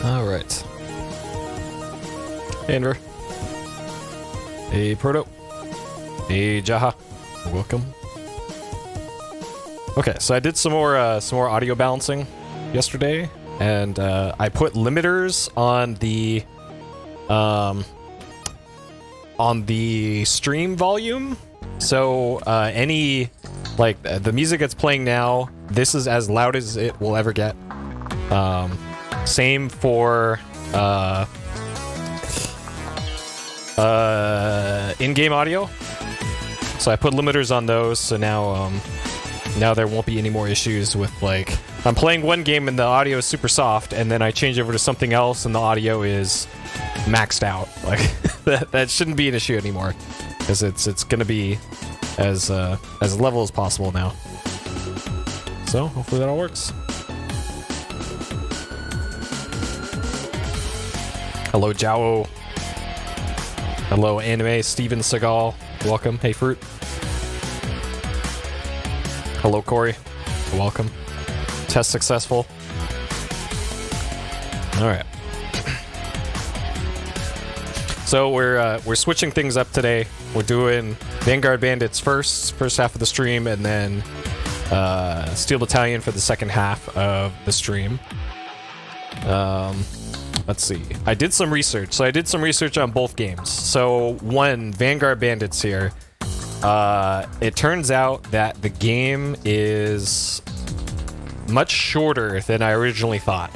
All right. Hey, Enver. Hey, Proto. Hey, Jaha. Welcome. Okay, so I did some more audio balancing yesterday, and I put limiters on the stream volume. So any the music that's playing now, this is as loud as it will ever get. Same for in-game audio. So I put limiters on those, so now there won't be any more issues with I'm playing one game and the audio is super soft, and then I change over to something else and the audio is maxed out. That shouldn't be an issue anymore, because it's gonna be as level as possible now. So hopefully that all works. Hello, Jowo. Hello, Anime Steven Seagal. Welcome. Hey, Fruit. Hello, Corey. Welcome. Test successful. All right. So we're switching things up today. We're doing Vanguard Bandits first half of the stream, and then Steel Battalion for the second half of the stream. Let's see. I did some research. So I did some research on both games. So one, Vanguard Bandits here. It turns out that the game is much shorter than I originally thought.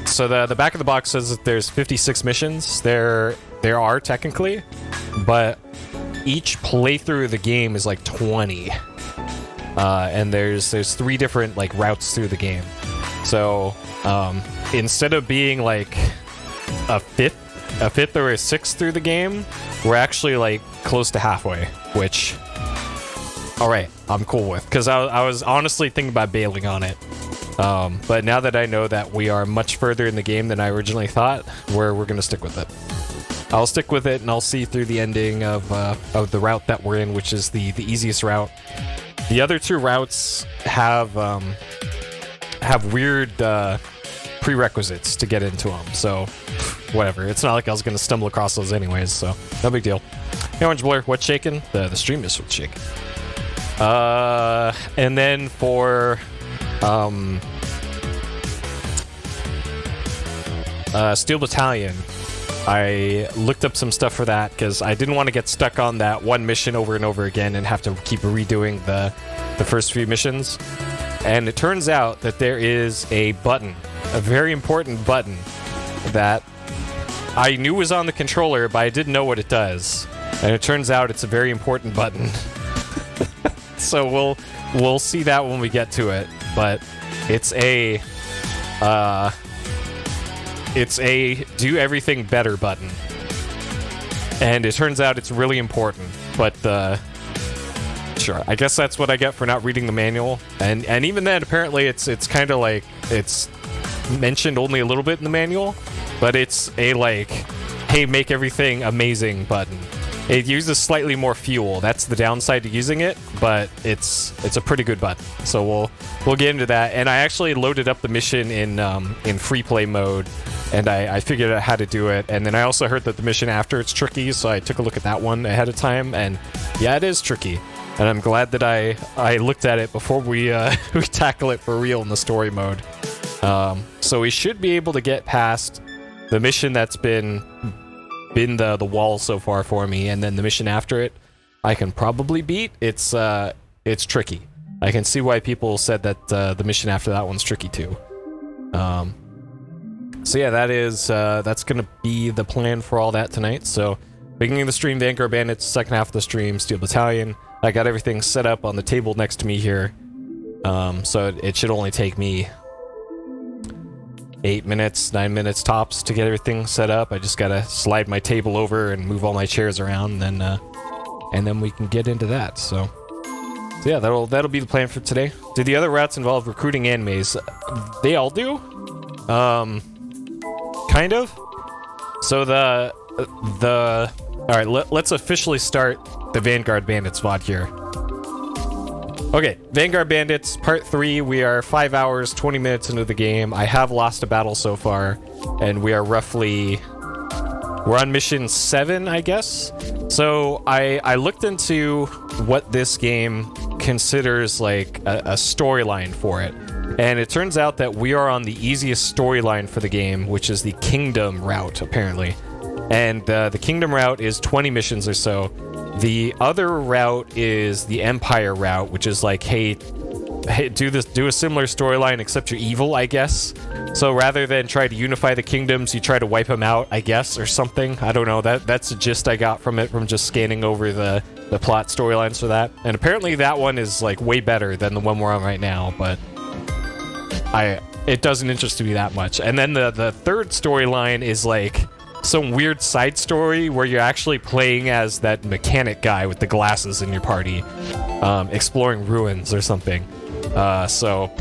So the back of the box says that there's 56 missions. There are technically, but each playthrough of the game is 20. And there's 3 different routes through the game. So instead of being a fifth or a sixth through the game, we're actually close to halfway, which, all right, I'm cool with, because I was honestly thinking about bailing on it. But now that I know that we are much further in the game than I originally thought, we're gonna stick with it. I'll stick with it, and I'll see through the ending of the route that we're in, which is the easiest route. The other 2 routes have weird prerequisites to get into them, so whatever. It's not like I was gonna stumble across those anyways, so no big deal. Hey, Orange Blur, what's shaking? The stream is what's shaking. And then for Steel Battalion, I looked up some stuff for that because I didn't want to get stuck on that one mission over and over again and have to keep redoing the first few missions. And it turns out that there is a button, a very important button, that I knew was on the controller, but I didn't know what it does. And it turns out it's a very important button. So we'll see that when we get to it. But it's a do everything better button. And it turns out it's really important. But sure, I guess that's what I get for not reading the manual. And even then, apparently it's kind of it's mentioned only a little bit in the manual, but it's a hey, make everything amazing button. It uses slightly more fuel. That's the downside to using it, but it's a pretty good button. So we'll get into that. And I actually loaded up the mission in free play mode, and I figured out how to do it. And then I also heard that the mission after it's tricky, so I took a look at that one ahead of time, and yeah, it is tricky. And I'm glad that I looked at it before we we tackle it for real in the story mode. So we should be able to get past the mission that's been the wall so far for me, and then the mission after it I can probably beat. It's tricky. I can see why people said that the mission after that one's tricky too. So yeah, that's gonna be the plan for all that tonight. So beginning of the stream, Vanguard Bandits. Second half of the stream, Steel Battalion. I got everything set up on the table next to me here, so it should only take me 8 minutes, 9 minutes tops to get everything set up. I just gotta slide my table over and move all my chairs around, and then we can get into that. So yeah, that'll be the plan for today. Do the other routes involve recruiting animes? They all do. Kind of. So all right, let's officially start the Vanguard Bandits VOD here. Okay, Vanguard Bandits, Part 3. We are 5 hours, 20 minutes into the game. I have lost a battle so far, and we are roughly... We're on mission 7, I guess? So I looked into what this game considers like a storyline for it. And it turns out that we are on the easiest storyline for the game, which is the Kingdom route, apparently. And the Kingdom route is 20 missions or so. The other route is the Empire route, which is like, hey, do a similar storyline, except you're evil, I guess. So rather than try to unify the kingdoms, you try to wipe them out, I guess, or something. I don't know. That's the gist I got from it, from just scanning over the plot storylines for that. And apparently that one is like way better than the one we're on right now, but it doesn't interest me that much. And then the third storyline is like some weird side story where you're actually playing as that mechanic guy with the glasses in your party, exploring ruins or something. So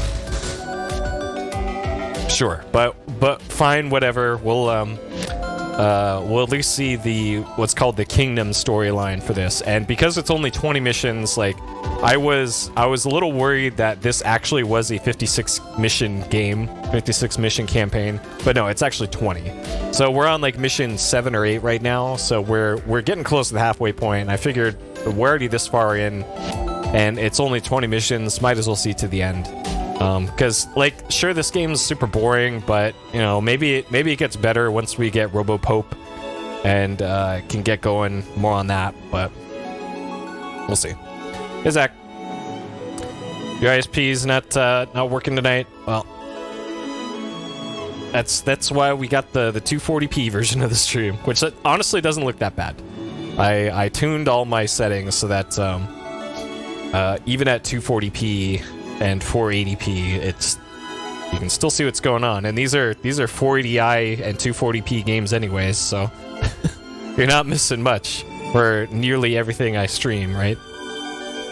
sure, but fine, whatever. We'll at least see what's called the Kingdom storyline for this. And because it's only 20 missions, like I was a little worried that this actually was a 56 mission game, 56 mission campaign, but no, it's actually 20. So we're on like mission 7 or 8 right now, so we're getting close to the halfway point, and I figured we're already this far in, and it's only 20 missions, might as well see to the end. Because, like, sure, this game's super boring, but, you know, maybe it gets better once we get Robo-Pope and can get going more on that, but we'll see. Hey, Zach. Your ISP's not working tonight? Well, that's why we got the 240p version of the stream, which honestly doesn't look that bad. I tuned all my settings so that even at 240p and 480p, you can still see what's going on. And these are 480i and 240p games anyways, so you're not missing much for nearly everything I stream, right?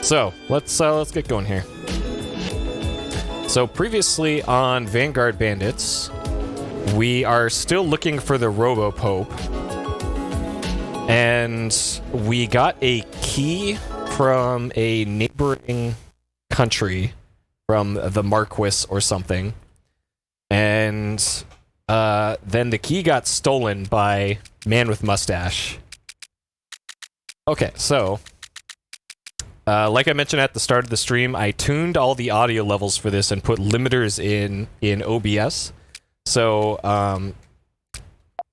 So let's get going here. So previously on Vanguard Bandits, we are still looking for the Robo-Pope, and we got a key from a neighboring country, from the Marquis or something, and then the key got stolen by Man with Mustache. Okay, so like I mentioned at the start of the stream, I tuned all the audio levels for this and put limiters in OBS. So,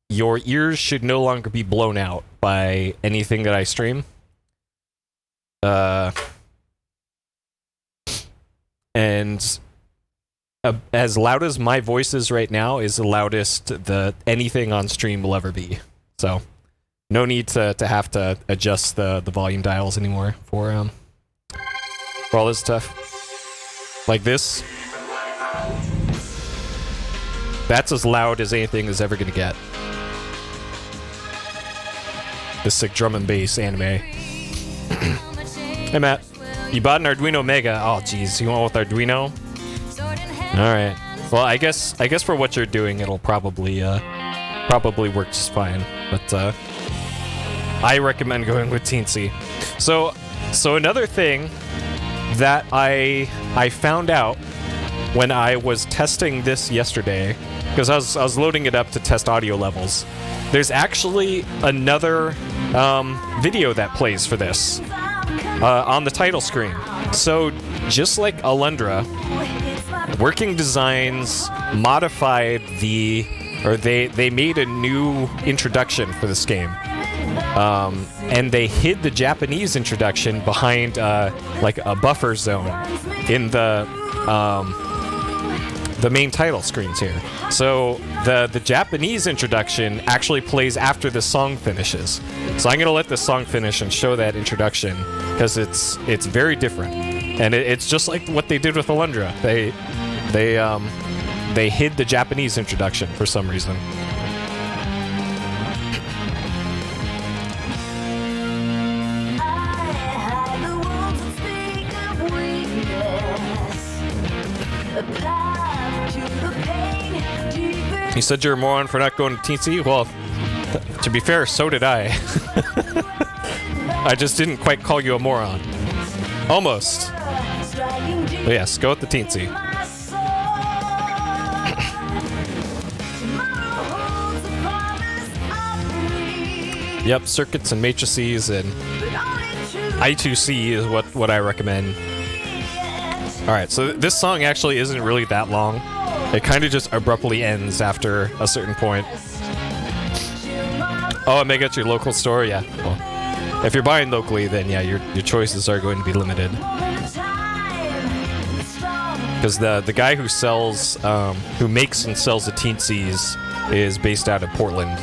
your ears should no longer be blown out by anything that I stream. And as loud as my voice is right now is the loudest anything on stream will ever be. So, no need to have to adjust the volume dials anymore for all this stuff. Like this. That's as loud as anything is ever gonna get. The sick drum and bass anime. Hey Matt, you bought an Arduino Mega. Oh geez, you went with Arduino? Alright. Well, I guess for what you're doing it'll probably work just fine. But I recommend going with Teensy. So another thing that I found out when I was testing this yesterday, because I was loading it up to test audio levels. There's actually another video that plays for this on the title screen. So just like Alundra, Working Designs modified they made a new introduction for this game. And they hid the Japanese introduction behind like a buffer zone in the main title screens here. So the Japanese introduction actually plays after the song finishes. So I'm gonna let the song finish and show that introduction because it's very different, and it's just like what they did with Alundra. They hid the Japanese introduction for some reason. You said you're a moron for not going to Teensy? Well, to be fair, so did I. I just didn't quite call you a moron. Almost. But yes, go with the teensy. Yep, circuits and matrices and I2C is what I recommend. Alright, so this song actually isn't really that long. It kind of just abruptly ends after a certain point. Oh, it may get your local store? Yeah. Well, if you're buying locally, then yeah, your choices are going to be limited. Because the guy who sells, who makes and sells the teensies is based out of Portland.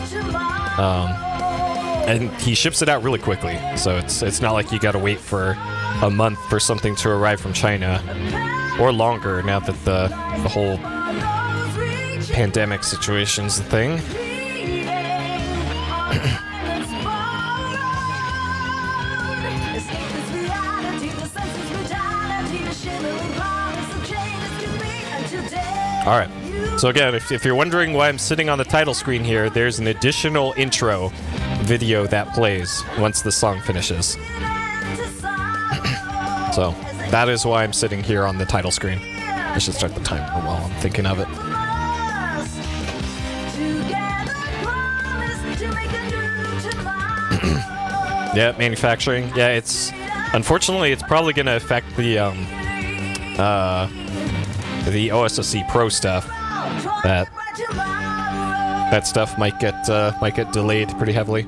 And he ships it out really quickly, so it's not like you gotta wait for a month for something to arrive from China, or longer now that the whole pandemic situation's a thing. Alright, so again, if you're wondering why I'm sitting on the title screen here, there's an additional intro video that plays once the song finishes. So, that is why I'm sitting here on the title screen. I should start the timer while I'm thinking of it. Yeah, manufacturing. Yeah, it's... Unfortunately, it's probably going to affect the OSSC Pro stuff. That stuff might get delayed pretty heavily.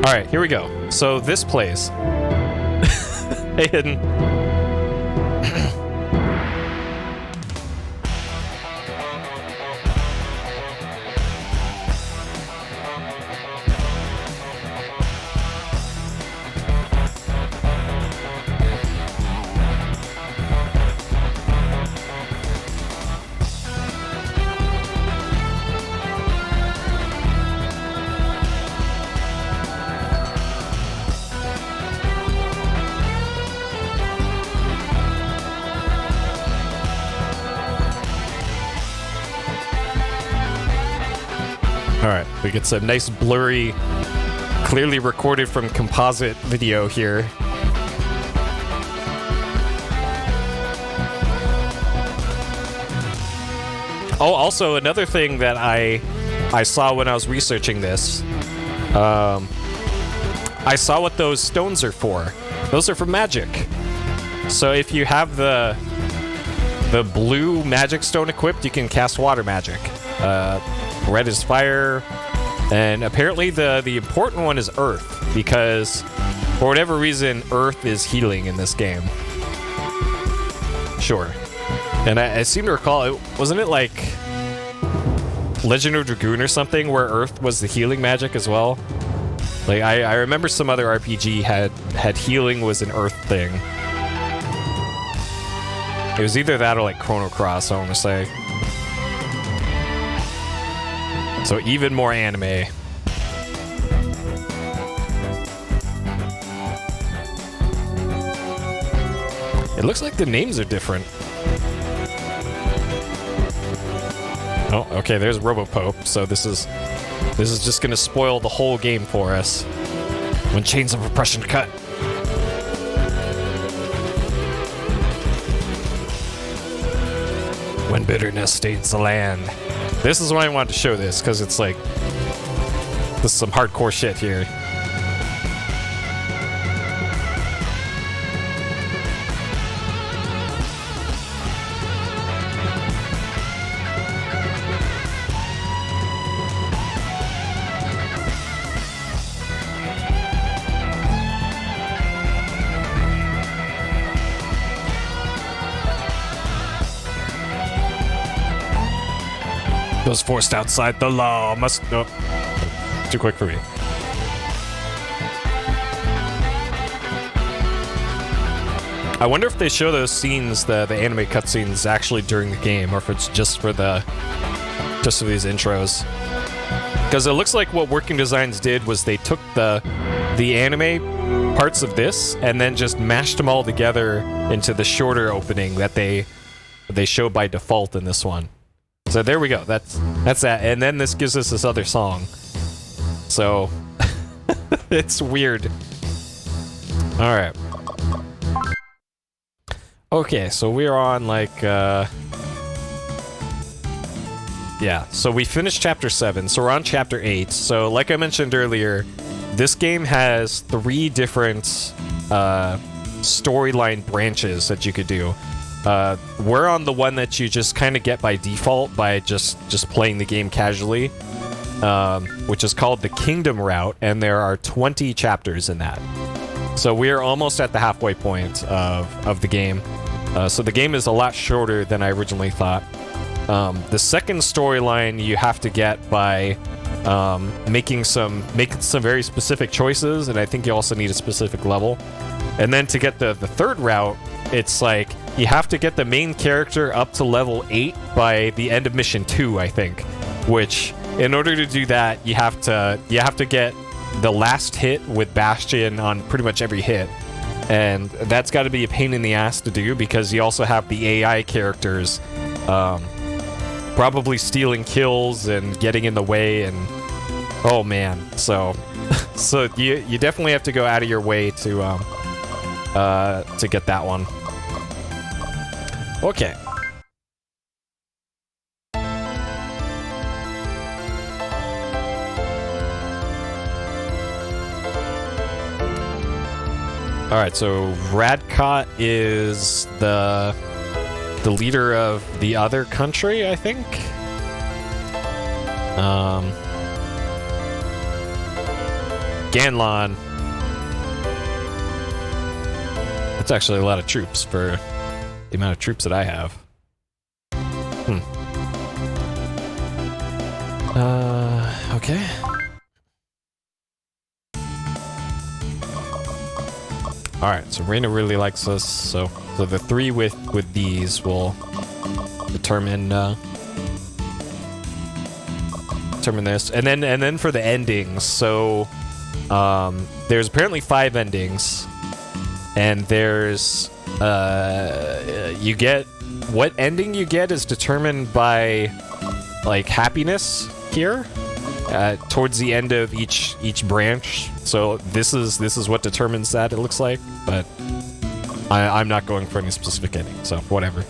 All right, here we go. So this plays. Hey, Hidden. Alright, we get some nice blurry, clearly recorded from composite video here. Oh, also another thing that I saw when I was researching this, I saw what those stones are for. Those are for magic. So if you have the blue magic stone equipped, you can cast water magic. Red is fire, and apparently the important one is earth, because for whatever reason, earth is healing in this game. Sure. And I seem to recall, wasn't it like Legend of Dragoon or something, where earth was the healing magic as well? Like, I remember some other RPG had healing was an earth thing. It was either that or like Chrono Cross, I want to say. So even more anime. It looks like the names are different. Oh, okay, there's Robopope, so this is just gonna spoil the whole game for us. When chains of oppression cut. When bitterness stains the land. This is why I wanted to show this, because it's like, this is some hardcore shit here. Those forced outside the law must... No. Too quick for me. I wonder if they show those scenes, the anime cutscenes, actually during the game, or if it's just for these intros. Because it looks like what Working Designs did was they took the anime parts of this and then just mashed them all together into the shorter opening that they show by default in this one. So there we go. That's that. And then this gives us this other song. So it's weird. All right. Okay, so we're on like yeah, so we finished chapter 7, so we're on chapter 8. So like I mentioned earlier, this game has 3 different storyline branches that you could do. We're on the one that you just kind of get by default by just playing the game casually, which is called the Kingdom Route, and there are 20 chapters in that. So we're almost at the halfway point of the game. So the game is a lot shorter than I originally thought. The second storyline you have to get by making some very specific choices, and I think you also need a specific level. And then to get the third route, it's like you have to get the main character up to level 8 by the end of mission 2, I think. Which, in order to do that, you have to get the last hit with Bastion on pretty much every hit. And that's got to be a pain in the ass to do because you also have the AI characters probably stealing kills and getting in the way, and oh man, so you definitely have to go out of your way to get that one. Okay. All right, so Radcott is the leader of the other country, I think. Ganlon. That's actually a lot of troops for the amount of troops that I have. Okay. Alright, so Reina really likes us, so the 3 with these will determine this. And then for the endings, so there's apparently 5 endings. And there's you get what ending you get is determined by like happiness here towards the end of each branch. So this is what determines that, it looks like, but I'm not going for any specific ending, so whatever.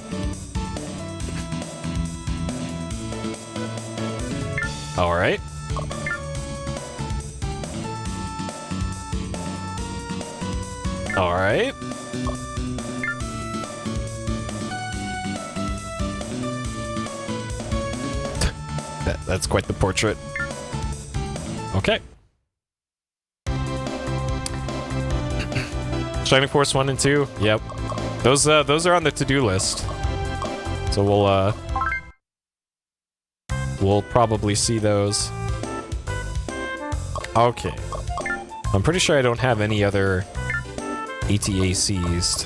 All right. All right. That's quite the portrait. Okay. Shining Force 1 and 2. Yep. Those are on the to-do list. So we'll probably see those. Okay. I'm pretty sure I don't have any other ATACs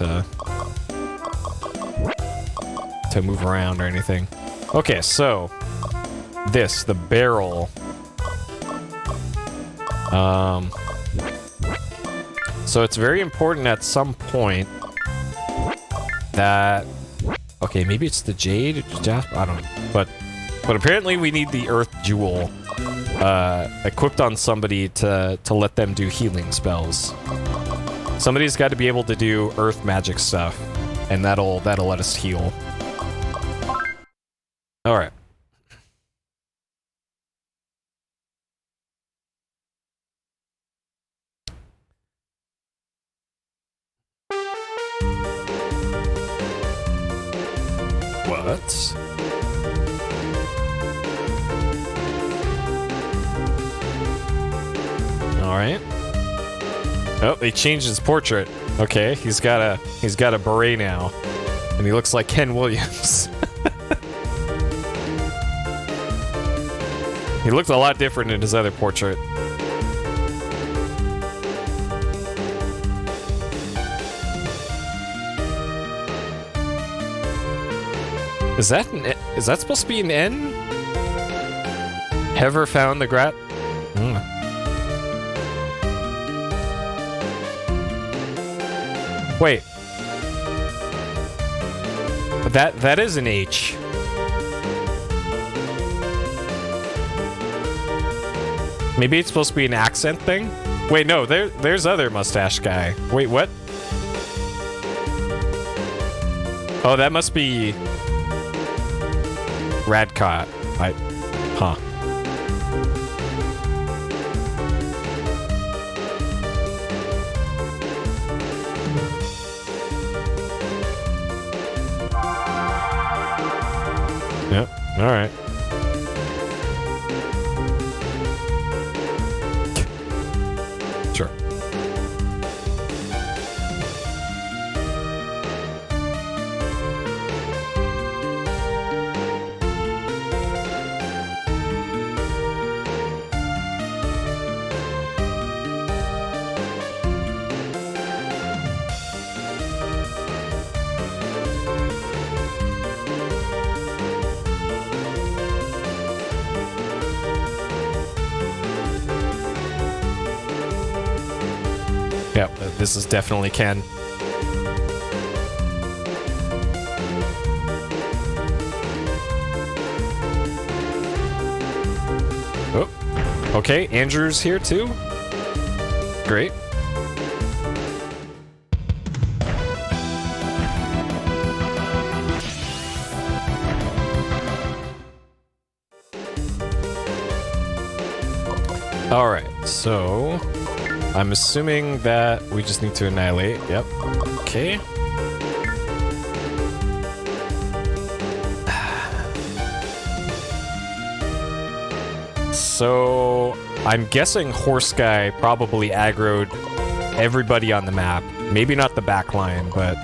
to move around or anything. Okay, so the barrel. So it's very important at some point that... Okay, maybe it's the Jade? I don't know. But apparently we need the Earth Jewel equipped on somebody to let them do healing spells. Somebody's got to be able to do Earth magic stuff, and that'll let us heal. All right. What? All right. Oh, they changed his portrait. Okay, he's got a beret now, and he looks like Ken Williams. He looked a lot different in his other portrait. Is that supposed to be an N? Ever found the Grat? Wait. That is an H. Maybe it's supposed to be an accent thing? Wait, no, there's other mustache guy. Wait, what? Oh, that must be Radcott. Huh. Yep, alright. Sure. Yep, this is definitely Ken. Oh, okay, Andrew's here too. Great. All right, so I'm assuming that we just need to annihilate. Yep. Okay. So I'm guessing Horse Guy probably aggroed everybody on the map. Maybe not the back line, but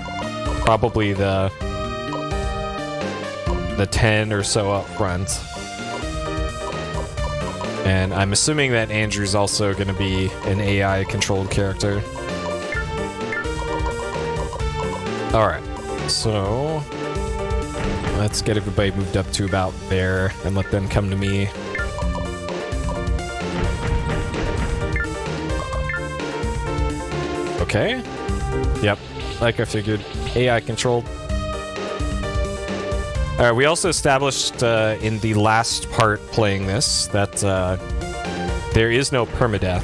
probably the 10 or so up front. And I'm assuming that Andrew's also going to be an AI-controlled character. Alright, so let's get everybody moved up to about there and let them come to me. Okay. Yep, like I figured. AI-controlled. Alright, we also established in the last part playing this that there is no permadeath.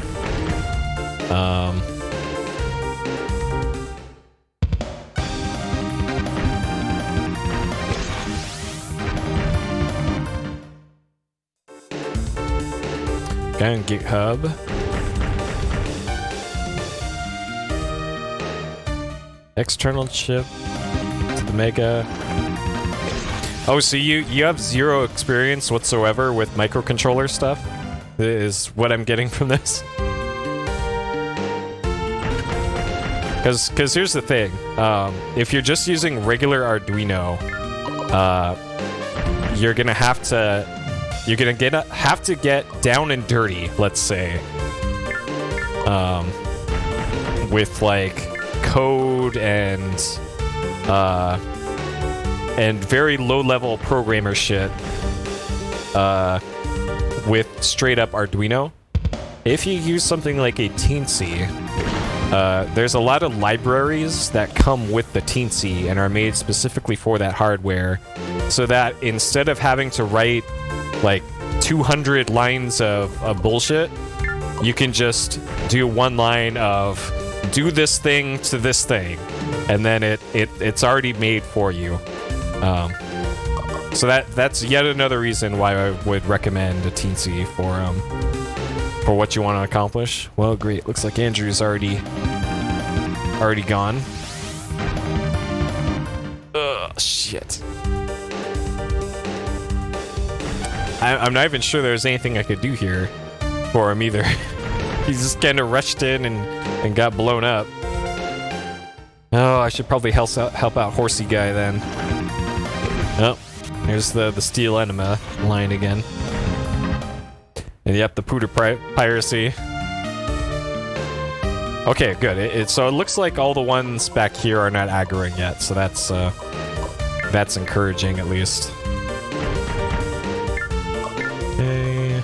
Okay, on GitHub. External chip to the Mega. Oh, so you have zero experience whatsoever with microcontroller stuff? Is what I'm getting from this? Because here's the thing. If you're just using regular Arduino, you're gonna have to get down and dirty, let's say. With like code and very low-level programmer shit with straight-up Arduino. If you use something like a Teensy, there's a lot of libraries that come with the Teensy and are made specifically for that hardware, so that instead of having to write like 200 lines of bullshit, you can just do one line of do this thing to this thing, and then it's already made for you. So that's yet another reason why I would recommend a Teensy for what you want to accomplish. Well, great. Looks like Andrew's already gone. Ugh, shit. I'm not even sure there's anything I could do here for him either. He's just kind of rushed in and got blown up. Oh, I should probably help out Horsey Guy then. Oh, there's the Steel Enema line again. And yep, the Pooter Piracy. Okay, good. So it looks like all the ones back here are not aggroing yet, so that's encouraging at least. Okay.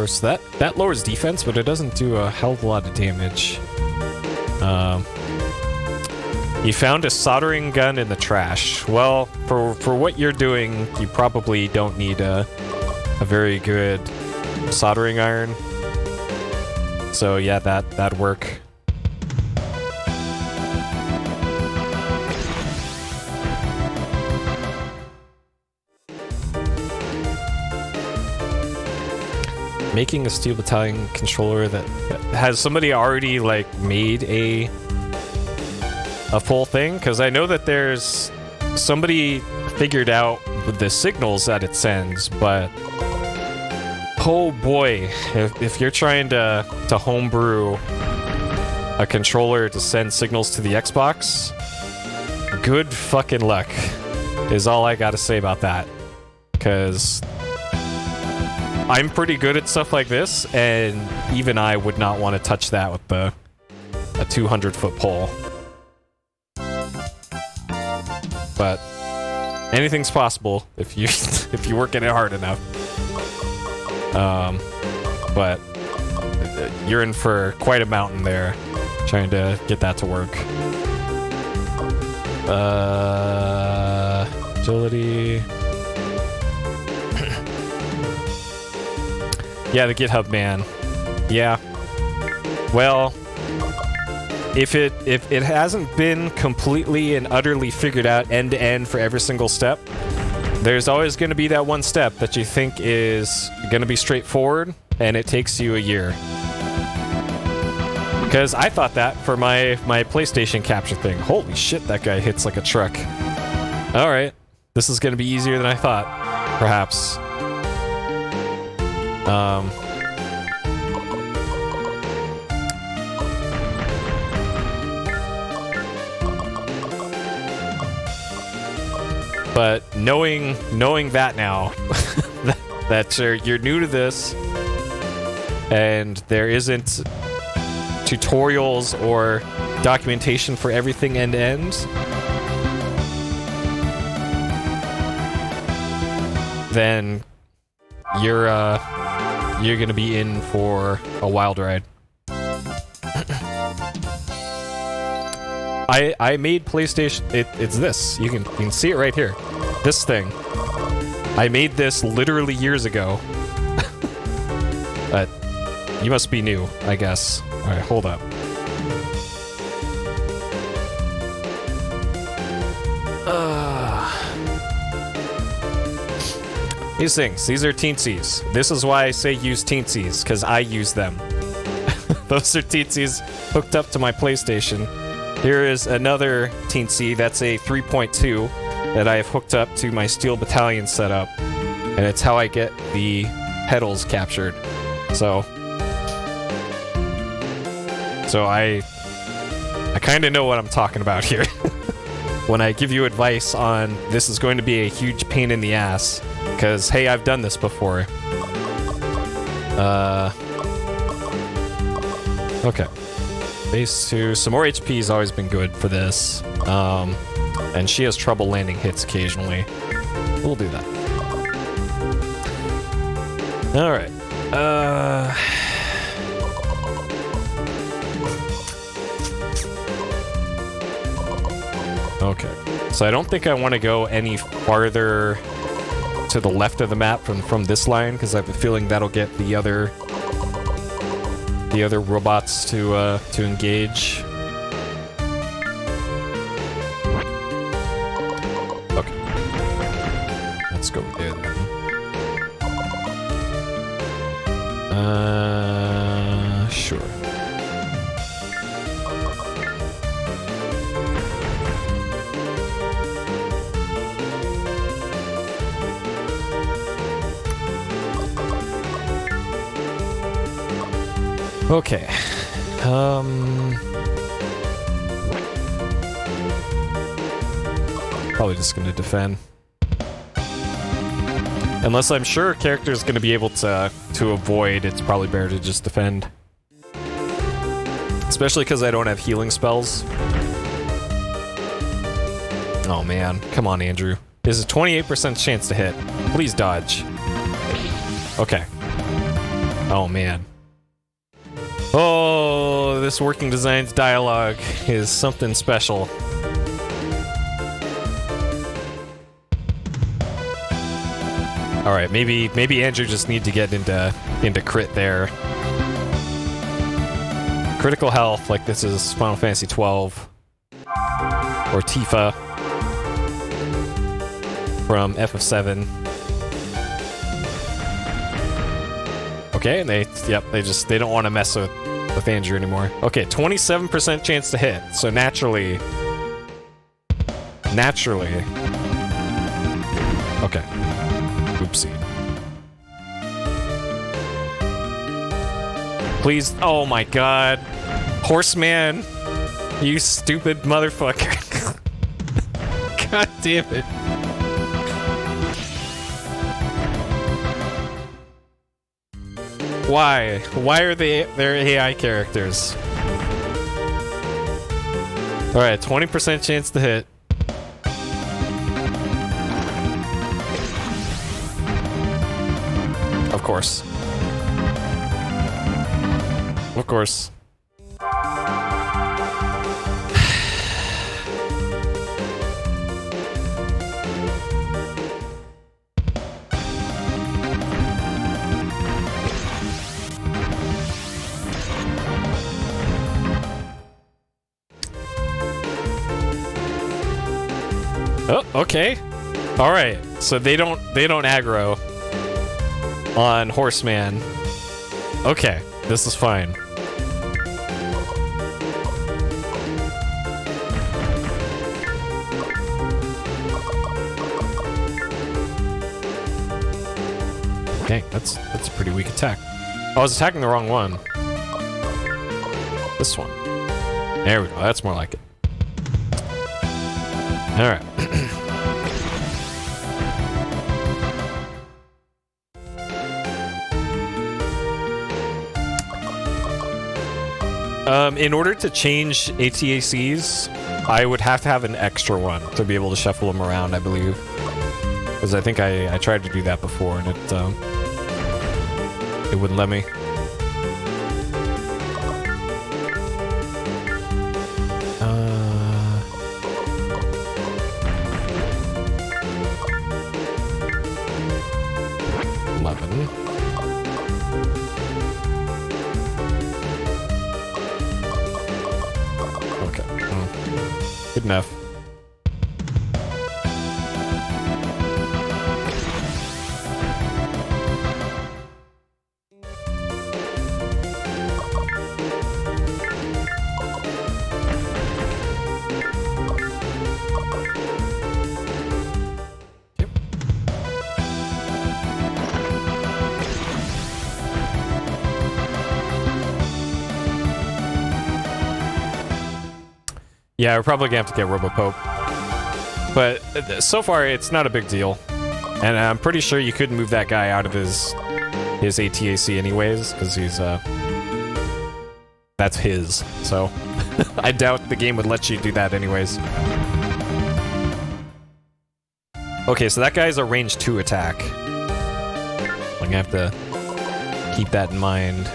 So that lowers defense, but it doesn't do a hell of a lot of damage. You found a soldering gun in the trash. Well, for what you're doing, you probably don't need a very good soldering iron. So yeah, that'd work. Making a Steel Battalion controller that has somebody already like made a full thing, because I know that there's somebody figured out the signals that it sends, but oh boy, if you're trying to homebrew a controller to send signals to the Xbox, good fucking luck is all I gotta say about that, because I'm pretty good at stuff like this, and even I would not want to touch that with a 200-foot pole. But anything's possible if you if you work at it hard enough. But you're in for quite a mountain there, trying to get that to work. Agility. Yeah, the GitHub man. Yeah. Well, if it hasn't been completely and utterly figured out end to end for every single step, there's always going to be that one step that you think is going to be straightforward, and it takes you a year. Because I thought that for my PlayStation capture thing. Holy shit, that guy hits like a truck. Alright, this is going to be easier than I thought, perhaps. But knowing that now, that you're new to this, and there isn't tutorials or documentation for everything end to end, then you're gonna be in for a wild ride. I made PlayStation. It's this. You can see it right here. This thing. I made this literally years ago. But you must be new, I guess. All right, hold up. These things. These are teensies. This is why I say use teensies, because I use them. Those are teensies hooked up to my PlayStation. Here is another teensy. That's a 3.2 that I have hooked up to my Steel Battalion setup, and it's how I get the pedals captured. So I kind of know what I'm talking about here. When I give you advice on this is going to be a huge pain in the ass, because hey, I've done this before. Okay. Base 2. Some more HP has always been good for this. And she has trouble landing hits occasionally. We'll do that. Alright. Okay. So I don't think I want to go any farther to the left of the map from this line, because I have a feeling that'll get the other robots to engage. Okay. Let's go there then. Sure. Okay. Probably just gonna defend. Unless I'm sure a character's gonna be able to avoid, it's probably better to just defend. Especially because I don't have healing spells. Oh man, come on Andrew. There's a 28% chance to hit. Please dodge. Okay. Oh man. Oh, this working designs dialogue is something special. All right, maybe Andrew just need to get into crit there. Critical health, like this is Final Fantasy 12 or Tifa from FF7. Okay, and they don't want to mess with Andrew anymore. Okay, 27% chance to hit. So naturally. Okay. Oopsie. Please. Oh my god. Horseman. You stupid motherfucker. God damn it. Why? Why are their AI characters? Alright, 20% chance to hit. Of course. Of course. Oh, okay. All right. So they don't aggro on Horseman. Okay, this is fine. Dang, that's a pretty weak attack. Oh, I was attacking the wrong one. This one. There we go. That's more like it. All right. In order to change ATACs, I would have to have an extra one to be able to shuffle them around, I believe. Because I think I tried to do that before and it wouldn't let me. Good enough. Yep. Yeah, we're probably gonna have to get Robopope. But so far, it's not a big deal. And I'm pretty sure you couldn't move that guy out of his ATAC anyways, because he's, that's his. So, I doubt the game would let you do that anyways. Okay, so that guy's a range 2 attack. I'm gonna have to keep that in mind.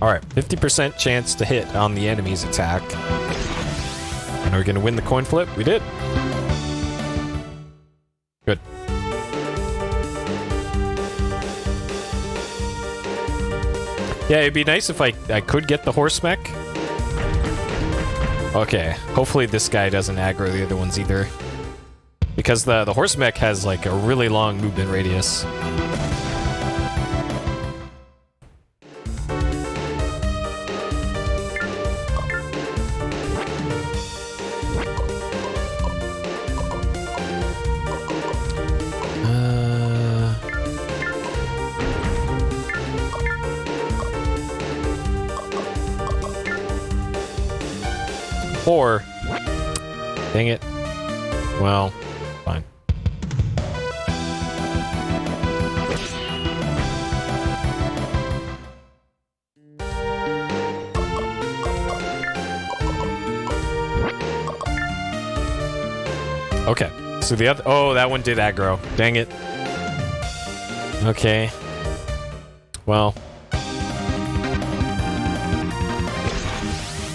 Alright, 50% chance to hit on the enemy's attack. And are we gonna win the coin flip? We did. Good. Yeah, it'd be nice if I could get the horse mech. Okay, hopefully this guy doesn't aggro the other ones either. Because the horse mech has like a really long movement radius. Or, dang it. Well, fine. Okay, so the other— oh, that one did aggro. Dang it. Okay. Well.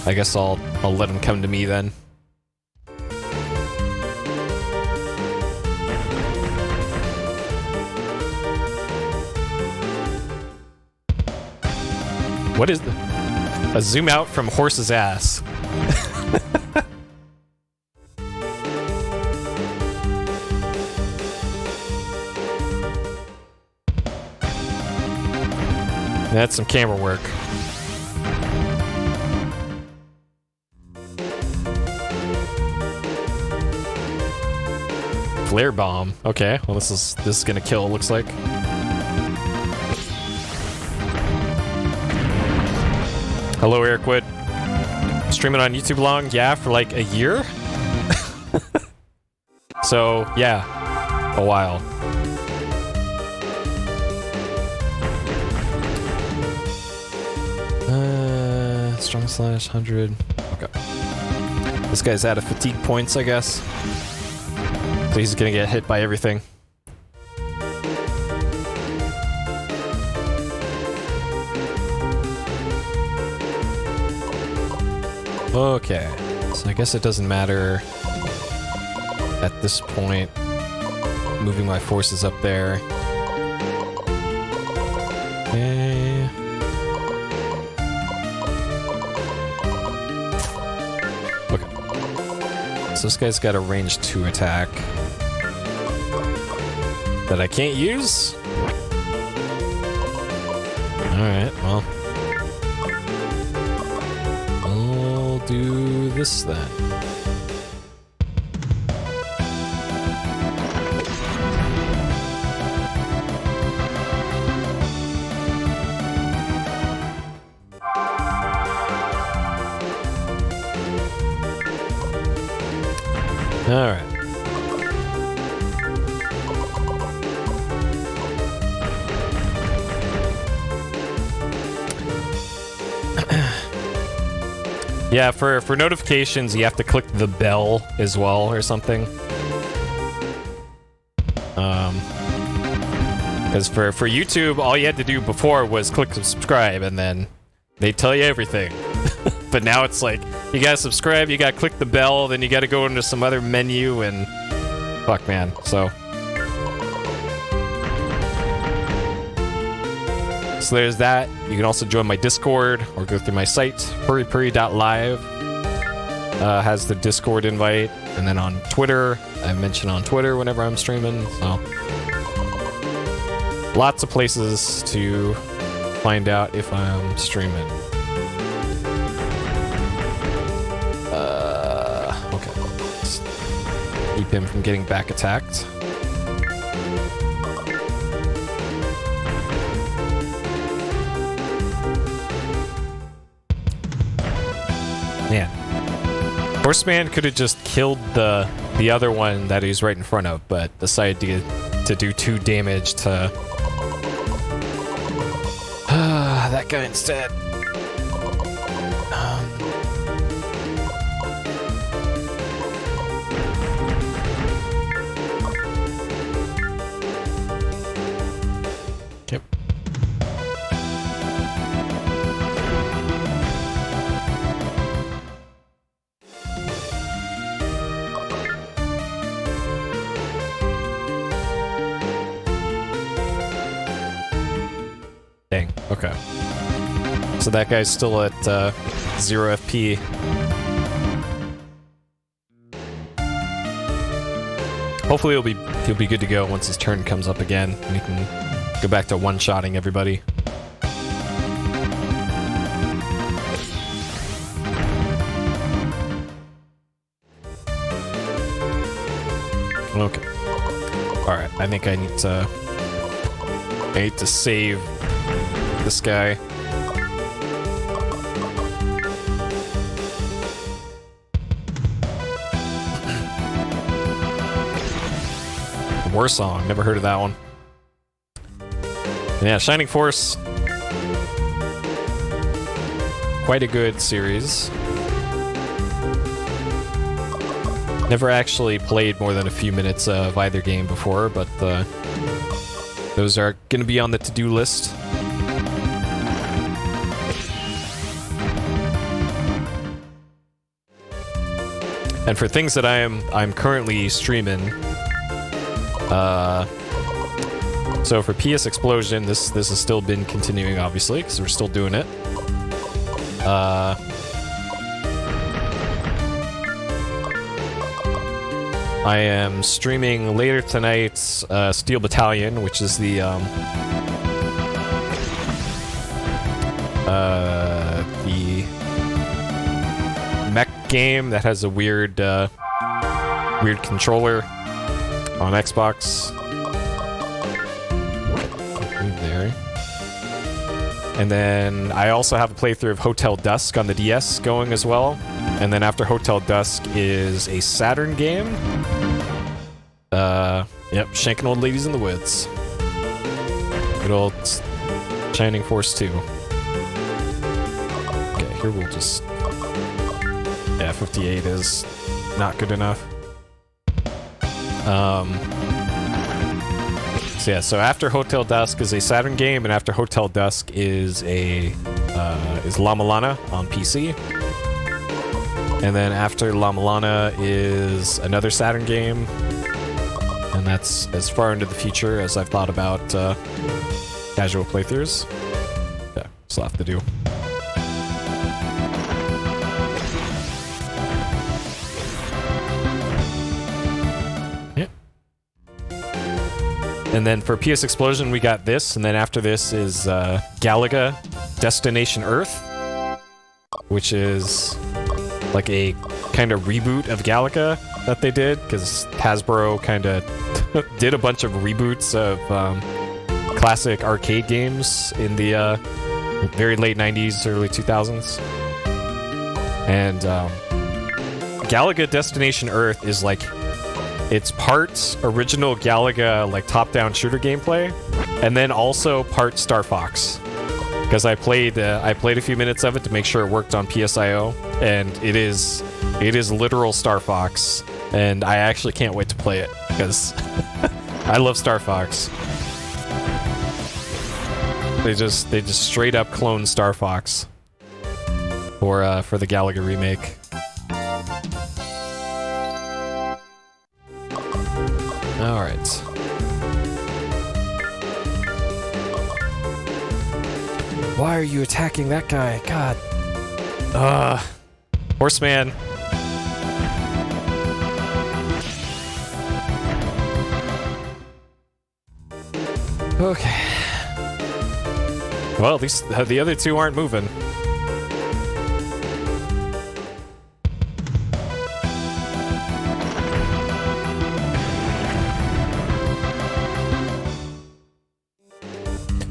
I guess I'll let him come to me then. What is a zoom out from horse's ass? That's some camera work. Flare bomb. Okay, well this is gonna kill, it looks like. Hello, Eric Wood. Streaming on YouTube long? Yeah, for like a year? So, yeah, a while. Strong slash 100. Okay. This guy's out of fatigue points, I guess. So he's gonna get hit by everything. Okay, so I guess it doesn't matter at this point. Moving my forces up there. Okay. Okay. So this guy's got a range 2 attack that I can't use? Alright, well. Do this then. All right. Yeah, for notifications, you have to click the bell as well or something. Because for YouTube, all you had to do before was click subscribe, and then they tell you everything. But now it's like, you gotta subscribe, you gotta click the bell, then you gotta go into some other menu, and... Fuck, man. So there's that. You can also join my Discord or go through my site, purrypurry.live. Has the Discord invite. And then on Twitter, I mention on Twitter whenever I'm streaming. So lots of places to find out if I'm streaming. Okay. Let's keep him from getting back attacked. Man, Horseman could have just killed the other one that he's right in front of, but decided to do 2 damage to that guy instead. Yep. Dang, okay. So that guy's still at 0 FP. Hopefully he'll be good to go once his turn comes up again, and he can go back to one-shotting everybody. Okay. Alright, I think I need to save this guy. War Song, never heard of that one. Yeah, Shining Force. Quite a good series. Never actually played more than a few minutes of either game before, but those are going to be on the to-do list. And for things that I'm currently streaming, so for PS Explosion, this has still been continuing, obviously, because we're still doing it. I am streaming later tonight Steel Battalion, which is the mech game that has a weird controller on Xbox. There. And then I also have a playthrough of Hotel Dusk on the DS going as well. And then after Hotel Dusk is a Saturn game. Yep, Shanking Old Ladies in the Woods. Good old Shining Force 2. Okay, here we'll just... Yeah, 58 is not good enough. So yeah, so after Hotel Dusk is a Saturn game, and after Hotel Dusk is a La Milana on PC. And then after La Milana is another Saturn game, and that's as far into the future as I've thought about casual playthroughs. Yeah, still have to do. And then for PS Explosion, we got this, and then after this is Galaga Destination Earth, which is like a kind of reboot of Galaga that they did, because Hasbro kind of did a bunch of reboots of classic arcade games in the very late 90s, early 2000s. And Galaga Destination Earth is like... It's part original Galaga, like, top-down shooter gameplay, and then also part Star Fox. Because I played a few minutes of it to make sure it worked on PSIO, and it is literal Star Fox, and I actually can't wait to play it, because I love Star Fox. They just straight up clone Star Fox for the Galaga remake. Alright. Why are you attacking that guy? God. Horseman. Okay. Well, at least the other two aren't moving.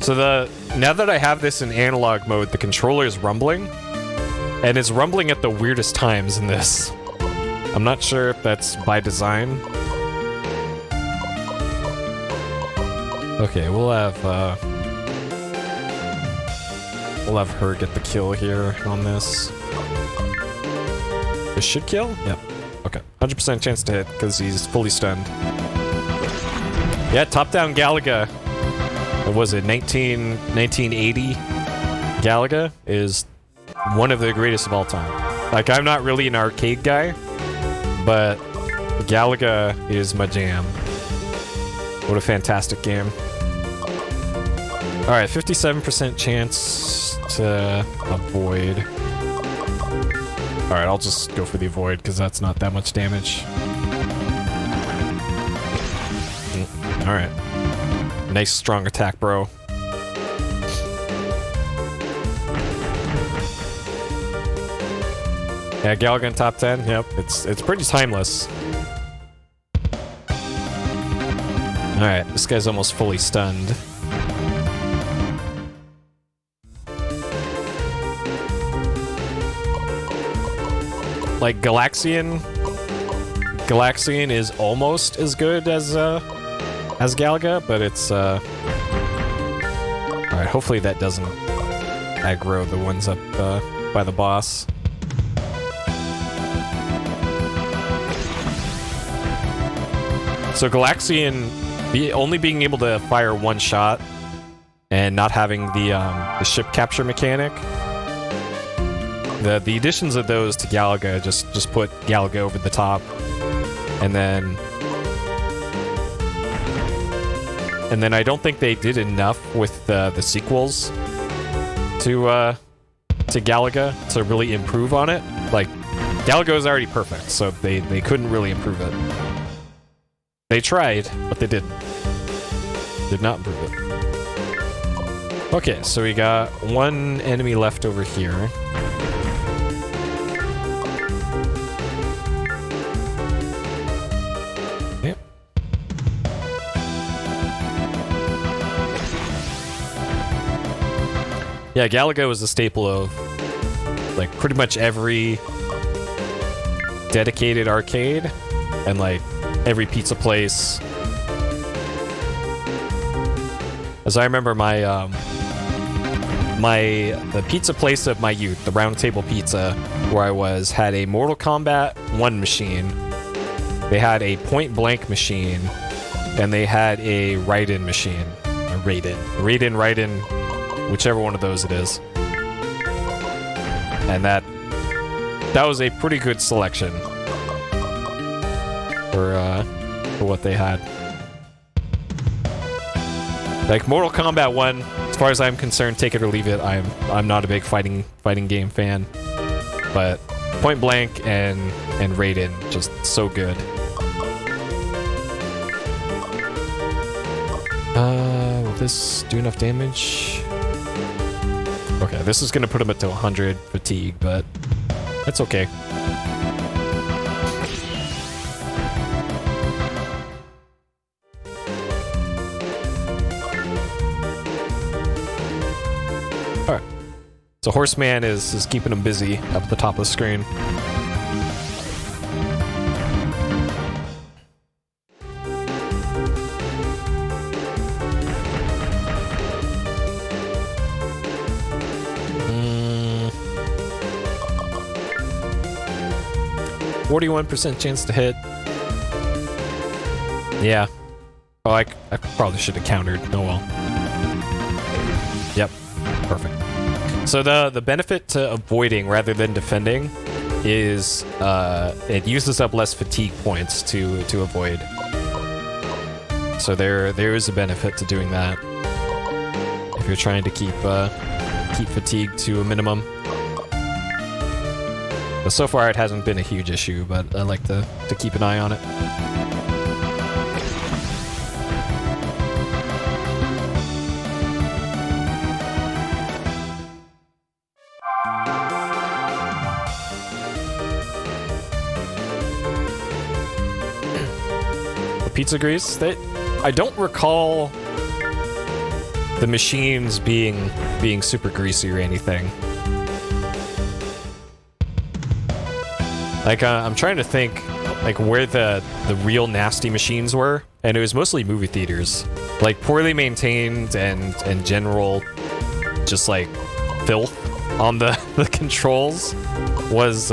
So now that I have this in analog mode, the controller is rumbling, and it's rumbling at the weirdest times in this. I'm not sure if that's by design. Okay, we'll have her get the kill here on this. This should kill? Yep. Okay. 100% chance to hit because he's fully stunned. Yeah, top-down Galaga. What was it, 1980 Galaga is one of the greatest of all time. Like, I'm not really an arcade guy, but Galaga is my jam. What a fantastic game. Alright, 57% chance to avoid. Alright, I'll just go for the avoid, because that's not that much damage. Alright. Nice strong attack, bro. Yeah, Galaga in top 10. Yep, it's pretty timeless. Alright, this guy's almost fully stunned. Like, Galaxian is almost as good as Galaga, but it's, Alright, hopefully that doesn't aggro the ones up, by the boss. So Galaxian, only being able to fire one shot, and not having the ship capture mechanic, the additions of those to Galaga just put Galaga over the top, and then I don't think they did enough with the sequels to Galaga to really improve on it. Like, Galaga is already perfect, so they couldn't really improve it. They tried, but they didn't. Did not improve it. Okay, so we got one enemy left over here. Yep. Yeah, Galaga was a staple of, like, pretty much every dedicated arcade and, like, every pizza place. As I remember, the pizza place of my youth, the Round Table Pizza, where I was, had a Mortal Kombat 1 machine. They had a Point Blank machine, and they had a Raiden machine. A Raiden, whichever one of those it is. And that was a pretty good selection for what they had. Like, Mortal Kombat 1, as far as I'm concerned, take it or leave it. I'm not a big fighting game fan, but Point Blank and Raiden, just so good. Will this do enough damage? Okay, this is gonna put him up to 100 fatigue, but that's okay. Alright. So Horseman is keeping him busy up at the top of the screen. Mm. 41% chance to hit. Yeah. Oh, I probably should have countered. Oh well. Yep. Perfect. So the benefit to avoiding rather than defending is it uses up less fatigue points to avoid. So there is a benefit to doing that if you're trying to keep fatigue to a minimum. But so far it hasn't been a huge issue, but I like to keep an eye on it. Pizza grease. I don't recall the machines being super greasy or anything. Like, I'm trying to think like where the real nasty machines were, and it was mostly movie theaters. Like, poorly maintained and general just like filth on the controls was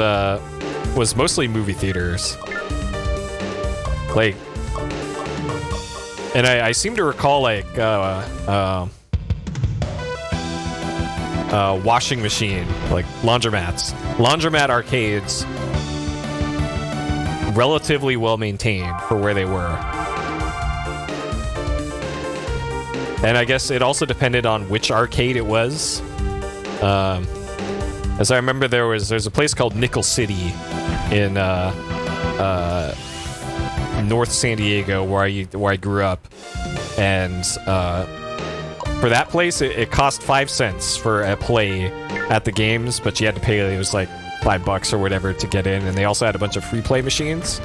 mostly movie theaters. Like, and I seem to recall, like, washing machine, like laundromats. Laundromat arcades, relatively well maintained for where they were. And I guess it also depended on which arcade it was. As I remember, there's a place called Nickel City in North San Diego where I grew up, and for that place it cost 5 cents for a play at the games, but you had to pay, it was like $5 or whatever to get in, and they also had a bunch of free play machines,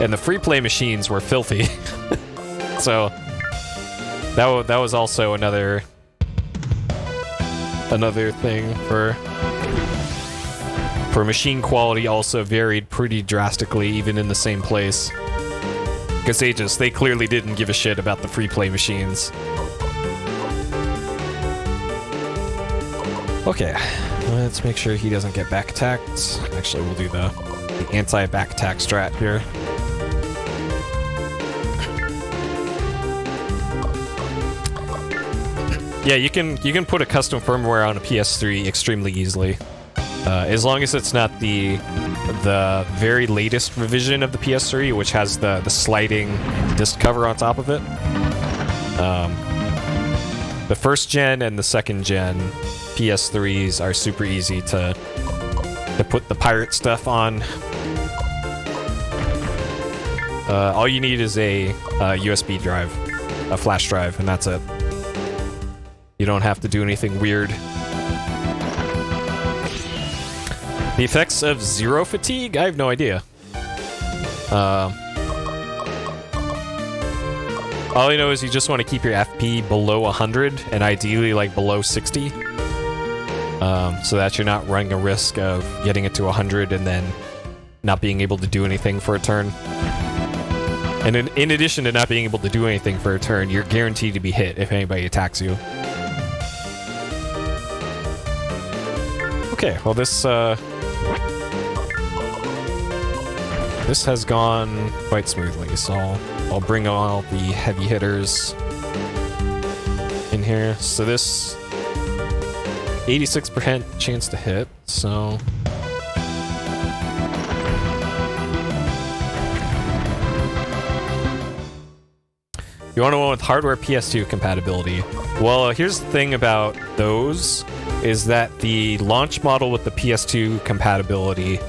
and the free play machines were filthy. So that was also another thing for machine quality, also varied pretty drastically even in the same place. Because they clearly didn't give a shit about the free play machines. Okay, let's make sure he doesn't get back attacked. Actually, we'll do the anti-back attack strat here. Yeah, you can put a custom firmware on a PS3 extremely easily. As long as it's not the very latest revision of the PS3, which has the sliding disc cover on top of it. The first gen and the second gen PS3s are super easy to put the pirate stuff on. All you need is a USB drive, a flash drive, and that's it. You don't have to do anything weird. The effects of zero fatigue? I have no idea. All I know is you just want to keep your FP below 100 and ideally like below 60. So that you're not running a risk of getting it to 100 and then not being able to do anything for a turn. And in addition to not being able to do anything for a turn, you're guaranteed to be hit if anybody attacks you. Okay, well this has gone quite smoothly, so I'll bring all the heavy hitters in here. So this 86% chance to hit, so you want to go with hardware PS2 compatibility. Well, here's the thing about those, is that the launch model with the PS2 compatibility,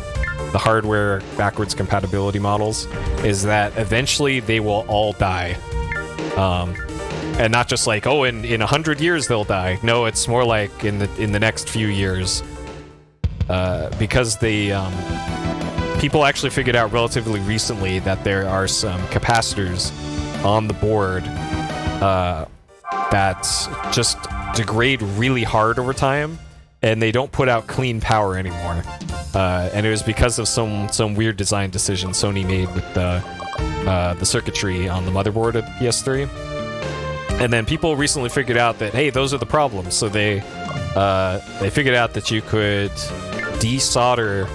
the hardware backwards compatibility models, is that eventually they will all die. And not just like, oh, in 100 years they'll die. No, it's more like in the next few years. Because people actually figured out relatively recently that there are some capacitors on the board that just degrade really hard over time, and they don't put out clean power anymore. And it was because of some weird design decision Sony made with the circuitry on the motherboard of the PS3. And then people recently figured out that, hey, those are the problems. So they figured out that you could desolder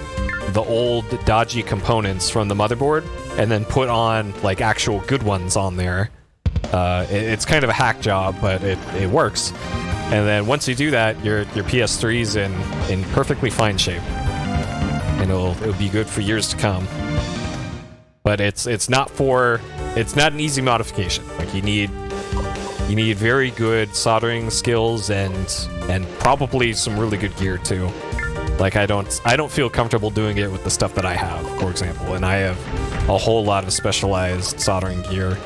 the old dodgy components from the motherboard and then put on like actual good ones on there. It's kind of a hack job, but it works. And then once you do that, your PS3's in perfectly fine shape, and it'll be good for years to come. But it's not an easy modification. Like you need very good soldering skills and probably some really good gear too. Like I don't feel comfortable doing it with the stuff that I have, for example, and I have a whole lot of specialized soldering gear.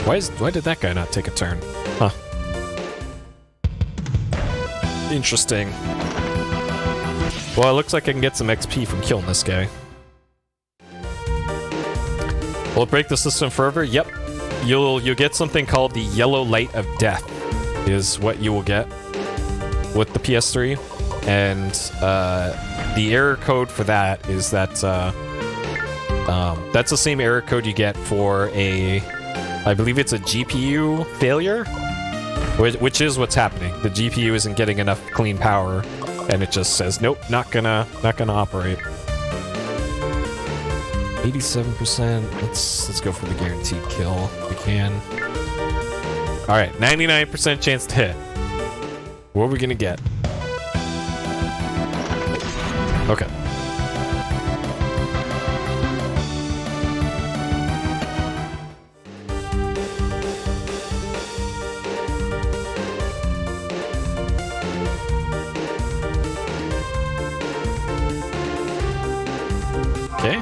Why did that guy not take a turn? Huh. Interesting. Well, it looks like I can get some XP from killing this guy. Will it break the system forever? Yep. You'll get something called the yellow light of death, is what you will get with the PS3, and the error code for that is that that's the same error code you get for I believe it's a GPU failure, which is what's happening. The GPU isn't getting enough clean power, and it just says, nope, not gonna operate. 87%. Let's go for the guaranteed kill if we can. All right, 99% chance to hit. What are we gonna get? Okay. Okay.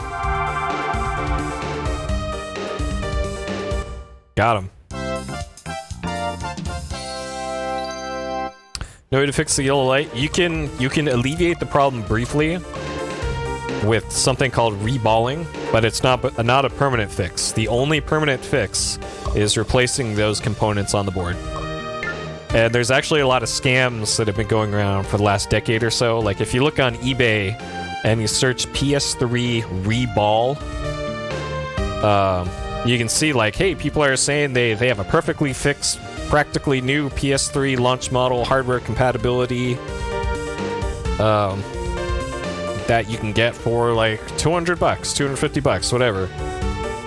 Got him. No way to fix the yellow light. You can alleviate the problem briefly with something called reballing, but it's not a permanent fix. The only permanent fix is replacing those components on the board. And there's actually a lot of scams that have been going around for the last decade or so. Like if you look on eBay and you search PS3 reball, you can see like, hey, people are saying they have a perfectly fixed, practically new PS3 launch model hardware compatibility that you can get for like $200, $250, whatever.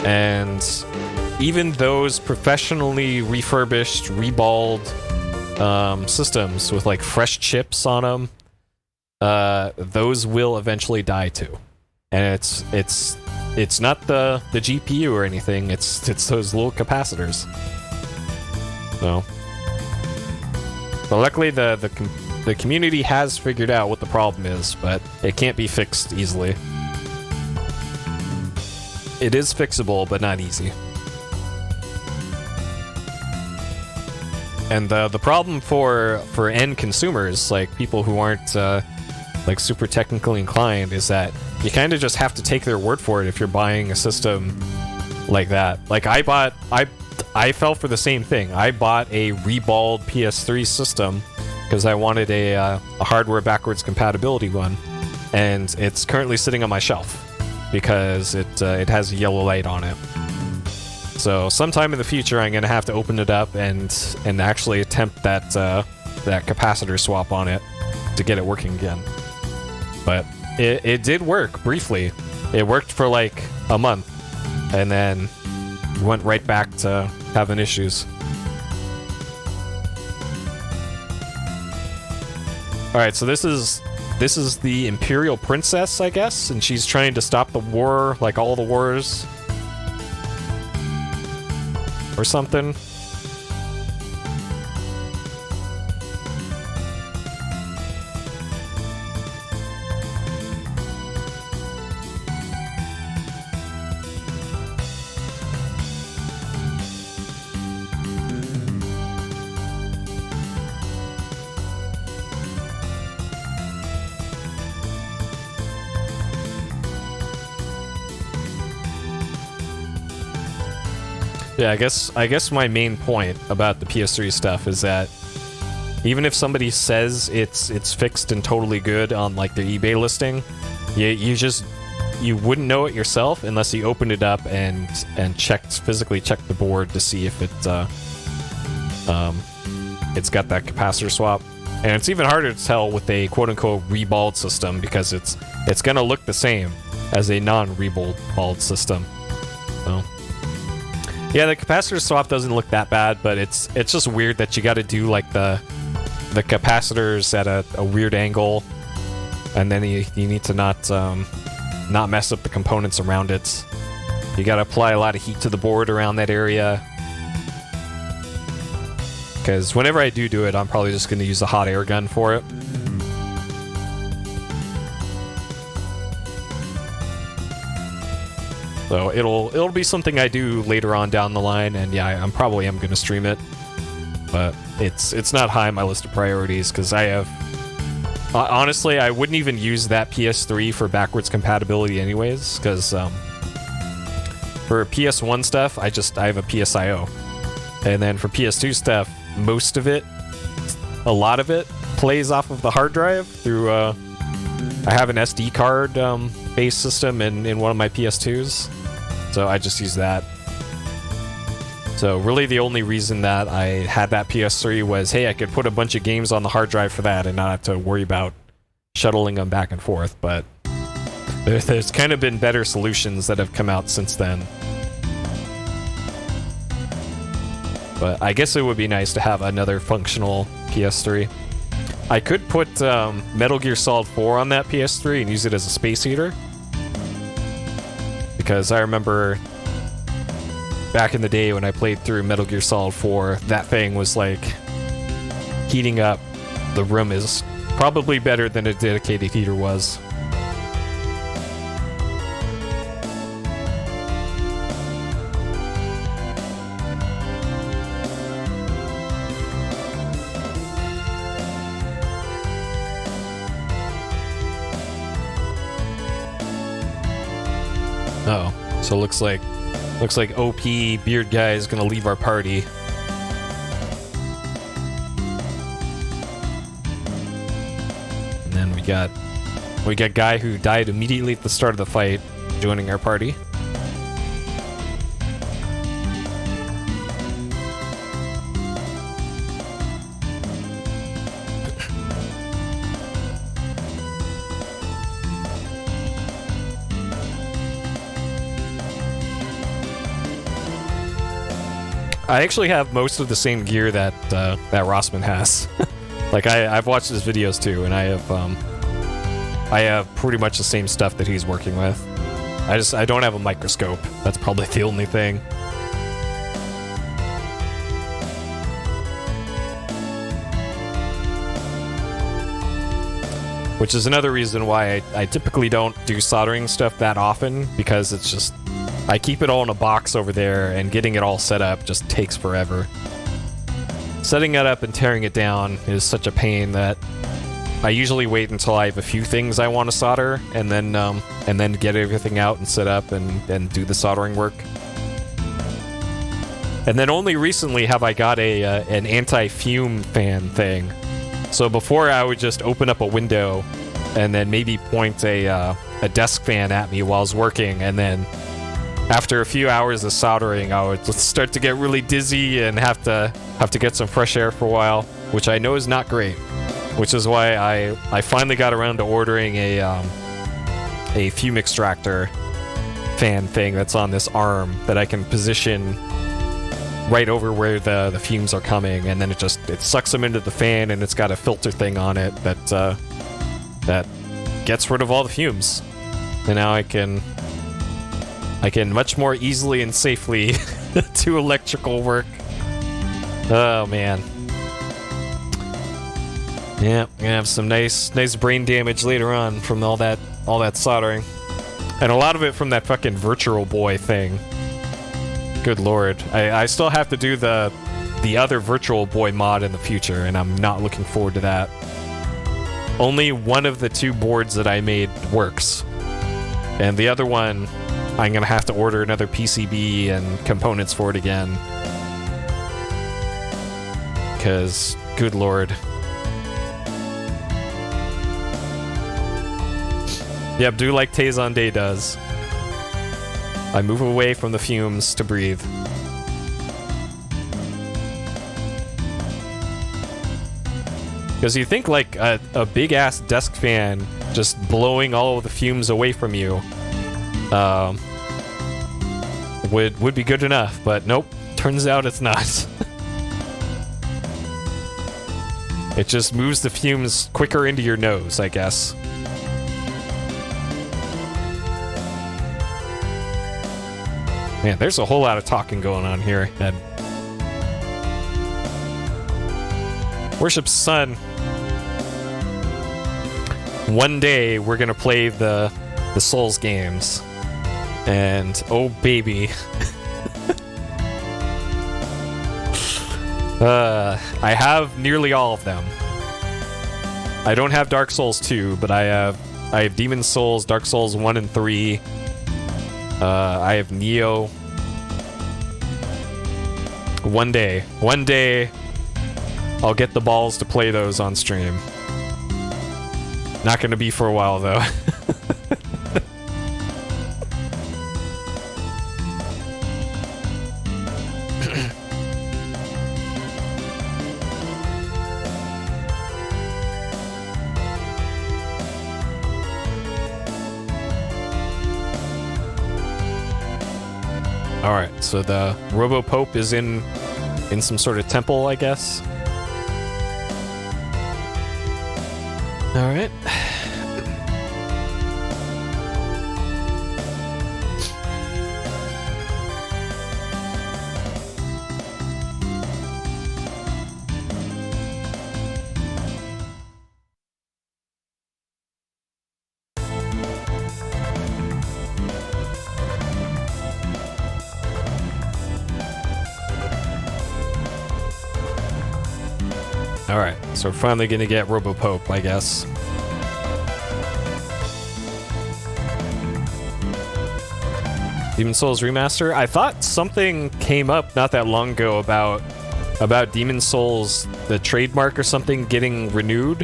And even those professionally refurbished, reballed systems with like fresh chips on them those will eventually die too. And it's not the GPU or anything. It's those little capacitors. So, but luckily the community has figured out what the problem is, but it can't be fixed easily. It is fixable, but not easy. And the problem for end consumers, like people who aren't like super technically inclined, is that you kind of just have to take their word for it if you're buying a system like that. Like I fell for the same thing. I bought a reballed PS3 system because I wanted a hardware backwards compatibility one, and it's currently sitting on my shelf because it has a yellow light on it. So sometime in the future, I'm gonna have to open it up and actually attempt that capacitor swap on it to get it working again. But it did work briefly. It worked for like a month, and then went right back to having issues. All right, so this is the Imperial Princess, I guess, and she's trying to stop the war, like all the wars. Or something. Yeah, I guess my main point about the PS3 stuff is that even if somebody says it's fixed and totally good on like their eBay listing, you wouldn't know it yourself unless you opened it up and physically checked the board to see if it's got that capacitor swap. And it's even harder to tell with a quote-unquote reballed system because it's gonna look the same as a non-reballed system. So yeah, the capacitor swap doesn't look that bad, but it's just weird that you got to do like the capacitors at a weird angle, and then you need to not mess up the components around it. You got to apply a lot of heat to the board around that area. Because whenever I do it, I'm probably just going to use a hot air gun for it. So it'll be something I do later on down the line, and yeah, I'm probably going to stream it. But it's not high on my list of priorities because I have honestly I wouldn't even use that PS3 for backwards compatibility anyways, because for PS1 stuff I have a PSIO, and then for PS2 stuff a lot of it plays off of the hard drive through I have an SD card based system in one of my PS2s. So I just use that. So really the only reason that I had that PS3 was, hey, I could put a bunch of games on the hard drive for that and not have to worry about shuttling them back and forth. But there's kind of been better solutions that have come out since then. But I guess it would be nice to have another functional PS3. I could put Metal Gear Solid 4 on that PS3 and use it as a space heater. Because I remember back in the day when I played through Metal Gear Solid 4, that thing was like heating up the room is probably better than a dedicated heater was. Uh oh, so looks like OP Beard Guy is gonna leave our party. And then we got Guy who died immediately at the start of the fight joining our party. I actually have most of the same gear that Rossman has. Like I've watched his videos too, and I have I have pretty much the same stuff that he's working with. I don't have a microscope. That's probably the only thing. Which is another reason why I typically don't do soldering stuff that often, because it's just, I keep it all in a box over there, and getting it all set up just takes forever. Setting it up and tearing it down is such a pain that I usually wait until I have a few things I want to solder, and then get everything out and set up and do the soldering work. And then only recently have I got an anti-fume fan thing. So before I would just open up a window and then maybe point a desk fan at me while I was working, and then after a few hours of soldering, I would start to get really dizzy and have to get some fresh air for a while, which I know is not great. Which is why I finally got around to ordering a fume extractor fan thing that's on this arm that I can position right over where the fumes are coming, and then it sucks them into the fan, and it's got a filter thing on it that gets rid of all the fumes. And now I can much more easily and safely do electrical work. Oh man. Yeah, I'm gonna have some nice brain damage later on from all that soldering. And a lot of it from that fucking Virtual Boy thing. Good lord. I still have to do the other Virtual Boy mod in the future, and I'm not looking forward to that. Only one of the two boards that I made works. And the other one, I'm gonna have to order another PCB and components for it again. Because, good lord. Yep, do like Tazon Day does. I move away from the fumes to breathe. Because you think like a big-ass desk fan just blowing all of the fumes away from you would be good enough, but nope, turns out it's not. It just moves the fumes quicker into your nose, I guess. Man, there's a whole lot of talking going on here, and Worship's son. One day we're gonna play the Souls games, and oh baby, I have nearly all of them. I don't have Dark Souls 2, but I have Demon Souls, Dark Souls 1 and 3. I have Neo. One day, I'll get the balls to play those on stream. Not gonna be for a while, though. Alright, so the Robo Pope is in some sort of temple, I guess. Alright. Alright, so we're finally gonna get Robo Pope, I guess. Demon Souls Remaster? I thought something came up not that long ago about Demon Souls, the trademark or something, getting renewed.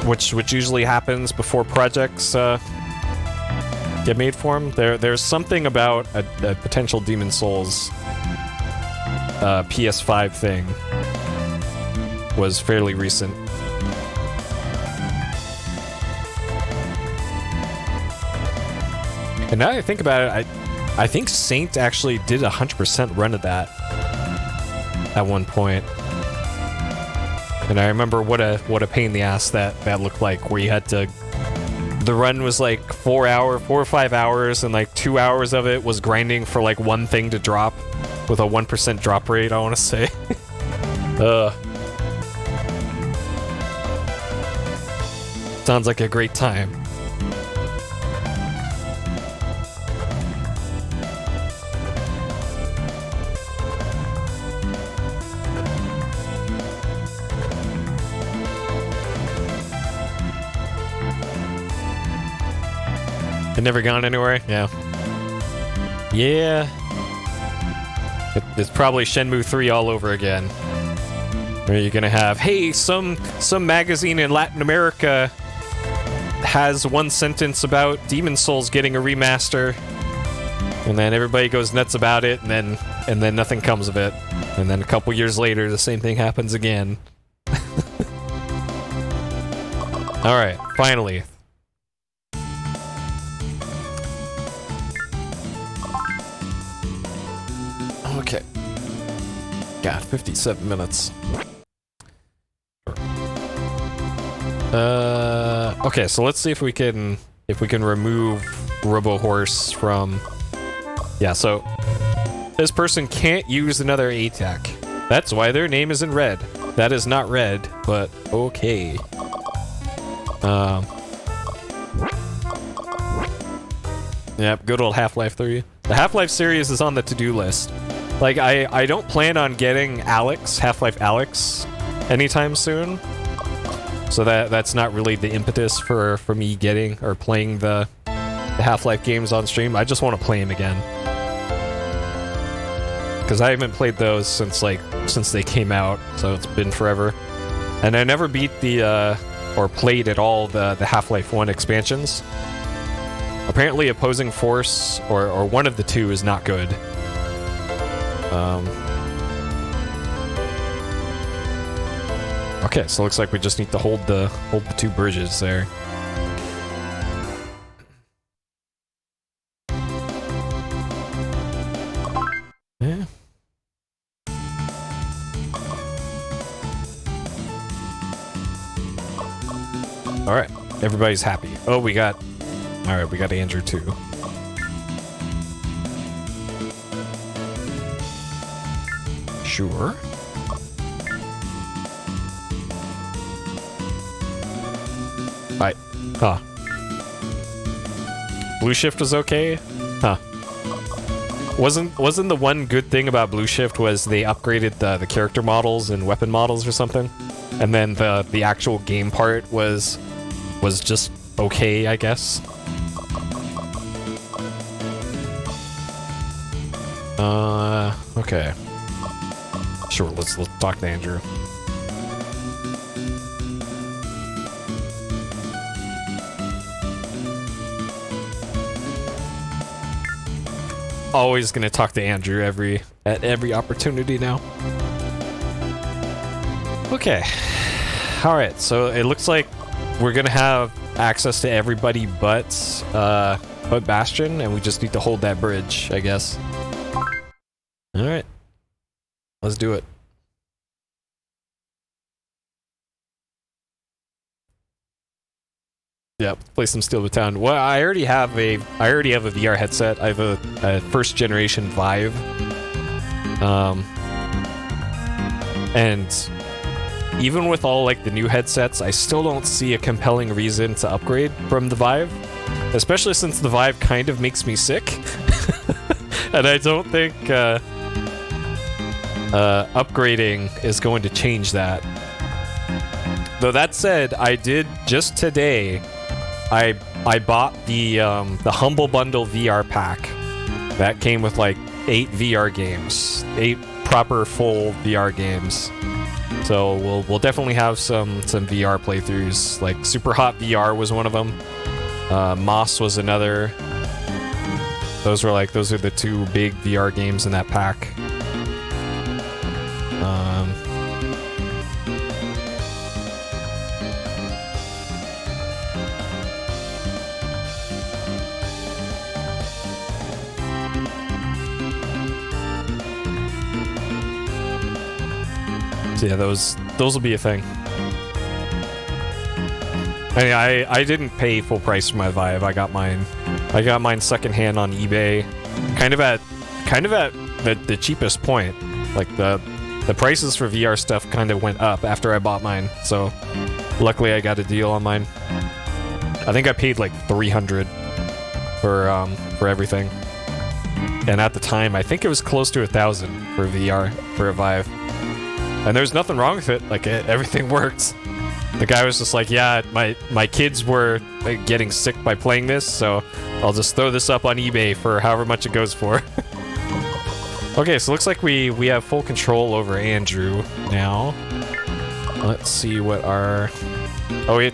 Which usually happens before projects get made for them. There's something about a potential Demon Souls PS5 thing. Was fairly recent. And now that I think about it, I think Saint actually did 100% run of that at one point. And I remember what a pain in the ass that looked like, where you had to... The run was like 4 or 5 hours, and like 2 hours of it was grinding for like one thing to drop, with a 1% drop rate, I want to say. Sounds like a great time. It never gone anywhere? Yeah. Yeah. It's probably Shenmue 3 all over again. Where you're gonna have, hey, some magazine in Latin America has one sentence about Demon Souls getting a remaster, and then everybody goes nuts about it, and then nothing comes of it. And then a couple years later, the same thing happens again. Alright, finally. Okay. God, 57 minutes. Okay, so let's see if we can remove Robo-Horse from... Yeah, so this person can't use another attack. That's why their name is in red. That is not red, but okay. Yep, good old Half-Life 3. The Half-Life series is on the to-do list. Like, I don't plan on getting Alex, Half-Life Alyx, anytime soon. So that's not really the impetus for me getting or playing the Half-Life games on stream. I just want to play them again. Because I haven't played those since they came out, so it's been forever. And I never beat or played at all the Half-Life 1 expansions. Apparently Opposing Force, or one of the two, is not good. Okay, so it looks like we just need to hold the two bridges there. Yeah. Alright, everybody's happy. Oh, we got Andrew too. Sure. Right. Huh. Blue Shift was okay? Huh. Wasn't the one good thing about Blue Shift was they upgraded the character models and weapon models or something? And then the actual game part was just okay, I guess. Okay. Sure, let's talk to Andrew. Always gonna talk to Andrew at every opportunity now. Okay. Alright, so it looks like we're gonna have access to everybody but Bastion, and we just need to hold that bridge, I guess. Alright. Let's do it. Yep, play some Steel Battalion. Well, I already have a VR headset. I have a first generation Vive. And even with all like the new headsets, I still don't see a compelling reason to upgrade from the Vive, especially since the Vive kind of makes me sick. And I don't think upgrading is going to change that. Though that said, I did just today. I bought the Humble Bundle VR pack that came with like 8 VR games, 8 proper full VR games. So we'll definitely have some VR playthroughs. Like Super Hot VR was one of them. Moss was another. Those are the 2 big VR games in that pack. So yeah, those will be a thing. I didn't pay full price for my Vive. I got mine secondhand on eBay, kind of at the cheapest point. Like the prices for VR stuff kind of went up after I bought mine, so luckily I got a deal on mine. I think I paid like $300 for everything, and at the time I think it was close to $1,000 for VR for a Vive, and there's nothing wrong with it. Like everything works. The guy was just like, yeah, my kids were like, getting sick by playing this, so I'll just throw this up on eBay for however much it goes for. Okay, so looks like we have full control over Andrew now. Let's see what our... Oh,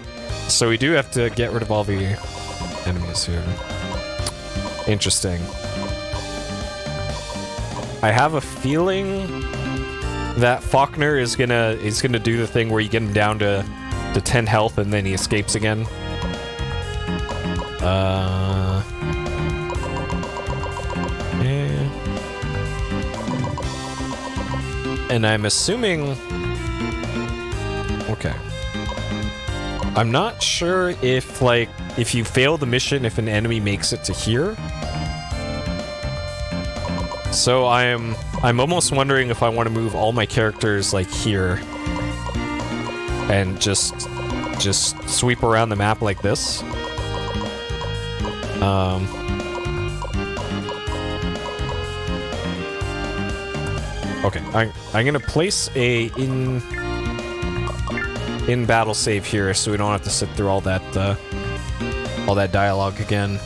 so we do have to get rid of all the enemies here. Interesting. I have a feeling that Faulkner is gonna do the thing where you get him down to 10 health and then he escapes again. And I'm assuming... Okay. I'm not sure if, like, if you fail the mission, if an enemy makes it to here. So I'm almost wondering if I want to move all my characters, like, here. And just sweep around the map like this. Okay, I'm gonna place a in battle save here, so we don't have to sit through all that dialogue again.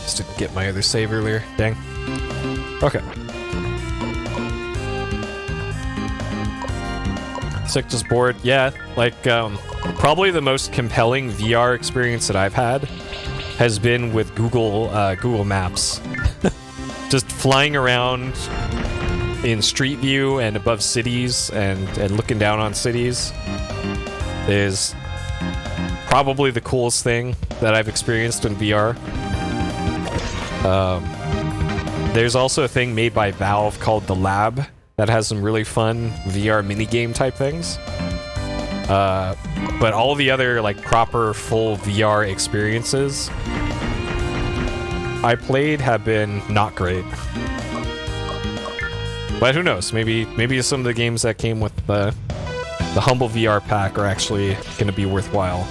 Just didn't get my other save earlier. Dang. Okay. Sick, just bored. Yeah, like probably the most compelling VR experience that I've had has been with Google Maps. Just flying around in Street View and above cities and looking down on cities is probably the coolest thing that I've experienced in VR. There's also a thing made by Valve called The Lab that has some really fun VR minigame type things. But all the other like proper full VR experiences I played have been not great. But who knows? Maybe some of the games that came with the Humble VR pack are actually going to be worthwhile.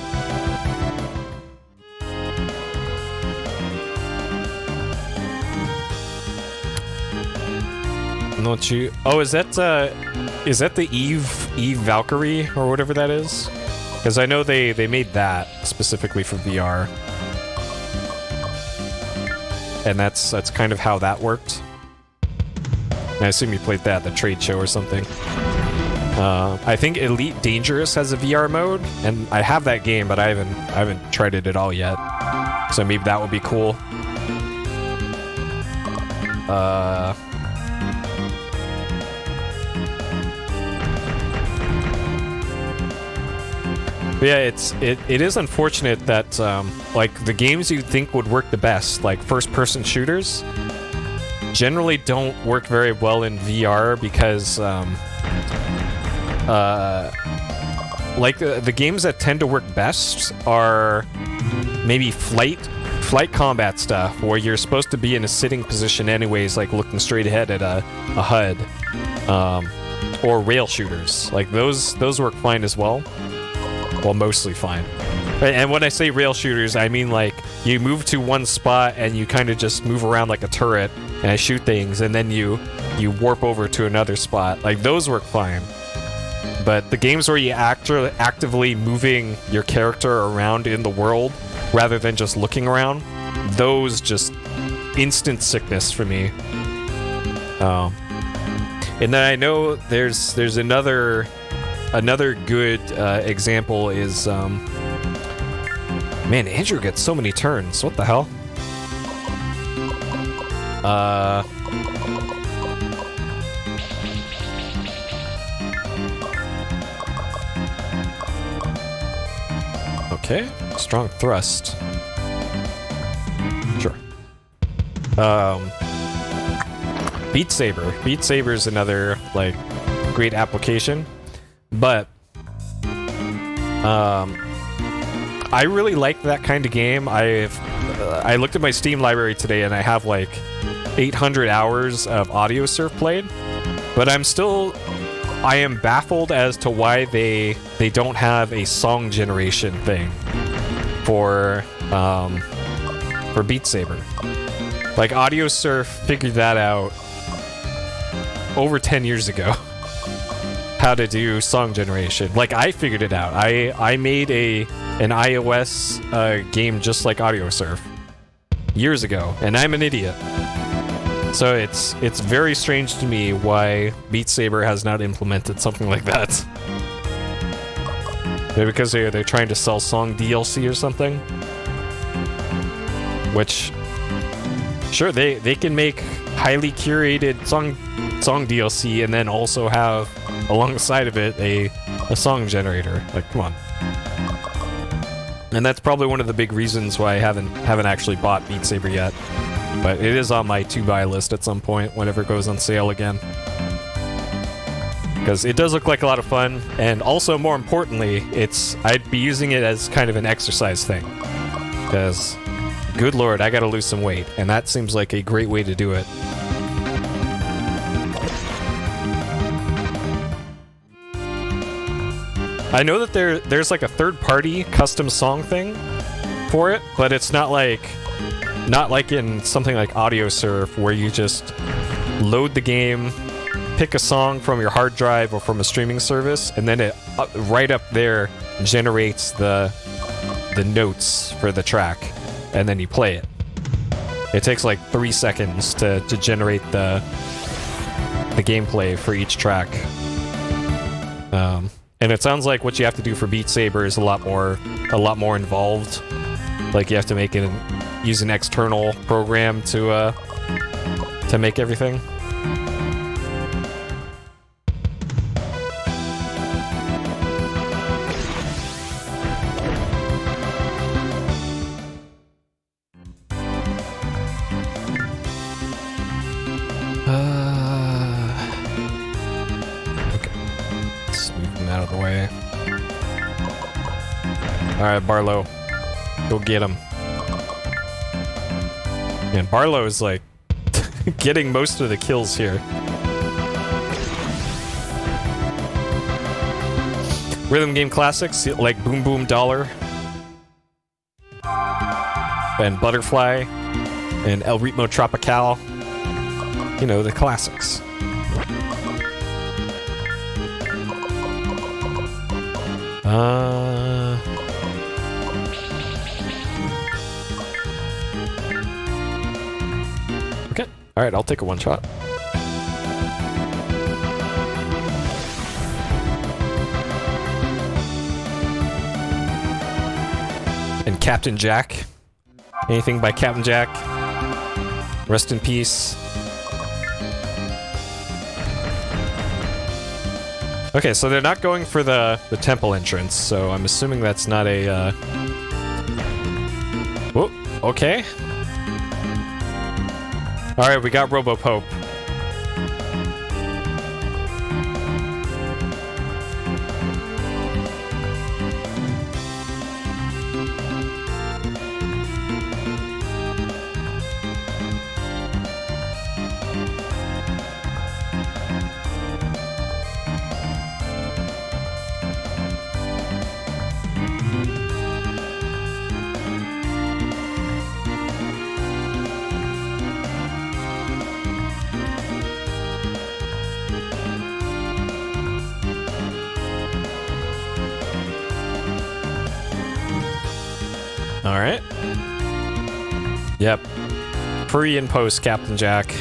Don't you? Oh, is that the Eve Valkyrie or whatever that is? Because I know they made that specifically for VR. And that's kind of how that worked. And I assume you played that at the trade show or something. I think Elite Dangerous has a VR mode, and I have that game, but I haven't tried it at all yet. So maybe that would be cool. But yeah, it is unfortunate that like the games you'd think would work the best, like first-person shooters, generally don't work very well in VR because like the games that tend to work best are maybe flight combat stuff, where you're supposed to be in a sitting position anyways, like looking straight ahead at a HUD, or rail shooters. Like those work fine as well. Well, mostly fine. And when I say rail shooters, I mean like you move to one spot and you kind of just move around like a turret and I shoot things, and then you warp over to another spot. Like those work fine. But the games where you actively moving your character around in the world rather than just looking around, those just instant sickness for me. And then I know there's another good example is man, Andrew gets so many turns. What the hell? Okay, strong thrust. Sure. Beat Saber. Beat Saber is another like great application, but I really like that kind of game. I looked at my Steam library today, and I have like 800 hours of Audiosurf played, but I am baffled as to why they don't have a song generation thing for Beat Saber. Like, Audiosurf figured that out over 10 years ago. How to do song generation. Like, I figured it out. I made an iOS game just like Audiosurf years ago, and I'm an idiot. So it's very strange to me why Beat Saber has not implemented something like that. Maybe because they're trying to sell song DLC or something. Which, sure, they can make highly curated song DLC and then also have alongside of it a song generator. Like, come on. And that's probably one of the big reasons why I haven't actually bought Beat Saber yet. But it is on my to-buy list at some point whenever it goes on sale again. Because it does look like a lot of fun, and also, more importantly, I'd be using it as kind of an exercise thing. Because, good lord, I gotta lose some weight, and that seems like a great way to do it. I know that there's like a third-party custom song thing for it, but it's not like in something like Audiosurf where you just load the game, pick a song from your hard drive or from a streaming service, and then it right up there generates the notes for the track, and then you play it. It takes like 3 seconds to generate the gameplay for each track. And it sounds like what you have to do for Beat Saber is a lot more involved. Like, you have to use an external program to make everything. Alright, Barlow. Go get him. Man, Barlow is like getting most of the kills here. Rhythm game classics like Boom Boom Dollar and Butterfly and El Ritmo Tropical. You know, the classics. Okay. Alright, I'll take a one shot. And Captain Jack. Anything by Captain Jack? Rest in peace. Okay, so they're not going for the temple entrance, so I'm assuming that's not a, Whoa, okay. Alright, we got Robo-Pope. Alright. Yep. Pre and post Captain Jack.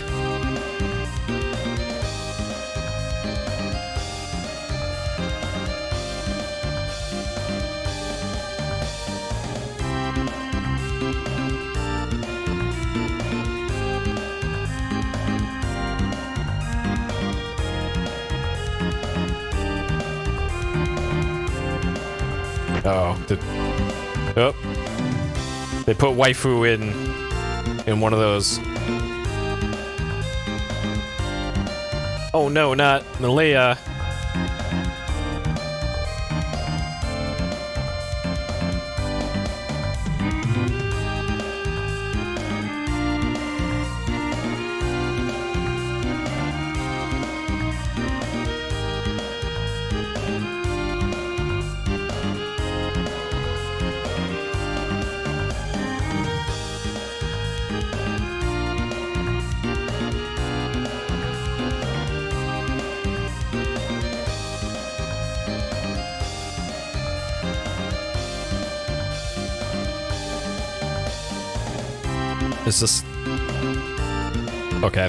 Oh, oh. They put waifu in one of those. Oh no, not Malaya. Is this... Okay.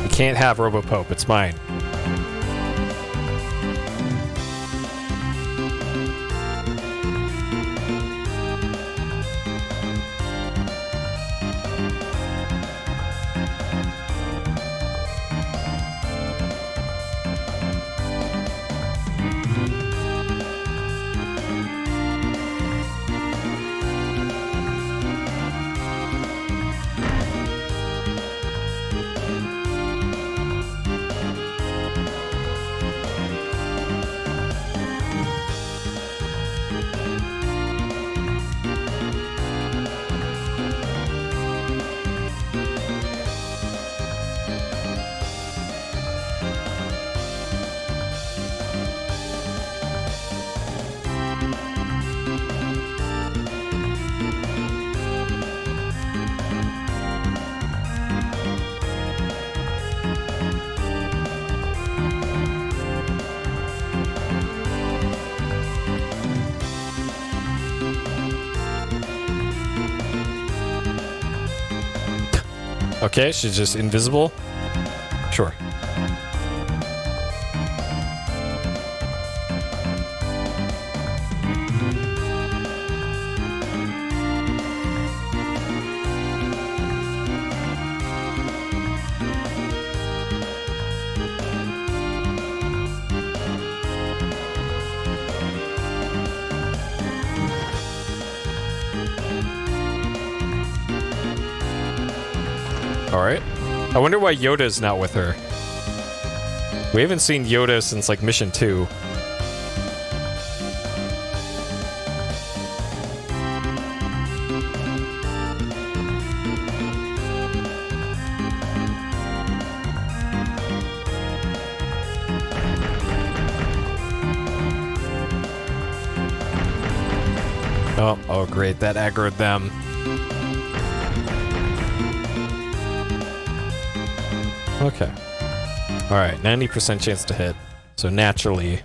You can't have Robopope, it's mine. Okay, she's just invisible. Sure. Alright. I wonder why Yoda's not with her. We haven't seen Yoda since, like, Mission 2. Oh great, that aggroed them. Okay. Alright, 90% chance to hit. So naturally...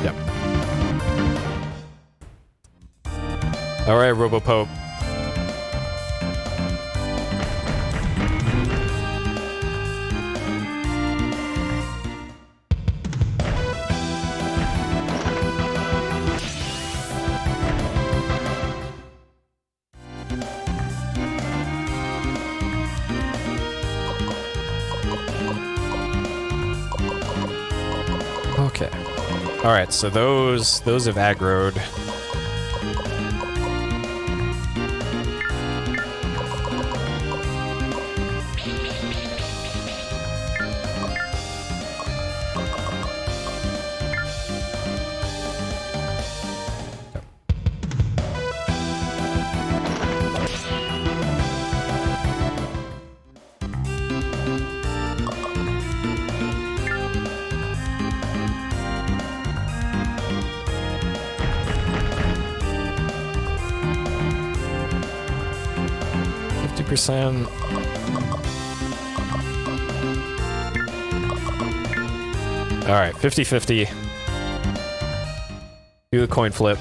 Yep. Alright, Robopope. Okay. Alright, so those have aggroed. Percent. Alright, 50-50. Do the coin flip.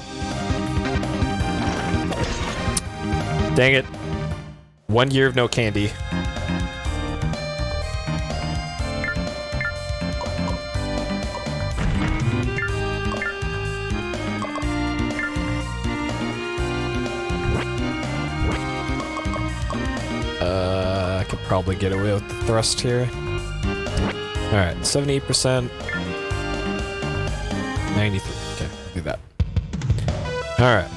Dang it. 1 year of no candy. I could probably get away with the thrust here. Alright, 78%. 93. Okay, do that. Alright.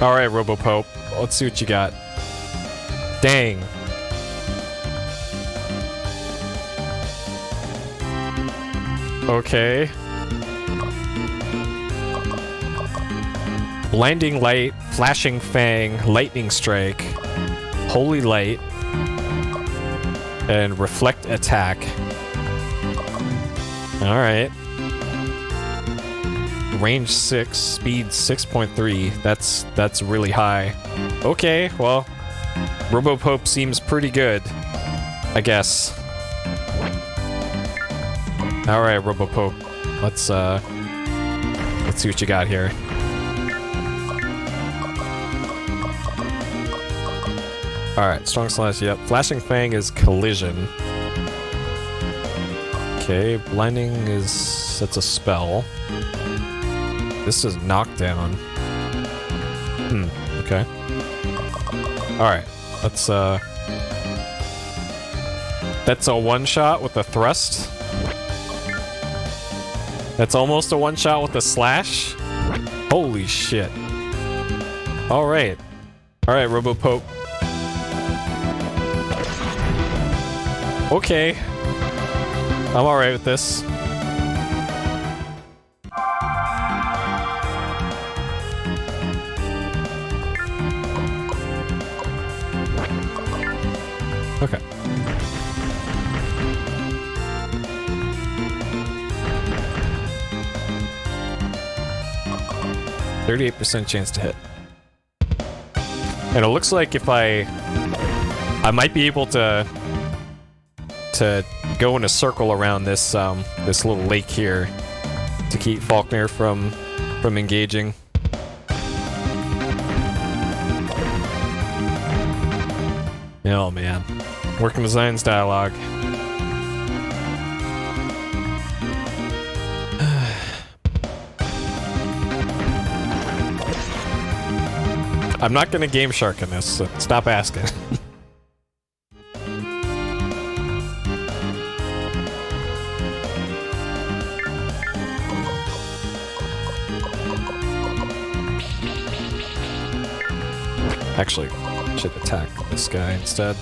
Alright, Robopope. Let's see what you got. Dang. Okay. Blinding Light, Flashing Fang, Lightning Strike, Holy Light, and Reflect Attack. All right. Range 6, speed 6.3. That's really high. Okay, well, Robopope seems pretty good, I guess. All right, Robopope. Let's see what you got here. All right, strong slash. Yep. Flashing Fang is collision. Okay, blinding is that's a spell. This is knockdown. Okay. Alright, let's that's a one-shot with a thrust. That's almost a one-shot with a slash. Holy shit. Alright. Alright, Robopope. Okay. I'm alright with this. Okay. %38 chance to hit. And it looks like if I might be able to go in a circle around this this little lake here to keep Faulkner from engaging. Oh man. Working Designs dialogue. I'm not gonna Game Shark in this, so stop asking. Actually, should attack this guy instead.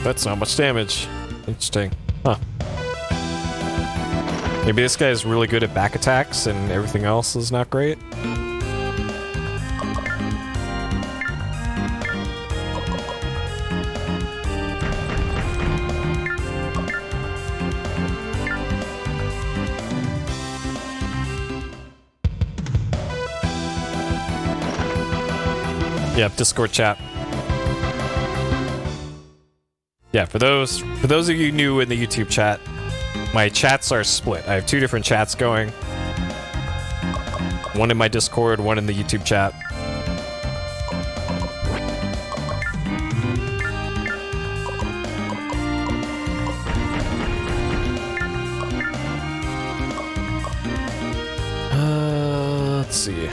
That's not much damage. Interesting. Huh. Maybe this guy is really good at back attacks and everything else is not great? Yeah, Discord chat. Yeah, for those of you new in the YouTube chat, my chats are split. I have two different chats going. One in my Discord, one in the YouTube chat. Let's see.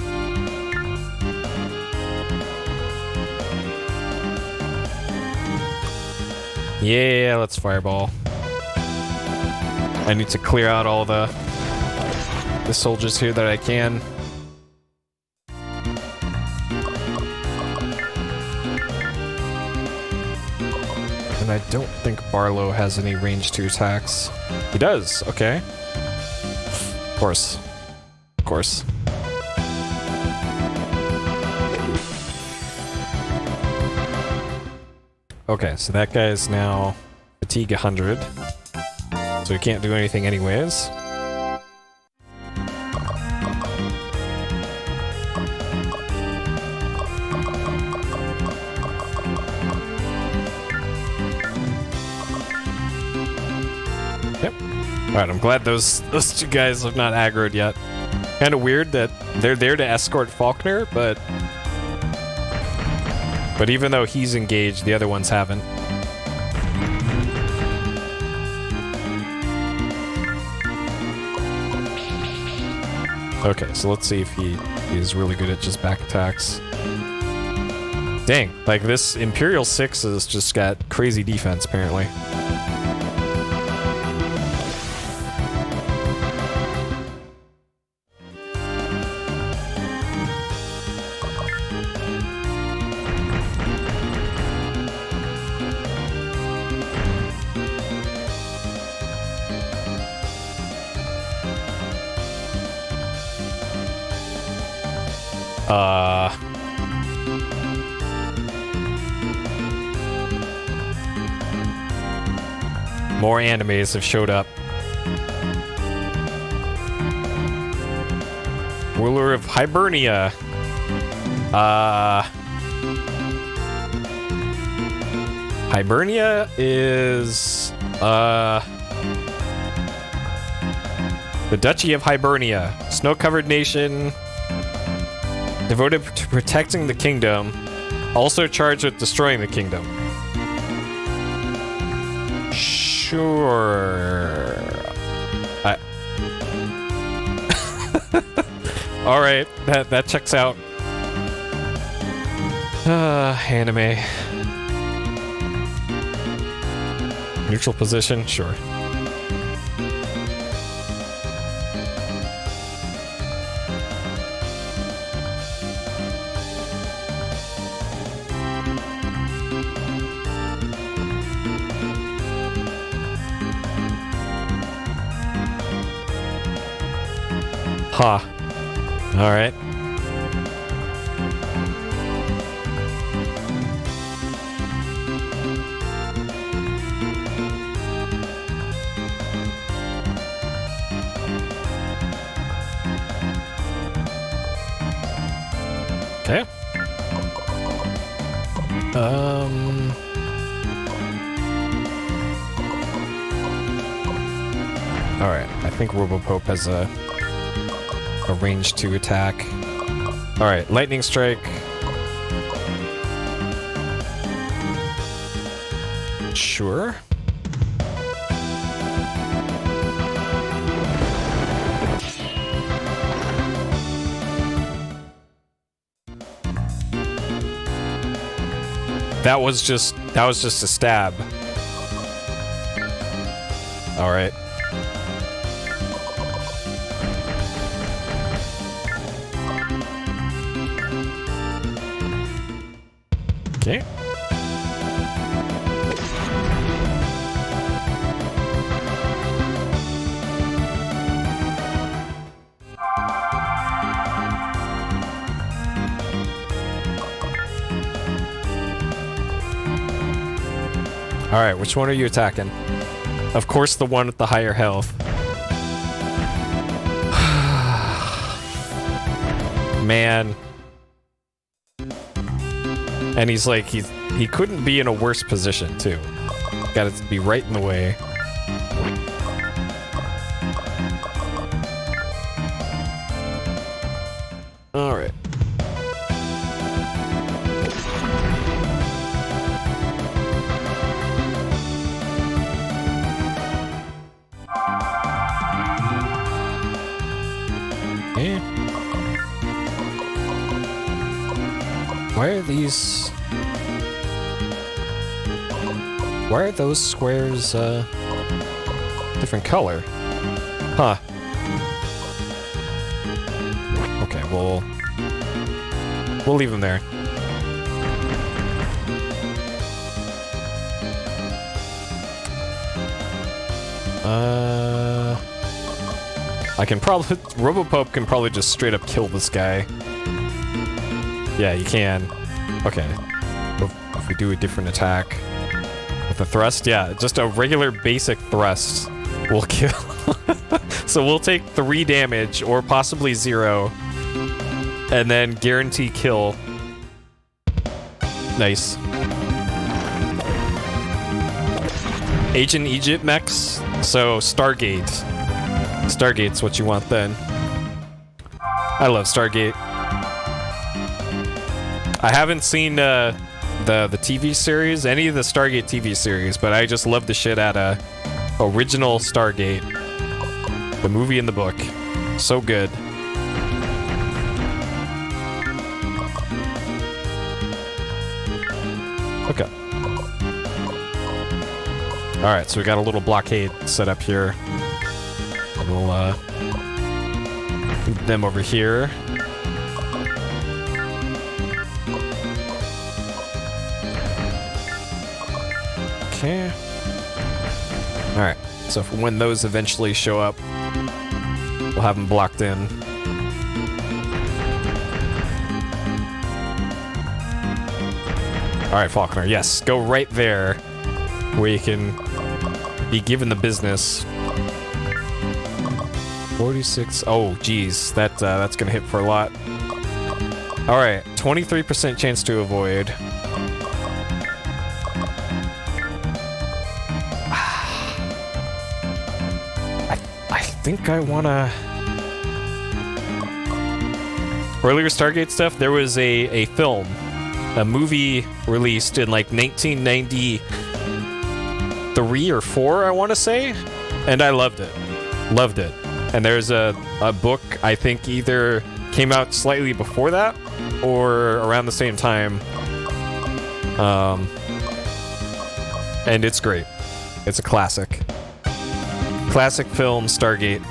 Yeah, let's fireball. I need to clear out all the soldiers here that I can. And I don't think Barlow has any range 2 attacks. He does, okay. Of course. Of course. Okay, so that guy is now fatigue 100. So he can't do anything anyways. Yep. Alright, I'm glad those two guys have not aggroed yet. Kinda weird that they're there to escort Faulkner, but even though he's engaged, the other ones haven't. Okay, so let's see if he's really good at just back attacks. Dang, like this Imperial 6 has just got crazy defense, apparently. More animes have showed up. Ruler of Hibernia. Hibernia is the Duchy of Hibernia, snow-covered nation devoted to protecting the kingdom, also charged with destroying the kingdom. Sure. All right, that checks out. Anime. Neutral position, sure. Huh. All right. Okay. All right. I think Robopope has a range to attack. All right, lightning strike. Sure. That was just a stab. All right. Okay. All right, which one are you attacking? Of course, the one with the higher health. Man. And he's like, he couldn't be in a worse position, too. Got it to be right in the way. All right. Okay. Why are these... Why are those squares, different color? Huh. Okay, we'll leave them there. I can probably... Robopope can probably just straight up kill this guy. Yeah, you can. Okay. If we do a different attack with a thrust, yeah, just a regular basic thrust will kill. So we'll take 3 damage, or possibly 0, and then guarantee kill. Nice. Ancient Egypt mechs, so Stargate. Stargate's what you want then. I love Stargate. I haven't seen the TV series, any of the Stargate TV series, but I just love the shit out of original Stargate. The movie and the book. So good. Okay. Alright, so we got a little blockade set up here. And we'll move them over here. Okay. Alright, so for when those eventually show up, we'll have them blocked in. Alright, Falconer, yes, go right there, where you can be given the business. 46. Oh, geez. That's gonna hit for a lot. Alright, 23% chance to avoid. I think I wanna... Earlier Stargate stuff, there was a film, a movie released in like 1993 or 4, I want to say, and I loved it. Loved it. And there's a book, I think either came out slightly before that or around the same time. And it's great. It's a classic. Classic film, Stargate.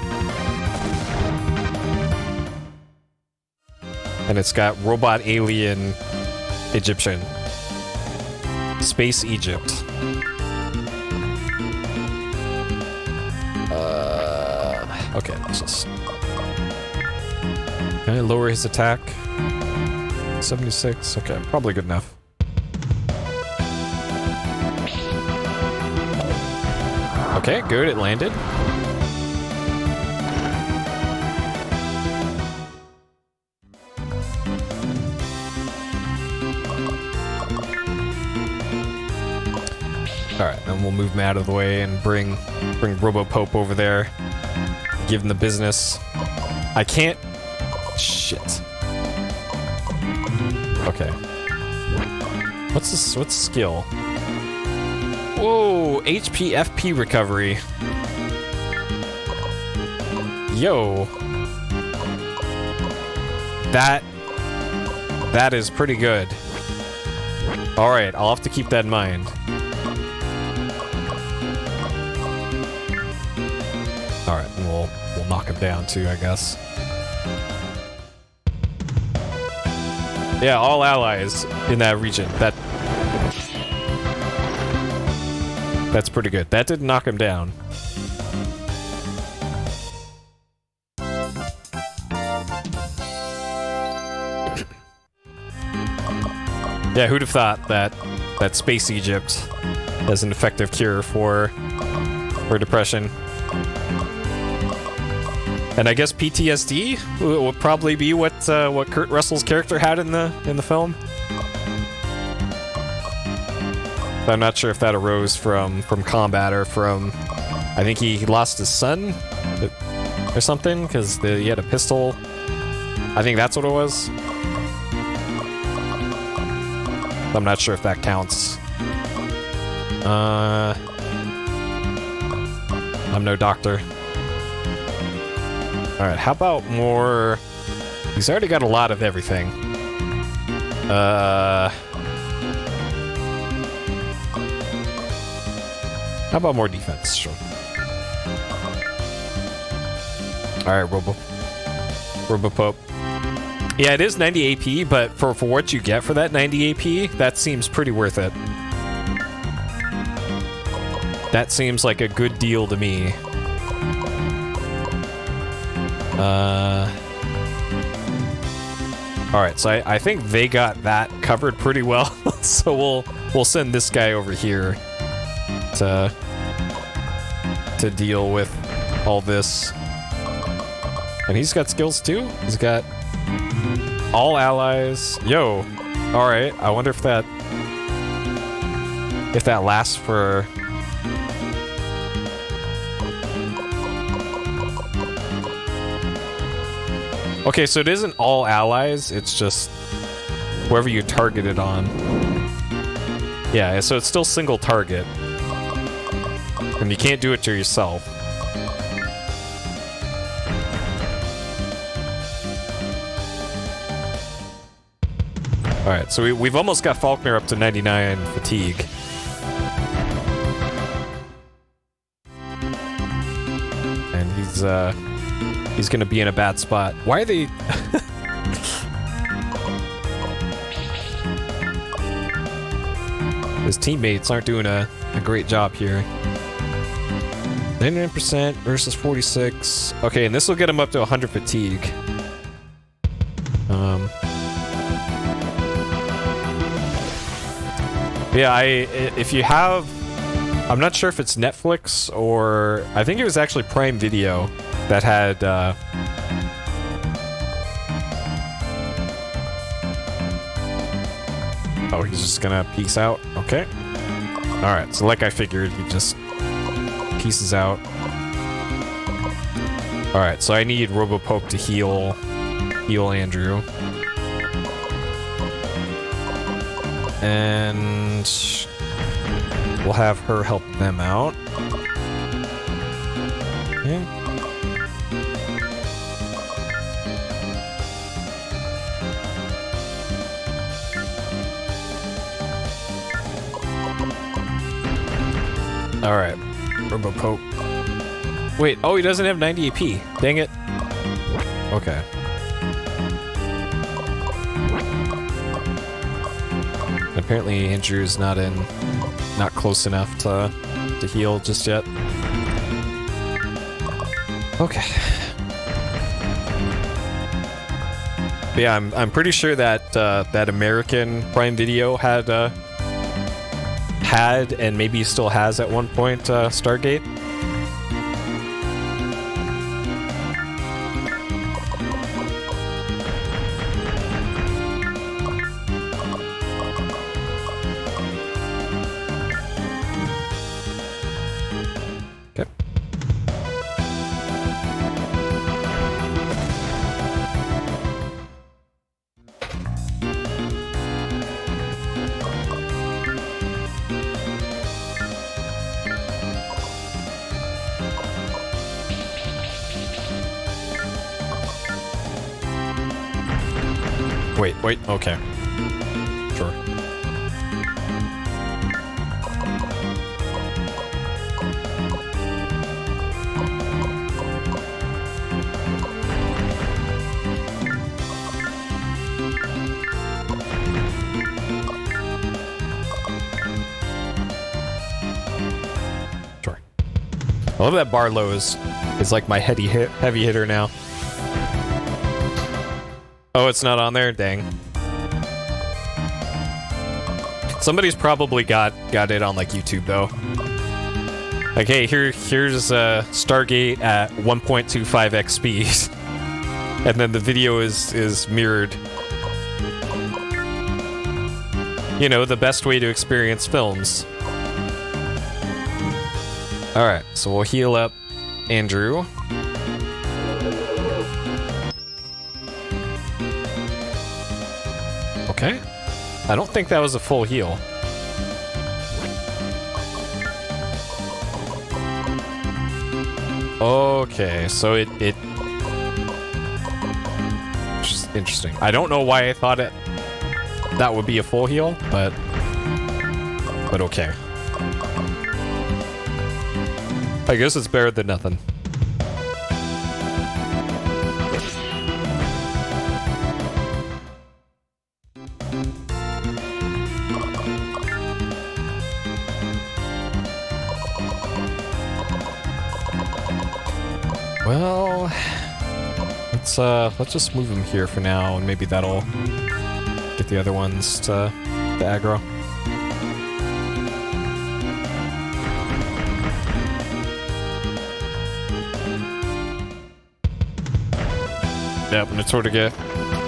And it's got robot alien Egyptian. Space Egypt. Okay, let's just... Can I lower his attack? 76, okay, probably good enough. Okay, good, it landed. Alright, then we'll move him out of the way and bring Robopope over there. Give him the business. I can't... Shit. Okay. What's this? What's skill? Whoa! HP FP recovery. Yo. That is pretty good. Alright, I'll have to keep that in mind. Alright, we'll knock him down too, I guess. Yeah, all allies in that region. That's pretty good. That didn't knock him down. Yeah, who'd have thought that Space Egypt has an effective cure for depression? And I guess PTSD would probably be what Kurt Russell's character had in the film. But I'm not sure if that arose from combat or from... I think he lost his son or something because he had a pistol. I think that's what it was. I'm not sure if that counts. I'm no doctor. Alright, how about more... He's already got a lot of everything. How about more defense? Sure. Alright, Robopope. Yeah, it is 90 AP, but for what you get for that 90 AP, that seems pretty worth it. That seems like a good deal to me. Alright, so I think they got that covered pretty well. So we'll send this guy over here to deal with all this. And he's got skills too? He's got all allies. Yo. Alright, I wonder if that lasts for... Okay, so it isn't all allies, it's just whoever you target it on. Yeah, so it's still single target. And you can't do it to yourself. Alright, so we've almost got Faulkner up to 99 fatigue. And he's gonna be in a bad spot. Why are they... His teammates aren't doing a great job here. 99% versus 46. Okay, and this will get him up to 100 fatigue. Yeah, if you have I'm not sure if it's Netflix or I think it was actually Prime Video that had oh, he's just gonna peace out. Okay. Alright, so like I figured, he just pieces out. Alright, so I need Robopope to heal Andrew. And we'll have her help them out. Okay. Alright, Robopope. Wait, oh, he doesn't have 90 AP. Dang it. Okay. Apparently Andrew's not close enough to heal just yet. Okay. But yeah, I'm pretty sure that that American Prime Video had and maybe still has at one point Stargate. Wait, okay. Sure. Sure. I love that Barlow is like my heavy hitter now. Oh, it's not on there? Dang. Somebody's probably got it on, like, YouTube, though. Like, hey, here's Stargate at 1.25x speed. And then the video is mirrored. You know, the best way to experience films. Alright, so we'll heal up Andrew. Okay. I don't think that was a full heal. Okay, so it just interesting. I don't know why I thought that would be a full heal, but okay. I guess it's better than nothing. Well, let's just move him here for now, and maybe that'll get the other ones to aggro. Yep, and it's sort of get.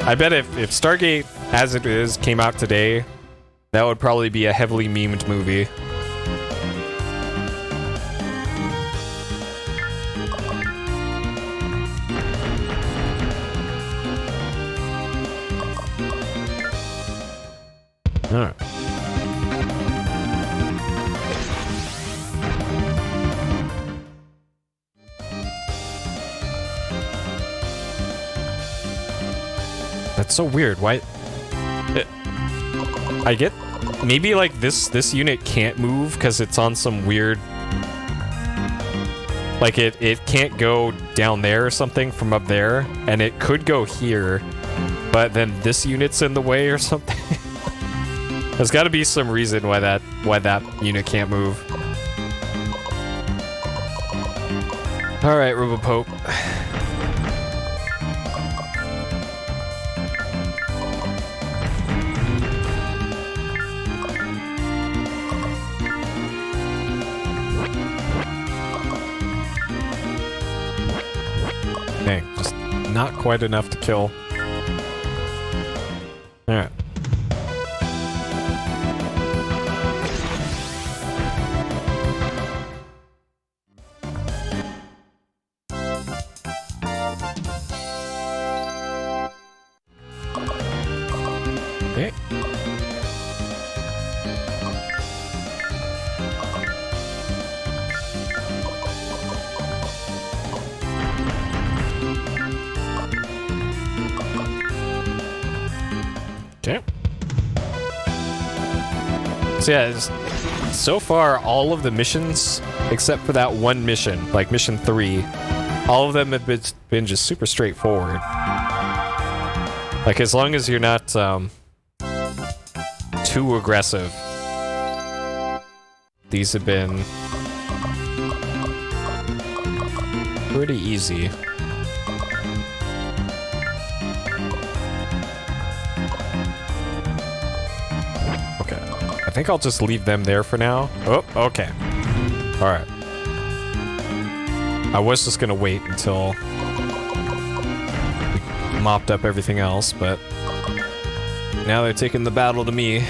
I bet if Stargate, as it is, came out today, that would probably be a heavily memed movie. Alright. That's so weird. Why? I get maybe like this unit can't move because it's on some weird. Like it can't go down there or something from up there, and it could go here, but then this unit's in the way or something. There's got to be some reason why that unit can't move. All right, Robopope. quite enough to kill. Alright. Okay. Okay. So yeah, so far all of the missions, except for that one mission, like mission 3, all of them have been just super straightforward. Like as long as you're not too aggressive, these have been pretty easy. I think I'll just leave them there for now. Oh, okay. Alright. I was just gonna wait until we mopped up everything else, but now they're taking the battle to me.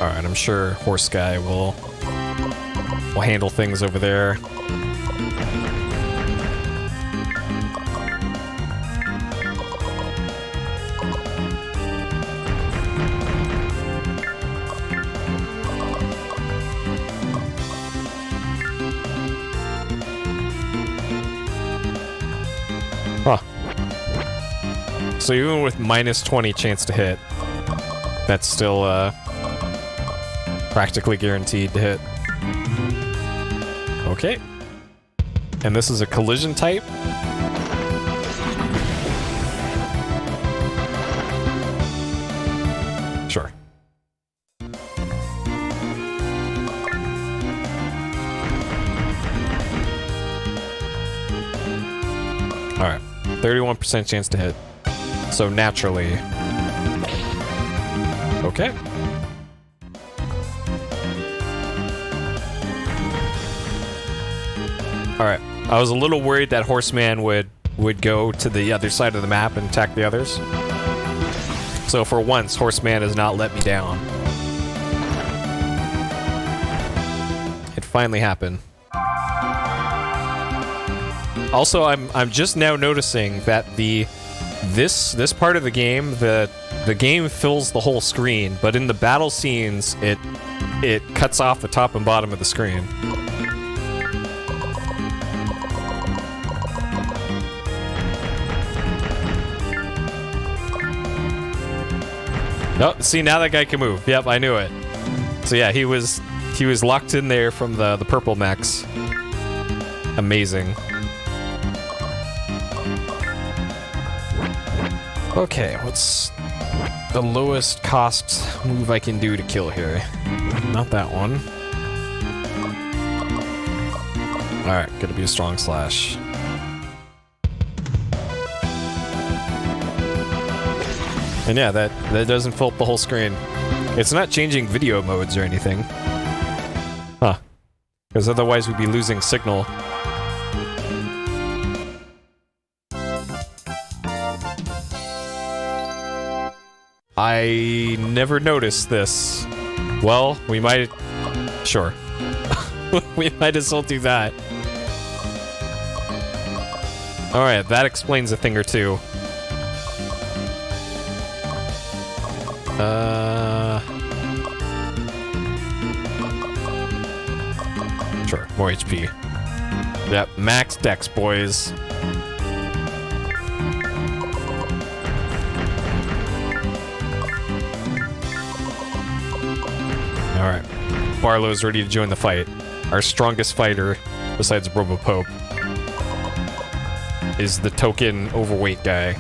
Alright, I'm sure Horse Guy will handle things over there. Huh. So even with minus 20 chance to hit, that's still, practically guaranteed to hit. Okay. And this is a collision type. Sure. Alright. 31% chance to hit. So naturally. Okay. Alright, I was a little worried that Horseman would go to the other side of the map and attack the others. So for once, Horseman has not let me down. It finally happened. Also, I'm just now noticing that this part of the game, the game fills the whole screen, but in the battle scenes, it cuts off the top and bottom of the screen. Oh, see, now that guy can move. Yep, I knew it. So yeah, he was locked in there from the purple mechs. Amazing. Okay, what's the lowest cost move I can do to kill here? Not that one. Alright, gonna be a strong slash. And yeah, that doesn't fill up the whole screen. It's not changing video modes or anything. Huh. Because otherwise we'd be losing signal. I never noticed this. Well, we might... Sure. We might as well do that. Alright, that explains a thing or two. Sure, more HP. Yep, max dex, boys. Alright. Barlow's ready to join the fight. Our strongest fighter, besides Robopope, is the token overweight guy.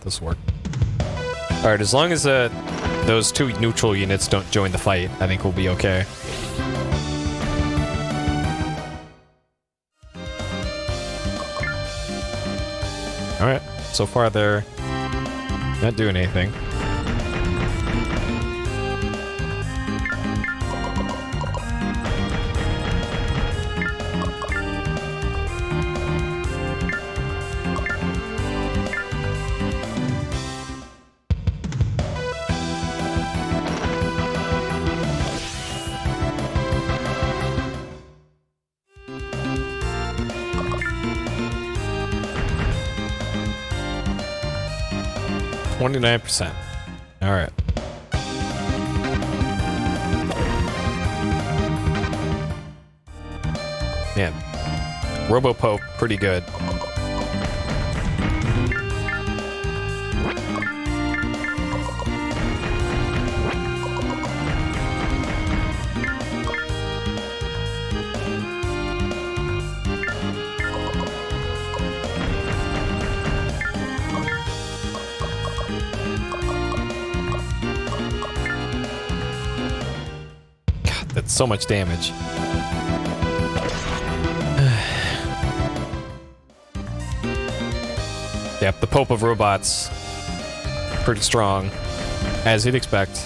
this work. Alright, as long as those two neutral units don't join the fight, I think we'll be okay. Alright, so far they're not doing anything. %. All right. Man, Robopope, pretty good. So much damage. Yep, the Pope of Robots. Pretty strong, as you'd expect.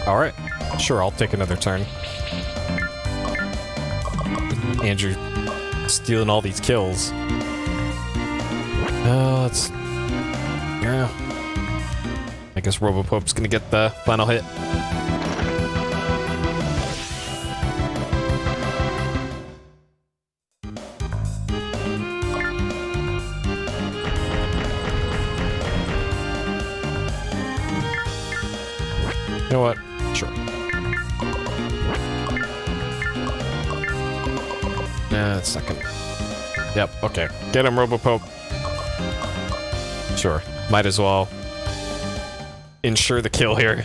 Alright. Sure, I'll take another turn. Andrew stealing all these kills. Let's... Yeah. I guess Robopope's gonna get the final hit. You know what? Sure. Nah, second. Yep, okay. Get him, Robopope. Sure. Might as well ensure the kill here.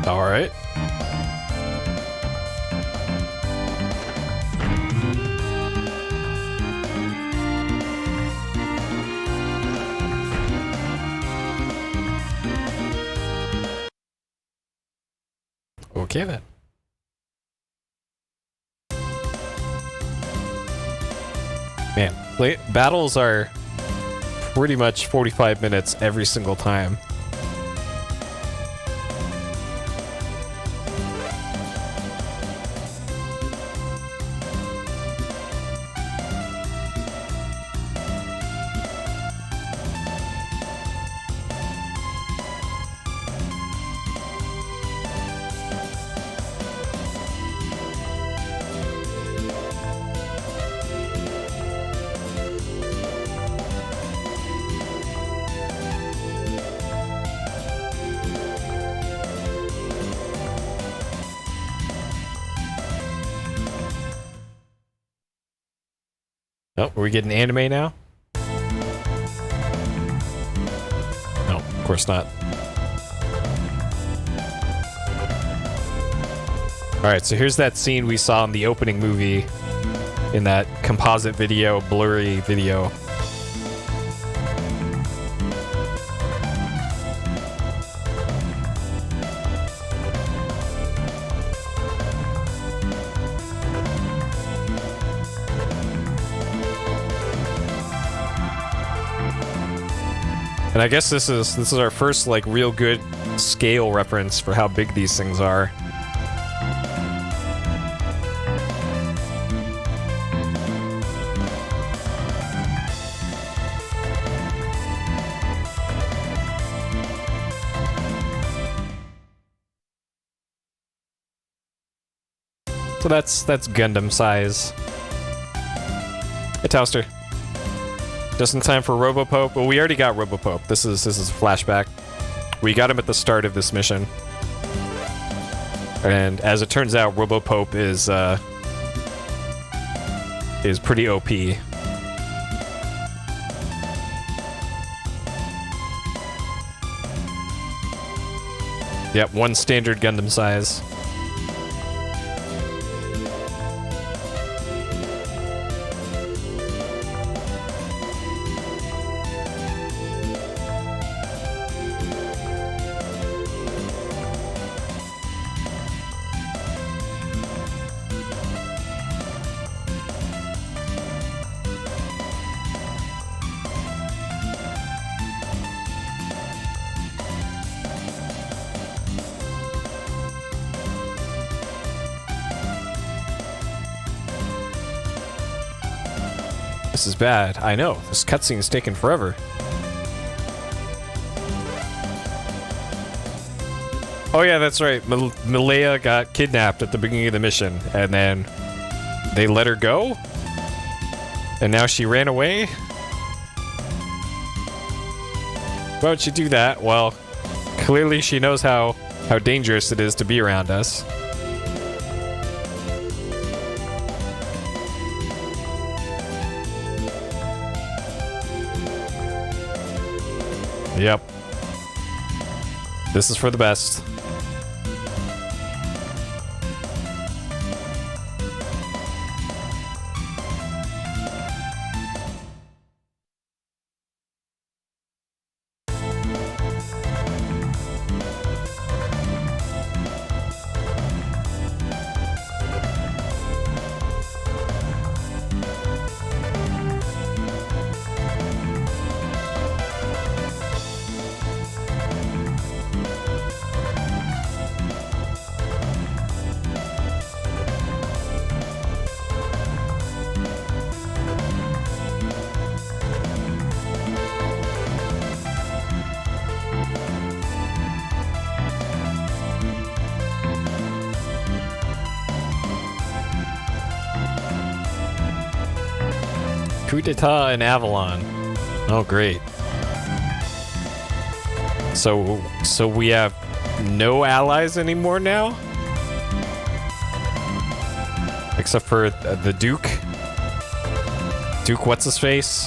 All right. Okay then. Man, battles are pretty much 45 minutes every single time. Oh, are we getting anime now? No, of course not. Alright, so here's that scene we saw in the opening movie in that composite video, blurry video. And I guess this is our first like real good scale reference for how big these things are. So that's Gundam size. Hey, Towster. Just in time for Robopope. Well, we already got Robopope. This is a flashback. We got him at the start of this mission. And as it turns out, Robopope is pretty OP. Yep, one standard Gundam size. This is bad. I know. This cutscene is taking forever. Oh yeah, that's right. Malaya got kidnapped at the beginning of the mission, and then they let her go? And now she ran away? Why would she do that? Well, clearly she knows how dangerous it is to be around us. Yep. This is for the best. Coup d'etat in Avalon. Oh, great. So we have no allies anymore now? Except for the Duke. Duke what's-his-face?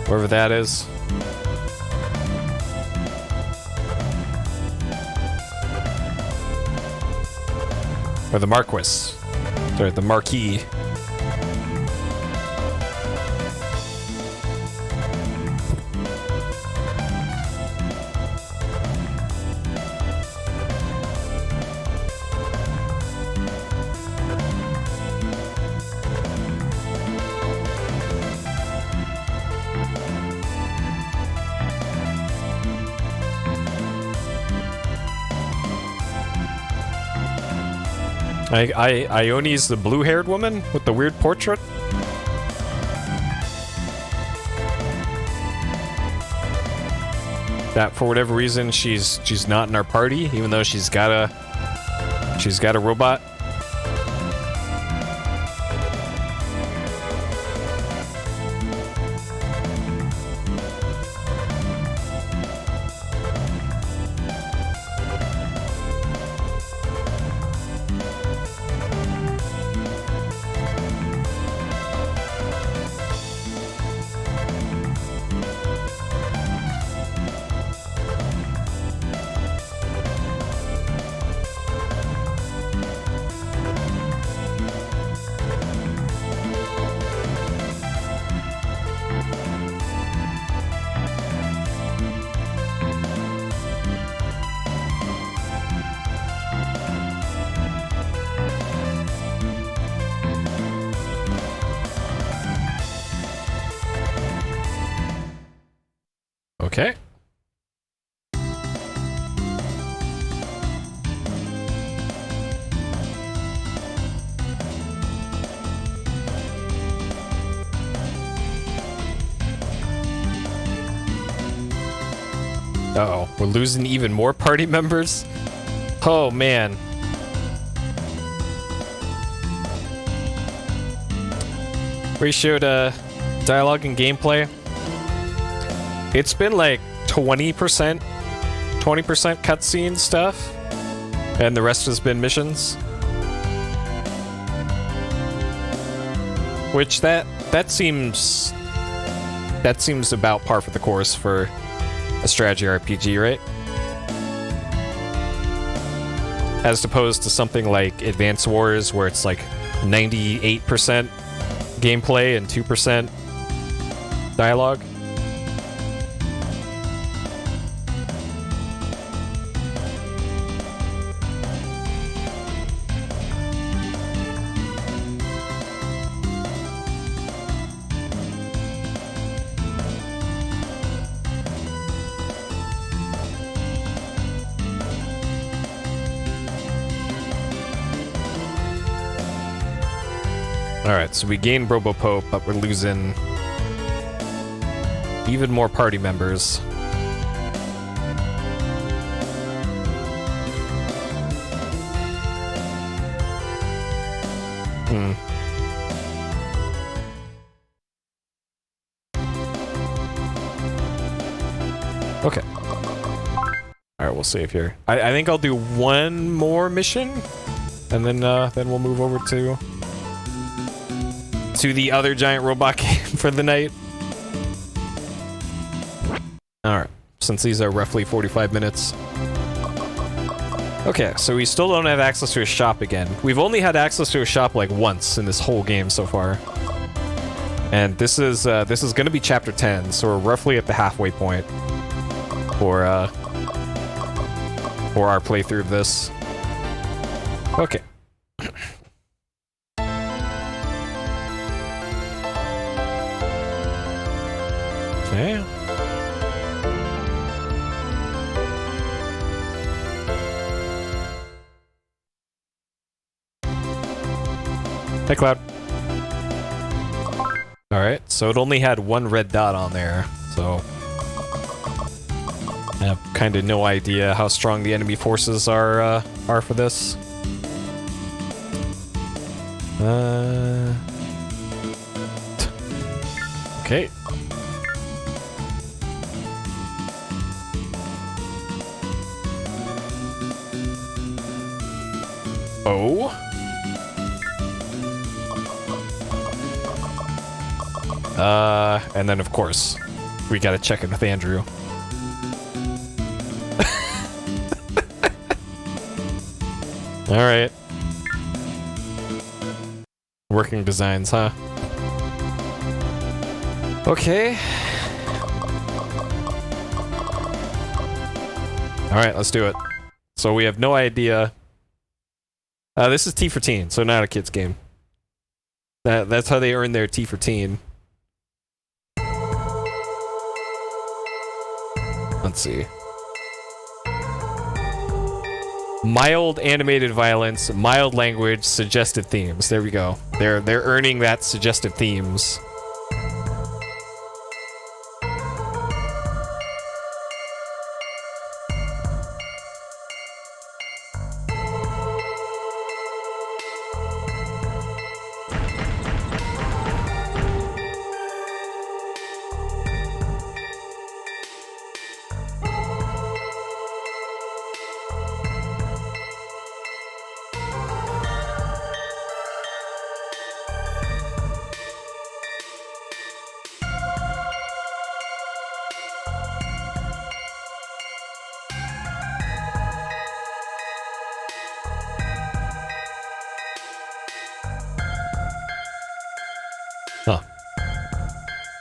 Wherever that is. Or the Marquis. Sorry, the Marquis. Ione's the blue-haired woman with the weird portrait? That for whatever reason she's not in our party, even though she's got a robot. Okay. Uh-oh, we're losing even more party members? Oh, man. We showed dialogue and gameplay. It's been like 20% cutscene stuff, and the rest has been missions. Which that seems about par for the course for a strategy RPG, right? As opposed to something like Advance Wars, where it's like 98% gameplay and 2% dialogue. Alright, so we gain Robopope, but we're losing even more party members. Okay. Alright, we'll save here. I think I'll do one more mission, and then we'll move over to the other giant robot game for the night. Alright, since these are roughly 45 minutes. Okay, so we still don't have access to a shop again. We've only had access to a shop like once in this whole game so far. And this is gonna be chapter 10, so we're roughly at the halfway point for our playthrough of this. Okay. Okay. Hey, Cloud. Alright, so it only had one red dot on there, so I have kind of no idea how strong the enemy forces are for this. Okay. Oh. And then of course, we gotta check in with Andrew. Alright. Working designs, huh? Okay. Alright, let's do it. So we have no idea. This is T for Teen, so not a kid's game. That's how they earn their T for Teen. Let's see. Mild animated violence, mild language, suggested themes. There we go. They're earning that suggested themes.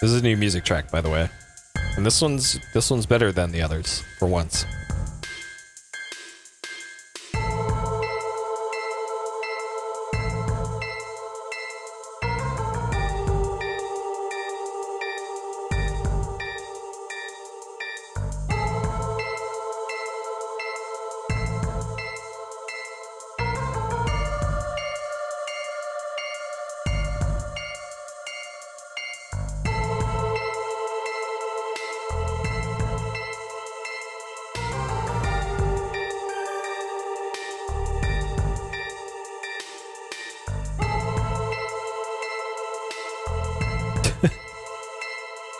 This is a new music track, by the way. And this one's better than the others, for once.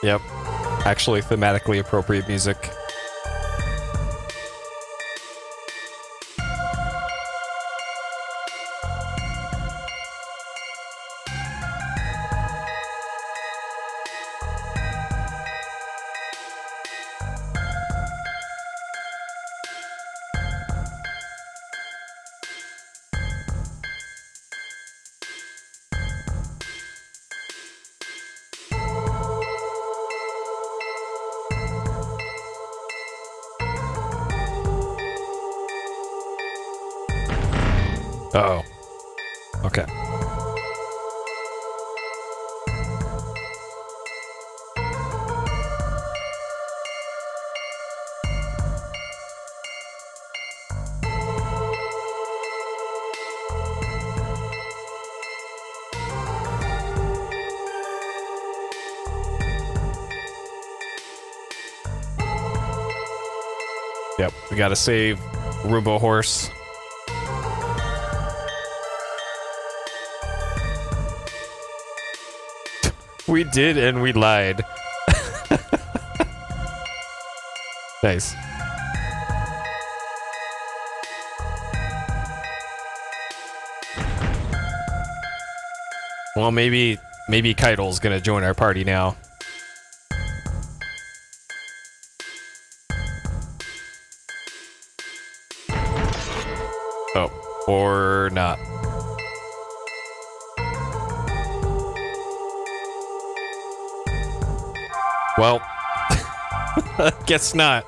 Yep. Actually thematically appropriate music. Uh-oh. Okay. Yep, we gotta save Robo Horse. We did, and we lied. Nice. Well, maybe Keitel's gonna join our party now. Oh, or not. Well, guess not.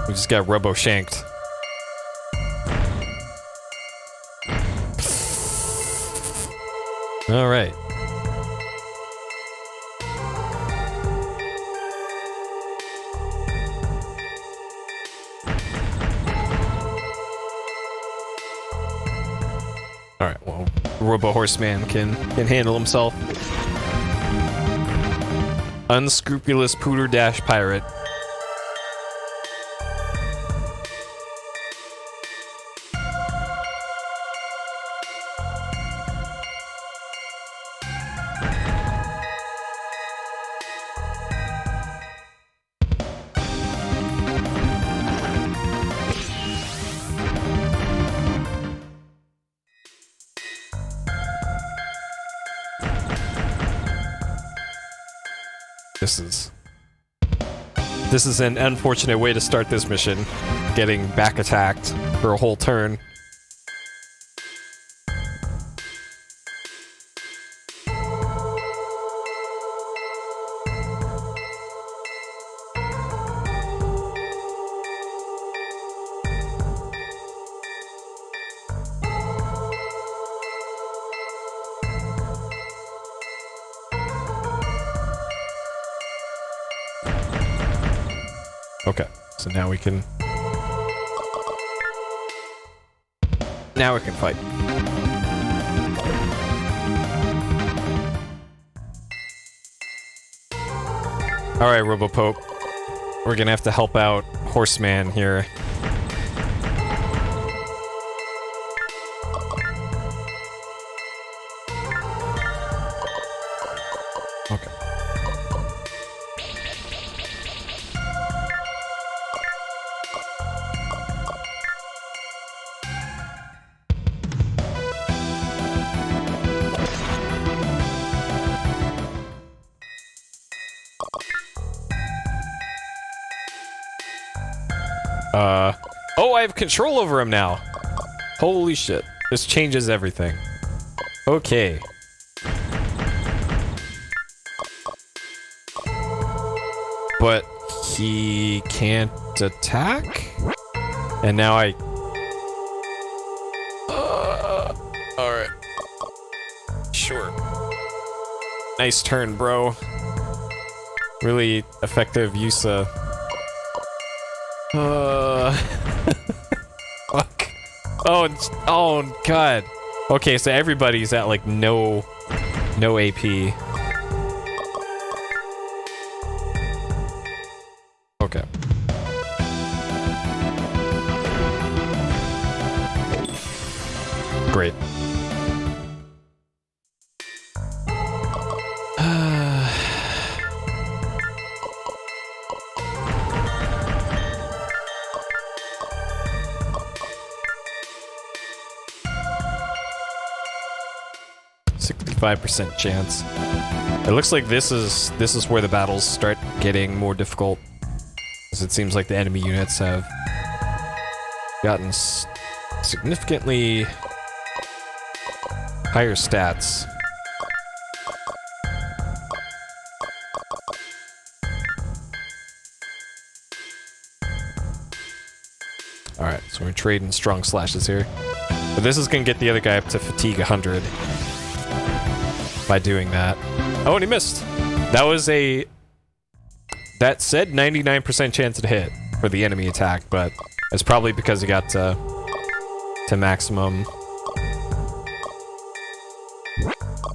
We just got robo-shanked. All right. All right. Well, Robo Horseman can handle himself. Unscrupulous Pooter Dash Pirate. This is an unfortunate way to start this mission, getting back attacked for a whole turn. Okay, so now we can fight. Alright, Robopope. We're gonna have to help out Horseman here. Okay. Oh, I have control over him now. Holy shit. This changes everything. Okay. But he can't attack? And now I... Alright. Sure. Nice turn, bro. Really effective use of... Fuck. Oh, God. Okay, so everybody's at, like, no AP. Okay. Great. 65% chance. It looks like this is where the battles start getting more difficult, as it seems like the enemy units have gotten significantly higher stats. Alright, so we're trading strong slashes here. But this is going to get the other guy up to fatigue 100 by doing that. Oh, and he missed. That was a... That said 99% chance to hit for the enemy attack, but it's probably because he got to maximum.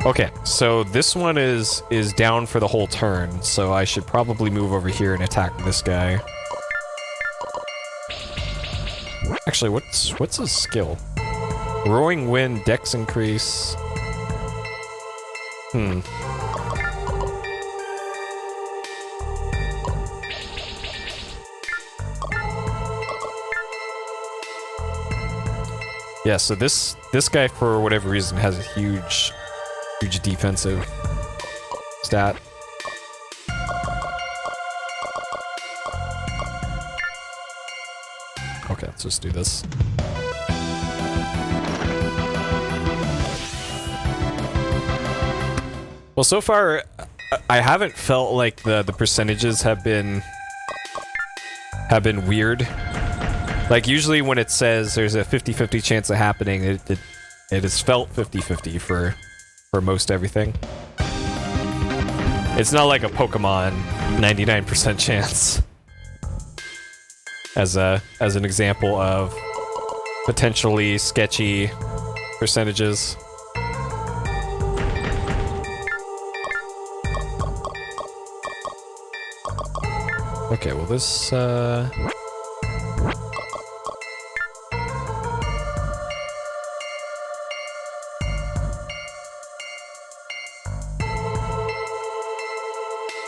Okay, so this one is down for the whole turn, so I should probably move over here and attack this guy. Actually, what's his skill? Roaring Wind, Dex increase. Yeah, so this guy, for whatever reason, has a huge defensive stat. Okay, let's just do this. Well, so far, I haven't felt like the percentages have been weird. Like, usually when it says there's a 50-50 chance of happening, it has felt 50-50 for most everything. It's not like a Pokemon 99% chance. As an example of potentially sketchy percentages. Okay, well this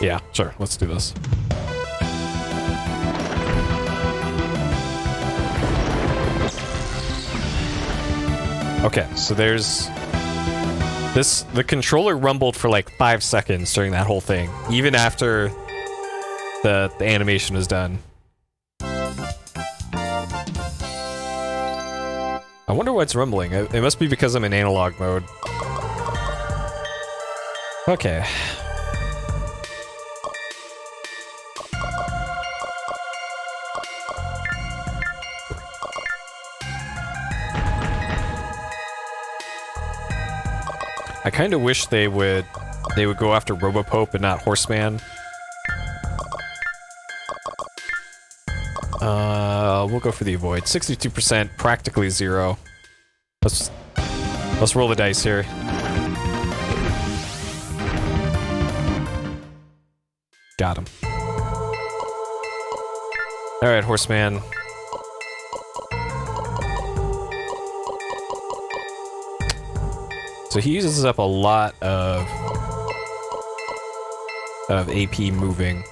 yeah, sure, let's do this. Okay, so there's this. The controller rumbled for like 5 seconds during that whole thing, even after the animation is done. I wonder why it's rumbling. It must be because I'm in analog mode. Okay. I kind of wish they would go after Robopope and not Horseman. We'll go for the avoid. 62%, practically 0. Let's roll the dice here. Got him. All right, Horseman. So he uses up a lot of AP moving.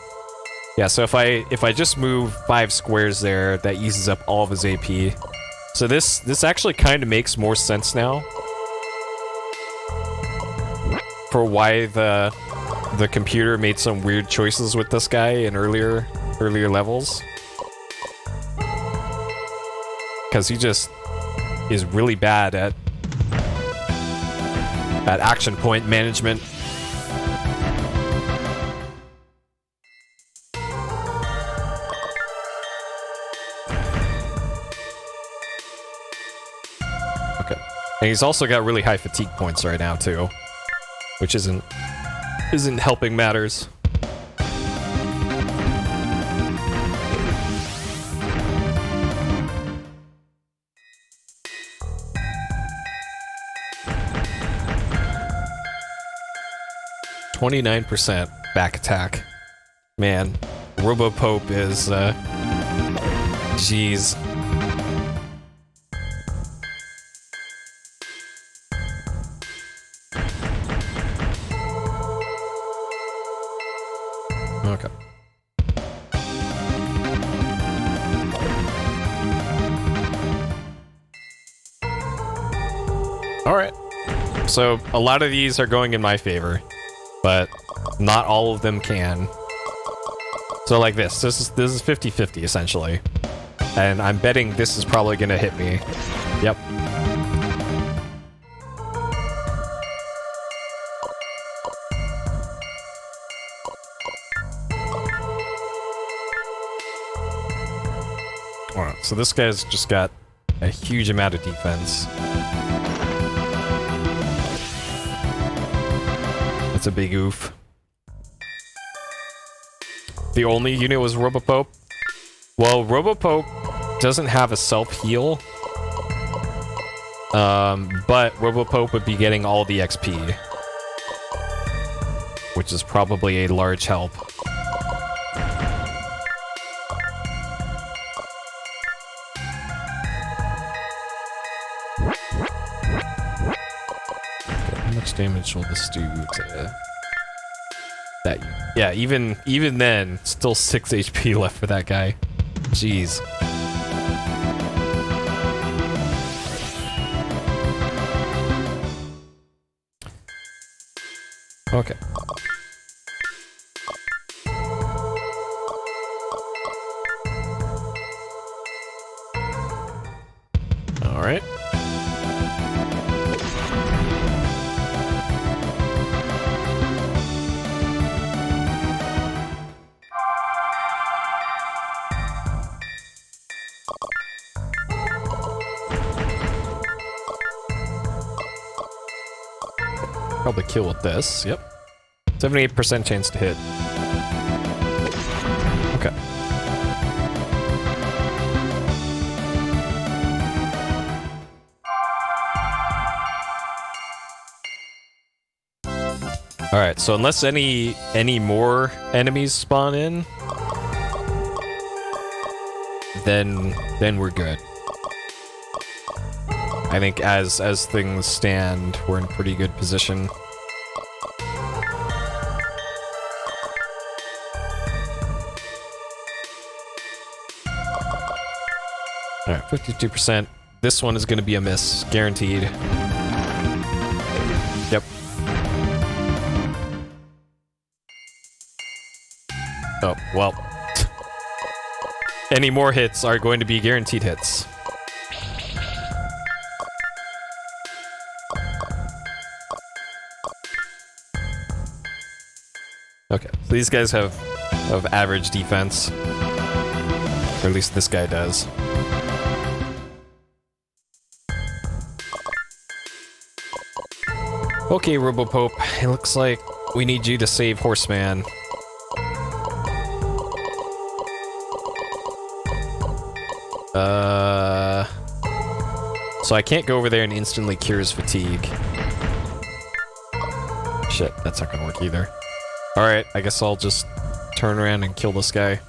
Yeah, so if I just move 5 squares there, that uses up all of his AP. So this actually kind of makes more sense now for why the computer made some weird choices with this guy in earlier levels. Because he just is really bad at action point management. Okay. And he's also got really high fatigue points right now too, which isn't helping matters. %, back attack. Man, Robopope is, jeez. Okay. Alright. So a lot of these are going in my favor, but not all of them can. So like this is 50-50 essentially. And I'm betting this is probably gonna hit me. Yep. Alright, so this guy's just got a huge amount of defense. That's a big oof. The only unit was Robopope. Well, Robopope doesn't have a self-heal. But Robopope would be getting all the XP. Which is probably a large help. How much damage will this do to that? Yeah, even then, still 6 HP left for that guy. Jeez. Okay. All right. Probably kill with this, yep. 78% chance to hit. Okay. Alright, so unless any more enemies spawn in, then we're good. I think as things stand, we're in pretty good position. Alright, 52%. This one is going to be a miss, guaranteed. Yep. Oh, well. Any more hits are going to be guaranteed hits. Okay, so these guys have average defense. Or at least this guy does. Okay, Robopope, it looks like we need you to save Horseman. So I can't go over there and instantly cure his fatigue. Shit, that's not gonna work either. Alright, I guess I'll just turn around and kill this guy.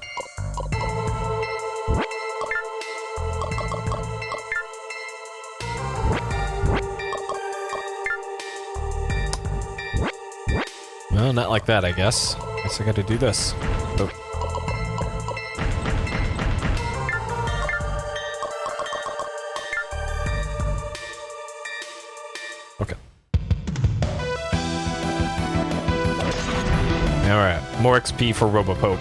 Well, not like that, I guess. Guess I gotta do this. Oh. Okay. Alright, more XP for Robopope.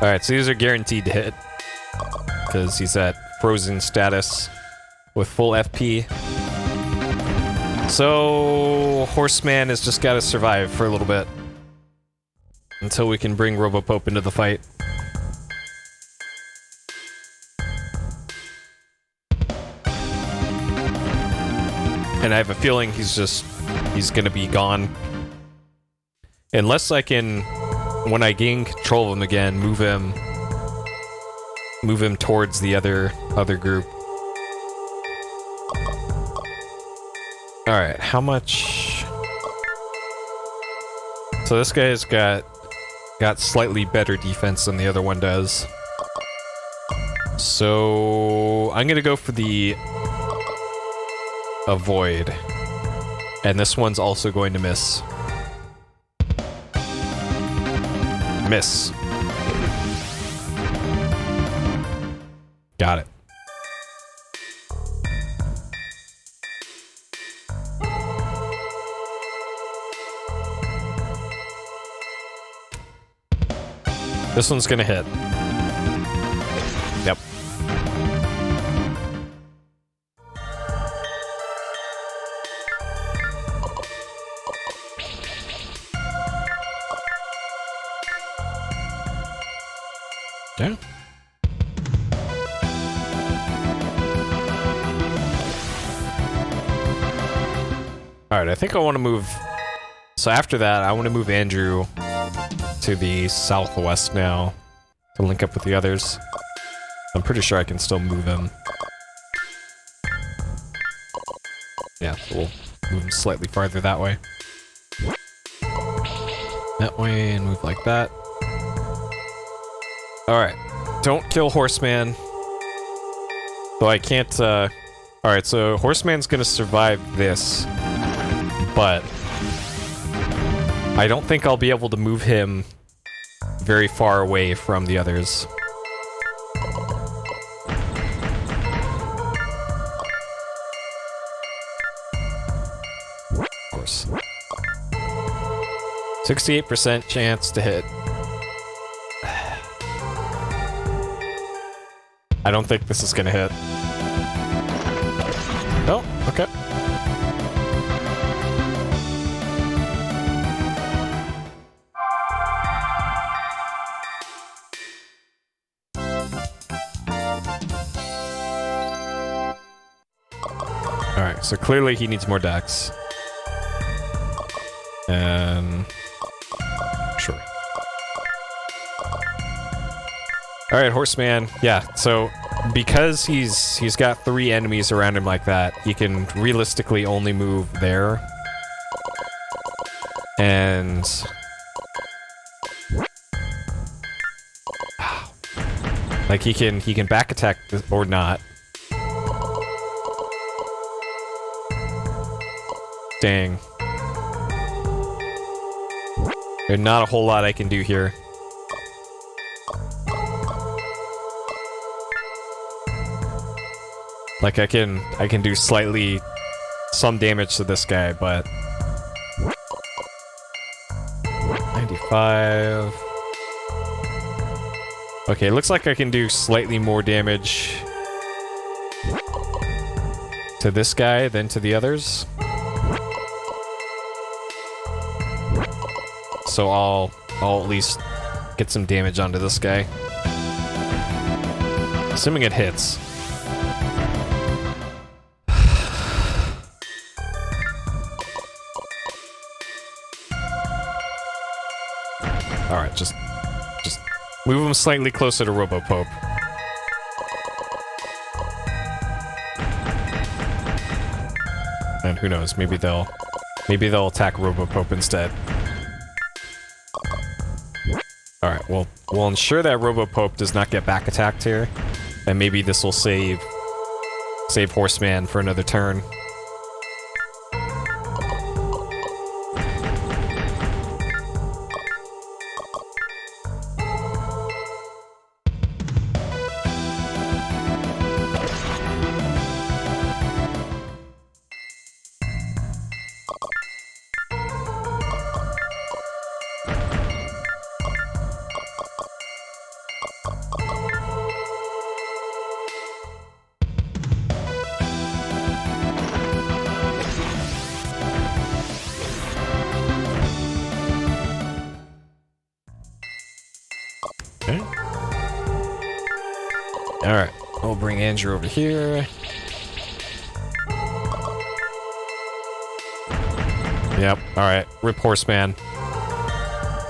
Alright, so these are guaranteed to hit. Because he's at frozen status with full FP. So Horseman has just got to survive for a little bit. Until we can bring Robopope into the fight. And I have a feeling he's gonna be gone. Unless I can, when I gain control of him again, move him towards the other group. Alright, how much? So this guy's got slightly better defense than the other one does. So I'm gonna go for the Avoid. And this one's also going to miss. Miss. Got it. This one's gonna hit. Yep. Yeah. Alright, I think I want to move... So after that, I want to move Andrew to the southwest now to link up with the others. I'm pretty sure I can still move him. Yeah, so we'll move him slightly farther that way. That way, and move like that. Alright. Don't kill Horseman. Though I can't, Alright, so Horseman's gonna survive this. But I don't think I'll be able to move him very far away from the others. Of course. 68% chance to hit. I don't think this is gonna hit. Oh, okay. Alright, so clearly he needs more dex. And... sure. Alright, Horseman. Yeah, so because he's got 3 enemies around him like that, he can realistically only move there. And... like he can back attack or not. Dang. There's not a whole lot I can do here. Like I can do some damage to this guy, but 95. Okay, it looks like I can do slightly more damage to this guy than to the others. So I'll at least get some damage onto this guy. Assuming it hits. Alright, just move him slightly closer to Robopope. And who knows, maybe they'll attack Robopope instead. Alright, well, we'll ensure that Robopope does not get back attacked here. And maybe this will save Horseman for another turn. Alright, we'll bring Andrew over here. Yep, alright. Rip Horseman.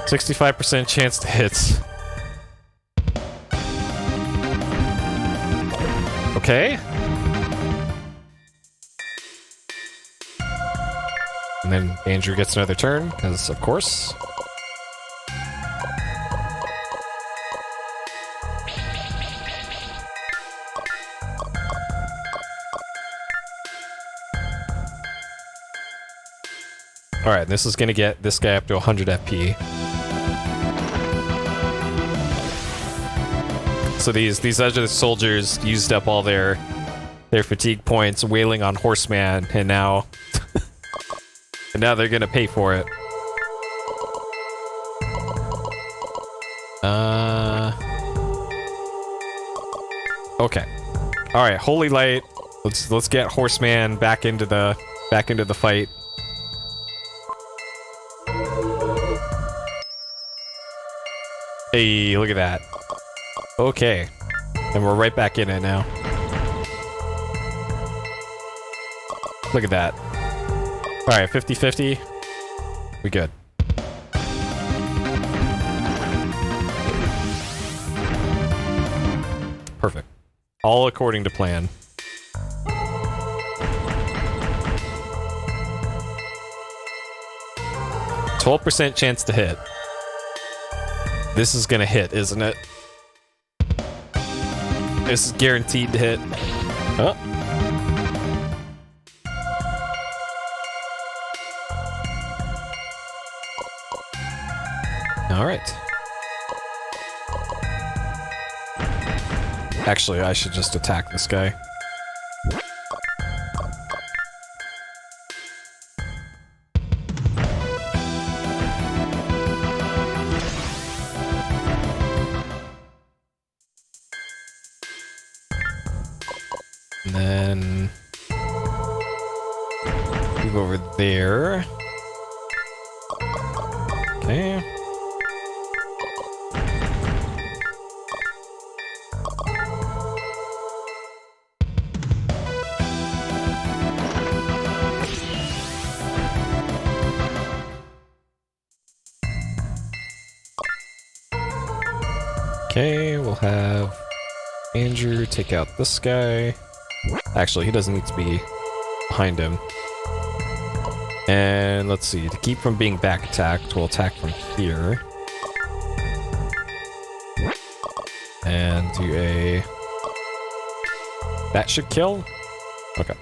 65% chance to hit. Okay. And then Andrew gets another turn, because of course. Alright, this is gonna get this guy up to 100 FP. So these other soldiers used up all their fatigue points wailing on Horseman, and now and now they're gonna pay for it. Okay. All right, Holy Light. Let's get Horseman back into the fight. Hey, look at that. Okay. And we're right back in it now. Look at that. Alright, 50-50. We good. Perfect. All according to plan. %12 chance to hit. This is gonna hit, isn't it? This is guaranteed to hit. Oh. Alright. Actually, I should just attack this guy. And then move over there. Okay. Okay, we'll have Andrew take out this guy. Actually, he doesn't need to be behind him. And let's see, to keep from being back attacked, we'll attack from here. And do a... That should kill? Okay.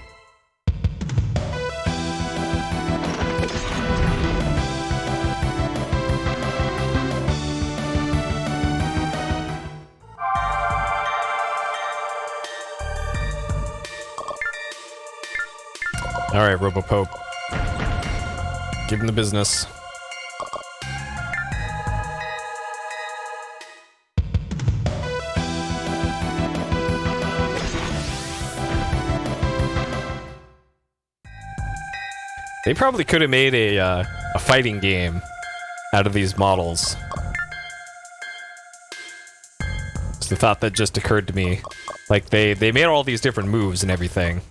Alright, Robopope. Give him the business. They probably could have made a fighting game out of these models. It's the thought that just occurred to me. Like, they made all these different moves and everything.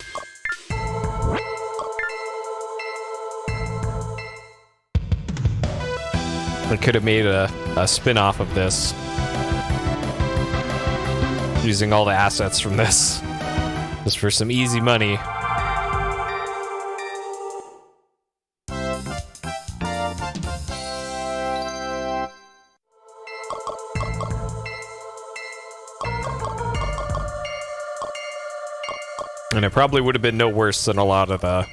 They could have made a spin-off of this. Using all the assets from this. Just for some easy money. And it probably would have been no worse than a lot of the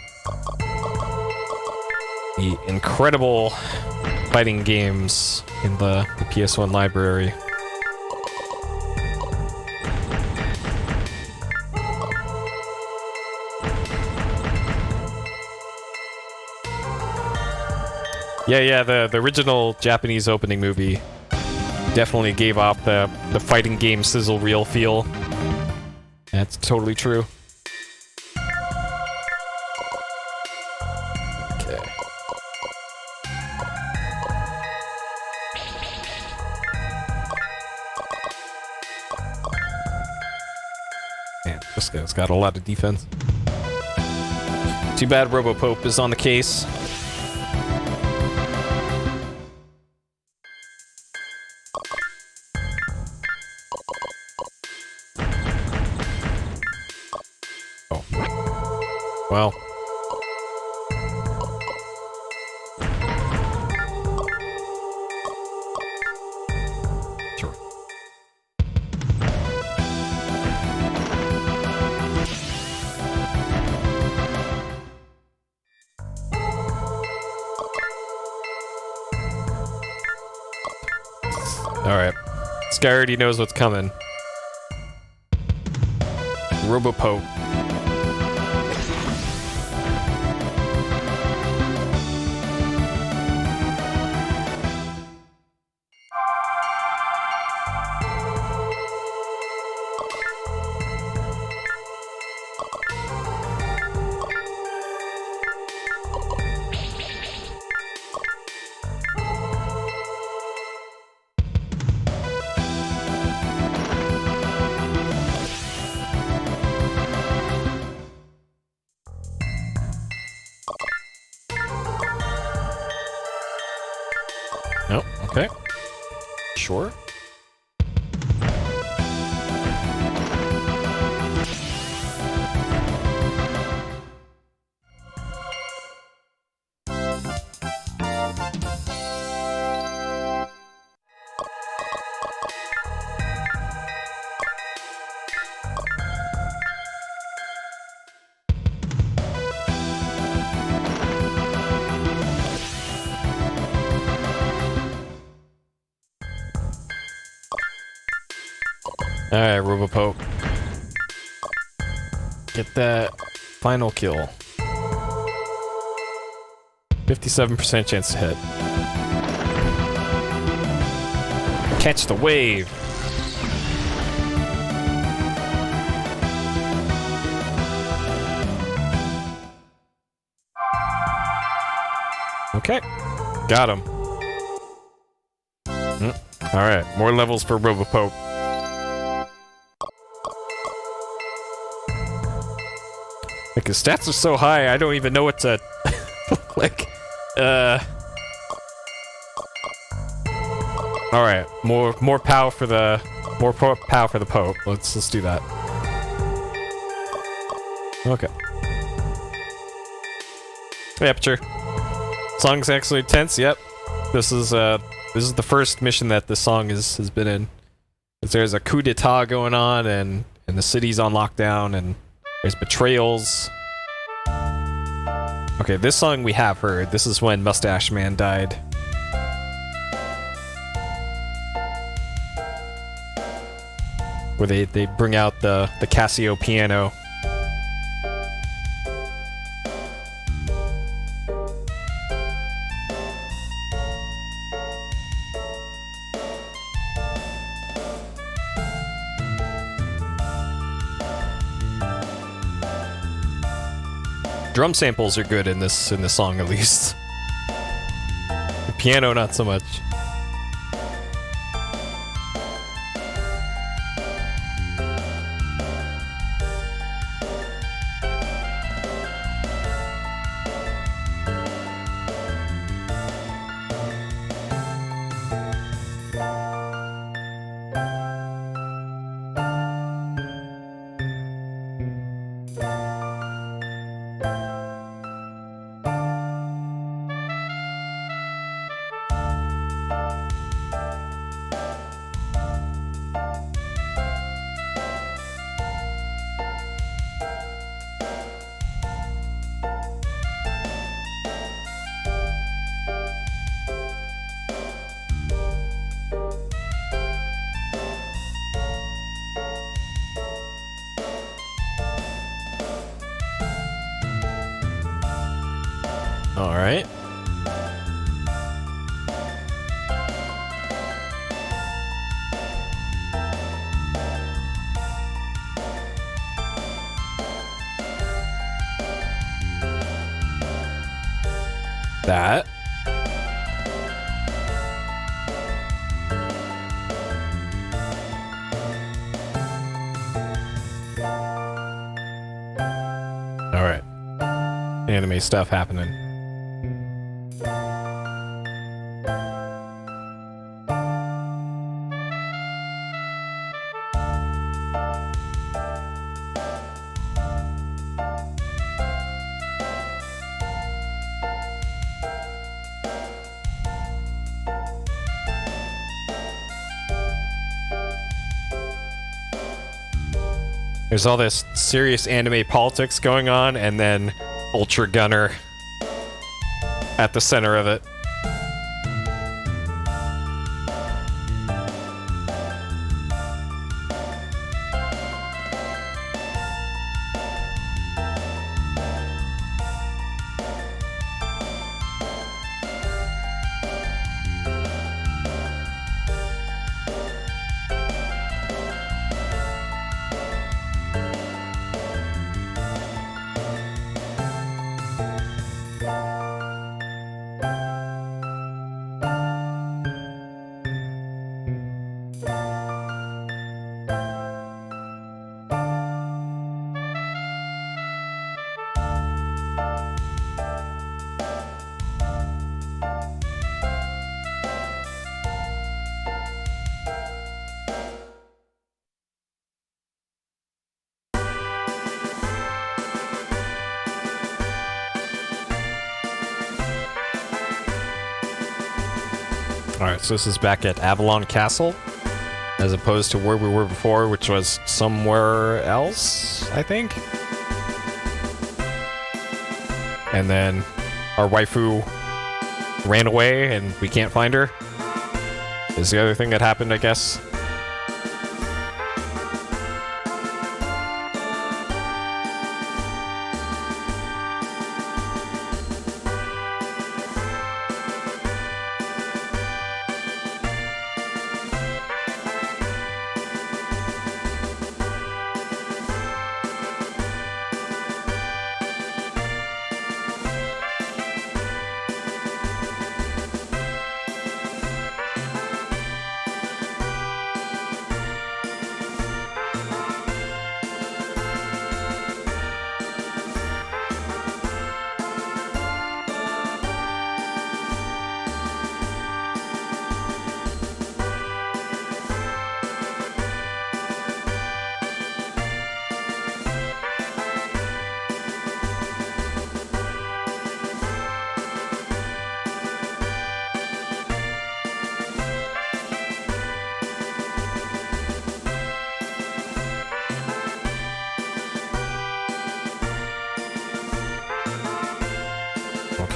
incredible fighting games in the PS1 library. Yeah, the original Japanese opening movie definitely gave off the fighting game sizzle reel feel. That's totally true. This guy's got a lot of defense. Too bad Robopope is on the case. Oh. Well. Alright. This guy already knows what's coming. Robopope. Oh, okay. Sure. Alright, Robopope. Get that final kill. 57% chance to hit. Catch the wave! Okay. Got him. Alright, more levels for Robopope. Like, his stats are so high, I don't even know what to... like, Alright, more power for the... More power for the Pope. Let's do that. Okay. Aperture. Song's actually tense, yep. This is the first mission that this song has been in. There's a coup d'etat going on, and the city's on lockdown, and there's betrayals. Okay, this song we have heard. This is when Mustache Man died. Where they bring out the Casio piano. Drum samples are good in this song, at least. The piano, not so much. Alright. That. Alright. Anime stuff happening. There's all this serious anime politics going on, and then Ultra Gunner at the center of it. Alright, so this is back at Avalon Castle, as opposed to where we were before, which was somewhere else, I think? And then our waifu ran away and we can't find her. Is the other thing that happened, I guess.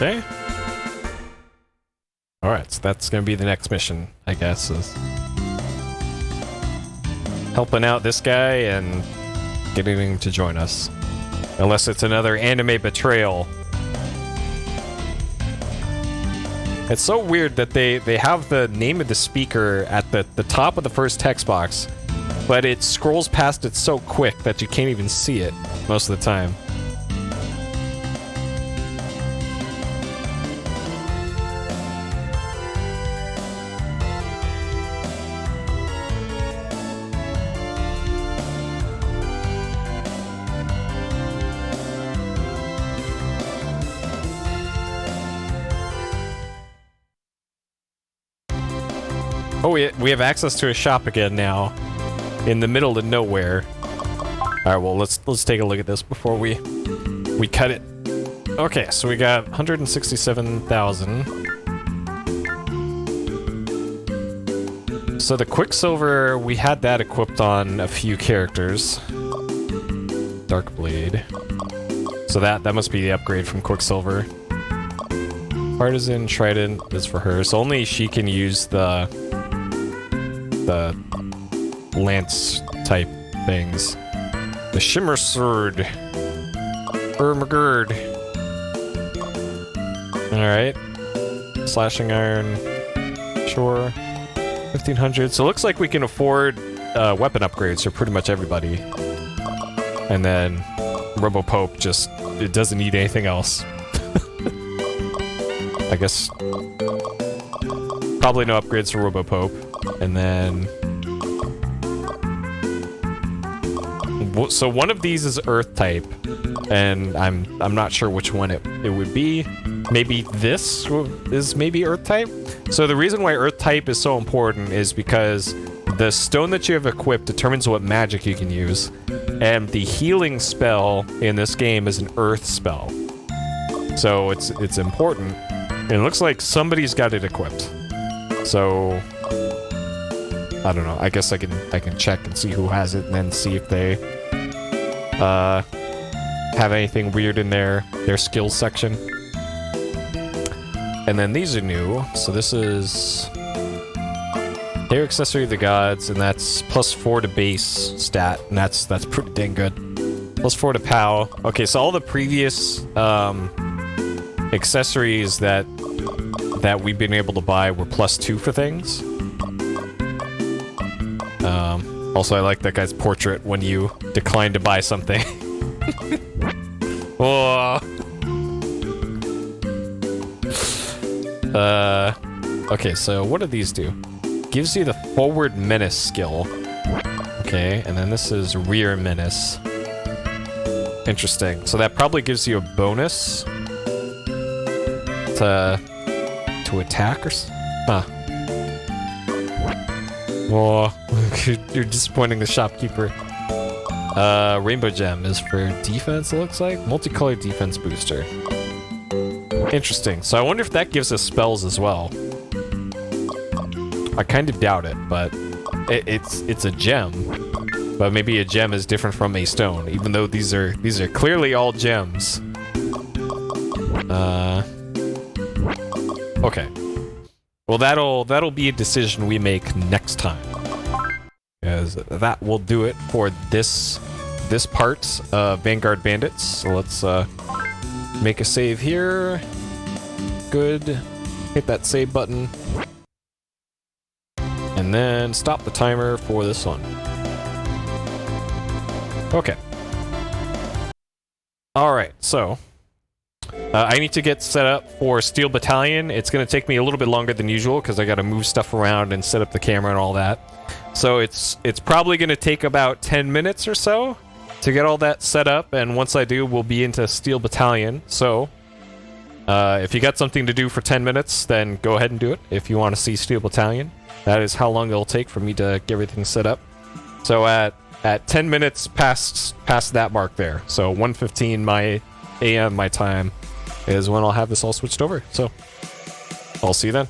Okay. Alright, so that's gonna be the next mission, I guess, is helping out this guy and getting him to join us. Unless it's another anime betrayal. It's so weird that they have the name of the speaker at the top of the first text box, but it scrolls past it so quick that you can't even see it most of the time. Oh, we have access to a shop again now, in the middle of nowhere. All right, well let's take a look at this before we cut it. Okay, so we got 167,000. So the Quicksilver, we had that equipped on a few characters. Darkblade. So that must be the upgrade from Quicksilver. Partisan Trident is for her, so only she can use the lance type things. The Shimmer Sword. Ermagerd. Alright. Slashing Iron. Sure. 1500. So it looks like we can afford weapon upgrades for pretty much everybody. And then Robopope just, it doesn't need anything else. I guess probably no upgrades for Robopope. And then so one of these is Earth type, and I'm not sure which one it would be. Maybe this is maybe Earth type. So the reason why Earth type is so important is because the stone that you have equipped determines what magic you can use, and the healing spell in this game is an Earth spell. So it's important, and it looks like somebody's got it equipped. So I don't know. I guess I can check and see who has it, and then see if they have anything weird in their skills section. And then these are new. So this is Hair Accessory of the Gods, and that's +4 to base stat, and that's pretty dang good. +4 to POW. Okay, so all the previous accessories that we've been able to buy were +2 for things. Also, I like that guy's portrait when you decline to buy something. Oh. Okay, so what do these do? Gives you the forward menace skill. Okay, and then this is rear menace. Interesting. So that probably gives you a bonus to attack or huh. Oh, you're disappointing the shopkeeper. Rainbow Gem is for defense, it looks like. Multicolored defense booster. Interesting. So I wonder if that gives us spells as well. I kind of doubt it, but it's a gem. But maybe a gem is different from a stone, even though these are clearly all gems. Okay. Well, that'll be a decision we make next time, because that will do it for this part of Vanguard Bandits. So let's make a save here. Good. Hit that save button, and then stop the timer for this one. Okay. All right. So. I need to get set up for Steel Battalion. It's going to take me a little bit longer than usual because I got to move stuff around and set up the camera and all that. So it's probably going to take about 10 minutes or so to get all that set up, and once I do, we'll be into Steel Battalion. So if you got something to do for 10 minutes, then go ahead and do it if you want to see Steel Battalion. That is how long it'll take for me to get everything set up. So at 10 minutes past that mark there, so 1:15 my AM my time, is when I'll have this all switched over. So, I'll see you then.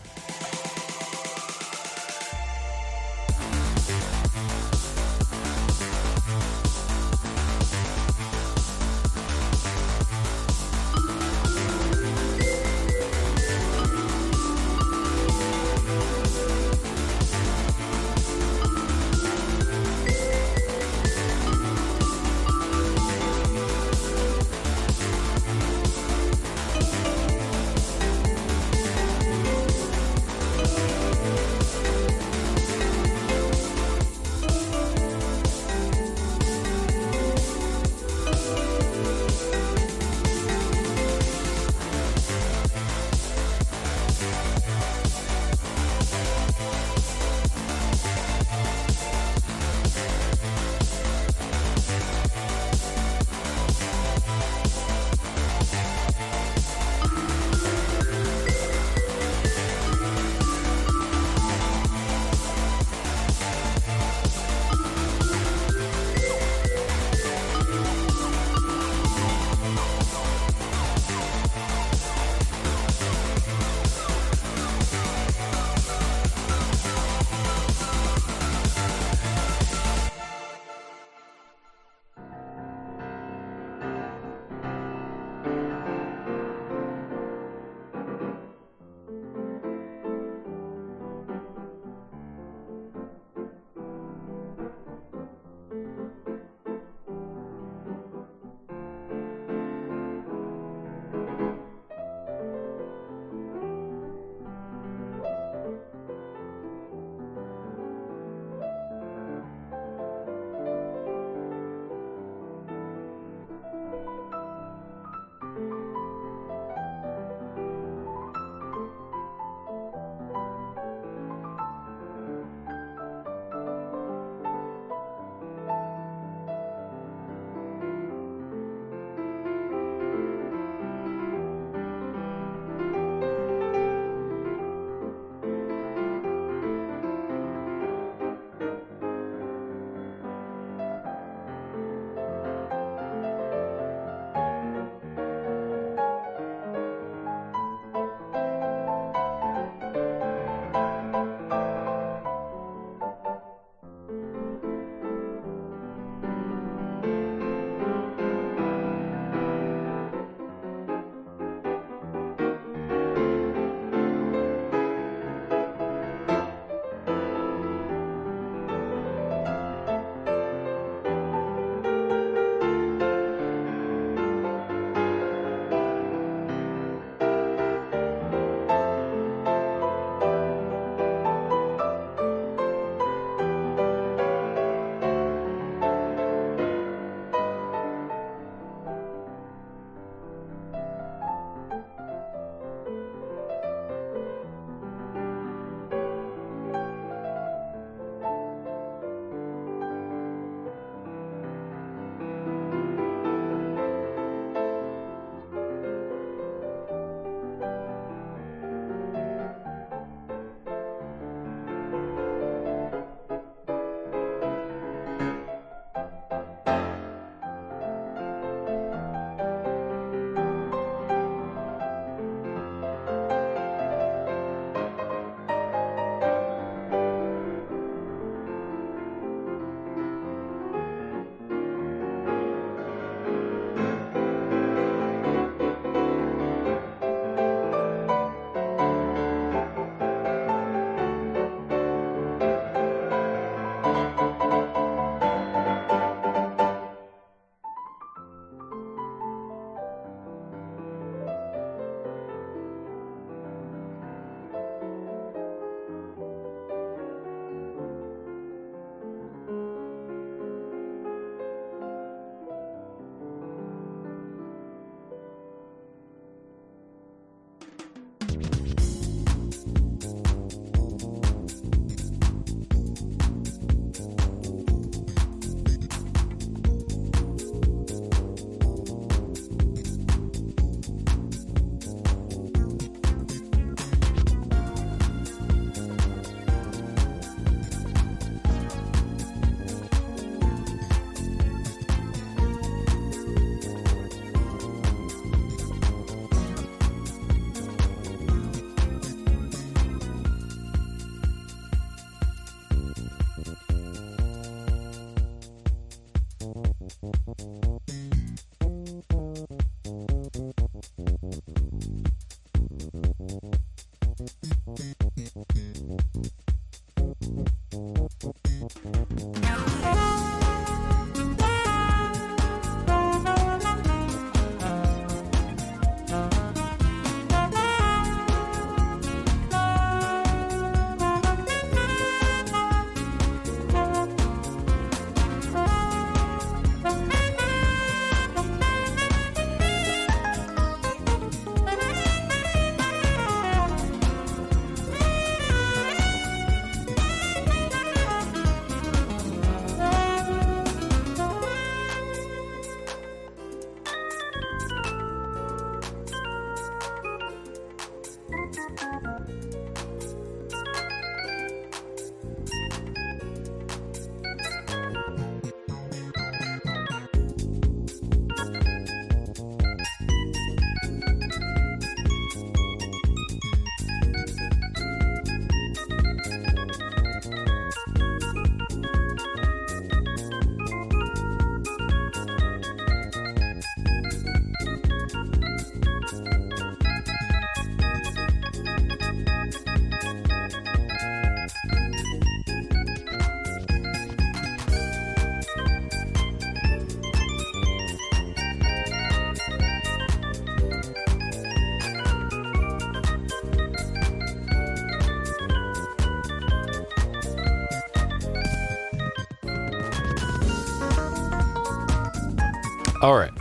Alright.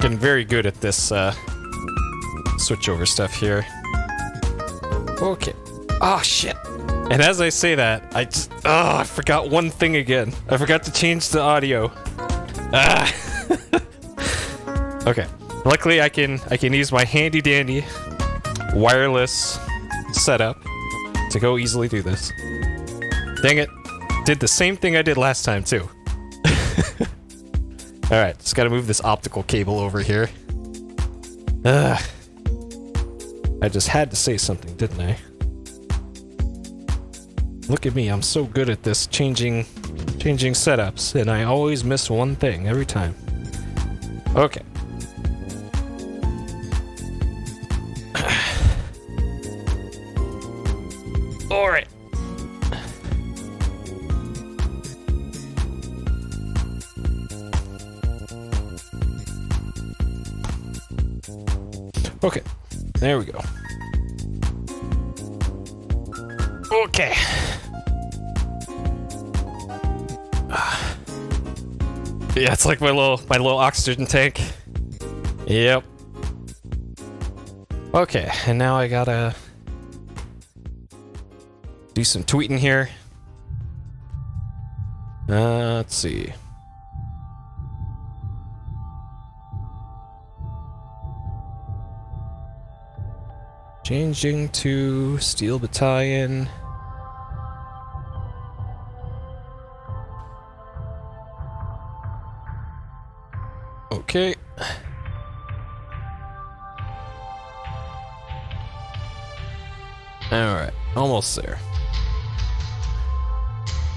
Getting very good at this switchover stuff here. Okay. Oh shit. And as I say that, I forgot one thing again. I forgot to change the audio. Ah. Okay. Luckily I can use my handy dandy wireless setup to go easily do this. Dang it. Did the same thing I did last time, too. Alright, just gotta move this optical cable over here. I just had to say something, didn't I? Look at me, I'm so good at this changing setups, and I always miss one thing every time. Okay. Alright. Okay, there we go. Okay. Yeah, it's like my little oxygen tank. Yep. Okay, and now I gotta do some tweeting here. Let's see. Changing to Steel Battalion. Okay. Alright, almost there.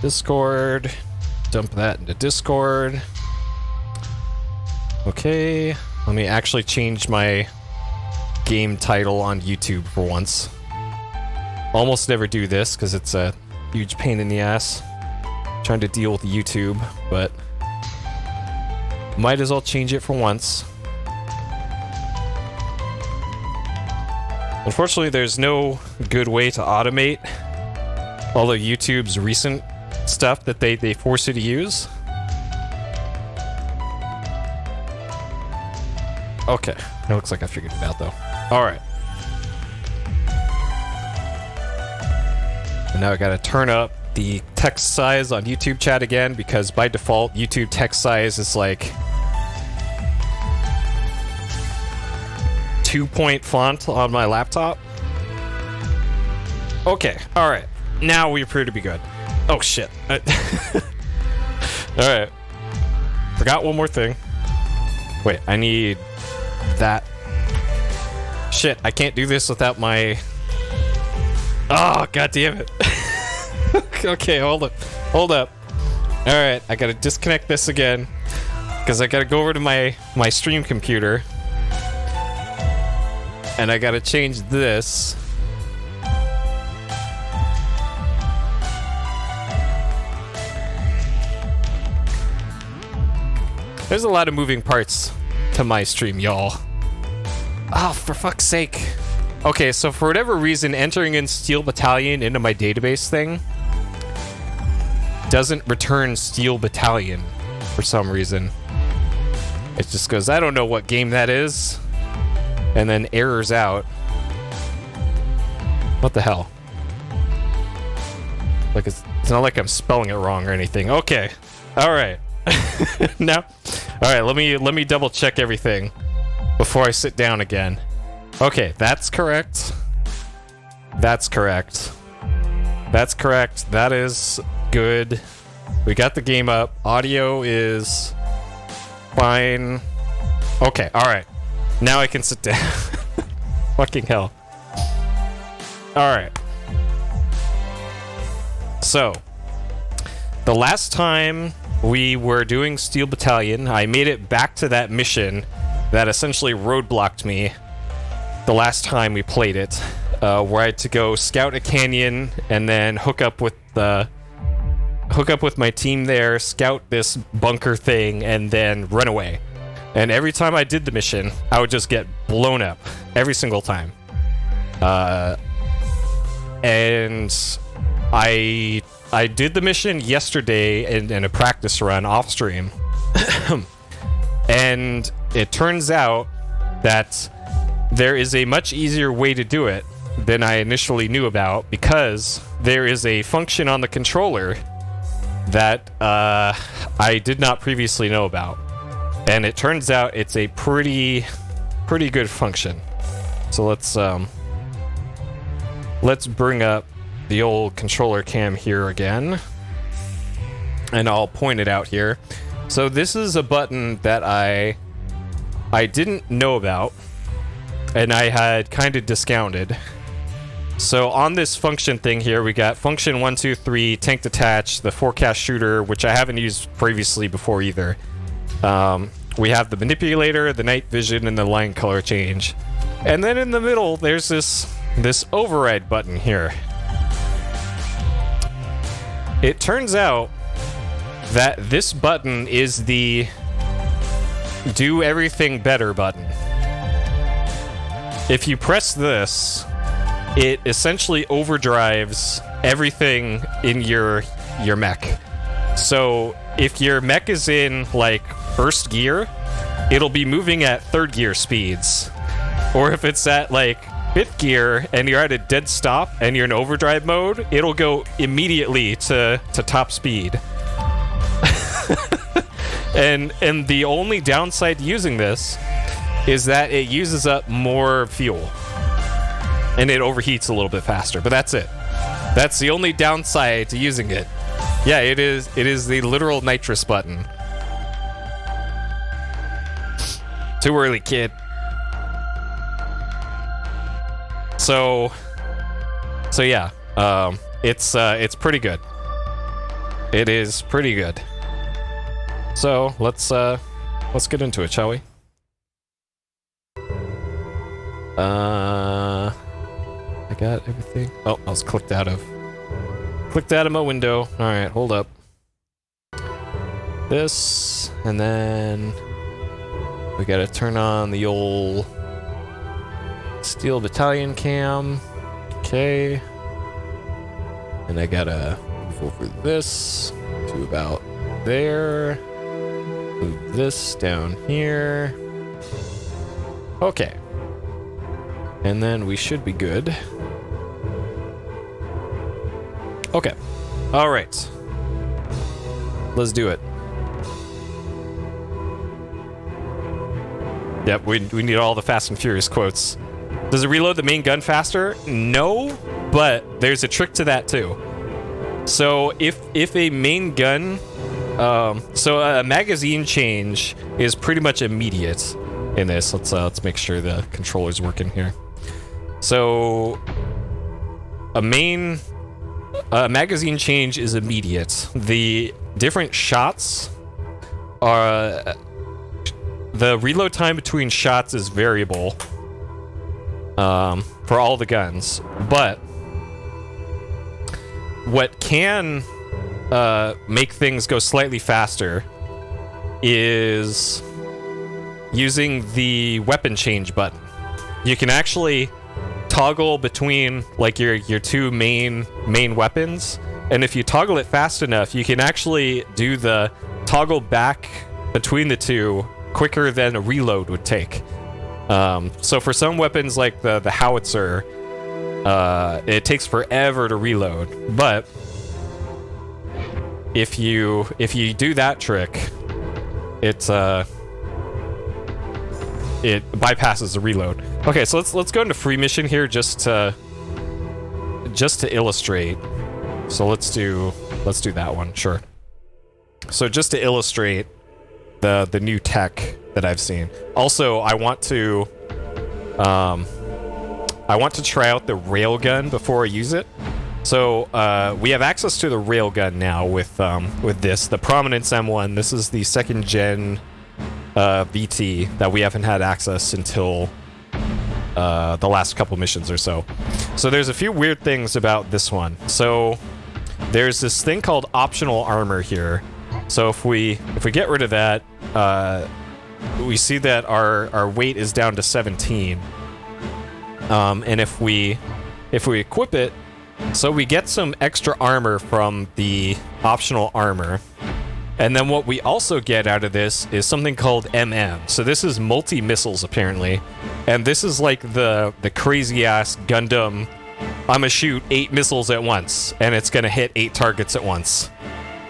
Discord. Dump that into Discord. Okay. Let me actually change my game title on YouTube for once. Almost never do this because it's a huge pain in the ass trying to deal with YouTube, but might as well change it for once. Unfortunately, there's no good way to automate all of YouTube's recent stuff that they force you to use. Okay, it looks like I figured it out though. Alright. And now I gotta turn up the text size on YouTube chat again because by default YouTube text size is like 2-point font on my laptop. Okay, alright. Now we appear to be good. Oh shit. Alright. Forgot one more thing. Wait, I need that. Shit, I can't do this without my... Oh, god damn it. Okay, hold on. Hold up. All right, I gotta disconnect this again because I gotta go over to my stream computer and I gotta change this. There's a lot of moving parts to my stream, y'all. Oh, for fuck's sake. Okay, so for whatever reason, entering in Steel Battalion into my database thing doesn't return Steel Battalion for some reason. It just goes, I don't know what game that is, and then errors out. What the hell? Like it's not like I'm spelling it wrong or anything. Okay, all right. Now, all right. Let me double check everything before I sit down again. Okay, that's correct. That's correct. That's correct. That is good. We got the game up. Audio is fine. Okay, alright. Now I can sit down. Fucking hell. Alright. So, the last time we were doing Steel Battalion, I made it back to that mission that essentially roadblocked me the last time we played it, where I had to go scout a canyon and then hook up with my team there, scout this bunker thing, and then run away. And every time I did the mission, I would just get blown up every single time. And I did the mission yesterday in a practice run off stream, and it turns out that there is a much easier way to do it than I initially knew about, because there is a function on the controller that I did not previously know about, and it turns out it's a pretty good function. So let's bring up the old controller cam here again, and I'll point it out here. So this is a button that I didn't know about, and I had kind of discounted. So on this function thing here, we got function 1, 2, 3, tank detach, the forecast shooter, which I haven't used previously before either. We have the manipulator, the night vision, and the line color change. And then in the middle, there's this override button here. It turns out that this button is the do everything better button. If you press this, it essentially overdrives everything in your mech. So if your mech is in like first gear, it'll be moving at third gear speeds. Or if it's at like fifth gear and you're at a dead stop and you're in overdrive mode, it'll go immediately to top speed. And the only downside to using this is that it uses up more fuel and it overheats a little bit faster, but that's it. That's the only downside to using it. Yeah, it is the literal nitrous button. Too early, kid. So yeah, it's pretty good. It is pretty good. So let's get into it, shall we? I got everything. Oh, I was clicked out of my window. All right, hold up. This, and then we gotta turn on the old Steel Battalion cam. Okay. And I gotta move over this to about there. Move this down here. Okay. And then we should be good. Okay. All right. Let's do it. Yep, we need all the Fast and Furious quotes. Does it reload the main gun faster? No, but there's a trick to that too. So if a main gun, so a magazine change is pretty much immediate in this. Let's make sure the controller's working here. So a main magazine change is immediate. The different shots are... The reload time between shots is variable for all the guns, but what can make things go slightly faster is using the weapon change button. You can actually toggle between like your two main weapons, and if you toggle it fast enough, you can actually do the toggle back between the two quicker than a reload would take. So for some weapons like the howitzer, it takes forever to reload, but if you do that trick, it bypasses the reload. Okay, so let's go into free mission here just to illustrate. So let's do that one, sure. So just to illustrate the new tech that I've seen. Also, I want to try out the railgun before I use it. So we have access to the railgun now with this, the Prominence M1. This is the second gen VT that we haven't had access until the last couple missions or so. So there's a few weird things about this one. So there's this thing called optional armor here. So if we get rid of that, we see that our weight is down to 17. And if we equip it, so we get some extra armor from the optional armor. And then what we also get out of this is something called MM. So this is multi-missiles, apparently. And this is like the crazy-ass Gundam, I'ma shoot 8 missiles at once, and it's gonna hit 8 targets at once.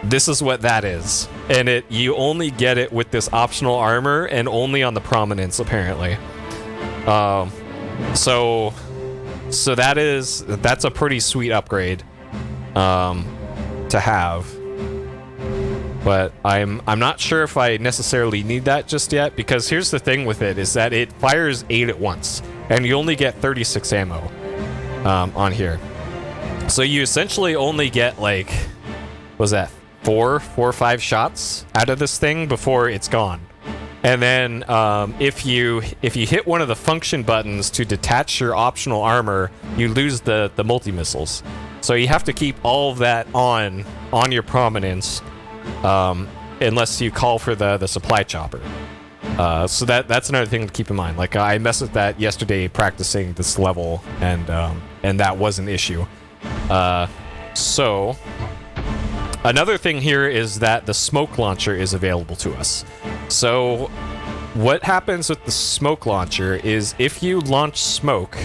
This is what that is. And you only get it with this optional armor, and only on the Prominence, apparently. So that's a pretty sweet upgrade to have. But I'm not sure if I necessarily need that just yet, because here's the thing with it, is that it fires 8 at once, and you only get 36 ammo on here. So you essentially only get, like, what was that, 4 or 5 shots out of this thing before it's gone. And then if you hit one of the function buttons to detach your optional armor, you lose the multi-missiles. So you have to keep all of that on your Prominence, unless you call for the supply chopper. So that's another thing to keep in mind. Like, I messed with that yesterday practicing this level, and that was an issue. So another thing here is that the smoke launcher is available to us. So what happens with the smoke launcher is if you launch smoke,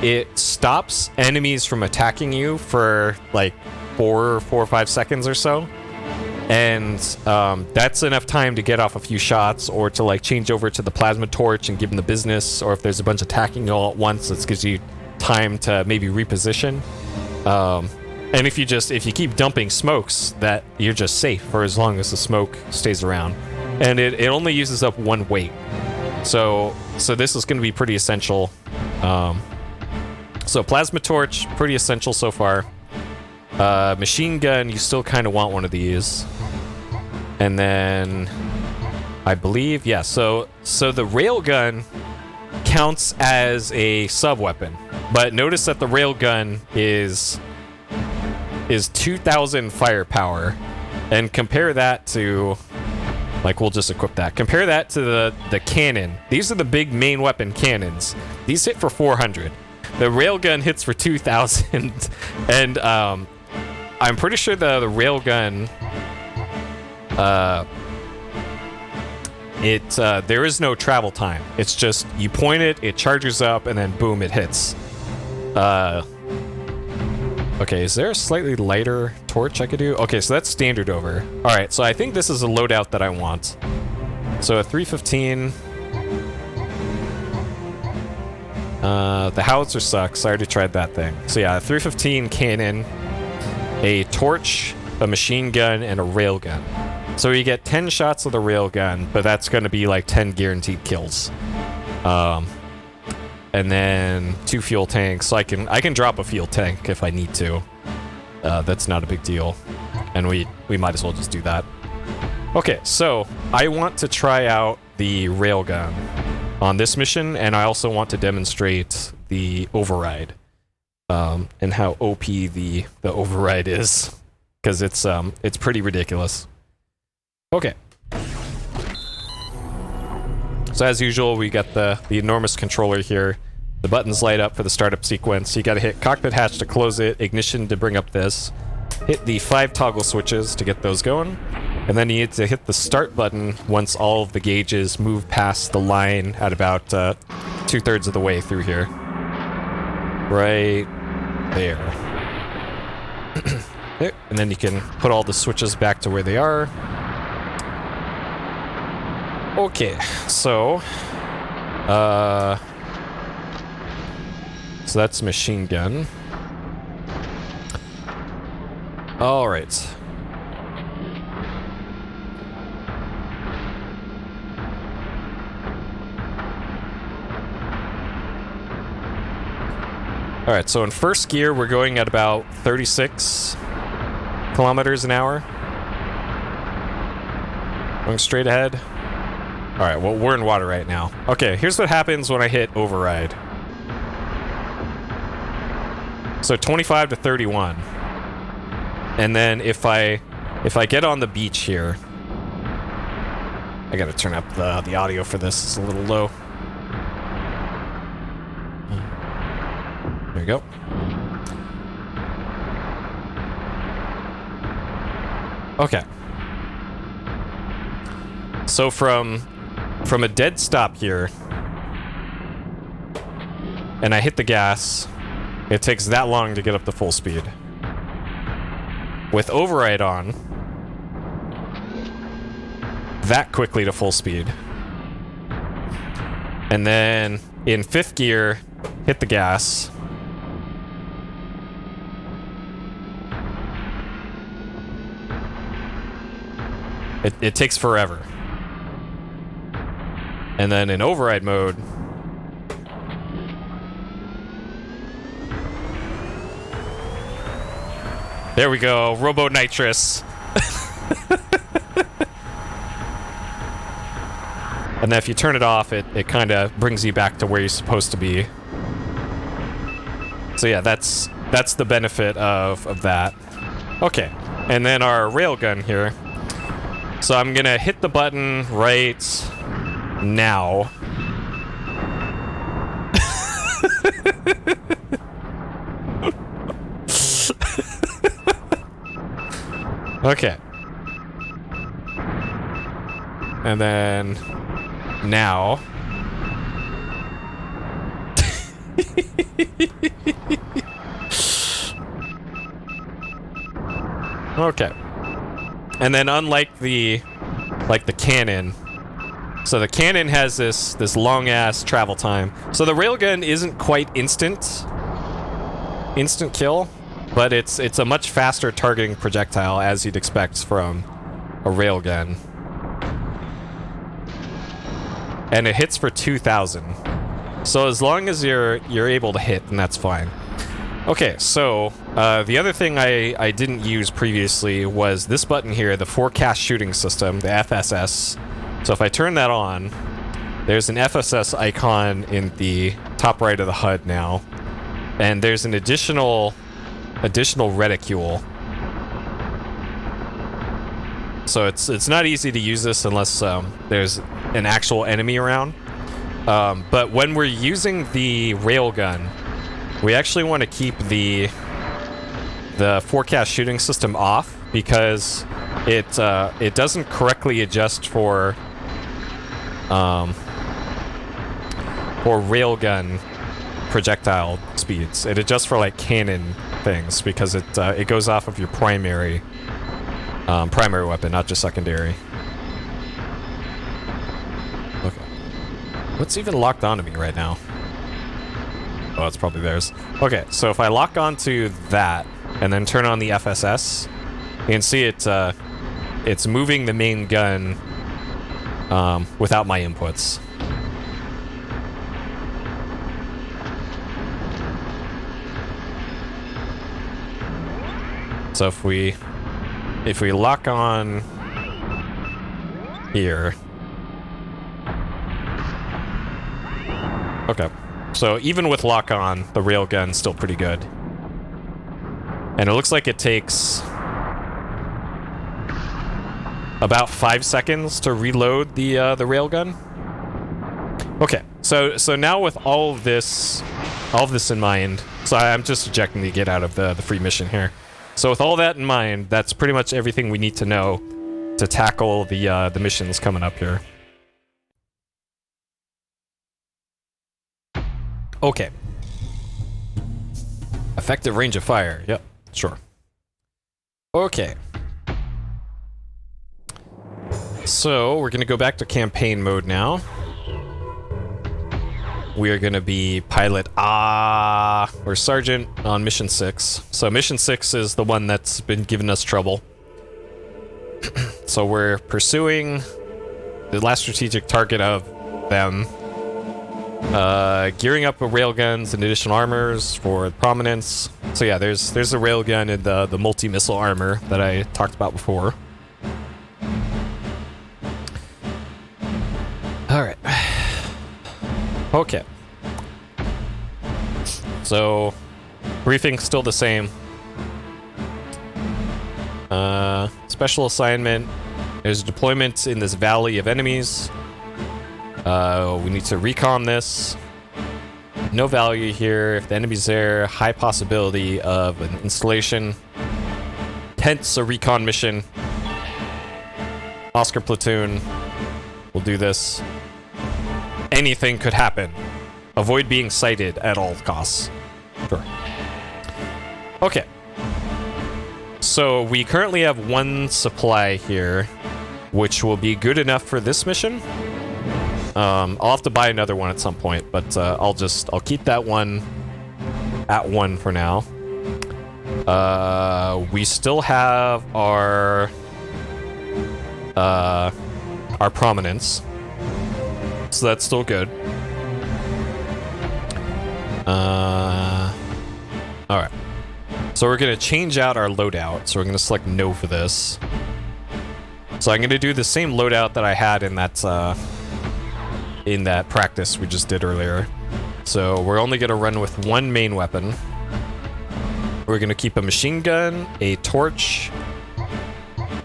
it stops enemies from attacking you for like 4 or 5 seconds or so. And that's enough time to get off a few shots, or to like change over to the plasma torch and give them the business, or if there's a bunch attacking you all at once, it gives you time to maybe reposition. And if you keep dumping smokes, that you're just safe for as long as the smoke stays around. And it only uses up 1 weight. So this is going to be pretty essential. So plasma torch, pretty essential so far. Machine gun, you still kind of want one of these. And then I believe, yeah, so the railgun counts as a sub-weapon. But notice that the railgun is 2,000 firepower. And compare that to, like, we'll just equip that. Compare that to the cannon. These are the big main weapon cannons. These hit for 400. The railgun hits for 2,000. And I'm pretty sure the railgun, there is no travel time. It's just you point it charges up, and then boom, it hits. Okay, is there a slightly lighter torch I could do? Okay, so that's standard over. All right, so I think this is a loadout that I want. So a 315. The howitzer sucks. I already tried that thing. So yeah, a 315 cannon, a torch, a machine gun, and a railgun. So you get 10 shots of the railgun, but that's going to be like 10 guaranteed kills. And then 2 fuel tanks. So I can drop a fuel tank if I need to. that's not a big deal. And we might as well just do that. Okay, so I want to try out the railgun on this mission, and I also want to demonstrate the override, and how OP the override is, because it's pretty ridiculous. Okay. So as usual, we got the enormous controller here. The buttons light up for the startup sequence. You gotta hit cockpit hatch to close it, ignition to bring up this, hit the 5 toggle switches to get those going, and then you need to hit the start button once all of the gauges move past the line at about 2/3 of the way through here. Right there. There. And then you can put all the switches back to where they are. Okay, so that's machine gun. All right. All right, so in first gear, we're going at about 36 kilometers an hour. Going straight ahead. All right, well, we're in water right now. Okay, here's what happens when I hit override. So 25 to 31. And then if I get on the beach here, I gotta turn up the audio for this. It's a little low. There we go. Okay. So from a dead stop here, and I hit the gas, it takes that long to get up to full speed. With override on, that quickly to full speed. And then in 5th gear, hit the gas. It takes forever. And then in override mode, there we go, Robo Nitrous. And then if you turn it off, it kind of brings you back to where you're supposed to be. So yeah, that's the benefit of that. Okay, and then our railgun here. So I'm gonna hit the button right now. Okay. And then now. Okay. And then unlike the cannon, so the cannon has this long ass travel time. So the railgun isn't quite instant kill, but it's a much faster targeting projectile, as you'd expect from a railgun. And it hits for 2,000. So as long as you're able to hit, then that's fine. Okay, so the other thing I didn't use previously was this button here, the Forecast Shooting System, the FSS. So if I turn that on, there's an FSS icon in the top right of the HUD now, and there's an additional reticule. So it's not easy to use this unless there's an actual enemy around. But when we're using the railgun, we actually want to keep the Forecast Shooting System off, because it doesn't correctly adjust for railgun projectile speeds. It adjusts for like cannon things, because it goes off of your primary weapon, not just secondary. Okay. What's even locked onto me right now? Oh, it's probably theirs. Okay, so if I lock onto that and then turn on the FSS, you can see it's moving the main gun without my inputs. So if we lock on here. Okay. So even with lock on, the railgun's still pretty good. And it looks like it takes about 5 seconds to reload the railgun. Okay. So now with all of this in mind, so I'm just ejecting to get out of the free mission here. So with all that in mind, that's pretty much everything we need to know to tackle the missions coming up here. Okay. Effective range of fire. Yep, sure. Okay. So we're gonna go back to campaign mode now. We are gonna be pilot or sergeant on mission 6. So mission 6 is the one that's been giving us trouble. So we're pursuing the last strategic target of them. Gearing up railguns and additional armors for prominence. So yeah, there's the railgun and the multi-missile armor that I talked about before. Alright. Okay. So, briefing's still the same. Special assignment. There's a deployment in this valley of enemies. We need to recon this. No value here. If the enemy's there, high possibility of an installation. Hence a recon mission. Oscar platoon. We'll do this. Anything could happen. Avoid being sighted at all costs. Sure. Okay. So we currently have 1 supply here, which will be good enough for this mission. I'll have to buy another one at some point, but I'll keep that one at 1 for now. We still have our prominence, so that's still good. All right. So we're gonna change out our loadout. So we're gonna select no for this. So I'm gonna do the same loadout that I had in that practice we just did earlier. So we're only gonna run with 1 main weapon. We're gonna keep a machine gun, a torch,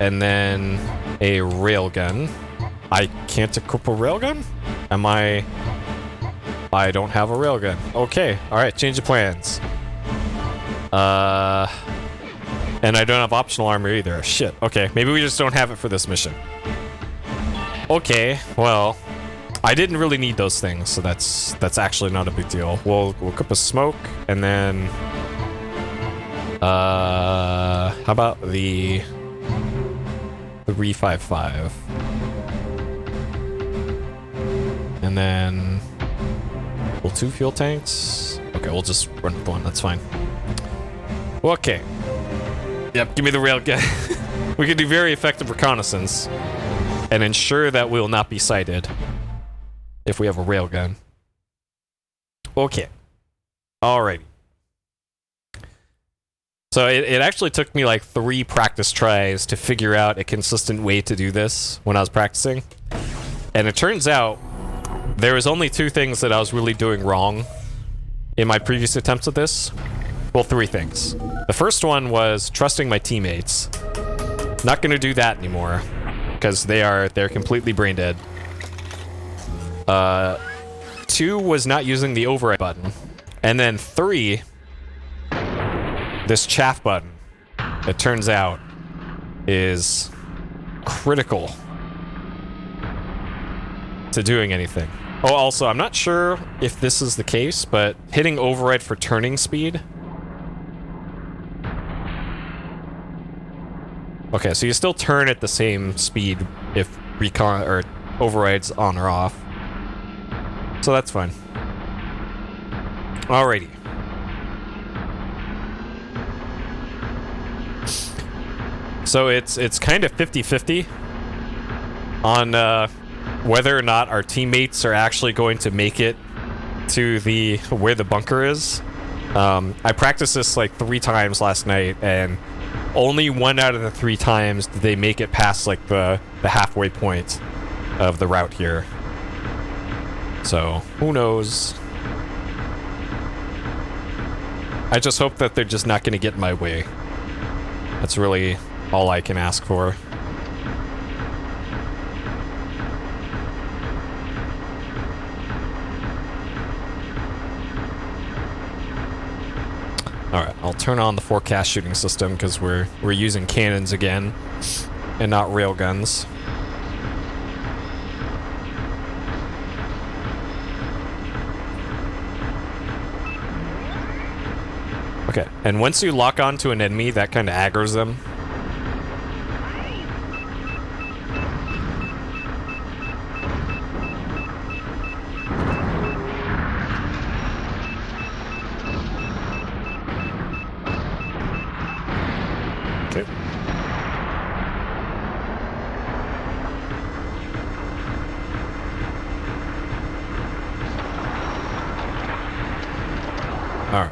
and then a railgun. I can't equip a railgun? I don't have a railgun. Okay, alright, change of plans. And I don't have optional armor either. Shit, okay, maybe we just don't have it for this mission. Okay, well, I didn't really need those things, so that's actually not a big deal. We'll equip a smoke, and then... how about the 355? And then... Well, 2 fuel tanks? Okay, we'll just run with 1, that's fine. Okay. Yep, give me the railgun. We can do very effective reconnaissance and ensure that we will not be sighted if we have a railgun. Okay. Alrighty. So it actually took me like 3 practice tries to figure out a consistent way to do this when I was practicing. And it turns out there was only 2 things that I was really doing wrong in my previous attempts at this. Well, 3 things. The first one was trusting my teammates. Not gonna do that anymore, because they're completely brain dead. 2 was not using the override button. And then 3, this chaff button, it turns out, is critical to doing anything. Oh, also, I'm not sure if this is the case, but hitting override for turning speed. Okay, so you still turn at the same speed if recon or override's on or off. So that's fine. Alrighty. So it's kind of 50-50 on whether or not our teammates are actually going to make it to where the bunker is. I practiced this like 3 times last night, and only 1 out of the 3 times did they make it past like the halfway point of the route here. So who knows? I just hope that they're just not going to get in my way. That's really all I can ask for. Alright, I'll turn on the forecast shooting system because we're using cannons again and not railguns. Okay, and once you lock onto an enemy, that kind of aggroes them. Okay. All right.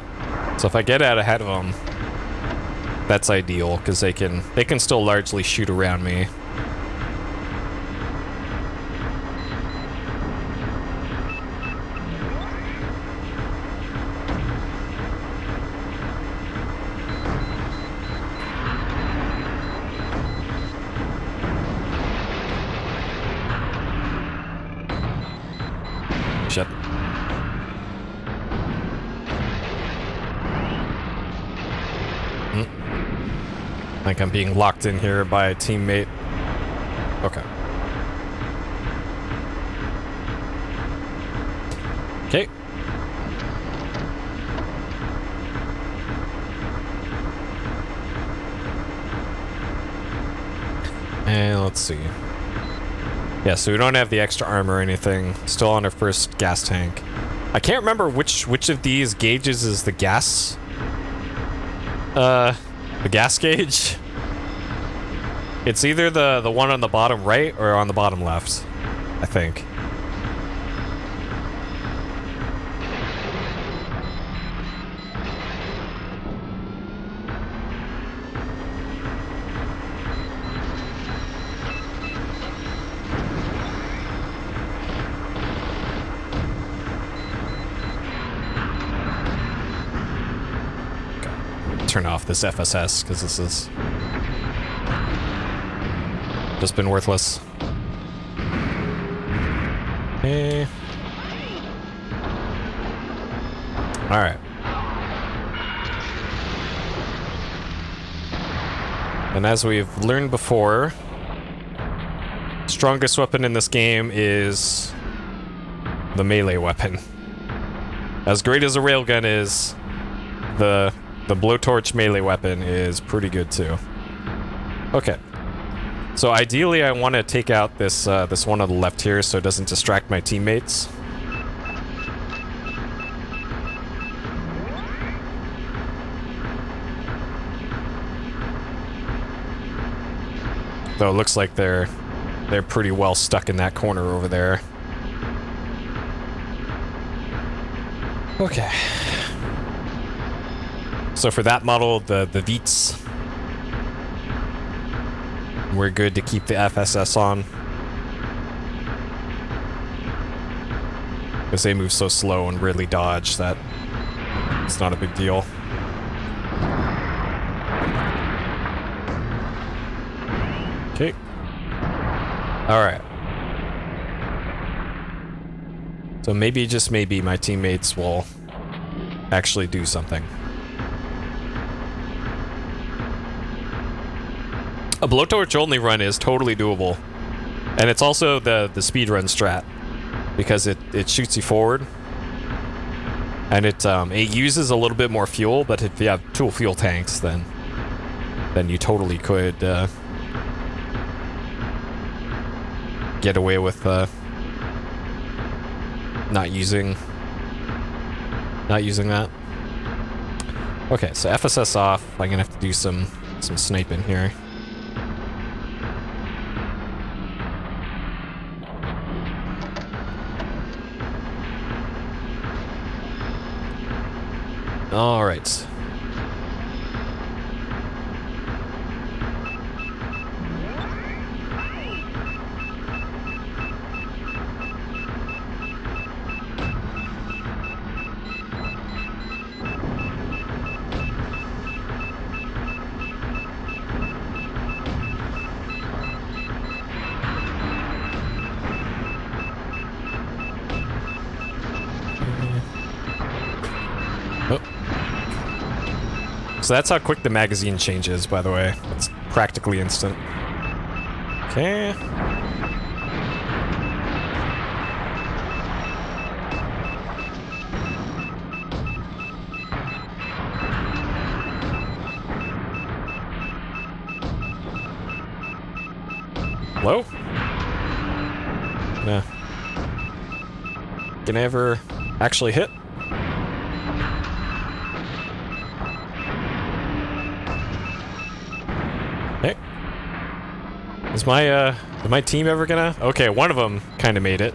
So if I get out ahead of them, that's ideal because they can still largely shoot around me. Shit. I think I'm being locked in here by a teammate. Okay. Okay. And let's see. Yeah, so we don't have the extra armor or anything. Still on our first gas tank. I can't remember which of these gauges is the gas. The gas gauge. It's either the one on the bottom right or on the bottom left, I think. Turn off this FSS because this is just been worthless. Okay. All right. And as we've learned before, strongest weapon in this game is the melee weapon. As great as a railgun is, the blowtorch melee weapon is pretty good too. Okay. So ideally I want to take out this this one on the left here so it doesn't distract my teammates. Though it looks like they're pretty well stuck in that corner over there. Okay. So for that model, the Veets, we're good to keep the FSS on. Because they move so slow and really dodge that it's not a big deal. Okay. Alright. So maybe, just maybe, my teammates will actually do something. A blowtorch only run is totally doable. And it's also the speedrun strat. Because it shoots you forward. And it uses a little bit more fuel, but if you have dual fuel tanks, then you totally could get away with not using that. Okay, so FSS off. I'm gonna have to do some sniping here. All right. So that's how quick the magazine changes, by the way. It's practically instant. Okay. Hello? Nah. Can I ever actually hit? Hey. Is my team ever gonna? Okay, one of them kind of made it.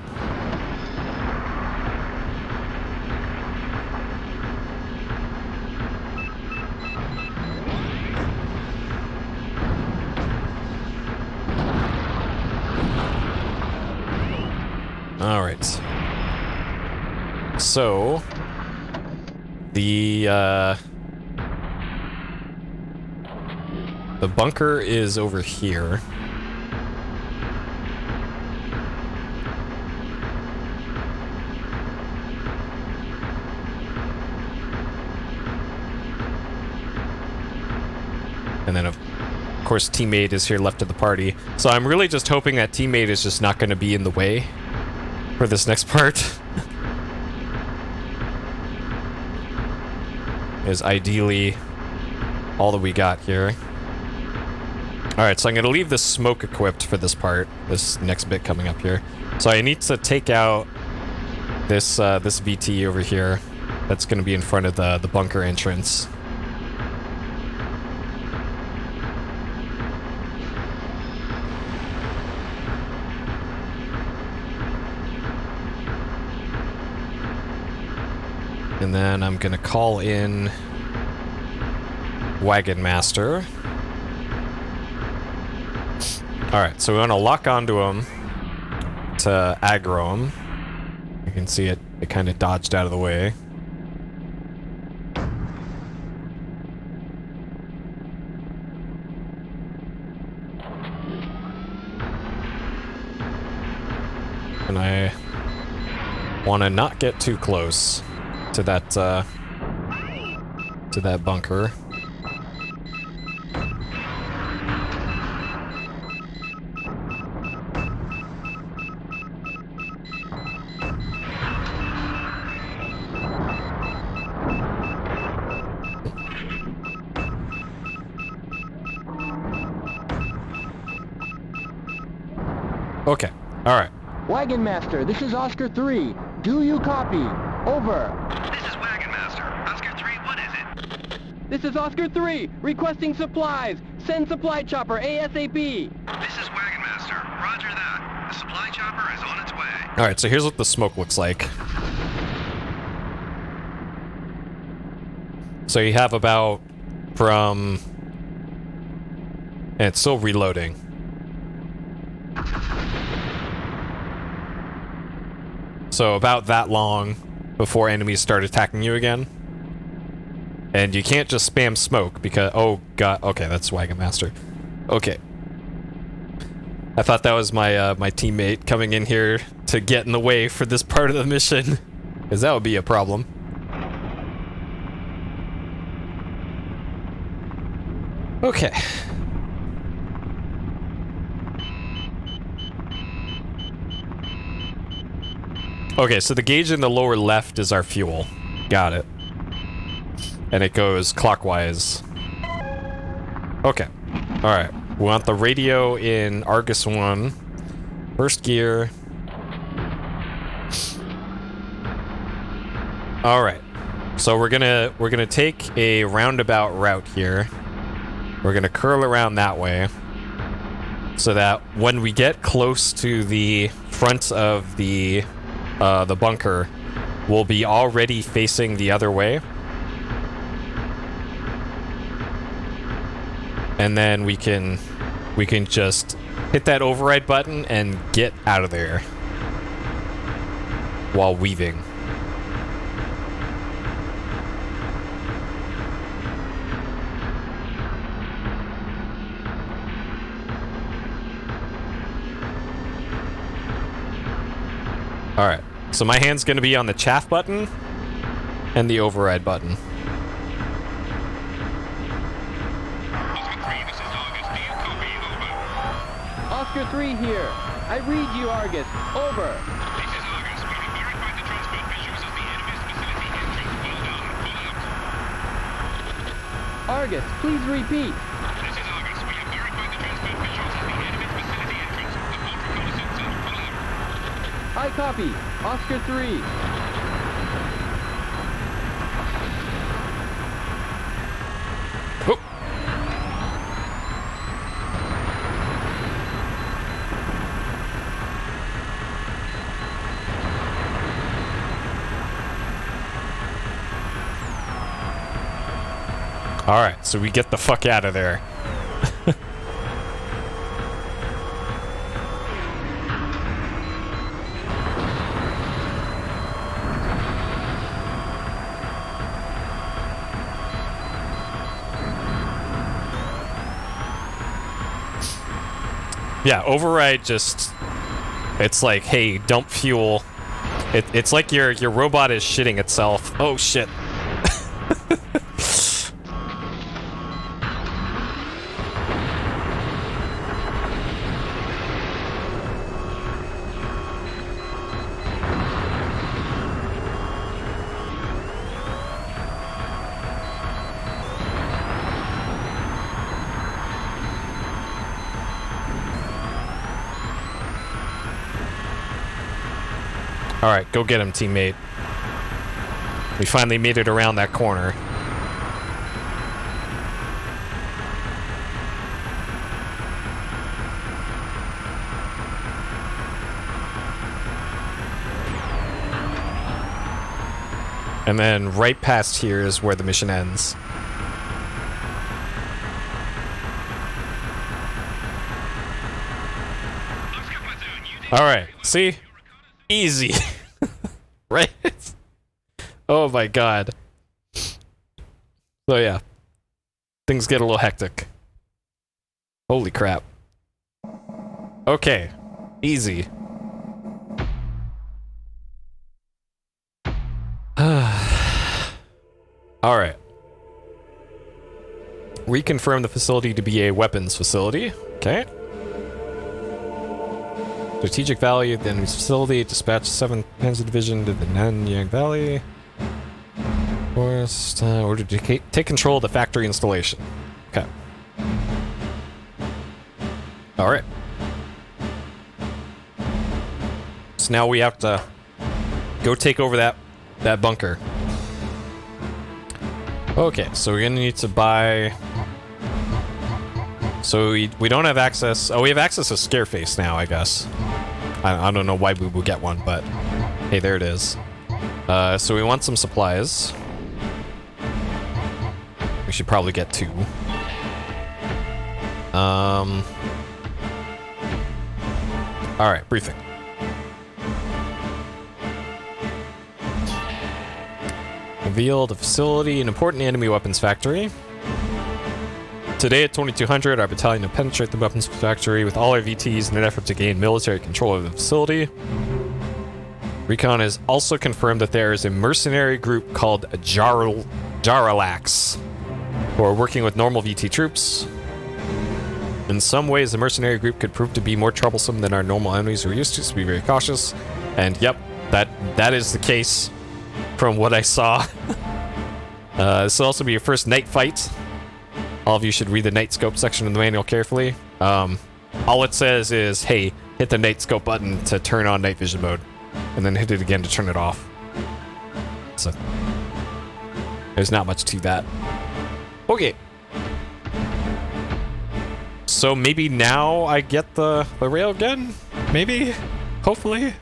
All right. So the bunker is over here. And then, of course, teammate is here left of the party. So I'm really just hoping that teammate is just not going to be in the way for this next part. Is ideally all that we got here. Alright, so I'm going to leave the smoke equipped for this part, this next bit coming up here. So I need to take out this this VT over here that's going to be in front of the bunker entrance. And then I'm gonna call in Wagon Master. Alright, so we want to lock onto him to aggro him. You can see it kind of dodged out of the way. And I want to not get too close to that bunker. Okay. All right. Wagon Master, this is Oscar 3. Do you copy? Over. This is Wagon Master. Oscar 3, what is it? This is Oscar 3, requesting supplies. Send supply chopper ASAP. This is Wagon Master. Roger that. The supply chopper is on its way. All right, so here's what the smoke looks like. So you have about from... And it's still reloading. So about that long before enemies start attacking you again. And you can't just spam smoke because... Oh, God. Okay, that's Wagon Master. Okay. I thought that was my my teammate coming in here to get in the way for this part of the mission. Because that would be a problem. Okay. Okay, so the gauge in the lower left is our fuel. Got it. And it goes clockwise. Okay. Alright. We want the radio in Argus 1. First gear. Alright. So we're gonna take a roundabout route here. We're gonna curl around that way. So that when we get close to the front of the bunker, we'll be already facing the other way. And then we can just hit that override button and get out of there while weaving. Alright, so my hand's gonna be on the chaff button and the override button. Oscar 3 here. I read you, Argus. Over. This is Argus. We have verified the transport visuals of the enemy's facility entrance. Well done. Pull out. Argus, please repeat. This is Argus. We have verified the transport visuals of the enemy's facility entrance. Report reconnaissance and pull out. I copy. Oscar 3. Whoop. Alright, so we get the fuck out of there. Yeah, override just... It's like, hey, dump fuel. It's like your robot is shitting itself. Oh, shit. Alright, go get him, teammate. We finally made it around that corner. And then right past here is where the mission ends. Alright, see? Easy. Right? Oh my god. So yeah. Things get a little hectic. Holy crap. Okay. Easy. Alright. Reconfirm the facility to be a weapons facility. Okay. Strategic value, the enemy's facility. Dispatch 7th Panzer Division to the Nanyang Valley. Forest, order to take control of the factory installation. Okay. Alright. So now we have to go take over that bunker. Okay, so we're gonna need to buy... So we don't have access... Oh, we have access to Scareface now, I guess. I don't know why we would get one, but... Hey, there it is. So we want some supplies. We should probably get 2. Alright, briefing. Reveal the facility, an important enemy weapons factory. Today at 2200, our battalion will penetrate the weapons factory with all our VTs in an effort to gain military control of the facility. Recon has also confirmed that there is a mercenary group called Jaralax, who are working with normal VT troops. In some ways, the mercenary group could prove to be more troublesome than our normal enemies we're used to, so be very cautious. And yep, that is the case from what I saw. This will also be your first night fight. All of you should read the night scope section of the manual carefully. All it says is, hey, hit the night scope button to turn on night vision mode, and then hit it again to turn it off. So, there's not much to that. Okay. So maybe now I get the railgun? Maybe? Hopefully?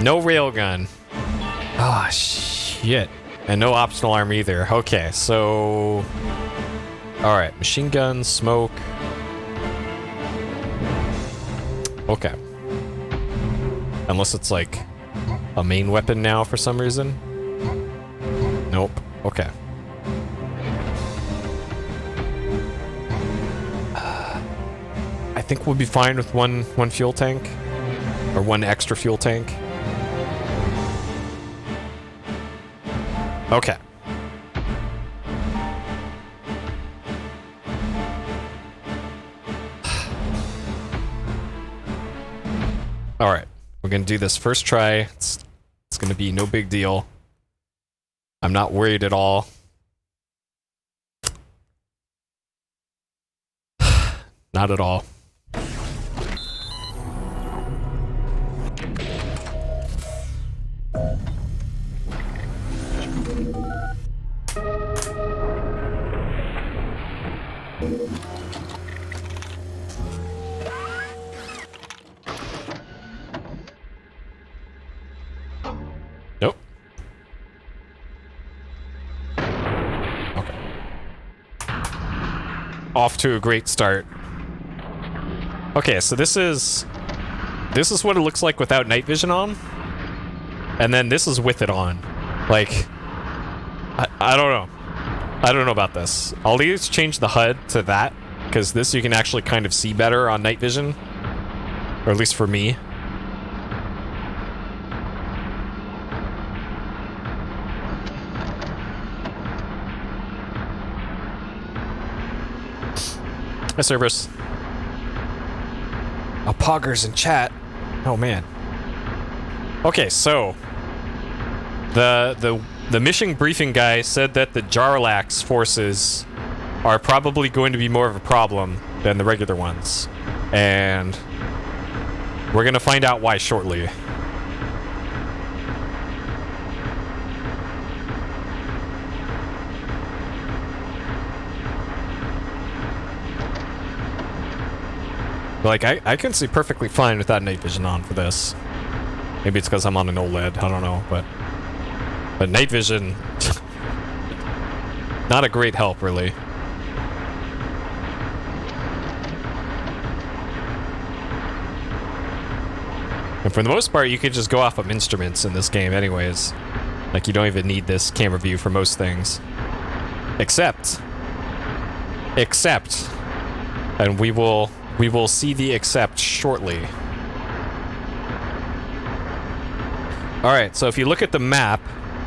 No railgun. Ah, shit. And no optional arm either. Okay, so... Alright, machine gun, smoke. Okay. Unless it's like a main weapon now for some reason. Nope. Okay. I think we'll be fine with one fuel tank. Or one extra fuel tank. Okay. Alright. We're gonna do this first try. It's gonna be no big deal. I'm not worried at all. Not at all. Nope. Okay. Off to a great start. Okay, so this is what it looks like without night vision on. And then this is with it on. Like, I don't know. I don't know about this. I'll just change the HUD to that, because this you can actually kind of see better on night vision. Or at least for me. Hi, Cerberus. Poggers in chat. Oh man. Okay, so the mission briefing guy said that the Jarlax forces are probably going to be more of a problem than the regular ones, and we're gonna find out why shortly. Like, I can see perfectly fine without night vision on for this. Maybe it's because I'm on an OLED, I don't know, but night vision, not a great help, really. And for the most part, you can just go off of instruments in this game anyways. Like, you don't even need this camera view for most things. Except, and we will see the except shortly. Alright, so if you look at the map,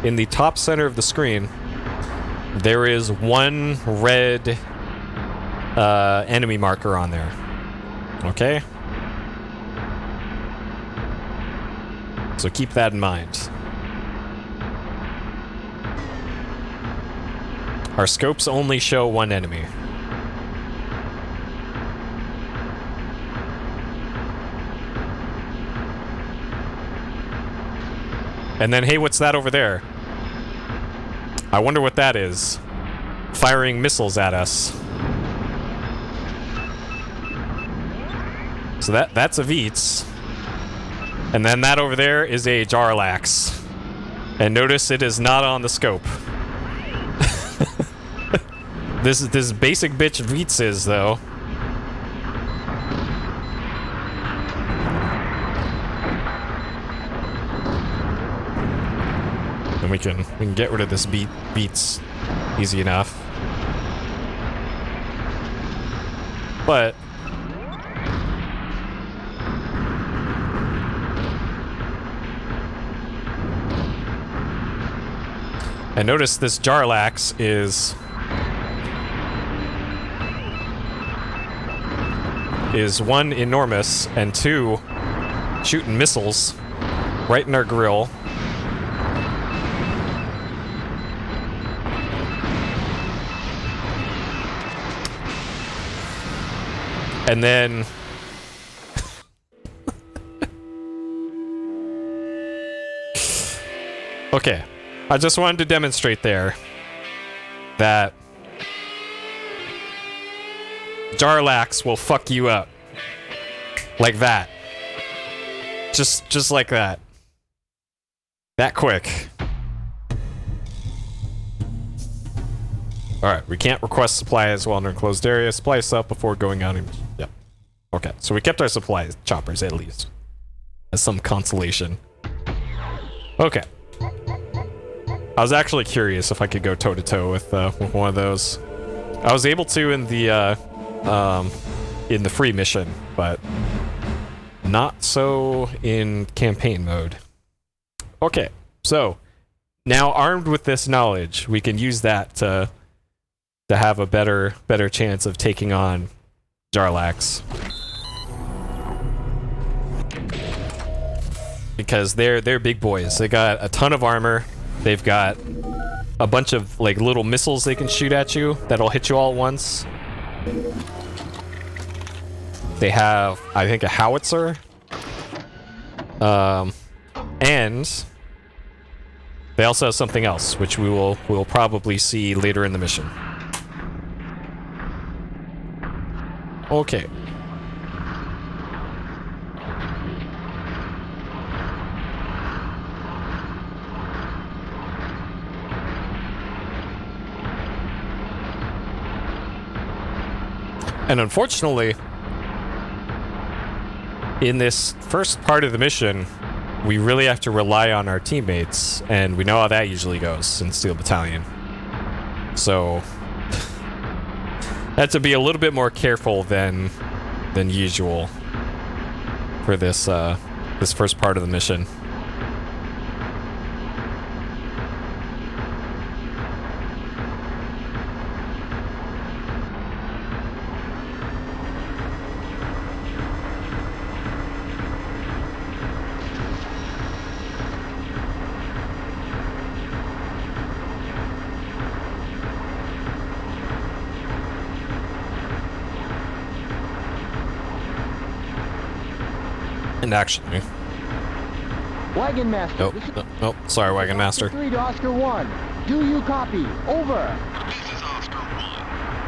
in the top center of the screen, there is one red enemy marker on there. Okay? So keep that in mind. Our scopes only show one enemy. And then, hey, what's that over there? I wonder what that is. Firing missiles at us. So that's a Veets. And then that over there is a Jarlax. And notice it is not on the scope. This basic bitch Veets is, though. And we can get rid of this Veets easy enough. But and notice this Jarlax is one, enormous, and two, shooting missiles right in our grill. And then okay, I just wanted to demonstrate there that Jarlax will fuck you up like that. Just like that. That quick. Alright, we can't request supplies while in an enclosed area. Supply stuff before going out. Yep. Okay, so we kept our supply choppers at least. As some consolation. Okay. I was actually curious if I could go toe-to-toe with one of those. I was able to in the free mission, but not so in campaign mode. Okay, so Now, armed with this knowledge, we can use that to have a better chance of taking on Jarlax. Because they're big boys. They got a ton of armor. They've got a bunch of like little missiles they can shoot at you that'll hit you all at once. They have, I think, a howitzer. And they also have something else, which we'll probably see later in the mission. Okay. And unfortunately, in this first part of the mission, we really have to rely on our teammates, and we know how that usually goes in Steel Battalion. So, have to be a little bit more careful than usual for this this first part of the mission. And actually, Wagon Master. nope, This is nope. Sorry, Wagon Master. 3 to Oscar 1. Do you copy? Over. This is Oscar 1.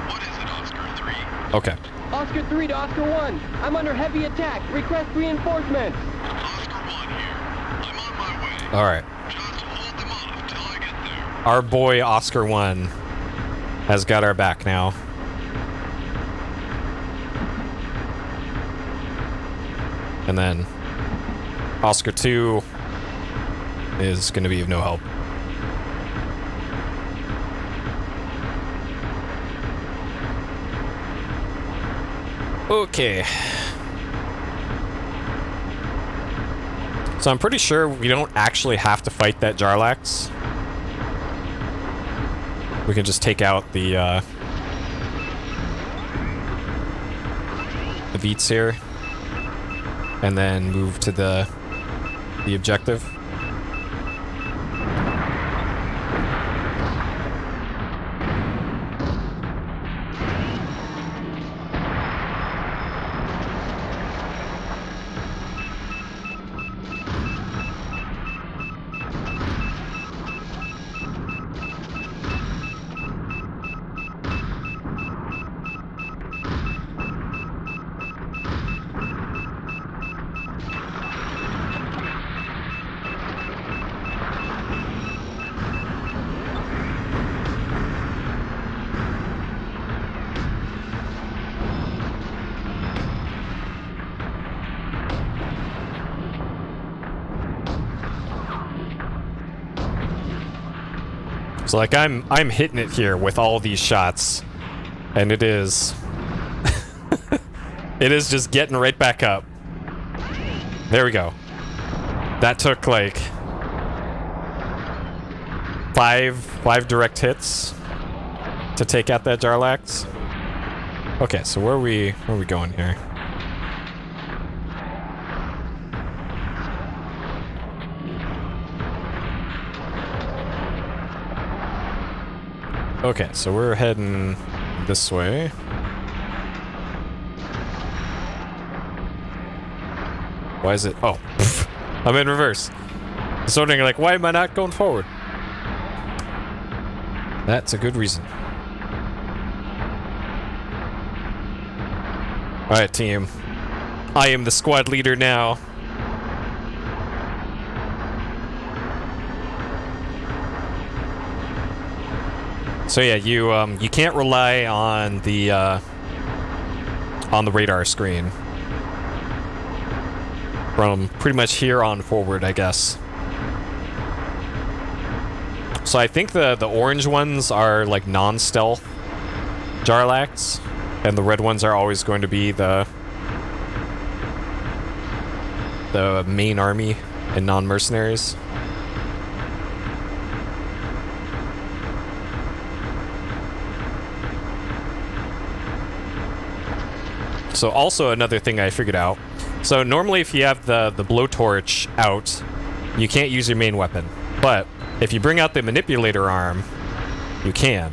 What is it, Oscar 3? Okay. Oscar 3 to Oscar 1. I'm under heavy attack. Request reinforcements. Oscar 1 here. I'm on my way. All right. Just hold them off till I get there. Our boy Oscar 1 has got our back now. And then Oscar 2 is going to be of no help. Okay. So I'm pretty sure we don't actually have to fight that Jarlax. We can just take out the Veets here. And then move to the objective. So like I'm hitting it here with all these shots, and it is it is just getting right back up. There we go. That took like five direct hits to take out that Jarlax. Okay, so where are we going here? Okay, so we're heading this way. Why is it? Oh, I'm in reverse. I was wondering, like, why am I not going forward? That's a good reason. Alright, team. I am the squad leader now. So yeah, you can't rely on the radar screen from pretty much here on forward, I guess. So I think the orange ones are like non-stealth Jarlax, and the red ones are always going to be the main army and non-mercenaries. So also another thing I figured out. So normally if you have the blowtorch out, you can't use your main weapon. But if you bring out the manipulator arm, you can.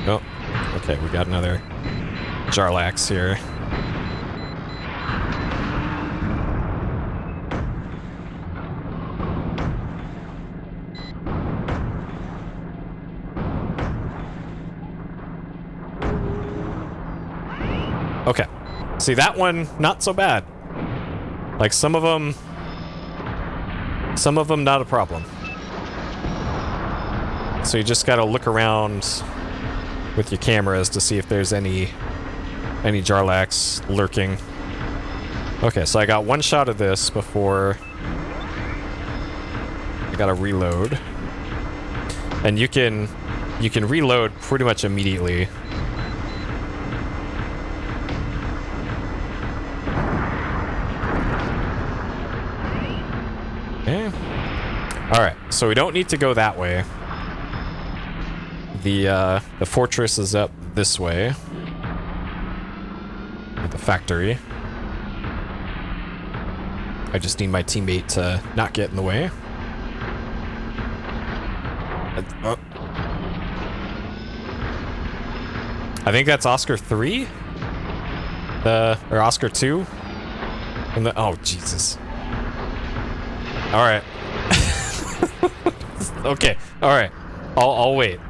Oh, okay, we got another Jarlax here. Okay. See, that one, not so bad. Like, some of them, not a problem. So you just gotta look around with your cameras to see if there's any Jarlax lurking. Okay, so I got one shot of this before I gotta reload. And you can reload pretty much immediately. Okay. Alright, so we don't need to go that way. The fortress is up this way. At the factory. I just need my teammate to not get in the way. I think that's Oscar 3? Or Oscar 2? And oh, Jesus. Alright. Okay, alright. I'll wait.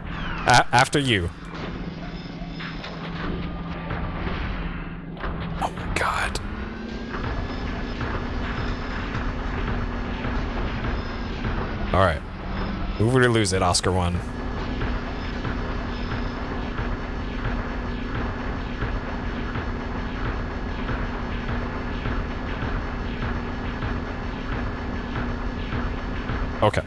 After you. Oh my god. Alright. Move it or lose it, Oscar 1. Okay.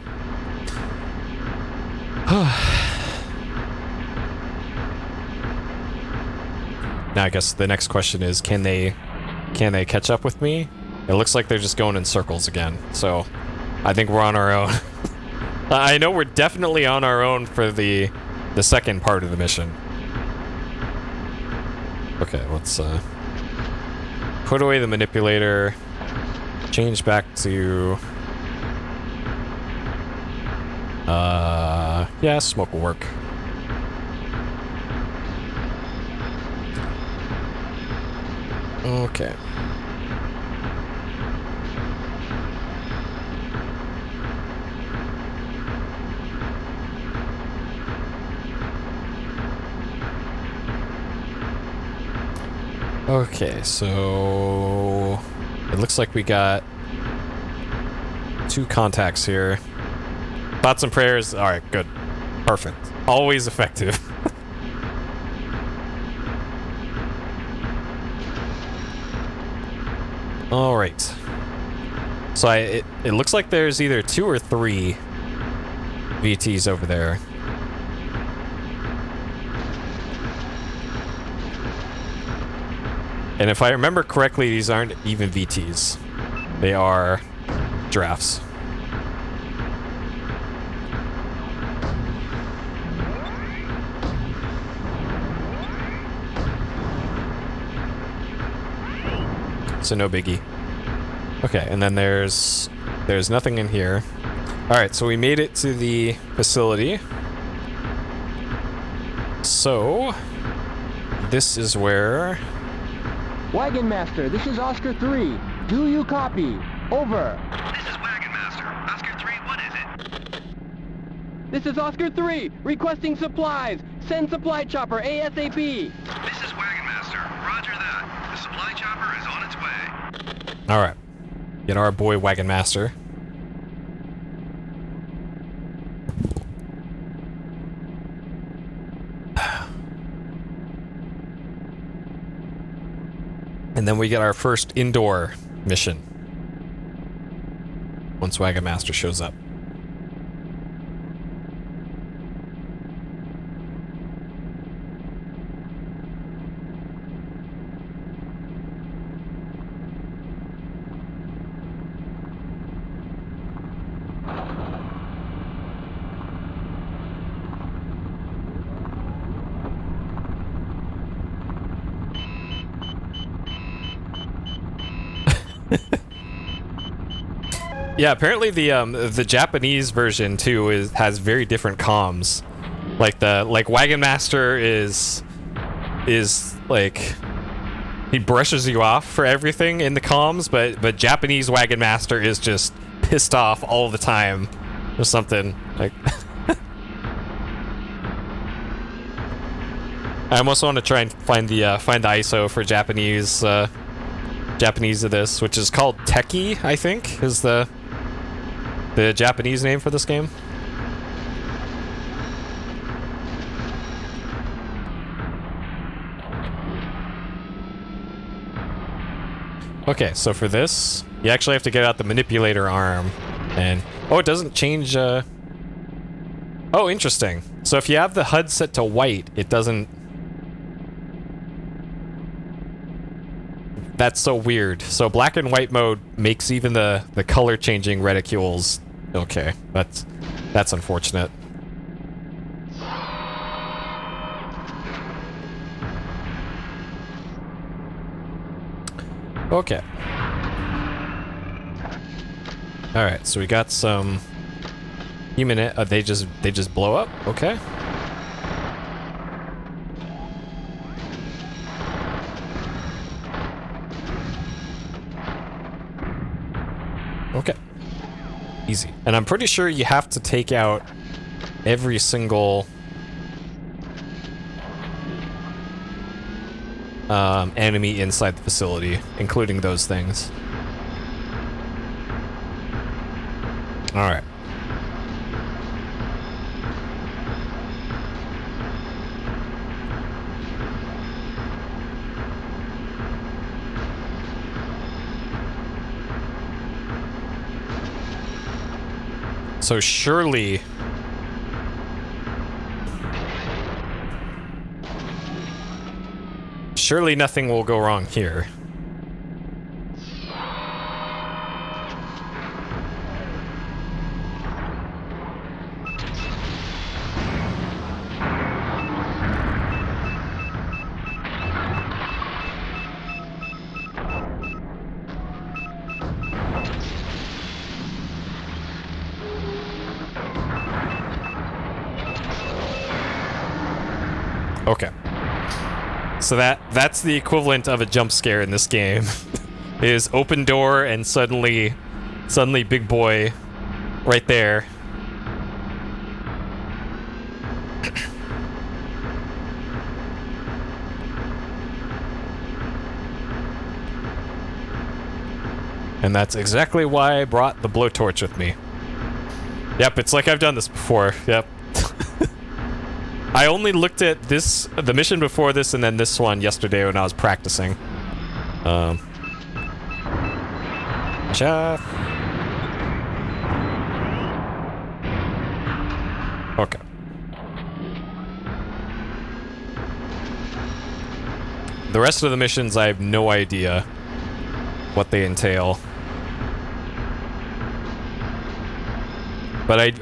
Now I guess the next question is, can they catch up with me? It looks like they're just going in circles again, so I think we're on our own. I know we're definitely on our own for the second part of the mission. Okay, let's put away the manipulator, change back to yeah, smoke will work. Okay. Okay, so it looks like we got 2 contacts here. Thoughts and prayers. All right, good. Perfect. Always effective. All right. So it looks like there's either 2 or 3 VTs over there. And if I remember correctly, these aren't even VTs. They are drafts. So no biggie. Okay, and then there's nothing in here. Alright, so we made it to the facility. So this is where... Wagon Master, this is Oscar 3. Do you copy? Over. This is Wagon Master. Oscar 3, what is it? This is Oscar 3, requesting supplies. Send supply chopper ASAP. This is Wagon Master. Roger that. The supply chopper is on its way. Alright. Get our boy Wagon Master. And then we get our first indoor mission. Once Wagon Master shows up. Yeah, apparently the Japanese version too has very different comms. Like Wagon Master is like he brushes you off for everything in the comms, but Japanese Wagon Master is just pissed off all the time or something like. I almost want to try and find the ISO for Japanese of this, which is called Teki, I think, is the Japanese name for this game. Okay, so for this, you actually have to get out the manipulator arm, and oh, it doesn't change. Oh, interesting. So if you have the HUD set to white, it doesn't. That's so weird. So black and white mode makes even the color changing reticules. Okay, that's unfortunate. Okay. All right, so we got some human. They just blow up. Okay. Okay. Easy. And I'm pretty sure you have to take out every single enemy inside the facility, including those things. Alright. So surely nothing will go wrong here. Okay. So that's the equivalent of a jump scare in this game. Is open door and suddenly big boy right there. And that's exactly why I brought the blowtorch with me. Yep, it's like I've done this before. Yep. I only looked at the mission before this and then this one yesterday when I was practicing. Jeff. Okay. The rest of the missions, I have no idea what they entail. But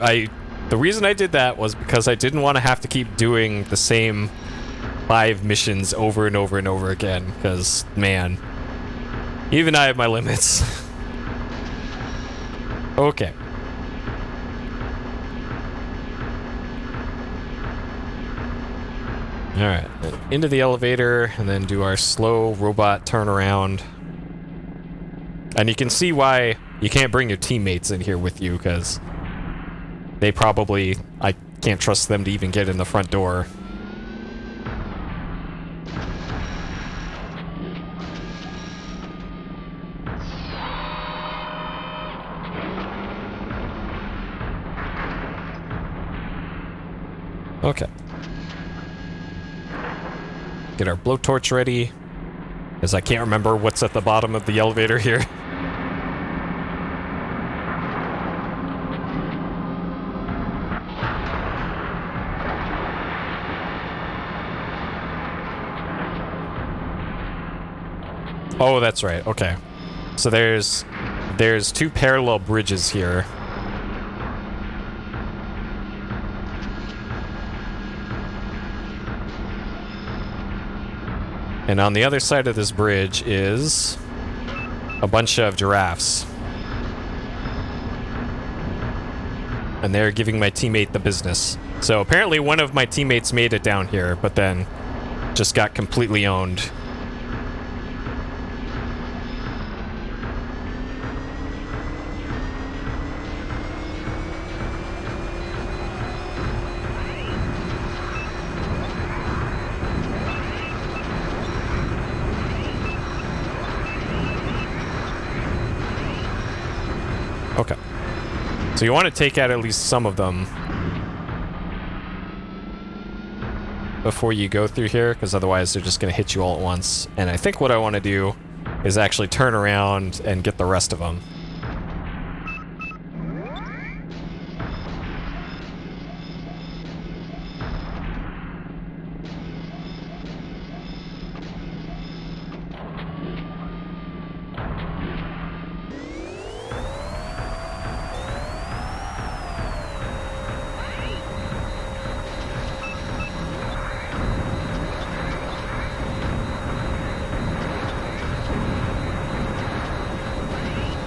the reason I did that was because I didn't want to have to keep doing the same 5 missions over and over and over again, because, man, even I have my limits. Okay. Alright, into the elevator, and then do our slow robot turnaround. And you can see why you can't bring your teammates in here with you, because they probably, I can't trust them to even get in the front door. Okay. Get our blowtorch ready, as I can't remember what's at the bottom of the elevator here. Oh, that's right. Okay. So there's 2 parallel bridges here. And on the other side of this bridge is a bunch of giraffes. and they're giving my teammate the business. So apparently one of my teammates made it down here, but then just got completely owned. Okay. So you want to take out at least some of them before you go through here, because otherwise they're just going to hit you all at once. And I think what I want to do is actually turn around and get the rest of them.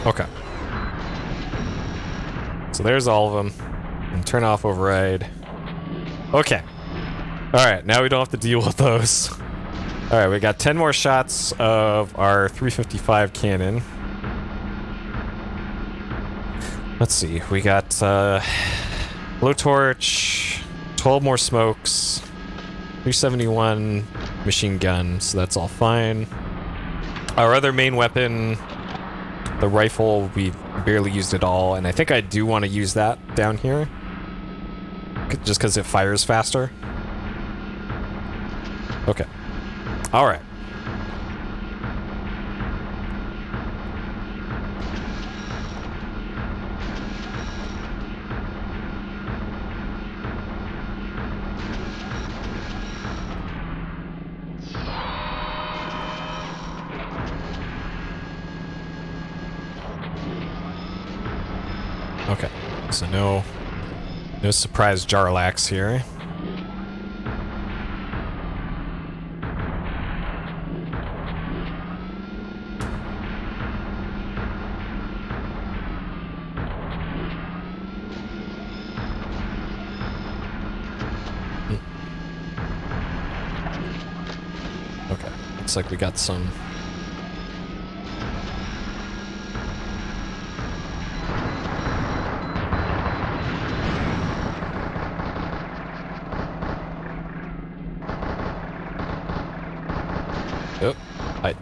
Okay. So there's all of them. And turn off override. Okay. Alright, now we don't have to deal with those. Alright, we got 10 more shots of our 355 cannon. Let's see, we got blowtorch, 12 more smokes, 371 machine gun, so that's all fine. Our other main weapon, the rifle, we barely used it all, and I think I do want to use that down here. Just because it fires faster. Okay. Alright. Okay, so no surprise Jarlax here. Okay, looks like we got some.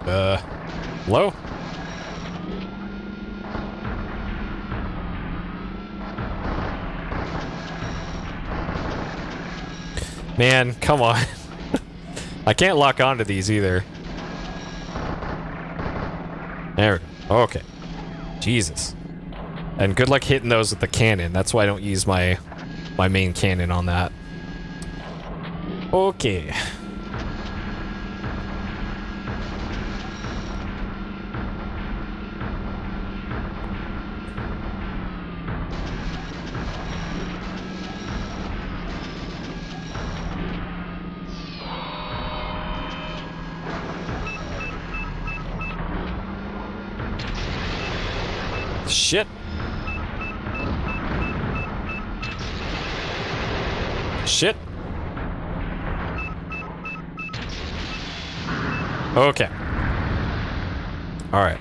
Oh, hello? Man, come on. I can't lock onto these either. There we go. Okay. Jesus. And good luck hitting those with the cannon. That's why I don't use my main cannon on that. Okay. Shit. Shit. Okay. Alright.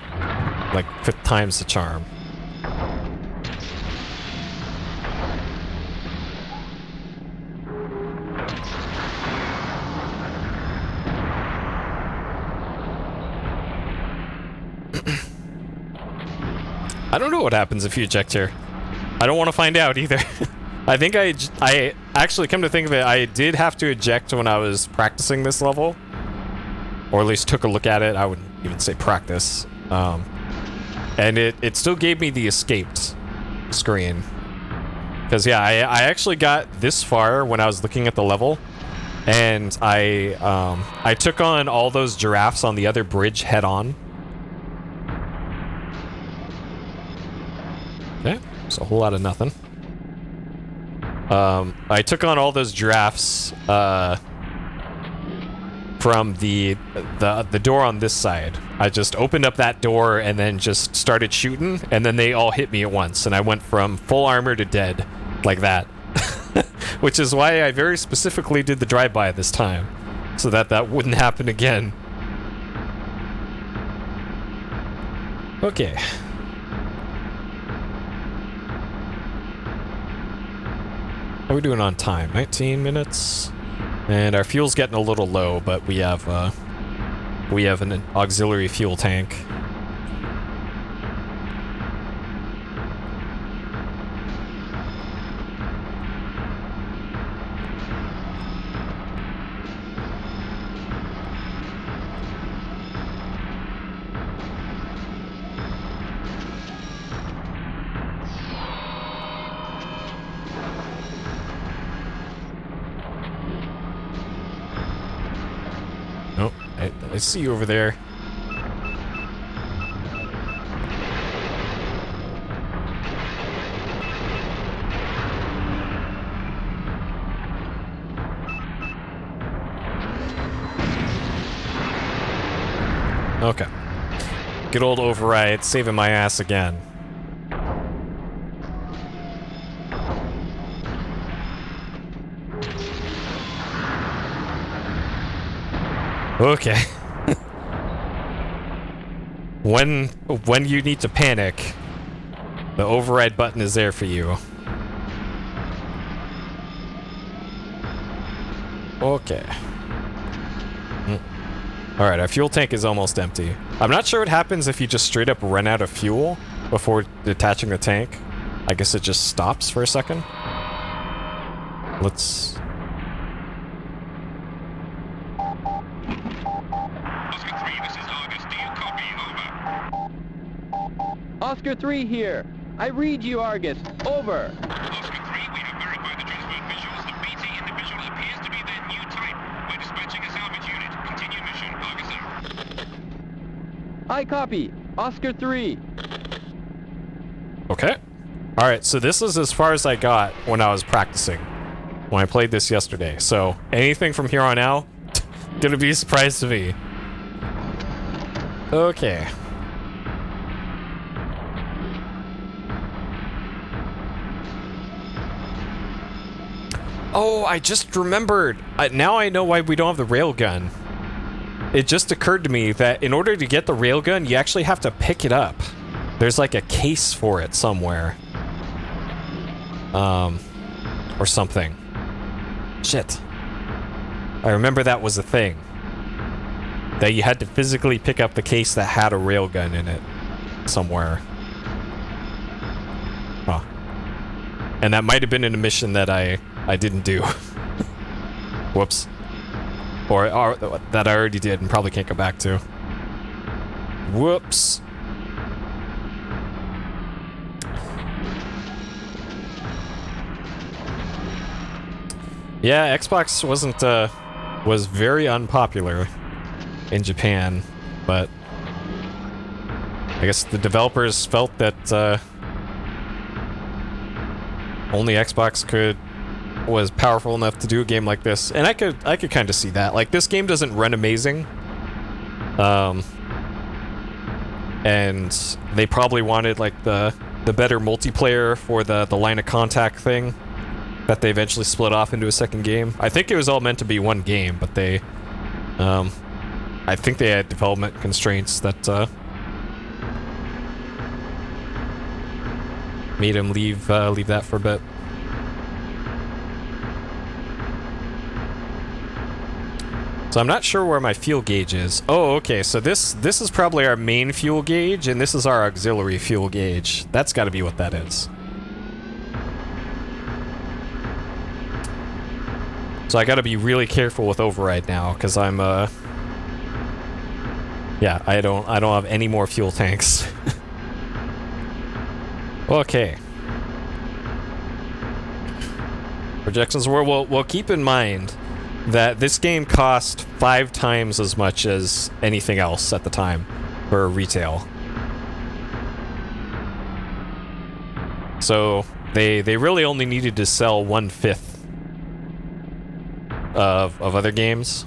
Like 5th time's the charm. I don't know what happens if you eject here. I don't want to find out either. I think I actually, come to think of it, I did have to eject when I was practicing this level. Or at least took a look at it. I wouldn't even say practice. And it still gave me the escaped screen. Because yeah, I actually got this far when I was looking at the level. And I took on all those giraffes on the other bridge head on. Okay, so a whole lot of nothing. I took on all those giraffes from the door on this side. I just opened up that door and then just started shooting, and then they all hit me at once, and I went from full armor to dead like that. Which is why I very specifically did the drive-by this time, so that that wouldn't happen again. Okay. How are we doing on time? 19 minutes? And our fuel's getting a little low, but we have an auxiliary fuel tank. Oh, I see you over there. Okay. Good old override, saving my ass again. Okay. When you need to panic, the override button is there for you. Okay. Alright, our fuel tank is almost empty. I'm not sure what happens if you just straight up run out of fuel before detaching the tank. I guess it just stops for a second. Let's... Oscar 3, this is Argus. Do you copy? Over. Oscar 3 here. I read you, Argus. Over. Oscar 3, we have verified the transferred visuals. The BT in the visual appears to be their new type. We're dispatching a salvage unit. Continue mission. Argus out. I copy. Oscar 3. Okay. Alright, so this is as far as I got when I was practicing. When I played this yesterday. So, anything from here on out, gonna be a surprise to me. Okay. Oh, I just remembered. Now I know why we don't have the railgun. It just occurred to me that in order to get the railgun, you actually have to pick it up. There's like a case for it somewhere. Or something. Shit. I remember that was a thing. That you had to physically pick up the case that had a railgun in it. Somewhere. Huh. And that might have been in a mission that I didn't do. Whoops. Or that I already did and probably can't go back to. Whoops. Yeah, Xbox was very unpopular in Japan, but I guess the developers felt that only Xbox was powerful enough to do a game like this, and I could kind of see that. Like, this game doesn't run amazing, and they probably wanted like the better multiplayer for the line of contact thing that they eventually split off into a second game. I think it was all meant to be one game, but they I think they had development constraints that made him leave that for a bit. So I'm not sure where my fuel gauge is. Oh, okay, so this is probably our main fuel gauge, and this is our auxiliary fuel gauge. That's gotta be what that is. So I gotta be really careful with override now, because I'm, yeah, I don't have any more fuel tanks. Okay. Projections were, we'll keep in mind that this game cost 5 times as much as anything else at the time for retail. So they really only needed to sell 1/5 of other games.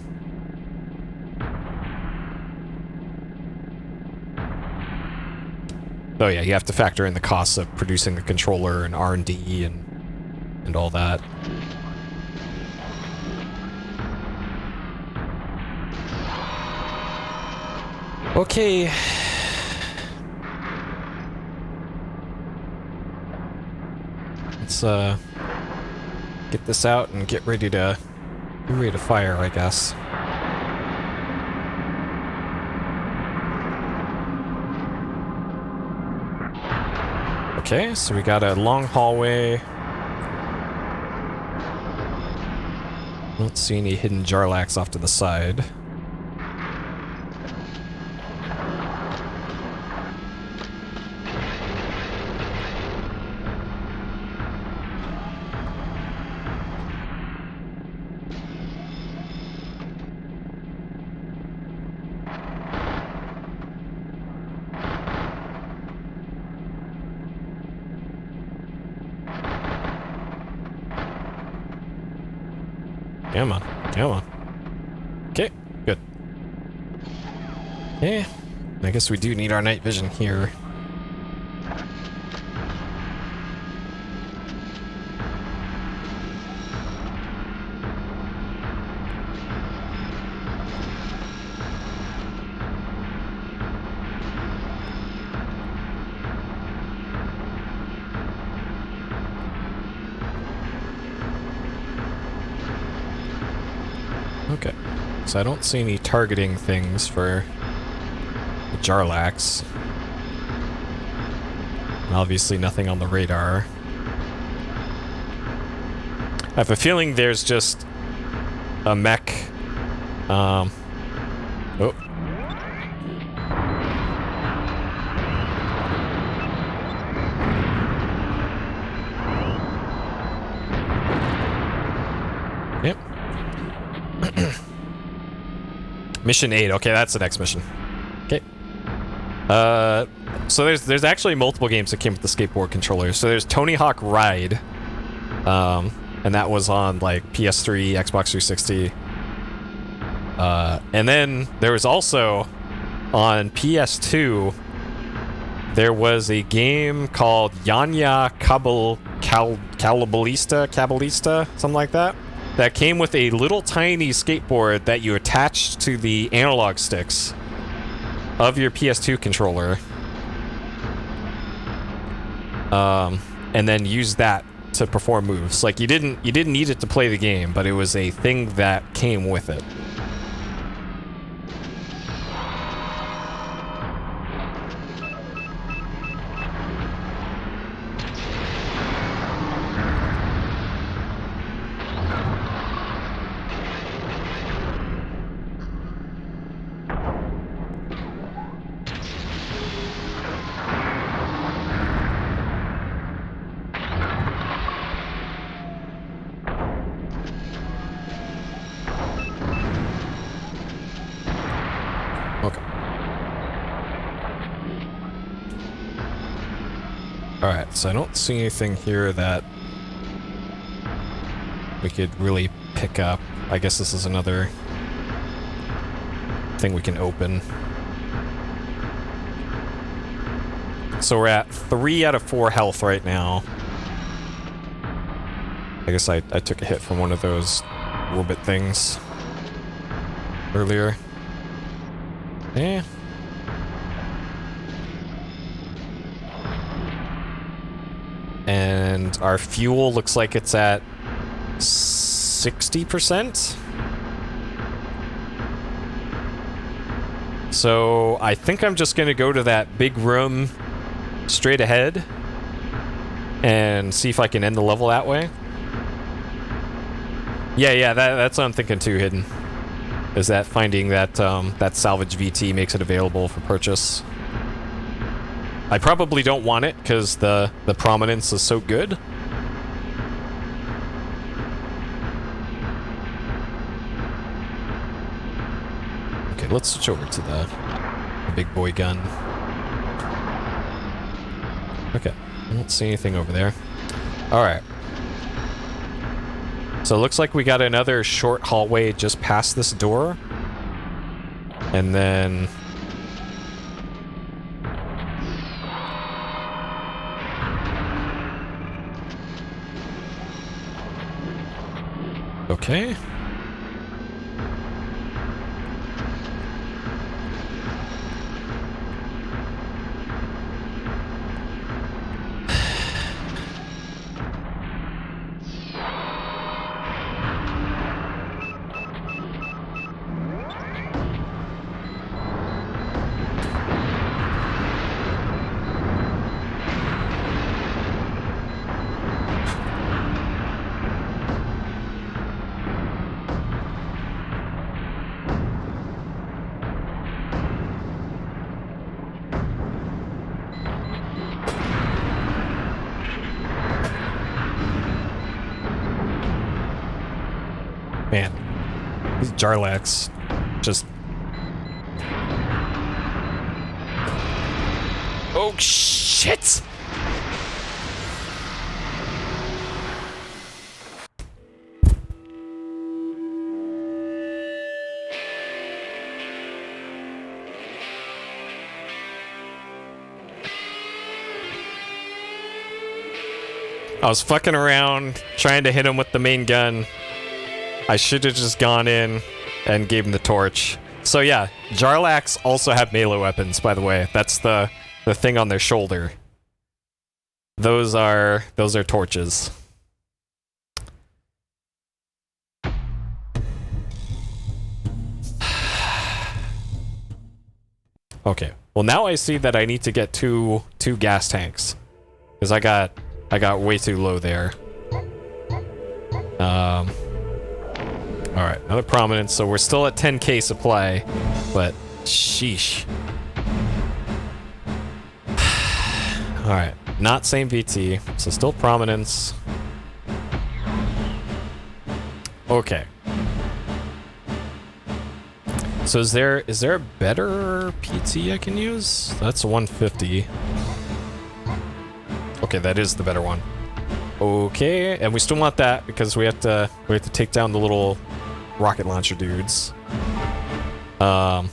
Oh yeah, you have to factor in the costs of producing the controller and R&D and and all that. Okay. Let's get this out and get ready to fire, I guess. Okay, so we got a long hallway. Don't see any hidden Jarlax off to the side. Come on, come on. Okay, good. Yeah, I guess we do need our night vision here. Okay, so I don't see any targeting things for the Jarlax. And obviously nothing on the radar. I have a feeling there's just a mech. Oh. Yep. Mission 8. Okay, that's the next mission. Okay. So there's actually multiple games that came with the skateboard controller. So there's Tony Hawk Ride. And that was on like PS3, Xbox 360. And then there was also on PS2 there was a game called Yanya Cabalista, something like that. That came with a little tiny skateboard that you attached to the analog sticks of your PS2 controller. And then use that to perform moves. Like you didn't need it to play the game, but it was a thing that came with it. Okay. Alright, so I don't see anything here that we could really pick up. I guess this is another thing we can open. So we're at 3 out of 4 health right now. I guess I took a hit from one of those orbit things earlier. Yeah. And our fuel looks like it's at 60%. So I think I'm just gonna go to that big room straight ahead and see if I can end the level that way. Yeah, that's what I'm thinking too, Hidden. Is that finding that that salvage VT makes it available for purchase. I probably don't want it because the prominence is so good. Okay, let's switch over to the big boy gun. Okay, I don't see anything over there. Alright. So it looks like we got another short hallway just past this door. And then... Okay. Man, these Jarlax just... Oh, shit! I was fucking around, trying to hit him with the main gun. I should have just gone in and gave him the torch. So yeah, Jarlax also have melee weapons, by the way. That's the thing on their shoulder. Those are torches. Okay. Well, now I see that I need to get two gas tanks, because I got way too low there. Alright, another prominence, so we're still at 10k supply, but sheesh. Alright, not same VT, so still prominence. Okay. So is there a better PT I can use? That's 150. Okay, that is the better one. Okay, and we still want that because we have to take down the little rocket launcher dudes. I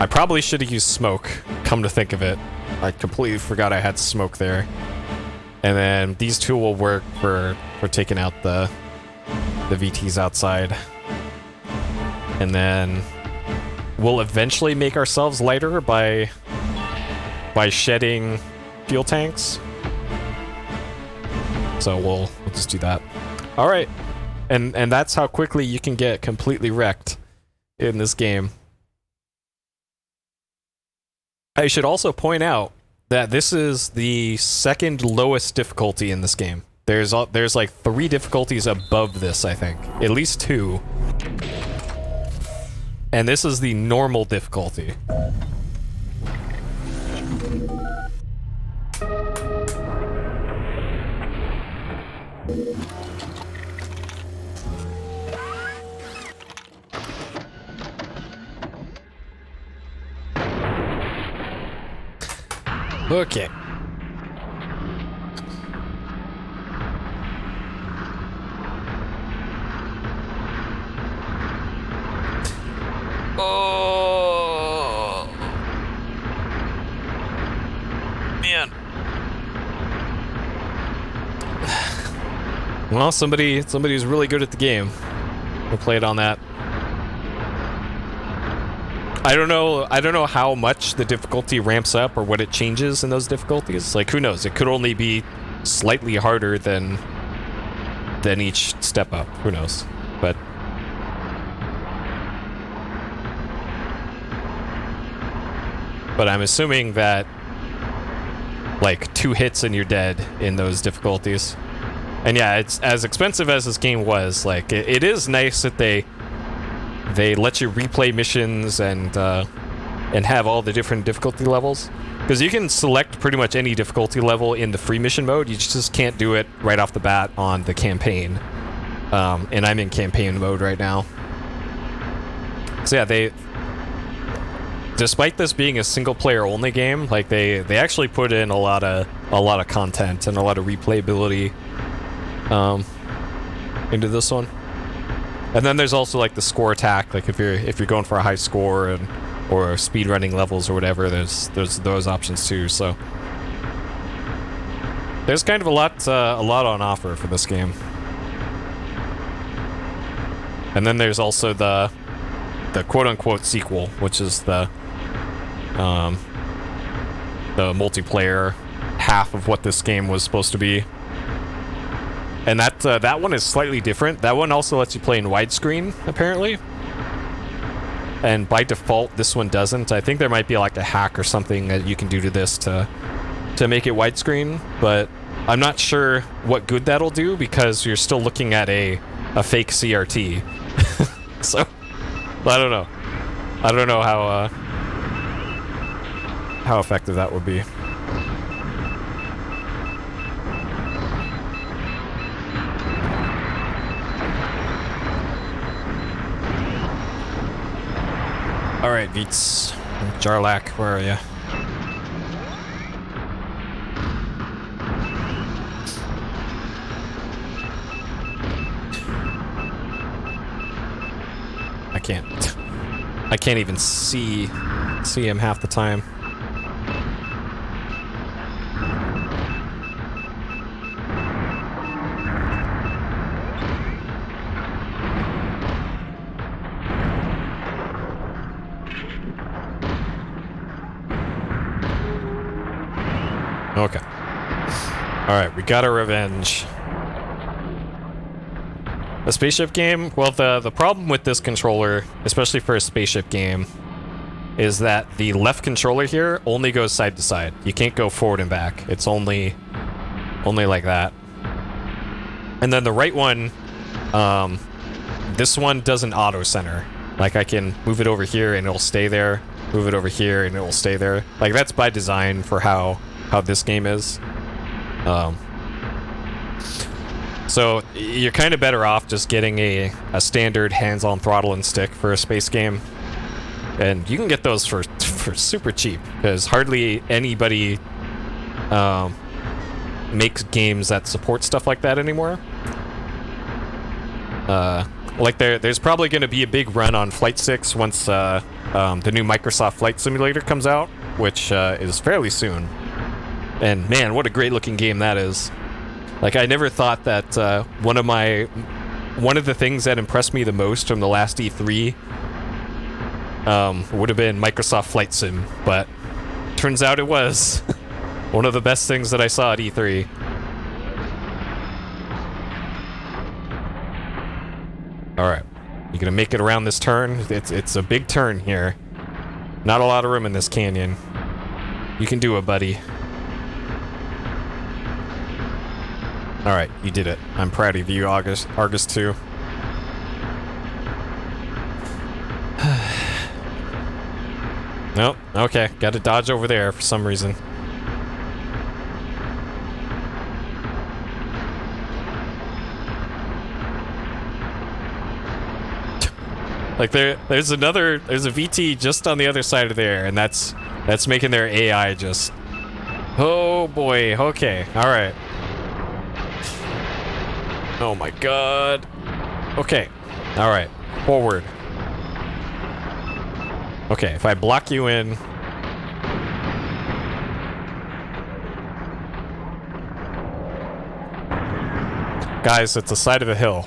probably should have used smoke, come to think of it. I completely forgot I had smoke there. And then these two will work for taking out the VTs outside. And then we'll eventually make ourselves lighter by shedding fuel tanks. So we'll just do that. All right. And that's how quickly you can get completely wrecked in this game. I should also point out that this is the second lowest difficulty in this game. There's like 3 difficulties above this, I think. At least 2. And this is the normal difficulty. Okay. Oh man. Well, somebody who's really good at the game will play it on that. I don't know how much the difficulty ramps up or what it changes in those difficulties. Like, who knows? It could only be slightly harder than each step up. Who knows? But I'm assuming that like 2 hits and you're dead in those difficulties. And yeah, it's as expensive as this game was. Like, it is nice that they let you replay missions and have all the different difficulty levels, because you can select pretty much any difficulty level in the free mission mode. You just can't do it right off the bat on the campaign. And I'm in campaign mode right now. So yeah, despite this being a single player only game, like they actually put in a lot of content and a lot of replayability into this one. And then there's also like the score attack, like if you're going for a high score or speed running levels or whatever, there's those options too. So there's kind of a lot on offer for this game. And then there's also the quote-unquote sequel, which is the multiplayer half of what this game was supposed to be. And that one is slightly different. That one also lets you play in widescreen, apparently. And by default, this one doesn't. I think there might be like a hack or something that you can do to this to make it widescreen, but I'm not sure what good that'll do because you're still looking at a fake CRT. So, I don't know. I don't know how effective that would be. All right, Beats. Jarlac, where are you? I can't even see him half the time. Okay. Alright, we got our revenge. A spaceship game? Well, the problem with this controller, especially for a spaceship game, is that the left controller here only goes side to side. You can't go forward and back. It's only like that. And then the right one, this one doesn't auto-center. Like, I can move it over here and it'll stay there, move it over here and it will stay there. Like, that's by design for how this game is. So you're kind of better off just getting a standard hands-on throttle and stick for a space game. And you can get those for super cheap, because hardly anybody makes games that support stuff like that anymore. Like there's probably going to be a big run on Flight 6 once the new Microsoft Flight Simulator comes out, which is fairly soon. And man, what a great looking game that is. Like, I never thought that one of the things that impressed me the most from the last E3 would have been Microsoft Flight Sim, but turns out it was one of the best things that I saw at E3. Alright, you gonna make it around this turn? It's a big turn here. Not a lot of room in this canyon. You can do it, buddy. Alright, you did it. I'm proud of you, Argus 2. Nope, okay. Gotta dodge over there for some reason. Like, there's a VT just on the other side of there, and that's making their AI just... Oh boy, okay, alright. Oh my god. Okay. Alright. Forward. Okay, if I block you in... Guys, it's the side of a hill.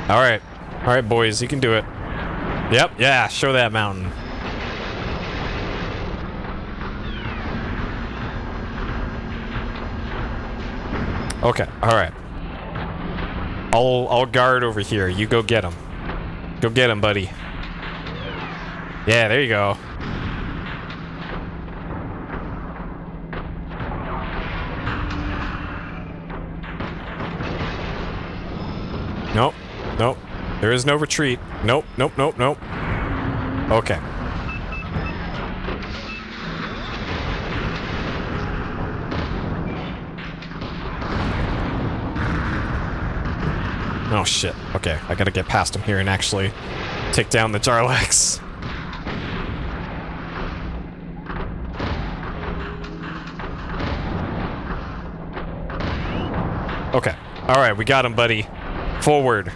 Alright. Alright, boys, you can do it. Yep, yeah, show that mountain. Okay, alright. I'll guard over here. You go get him. Go get him, buddy. Yeah, there you go. Nope. Nope. There is no retreat. Nope, nope, nope, nope. Okay. Oh shit. Okay, I gotta get past him here and actually take down the Jarlax. Okay. Alright, we got him, buddy. Forward.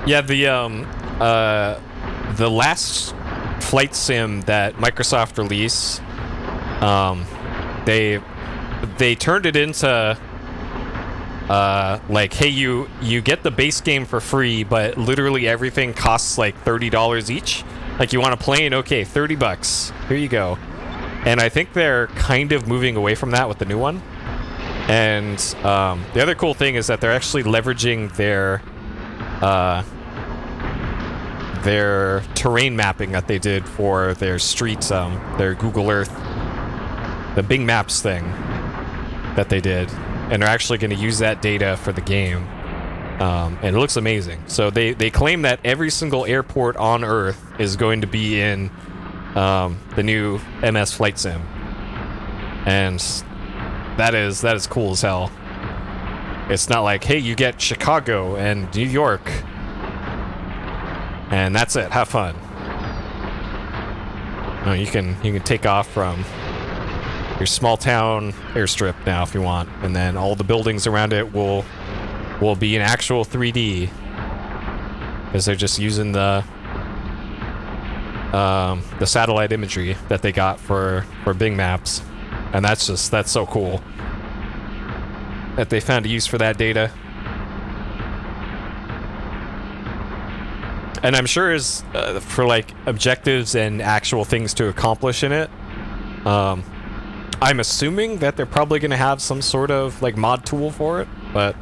Yeah, the last flight sim that Microsoft released, they turned it into like, hey, you get the base game for free, but literally everything costs like $30 each. Like, you want a plane? Okay, $30. Here you go. And I think they're kind of moving away from that with the new one. And the other cool thing is that they're actually leveraging their terrain mapping that they did for their streets, their Google Earth, the Bing Maps thing that they did, and they're actually going to use that data for the game, and it looks amazing. So they claim that every single airport on Earth is going to be in the new MS Flight Sim, and that is cool as hell. It's not like, hey, you get Chicago and New York, and that's it. Have fun. No, you can take off from your small town airstrip now if you want, and then all the buildings around it will be in actual 3D, because they're just using the satellite imagery that they got for Bing Maps, and that's so cool that they found a use for that data. And I'm sure is for like objectives and actual things to accomplish in it. I'm assuming that they're probably going to have some sort of like mod tool for it, but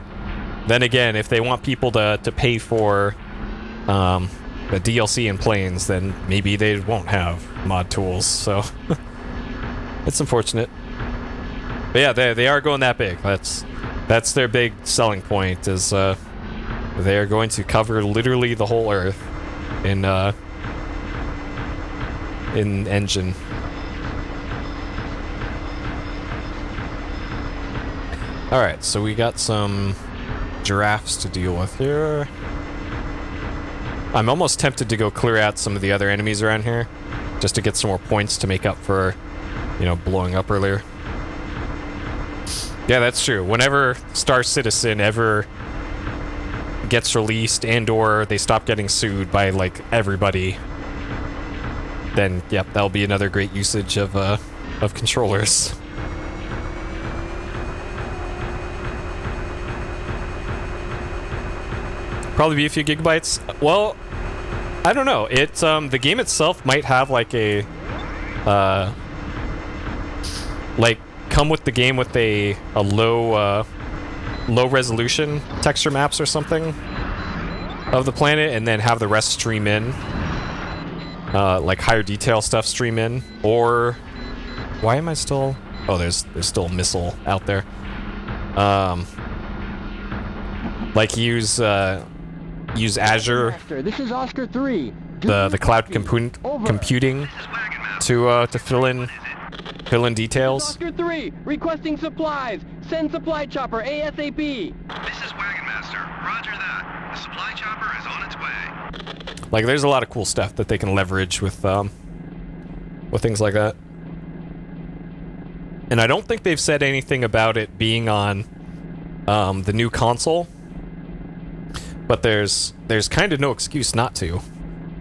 then again, if they want people to pay for the DLC and planes, then maybe they won't have mod tools. So it's unfortunate. But yeah, they are going that big. That's their big selling point, is they are going to cover literally the whole Earth in engine. Alright, so we got some giraffes to deal with here. I'm almost tempted to go clear out some of the other enemies around here, just to get some more points to make up for, blowing up earlier. Yeah, that's true. Whenever Star Citizen ever gets released and or they stop getting sued by like everybody, then yep, that'll be another great usage of controllers. Probably be a few gigabytes. Well, I don't know. It's the game itself might have like a like come with the game with a low resolution texture maps or something of the planet, and then have the rest stream in, like higher detail stuff stream in. Or why am I still? Oh, there's still a missile out there. Like use Azure, This is Oscar 3. the cloud computing to fill in details. Oscar 3, requesting supplies. Send supply chopper ASAP. This is Wagon Master. Roger that. The supply chopper is on its way. Like, there's a lot of cool stuff that they can leverage with things like that. And I don't think they've said anything about it being on the new console. But there's kind of no excuse not to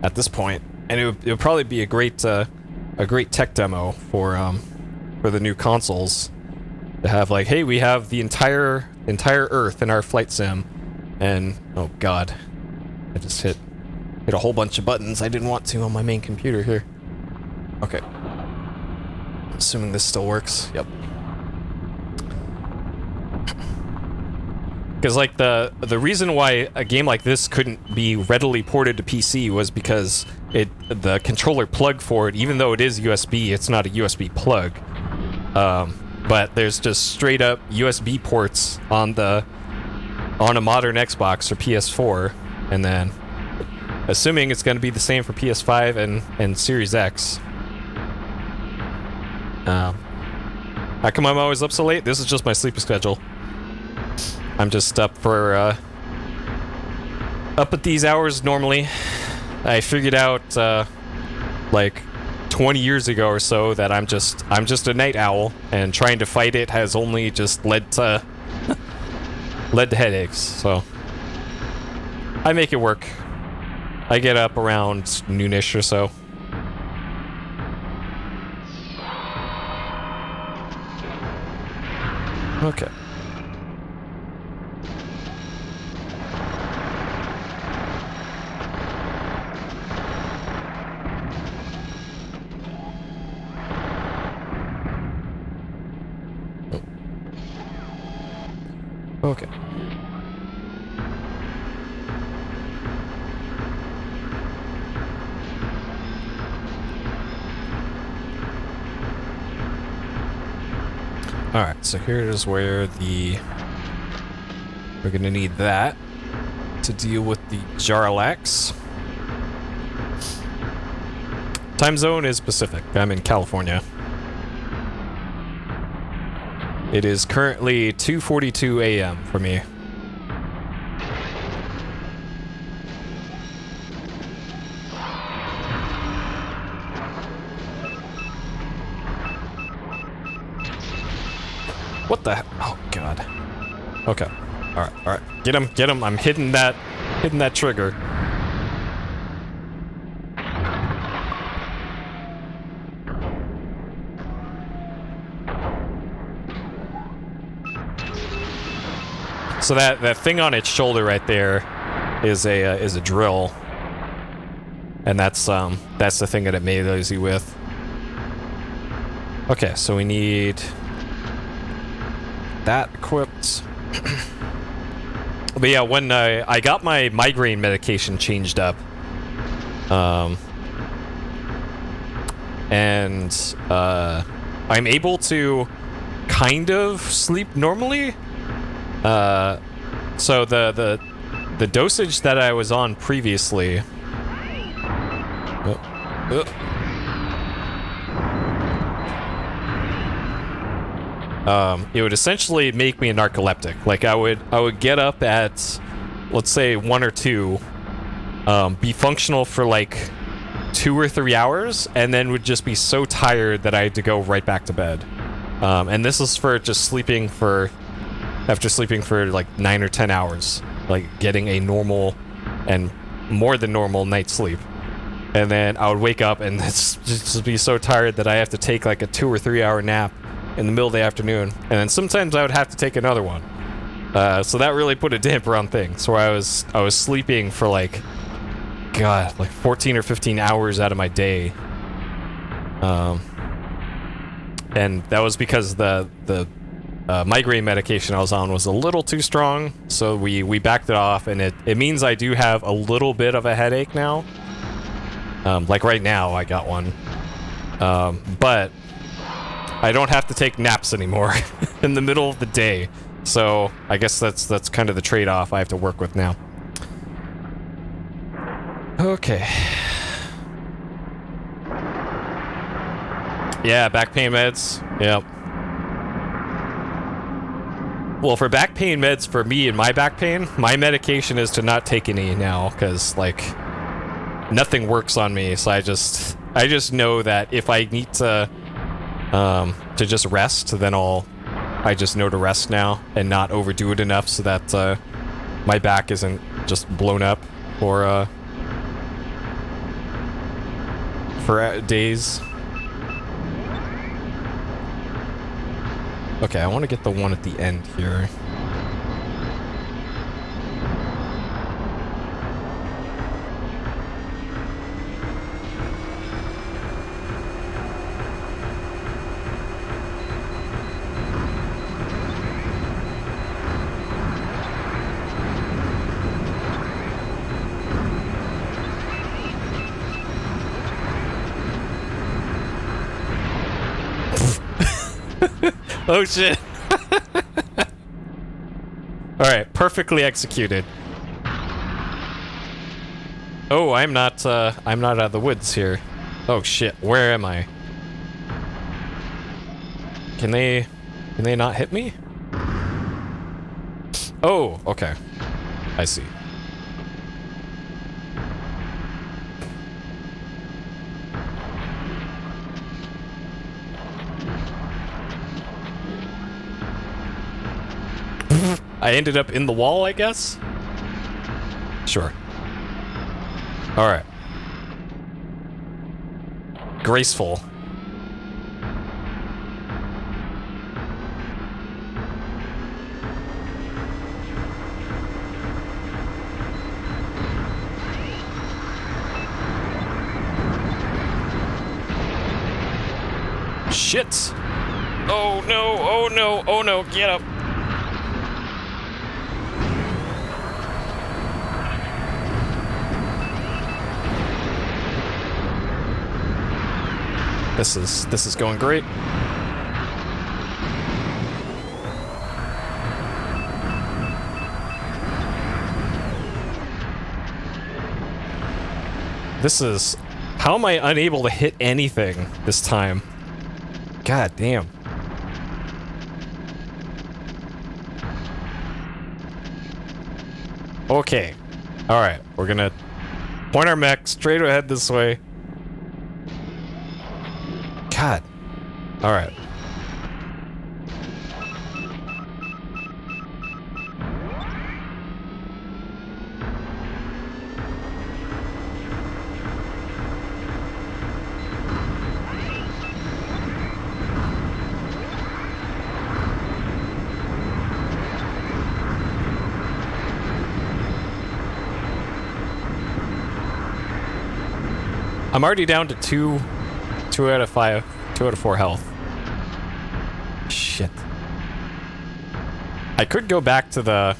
at this point, and it would probably be a great tech demo for the new consoles to have, like, hey, we have the entire Earth in our flight sim, and oh god, I just hit a whole bunch of buttons I didn't want to on my main computer here. Okay, assuming this still works. Yep. Because, like, the reason why a game like this couldn't be readily ported to PC was because the controller plug for it, even though it is USB, it's not a USB plug. But there's just straight up USB ports on a modern Xbox or PS4, and then assuming it's going to be the same for PS5 and Series X. How come I'm always up so late? This is just my sleeping schedule. I'm just up up at these hours normally. I figured out like 20 years ago or so that I'm just a night owl, and trying to fight it has only just led to headaches. So I make it work. I get up around noonish or so. Okay. Okay. Alright, so here's where we're gonna need that to deal with the Jarlax. Time zone is Pacific. I'm in California. It is currently 2:42 a.m. for me. What the? Oh God. Okay. All right. All right. Get him. Get him. I'm hitting that trigger. So that thing on its shoulder right there is a drill, and that's the thing that it melees you with. Okay, so we need that equipped. But yeah, when I got my migraine medication changed up, and I'm able to kind of sleep normally. So the dosage that I was on previously. It would essentially make me a narcoleptic. Like I would get up at, let's say 1 or 2, be functional for like 2 or 3 hours, and then would just be so tired that I had to go right back to bed. And this is for just sleeping after sleeping for like 9 or 10 hours, like getting a normal and more than normal night's sleep. And then I would wake up and just be so tired that I have to take like a 2 or 3 hour nap in the middle of the afternoon, and then sometimes I would have to take another one. So that really put a damper on things. So I was sleeping for like 14 or 15 hours out of my day. And that was because the migraine medication I was on was a little too strong, so we backed it off, and it means I do have a little bit of a headache now. Like right now, I got one. But I don't have to take naps anymore in the middle of the day. So I guess that's kind of the trade-off I have to work with now. Okay. Yeah, back pain meds. Yep. Well, for back pain meds, for me and my back pain, my medication is to not take any now, because like nothing works on me. So I just know that if I need to just rest, then I just know to rest now and not overdo it enough so that my back isn't just blown up for days. Okay, I want to get the one at the end here. Oh shit. Alright, perfectly executed. Oh, I'm not out of the woods here. Oh shit, where am I? Can they not hit me? Oh, okay. I see. I ended up in the wall, I guess? Sure. Alright. Graceful. Shit! Oh no, oh no, oh no, get up! This is going great. This is... How am I unable to hit anything this time? God damn. Okay. Alright, we're gonna point our mech straight ahead this way. God. Alright. I'm already down to 2 out of 5, 2 out of 4 health. Shit. I could go back to the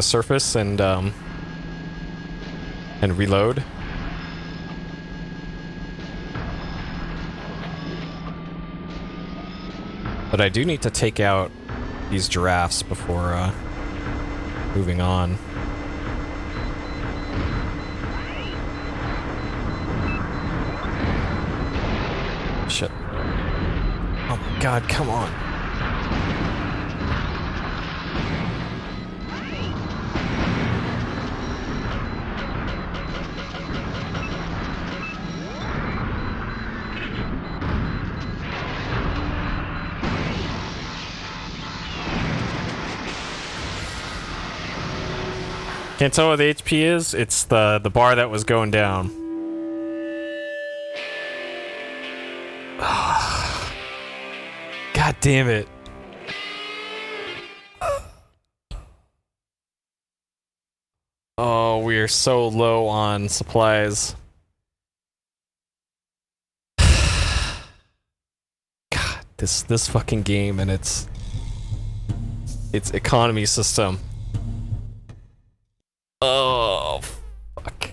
surface and reload. But I do need to take out these giraffes before moving on. Shit. Oh my god, come on. Can't tell what the HP is. It's the bar that was going down. God damn it. Oh, we are so low on supplies. God, this fucking game and its economy system. Oh, fuck.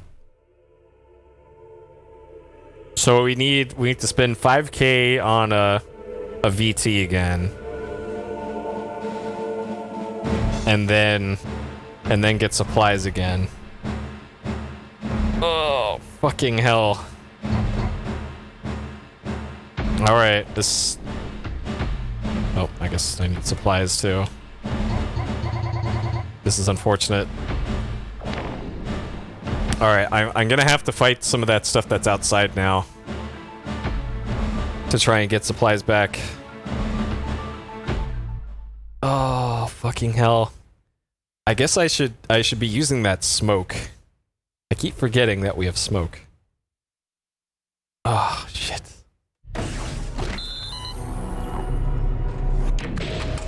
So we need to spend 5K on a VT again. And then get supplies again. Oh, fucking hell. Alright, this... Oh, I guess I need supplies too. This is unfortunate. Alright, I'm gonna have to fight some of that stuff that's outside now. To try and get supplies back. Oh, fucking hell. I guess I should be using that smoke. I keep forgetting that we have smoke. Oh, shit.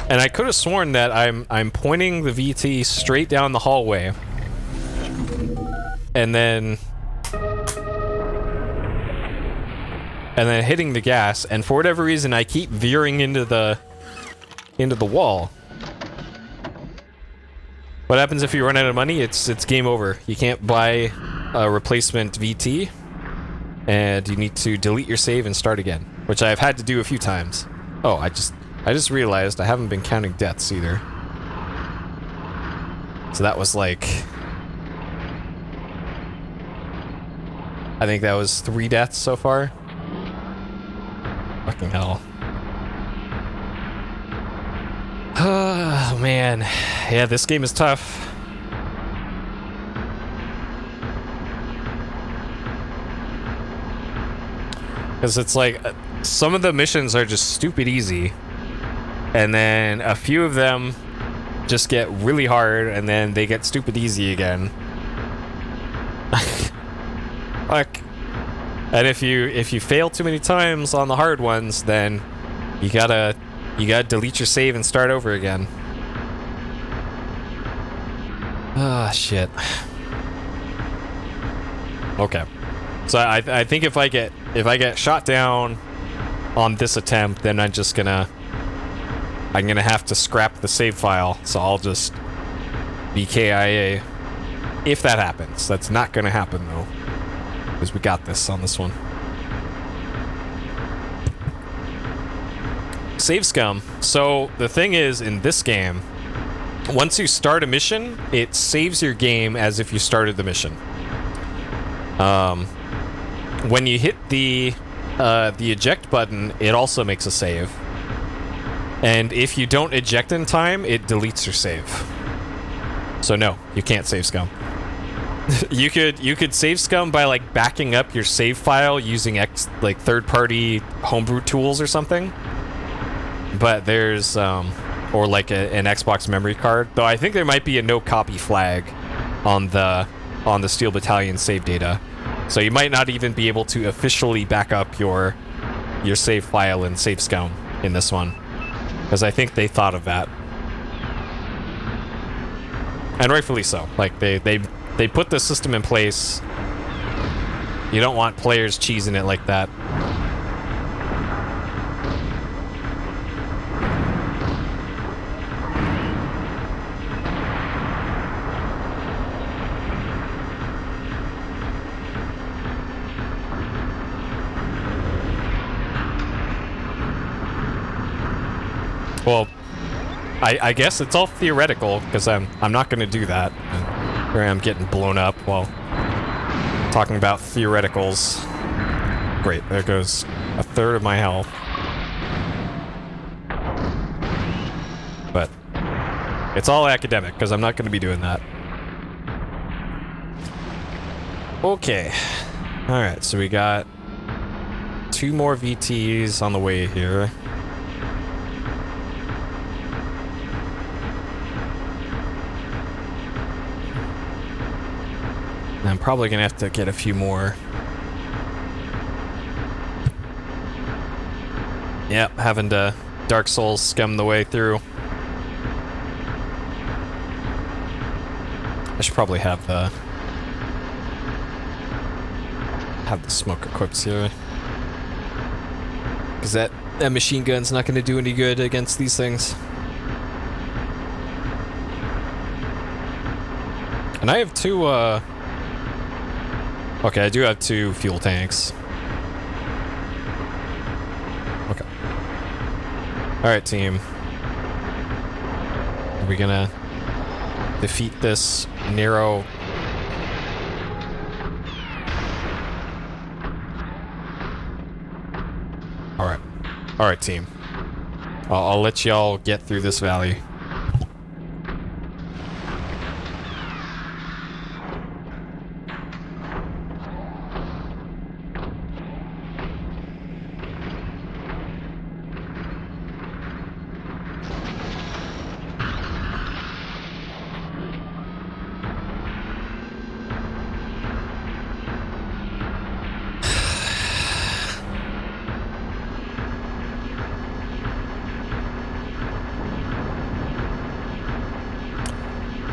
And I could have sworn that I'm pointing the VT straight down the hallway. And then hitting the gas, and for whatever reason I keep veering into the wall. What happens if you run out of money? It's game over. You can't buy a replacement VT, and you need to delete your save and start again, which I've had to do a few times. Oh, I just realized I haven't been counting deaths either. So that was like, I think that was 3 deaths so far. Fucking hell. Oh, man. Yeah, this game is tough. Because it's like, some of the missions are just stupid easy. And then a few of them just get really hard, and then they get stupid easy again. Fuck. And if you fail too many times on the hard ones, then you gotta delete your save and start over again. Ah, shit. Okay. So I think if I get shot down on this attempt, then I'm gonna have to scrap the save file. So I'll just be KIA if that happens. That's not gonna happen though, because we got this on this one. Save scum. So the thing is, in this game, once you start a mission, it saves your game as if you started the mission. When you hit the eject button, it also makes a save. And if you don't eject in time, it deletes your save. So no, you can't save scum. you could save scum by like backing up your save file using third-party homebrew tools or something. But there's or like an Xbox memory card. Though I think there might be a no copy flag on the Steel Battalion save data. So you might not even be able to officially back up your save file and save scum in this one. Because I think they thought of that. And rightfully so. Like, they put the system in place. You don't want players cheesing it like that. Well, I guess it's all theoretical, because I'm not going to do that. And here I am getting blown up while talking about theoreticals. Great, there goes a third of my health. But it's all academic, because I'm not going to be doing that. Okay. Alright, so we got 2 more VTs on the way here. I'm probably gonna have to get a few more. Yep, having to Dark Souls scum the way through. I should probably have the smoke equipped here, because that machine gun's not gonna do any good against these things. And I have 2 okay, I do have 2 fuel tanks. Okay. Alright, team. Are we gonna defeat this narrow... Alright. Alright, team. I'll let y'all get through this valley.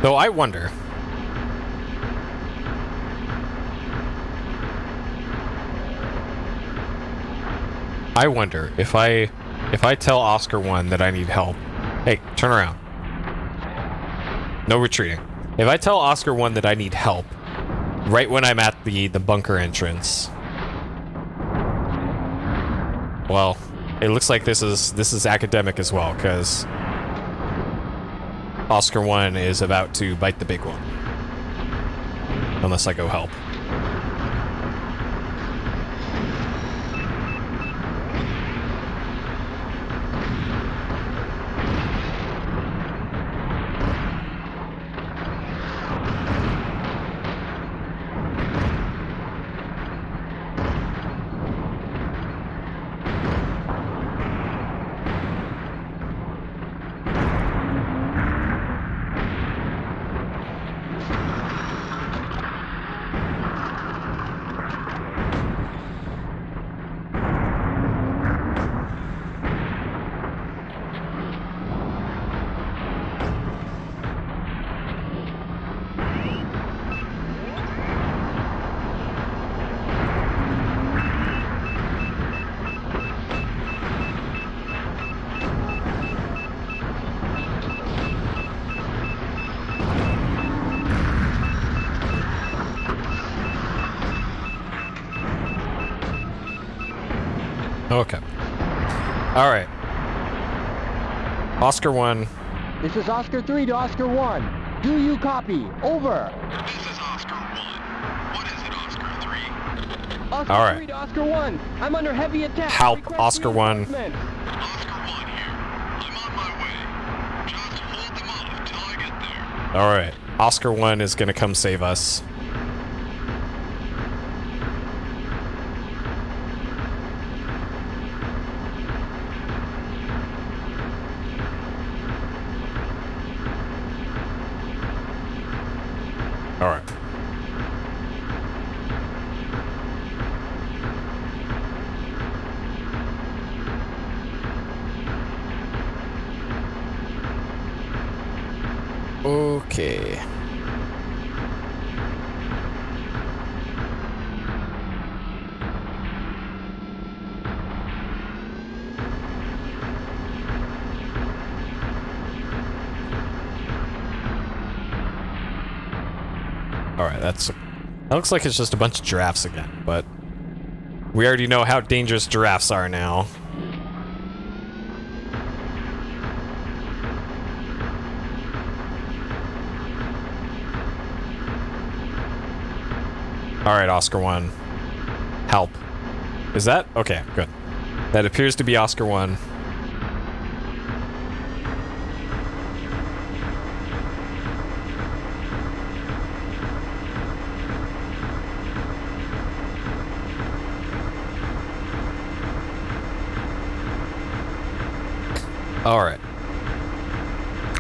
Though I wonder. I wonder if I tell Oscar 1 that I need help. Hey, turn around. No retreating. If I tell Oscar 1 that I need help right when I'm at the bunker entrance. Well, it looks like this is academic as well, because Oscar 1 is about to bite the big one. Unless I go help. Okay. All right. Oscar 1. This is Oscar 3 to Oscar 1. Do you copy? Over. This is Oscar 1. What is it, Oscar 3? Oscar All right. 3 to Oscar 1. I'm under heavy attack. Help, Request Oscar 1. reinforcements. Oscar 1 here. I'm on my way. Just hold them off till I get there. All right. Oscar 1 is going to come save us. All right. Okay. Alright, that looks like it's just a bunch of giraffes again, but we already know how dangerous giraffes are now. Alright, Oscar 1. Help. Is that? Okay, good. That appears to be Oscar 1. Alright.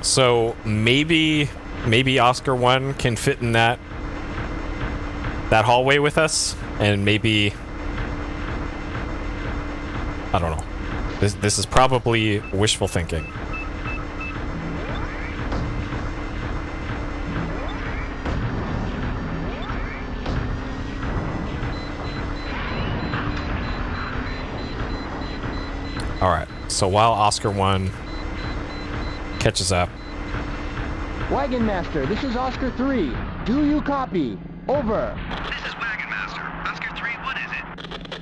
So maybe Oscar 1 can fit in that hallway with us, and maybe I don't know. This is probably wishful thinking. Alright, so while Oscar 1 catches up. Wagon Master, this is Oscar 3. Do you copy? Over. This is Wagon Master. Oscar 3, what is it?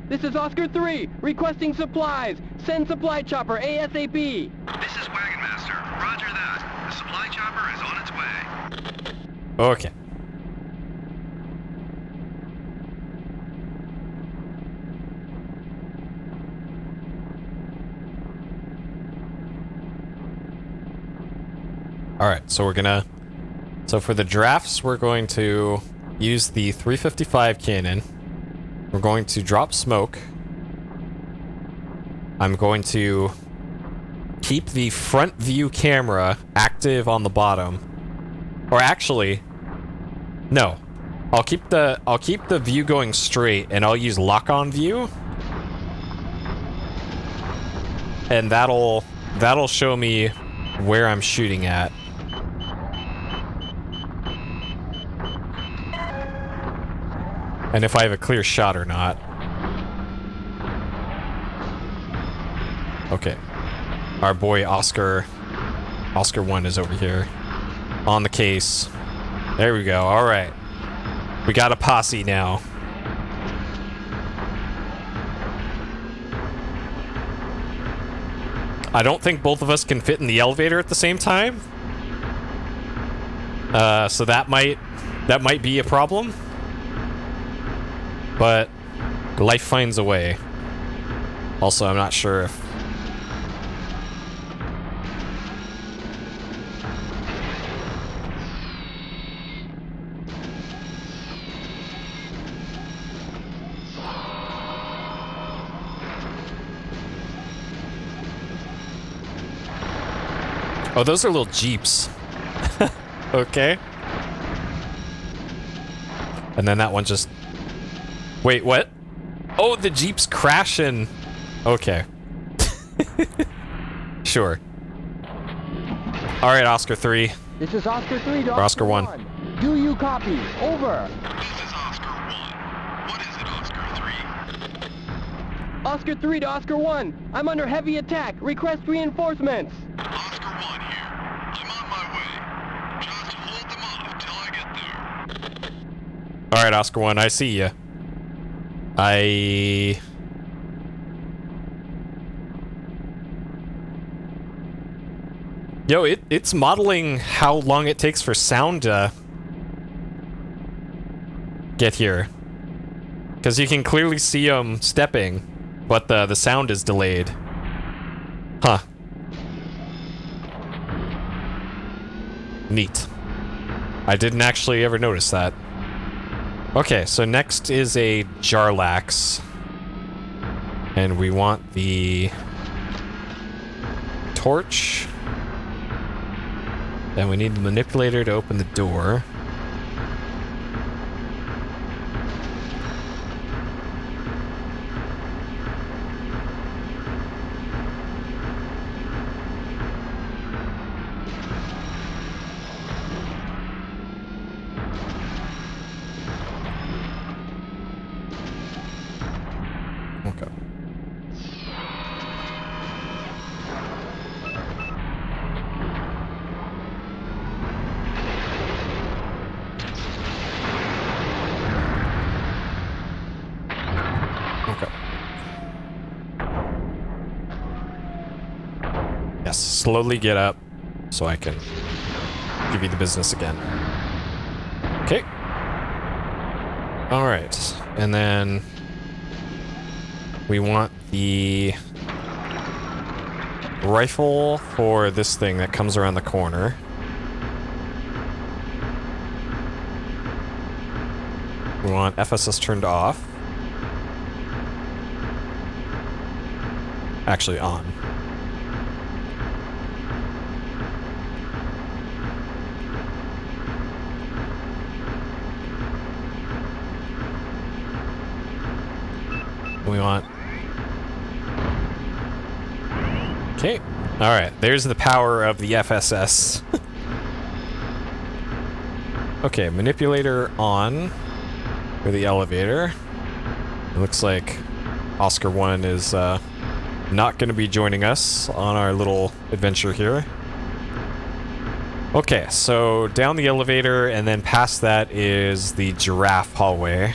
This is Oscar 3, requesting supplies. Send supply chopper ASAP. This is Wagon Master. Roger that. The supply chopper is on its way. Okay. Alright, so for the giraffes, we're going to use the 355 cannon. We're going to drop smoke. I'm going to keep the front view camera active on the bottom. Or actually, no. I'll keep the view going straight, and I'll use lock-on view. And that'll show me where I'm shooting at. And if I have a clear shot or not. Okay. Our boy Oscar 1 is over here. On the case. There we go. Alright. We got a posse now. I don't think both of us can fit in the elevator at the same time. So that might be a problem. But life finds a way. Also, I'm not sure if... Oh, those are little jeeps. Okay. And then that one just... Wait, what? Oh, the jeep's crashing. Okay. Sure. Alright, Oscar 3. This is Oscar 3 to Oscar 1. Do you copy? Over. This is Oscar 1. What is it, Oscar 3? Oscar 3 to Oscar 1. I'm under heavy attack. Request reinforcements. Oscar 1 here. I'm on my way. Just hold them off till I get there. Alright, Oscar 1, I see ya. Yo, it's modeling how long it takes for sound to get here. Because you can clearly see them stepping, but the sound is delayed. Huh. Neat. I didn't actually ever notice that. Okay, so next is a Jarlax. And we want the torch. Then we need the manipulator to open the door. Okay. Okay. Yes, slowly get up so I can give you the business again. Okay. All right. And then we want the rifle for this thing that comes around the corner. We want FSS turned off. Actually on. We want... Okay. Alright, there's the power of the FSS. Okay, manipulator on for the elevator. It looks like Oscar 1 is not going to be joining us on our little adventure here. Okay, so down the elevator and then past that is the giraffe hallway.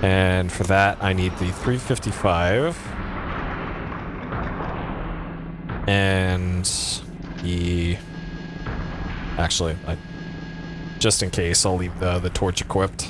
And for that, I need the 355. And the... Actually, just in case, I'll leave the torch equipped.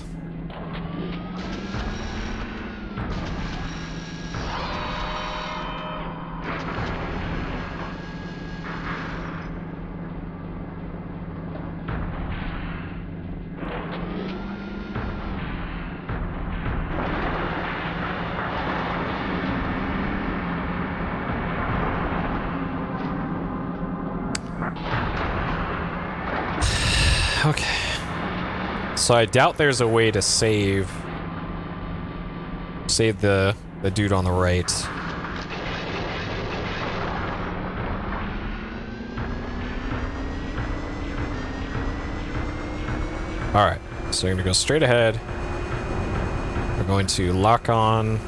Okay. So I doubt there's a way to save the dude on the right. Alright, so we're gonna go straight ahead. We're going to lock on.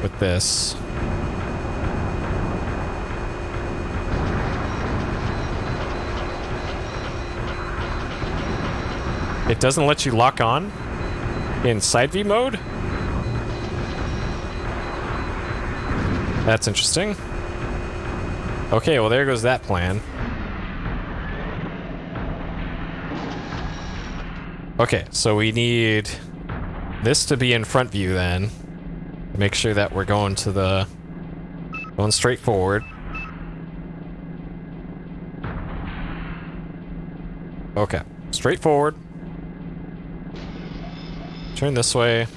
With this. It doesn't let you lock on in side V mode? That's interesting. Okay, well there goes that plan. Okay, so we need this to be in front view then. Make sure that we're going straight forward. Okay, straight forward. Turn this way.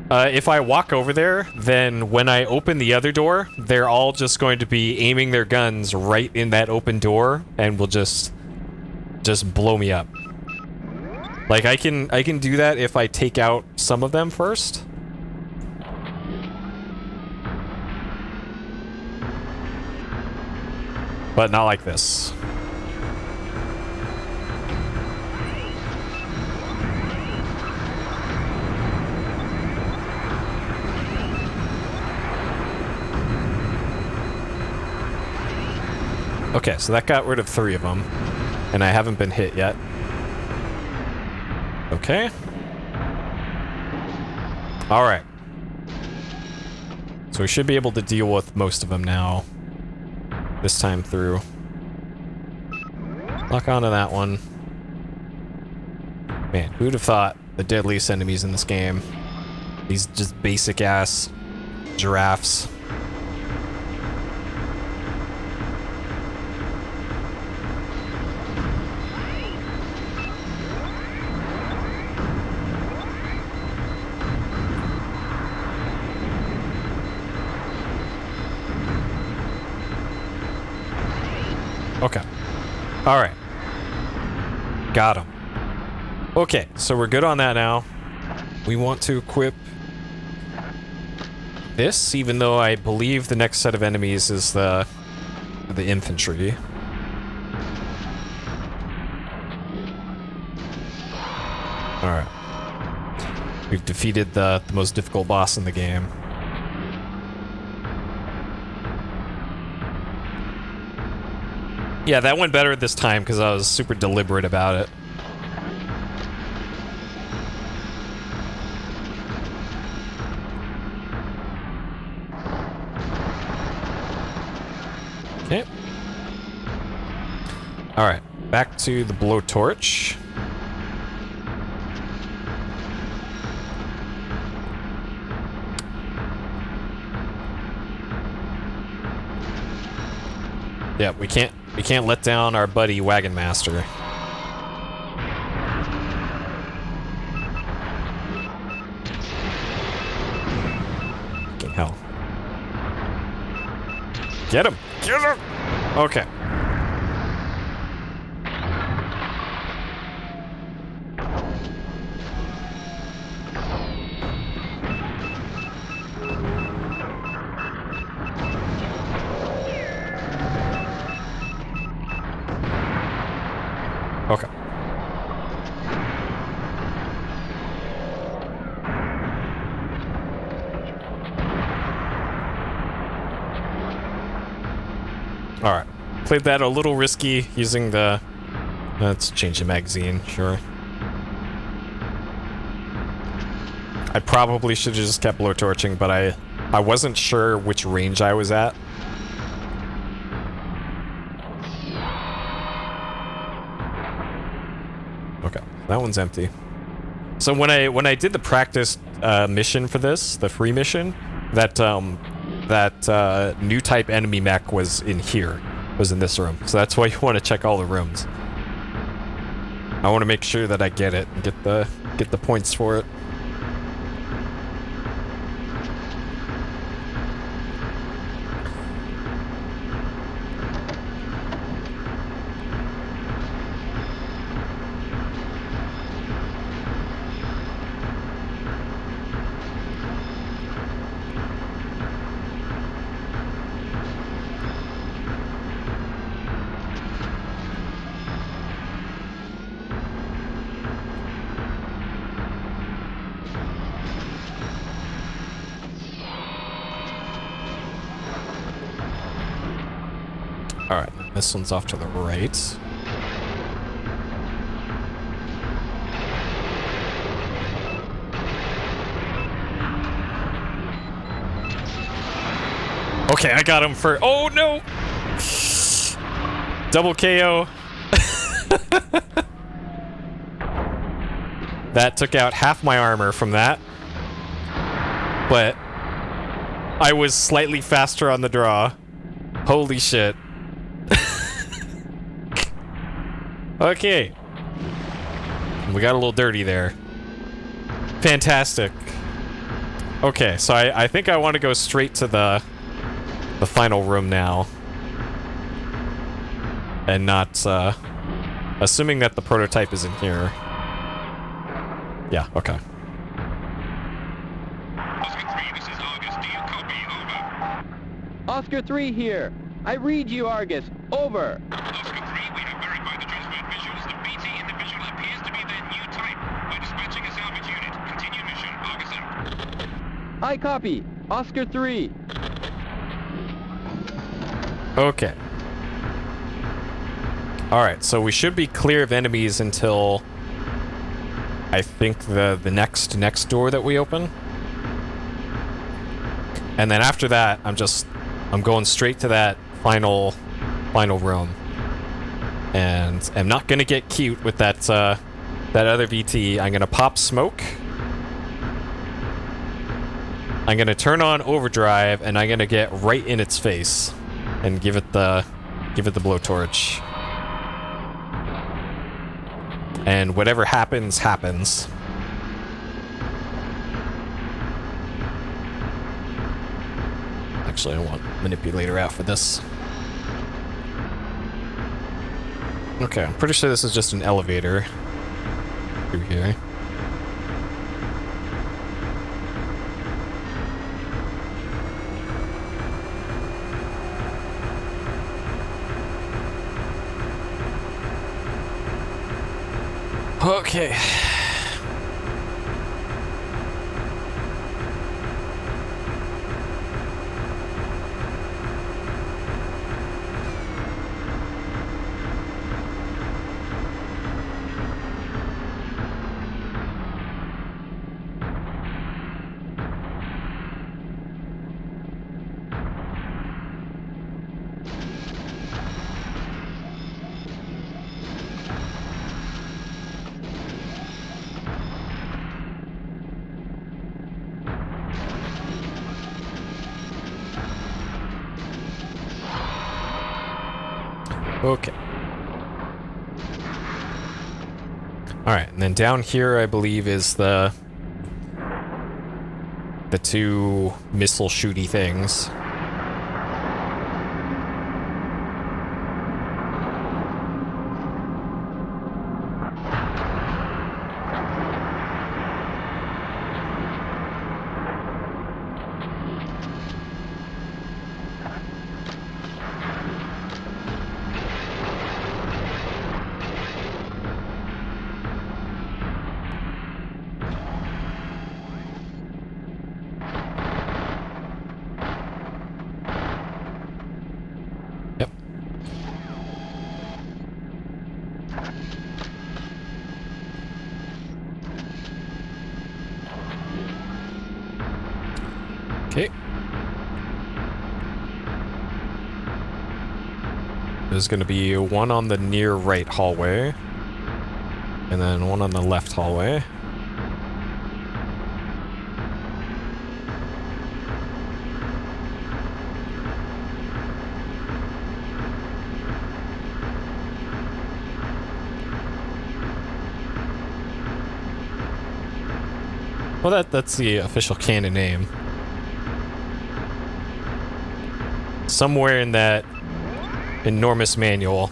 If I walk over there, then when I open the other door, they're all just going to be aiming their guns right in that open door and will just blow me up. Like I can do that if I take out some of them first. But not like this. Okay, so that got rid of 3 of them, and I haven't been hit yet. Okay. Alright. So we should be able to deal with most of them now. This time through. Lock onto that one. Man, who'd have thought the deadliest enemies in this game? These just basic ass giraffes. Okay. Alright. Got him. Okay, so we're good on that now. We want to equip this, even though I believe the next set of enemies is the infantry. Alright. We've defeated the most difficult boss in the game. Yeah, that went better this time because I was super deliberate about it. Okay. Alright, back to the blowtorch. Yeah, we can't let down our buddy Wagon Master. Fucking hell. Get him! Get him! Okay. Okay. Alright. Played that a little risky using the... Let's change the magazine, sure. I probably should have just kept blowtorching, but I wasn't sure which range I was at. Okay, that one's empty. So when I did the practice mission for this, the free mission, that new type enemy mech was in here, was in this room. So that's why you want to check all the rooms. I want to make sure that I get it and get the points for it. Alright, this one's off to the right. Okay, I got him for... Oh, no! Double KO. That took out half my armor from that. But I was slightly faster on the draw. Holy shit. Okay. We got a little dirty there. Fantastic. Okay, so I think I want to go straight to the final room now. And not, assuming that the prototype is in here. Yeah, okay. Oscar 3, this is Argus. Do you copy? Over. Oscar 3 here. I read you, Argus. Over. Oscar 3, we have verified the transferred visuals. The BT individual appears to be their new type. We're dispatching a salvage unit. Continue mission. Argus out. I copy. Oscar 3. Okay. Alright, so we should be clear of enemies until... I think the next door that we open. And then after that, I'm going straight to that final room. And I'm not gonna get cute with that other VT. I'm gonna pop smoke. I'm gonna turn on overdrive, and I'm gonna get right in its face and give it the blowtorch. And whatever happens, happens. Actually, I want manipulator out for this. Okay, I'm pretty sure this is just an elevator through here. Okay. Okay. Alright, and then down here, I believe, is the two missile shooty things. Yep. Okay. There's going to be one on the near right hallway, and then one on the left hallway. Well, that's the official canon name. Somewhere in that enormous manual.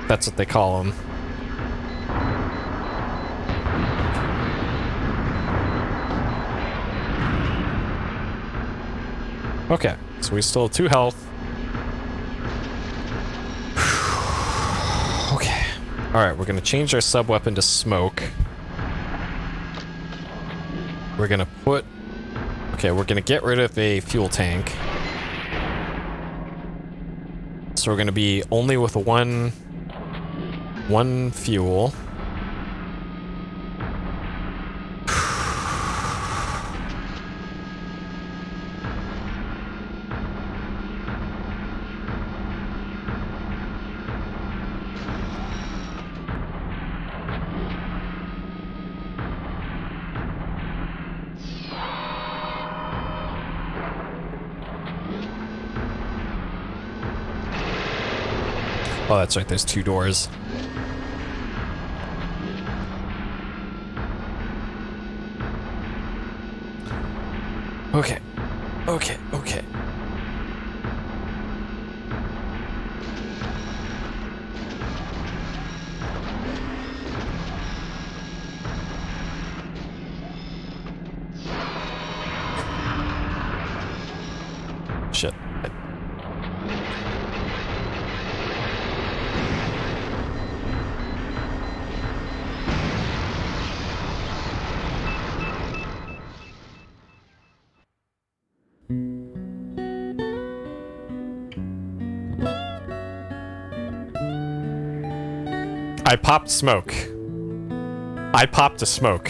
That's what they call them. Okay, so we still have 2 health. Okay. Alright, we're gonna change our sub-weapon to smoke. We're gonna put... Okay, we're gonna get rid of a fuel tank. So we're gonna be only with one fuel. Oh, that's right, there's 2 doors. Okay. Okay, okay. Shit. I popped smoke. I popped a smoke.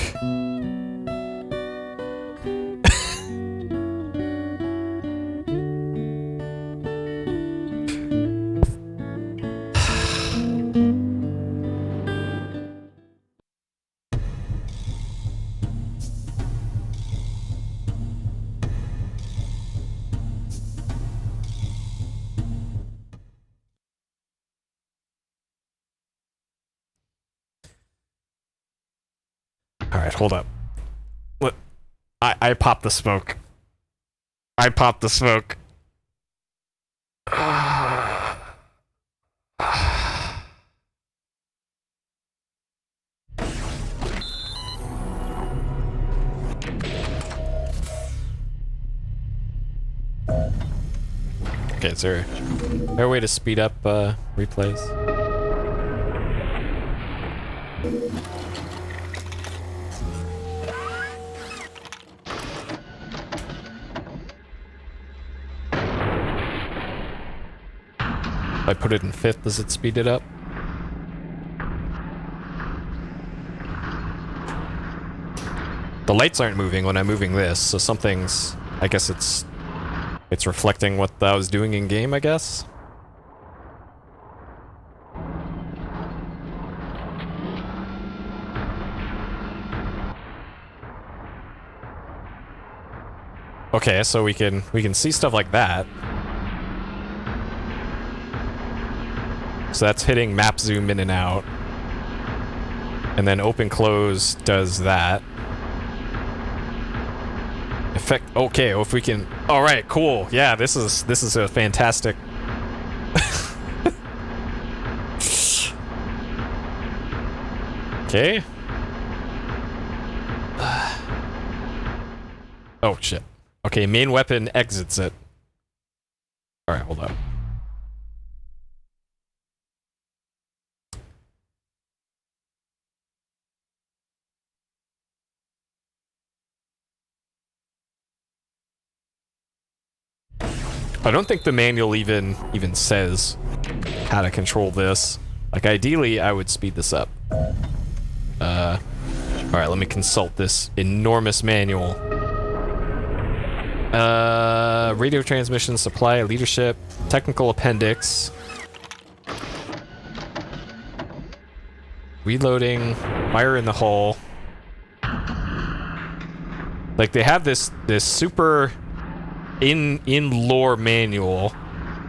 Alright, hold up. What? I popped the smoke. I popped the smoke. Okay, is there a way to speed up replays? If I put it in 5th, does it speed it up? The lights aren't moving when I'm moving this, so something's... I guess it's reflecting what I was doing in game, I guess? Okay, so we can see stuff like that. So that's hitting map zoom in and out. And then open close does that. Effect. Okay, if we can. All right, cool. Yeah, this is a fantastic. Okay. Oh shit. Okay, main weapon exits it. All right, hold up. I don't think the manual even says how to control this. Like, ideally, I would speed this up. Alright, let me consult this enormous manual. Radio transmission, supply, leadership, technical appendix. Reloading, fire in the hull. Like, they have this super... in lore manual,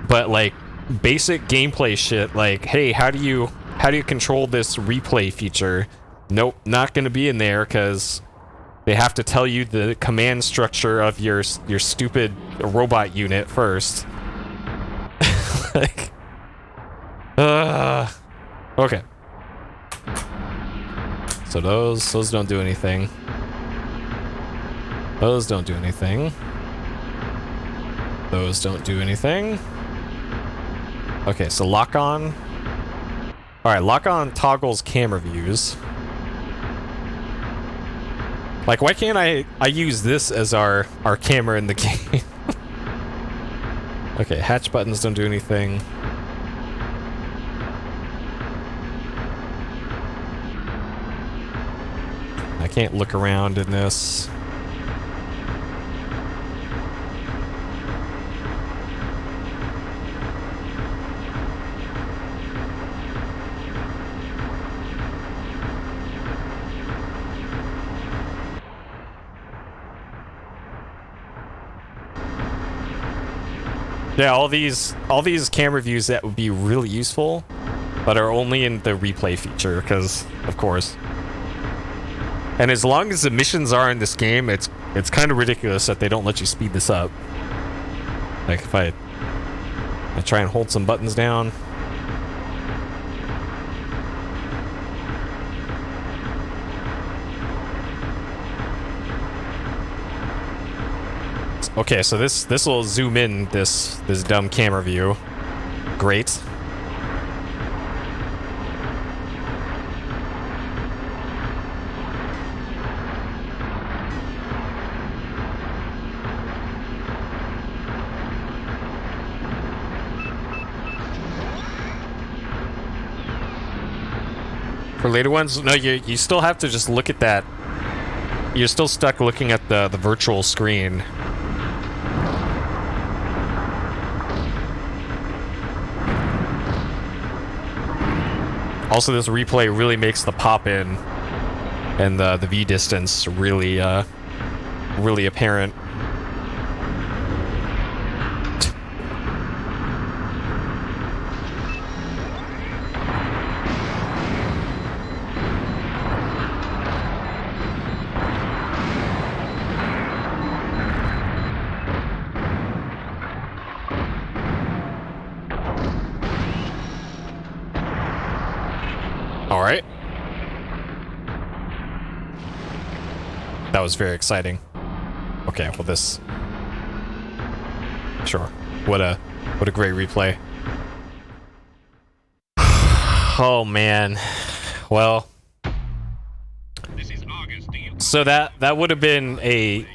but like basic gameplay shit, like, hey, how do you control this replay feature? Nope, not gonna be in there because they have to tell you the command structure of your stupid robot unit first. Like, okay. So those don't do anything. Those don't do anything. Those don't do anything. Okay, so lock on. Alright, lock on toggles camera views. Like, why can't I use this as our camera in the game? Okay, hatch buttons don't do anything. I can't look around in this. Yeah, all these camera views that would be really useful, but are only in the replay feature, because, of course. And as long as the missions are in this game, it's kind of ridiculous that they don't let you speed this up. Like, if I try and hold some buttons down. Okay, so this will zoom in this dumb camera view. Great. For later ones, no, you still have to just look at that. You're still stuck looking at the virtual screen. Also, this replay really makes the pop-in and the V distance really, really apparent. That was very exciting. Okay, well this... Sure. What a great replay. Oh man. Well... This is August. Do you So that would have been a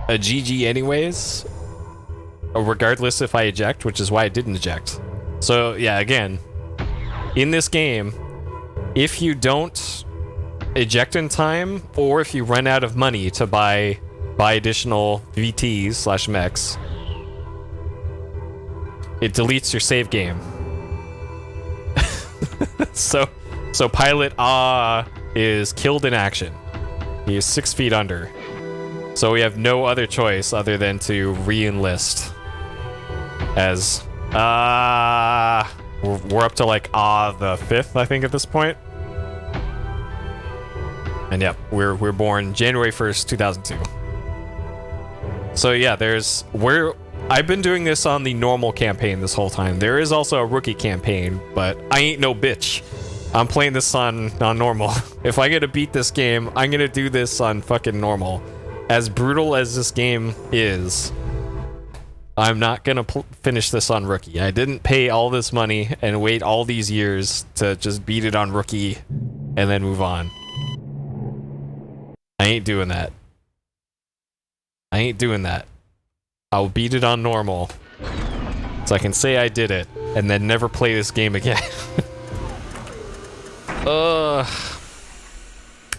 GG anyways, regardless if I eject, which is why I didn't eject. So yeah, again, in this game, if you don't eject in time, or if you run out of money to buy additional VTs/mechs, it deletes your save game. So Pilot is killed in action. He is 6 feet under. So we have no other choice other than to re-enlist. As we're up to like the 5th, I think, at this point. And yep, we're born January 1st, 2002. So yeah, I've been doing this on the normal campaign this whole time. There is also a rookie campaign, but I ain't no bitch. I'm playing this on normal. If I get to beat this game, I'm gonna do this on fucking normal. As brutal as this game is, I'm not gonna finish this on rookie. I didn't pay all this money and wait all these years to just beat it on rookie and then move on. I ain't doing that. I ain't doing that. I'll beat it on normal, so I can say I did it, and then never play this game again.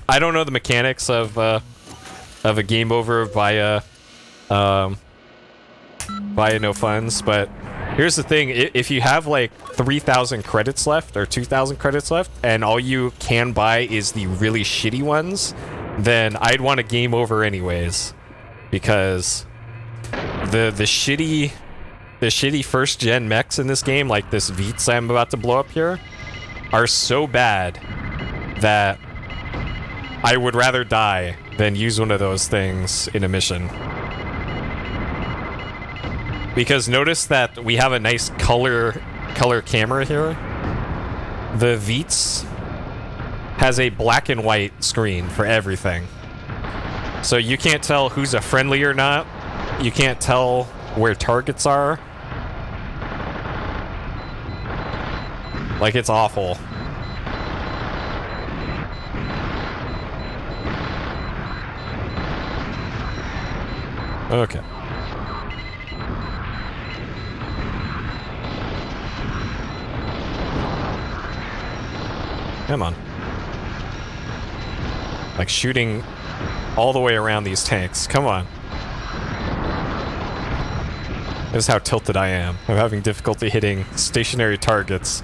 I don't know the mechanics of a game over via no funds, but here's the thing: if you have like 3,000 credits left or 2,000 credits left, and all you can buy is the really shitty ones, then I'd want a game over anyways, because the shitty first gen mechs in this game, like this Veets I'm about to blow up here, are so bad that I would rather die than use one of those things in a mission. Because notice that we have a nice color camera here. The Veets has a black and white screen for everything. So you can't tell who's a friendly or not. You can't tell where targets are. Like, it's awful. Okay. Come on. Like, shooting all the way around these tanks. Come on. This is how tilted I am. I'm having difficulty hitting stationary targets.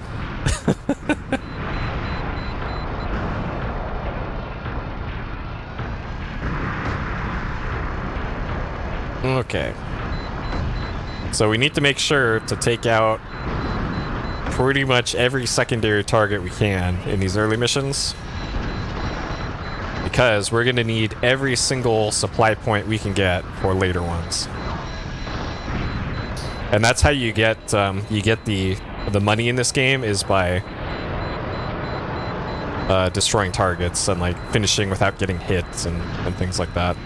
Okay. So we need to make sure to take out pretty much every secondary target we can in these early missions, because we're going to need every single supply point we can get for later ones. And that's how you get the money in this game, is by destroying targets and like finishing without getting hits and things like that.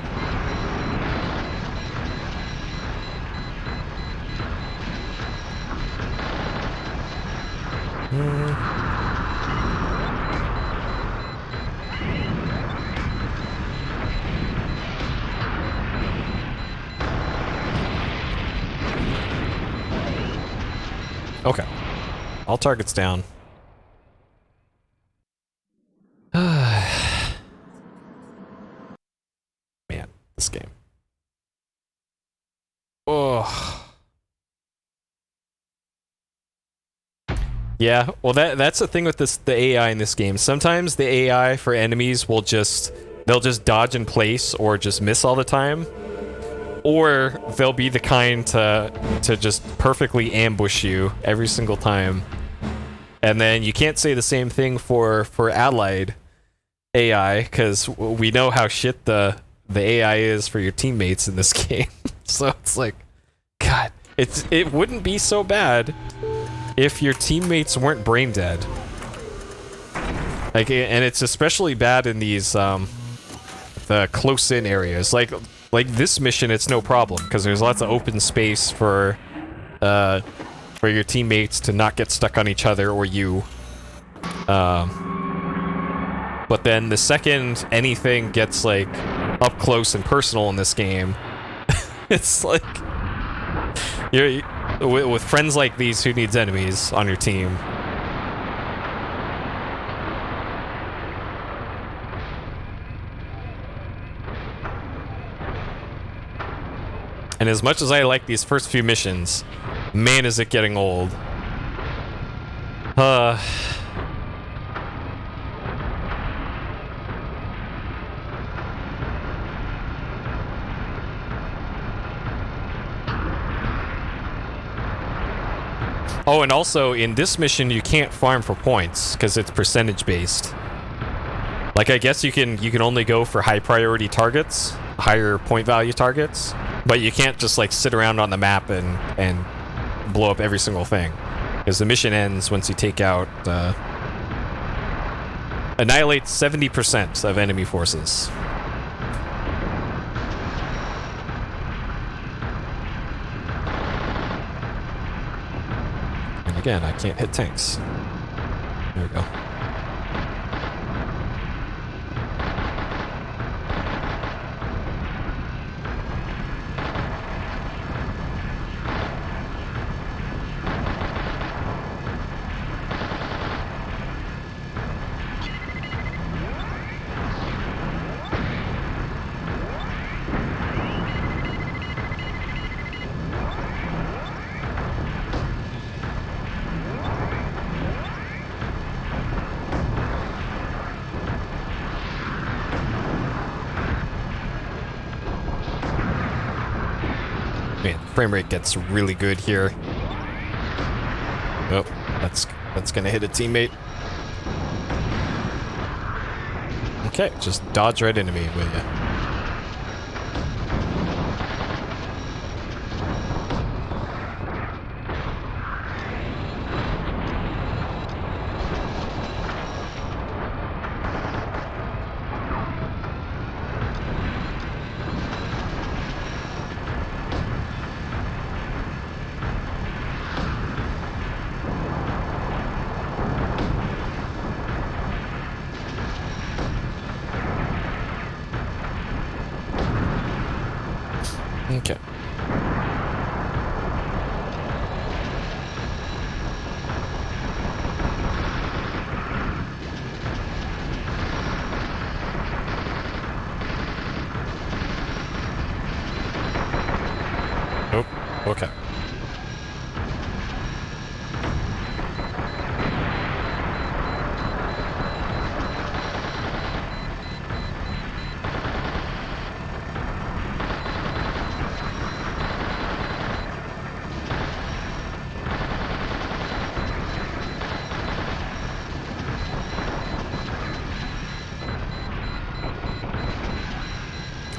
Okay. All targets down. Man, this game. Oh. Yeah, well that's the thing with the AI in this game. Sometimes the AI for enemies they'll just dodge in place or just miss all the time. Or they'll be the kind to just perfectly ambush you every single time. And then you can't say the same thing for allied AI, because we know how shit the AI is for your teammates in this game. So it's like, God, it wouldn't be so bad if your teammates weren't brain dead. Like, and it's especially bad in these with close-in areas. Like this mission, it's no problem because there's lots of open space for your teammates to not get stuck on each other or you. But then the second anything gets like up close and personal in this game, it's like with friends like these, who needs enemies on your team? And as much as I like these first few missions, man, is it getting old. Oh, and also, in this mission, you can't farm for points, because it's percentage-based. Like, I guess you can only go for high-priority targets, higher point value targets, but you can't just, like, sit around on the map and blow up every single thing. Because the mission ends once you take out, annihilate 70% of enemy forces. And again, I can't hit tanks. There we go. Man, frame rate gets really good here. Oh, that's gonna hit a teammate. Okay, just dodge right into me, will ya? Okay. Oh, okay.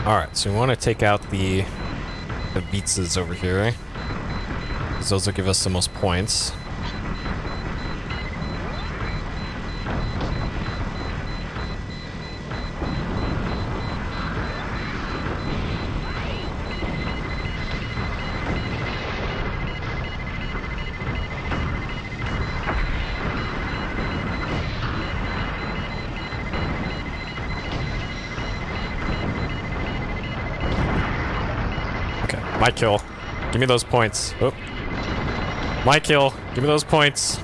Alright, so we want to take out the Vitzes over here, eh? Because those will give us the most points. My kill. Give me those points. Oh. My kill. Give me those points.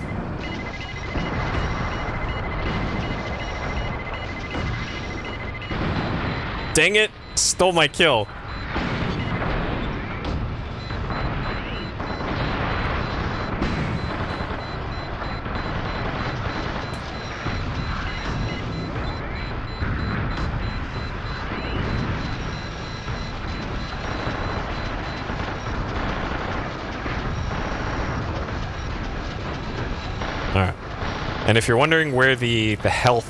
Dang it! Stole my kill. Alright. And if you're wondering where the health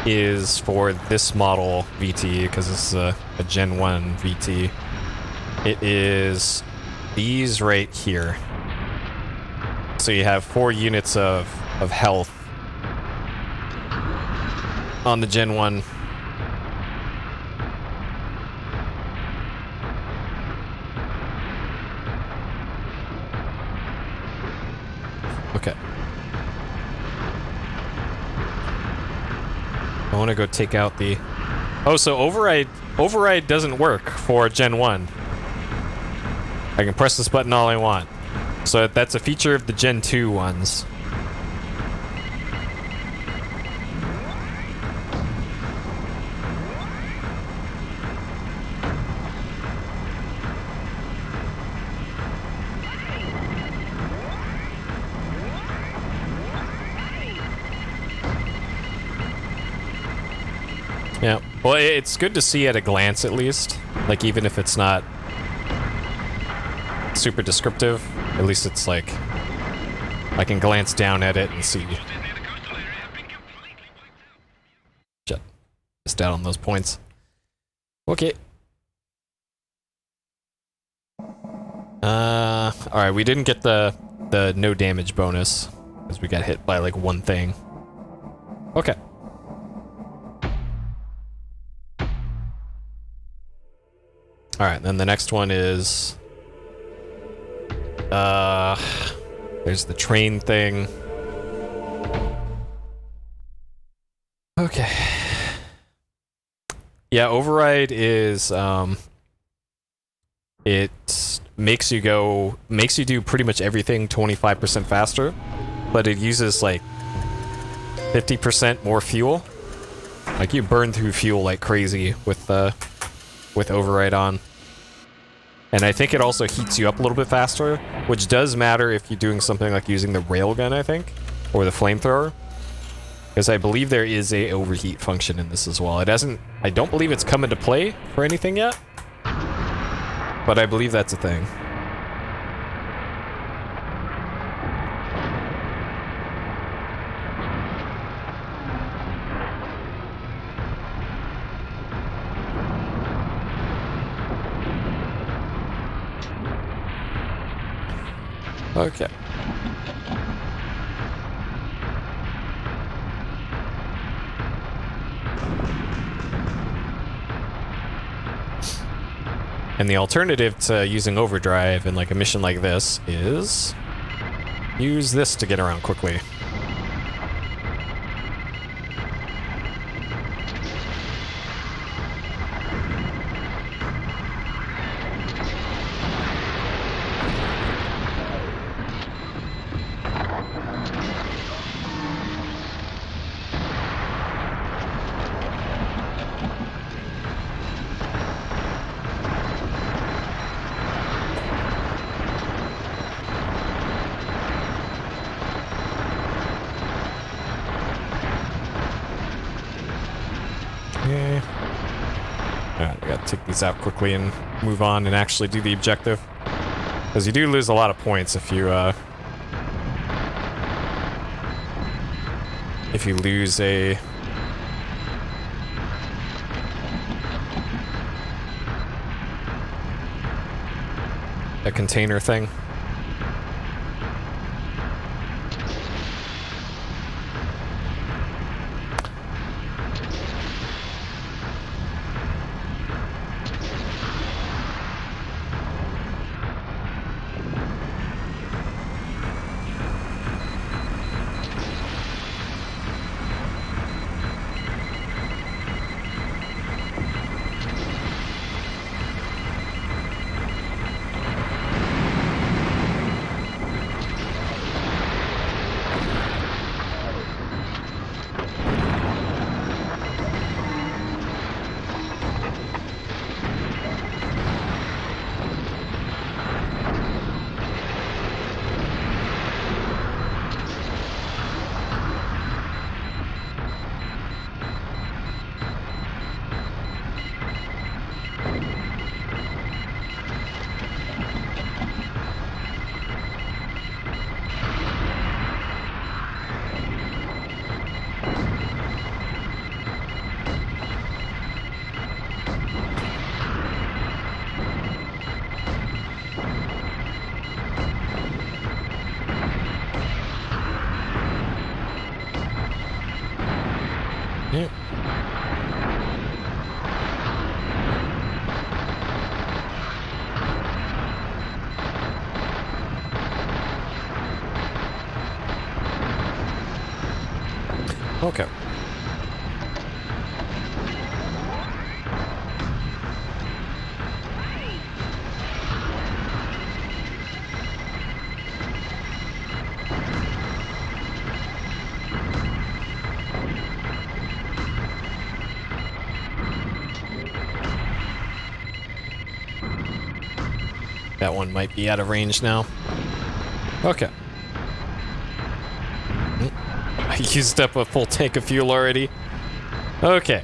is for this model VT, because this is a Gen 1 VT, it is these right here. So you have 4 units of health on the Gen 1. I want to go take out the... Oh, so override doesn't work for Gen 1. I can press this button all I want. So that's a feature of the Gen 2 ones. Yeah, well, it's good to see at a glance, at least. Like, even if it's not super descriptive, at least it's like I can glance down at it and see. Shit, missed out on those points. Okay. All right, we didn't get the no damage bonus because we got hit by like one thing. Okay. Alright, then the next one is... there's the train thing. Okay. Yeah, override is, it makes you do pretty much everything 25% faster, but it uses, like, 50% more fuel. Like, you burn through fuel like crazy with override on. And I think it also heats you up a little bit faster, which does matter if you're doing something like using the railgun, I think, or the flamethrower. Because I believe there is a overheat function in this as well. It hasn't, I don't believe it's come into play for anything yet, but I believe that's a thing. Okay. And the alternative to using overdrive in like a mission like this is use this to get around quickly. Alright, I gotta take these out quickly and move on and actually do the objective. Because you do lose a lot of points if you lose a container thing. That one might be out of range now. Okay. I used up a full tank of fuel already. Okay.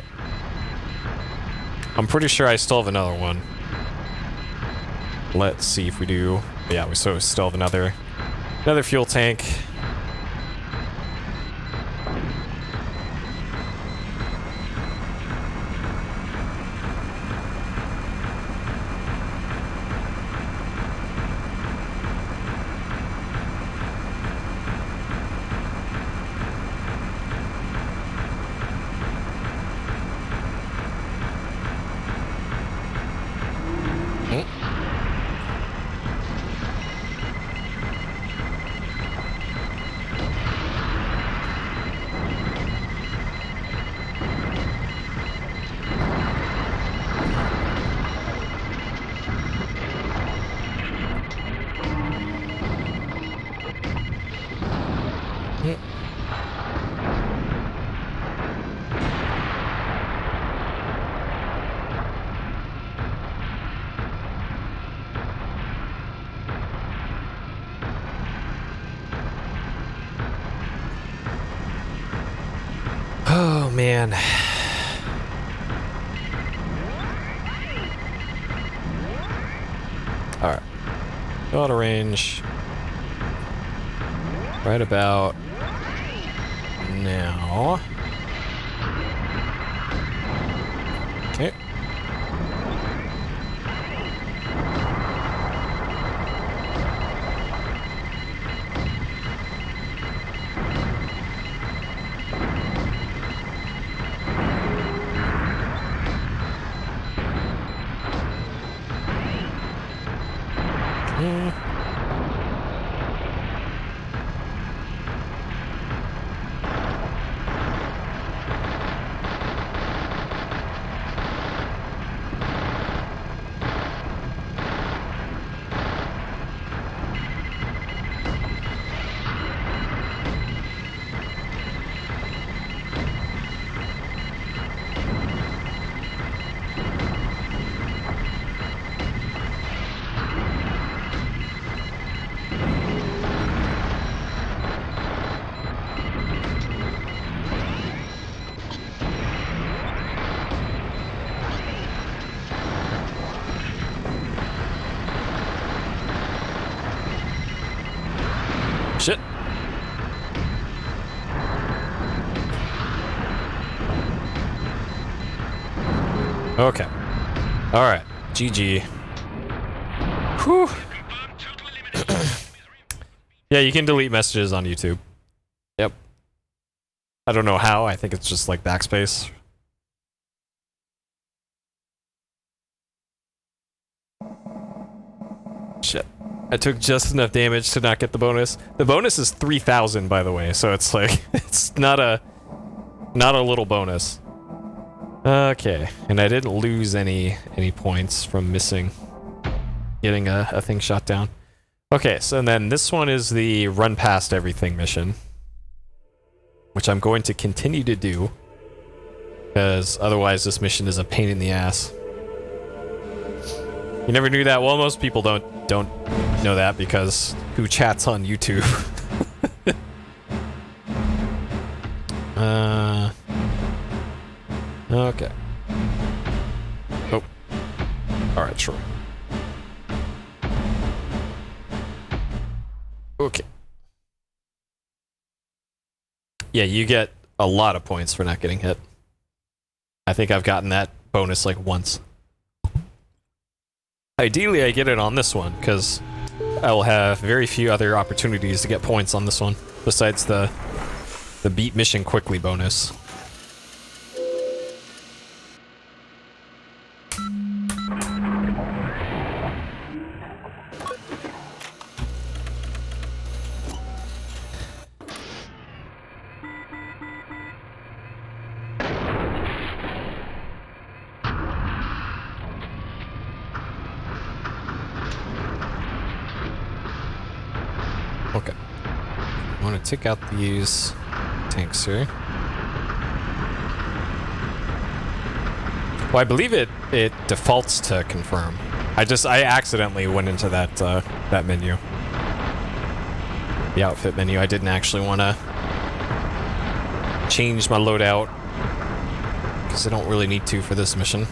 I'm pretty sure I still have another one. Let's see if we do. Yeah, we still have another fuel tank. Oh, man. Alright. Auto range. Right about now. Okay. Shit. Okay. Alright. GG. Whew. Yeah, you can delete messages on YouTube. Yep. I don't know how. I think it's just like backspace. Shit. I took just enough damage to not get the bonus. The bonus is 3,000, by the way, so it's like it's not a little bonus. Okay, and I didn't lose any points from getting a thing shot down. Okay, so then this one is the run past everything mission, which I'm going to continue to do because otherwise this mission is a pain in the ass. You never knew that? Well, most people don't know that because who chats on YouTube? Okay. Oh. Alright, sure. Okay. Yeah, you get a lot of points for not getting hit. I think I've gotten that bonus like once. Ideally, I get it on this one, because I will have very few other opportunities to get points on this one, besides the beat mission quickly bonus. Okay. I want to take out these tanks here. Well, I believe it defaults to confirm. I accidentally went into that that menu. The outfit menu. I didn't actually want to change my loadout because I don't really need to for this mission.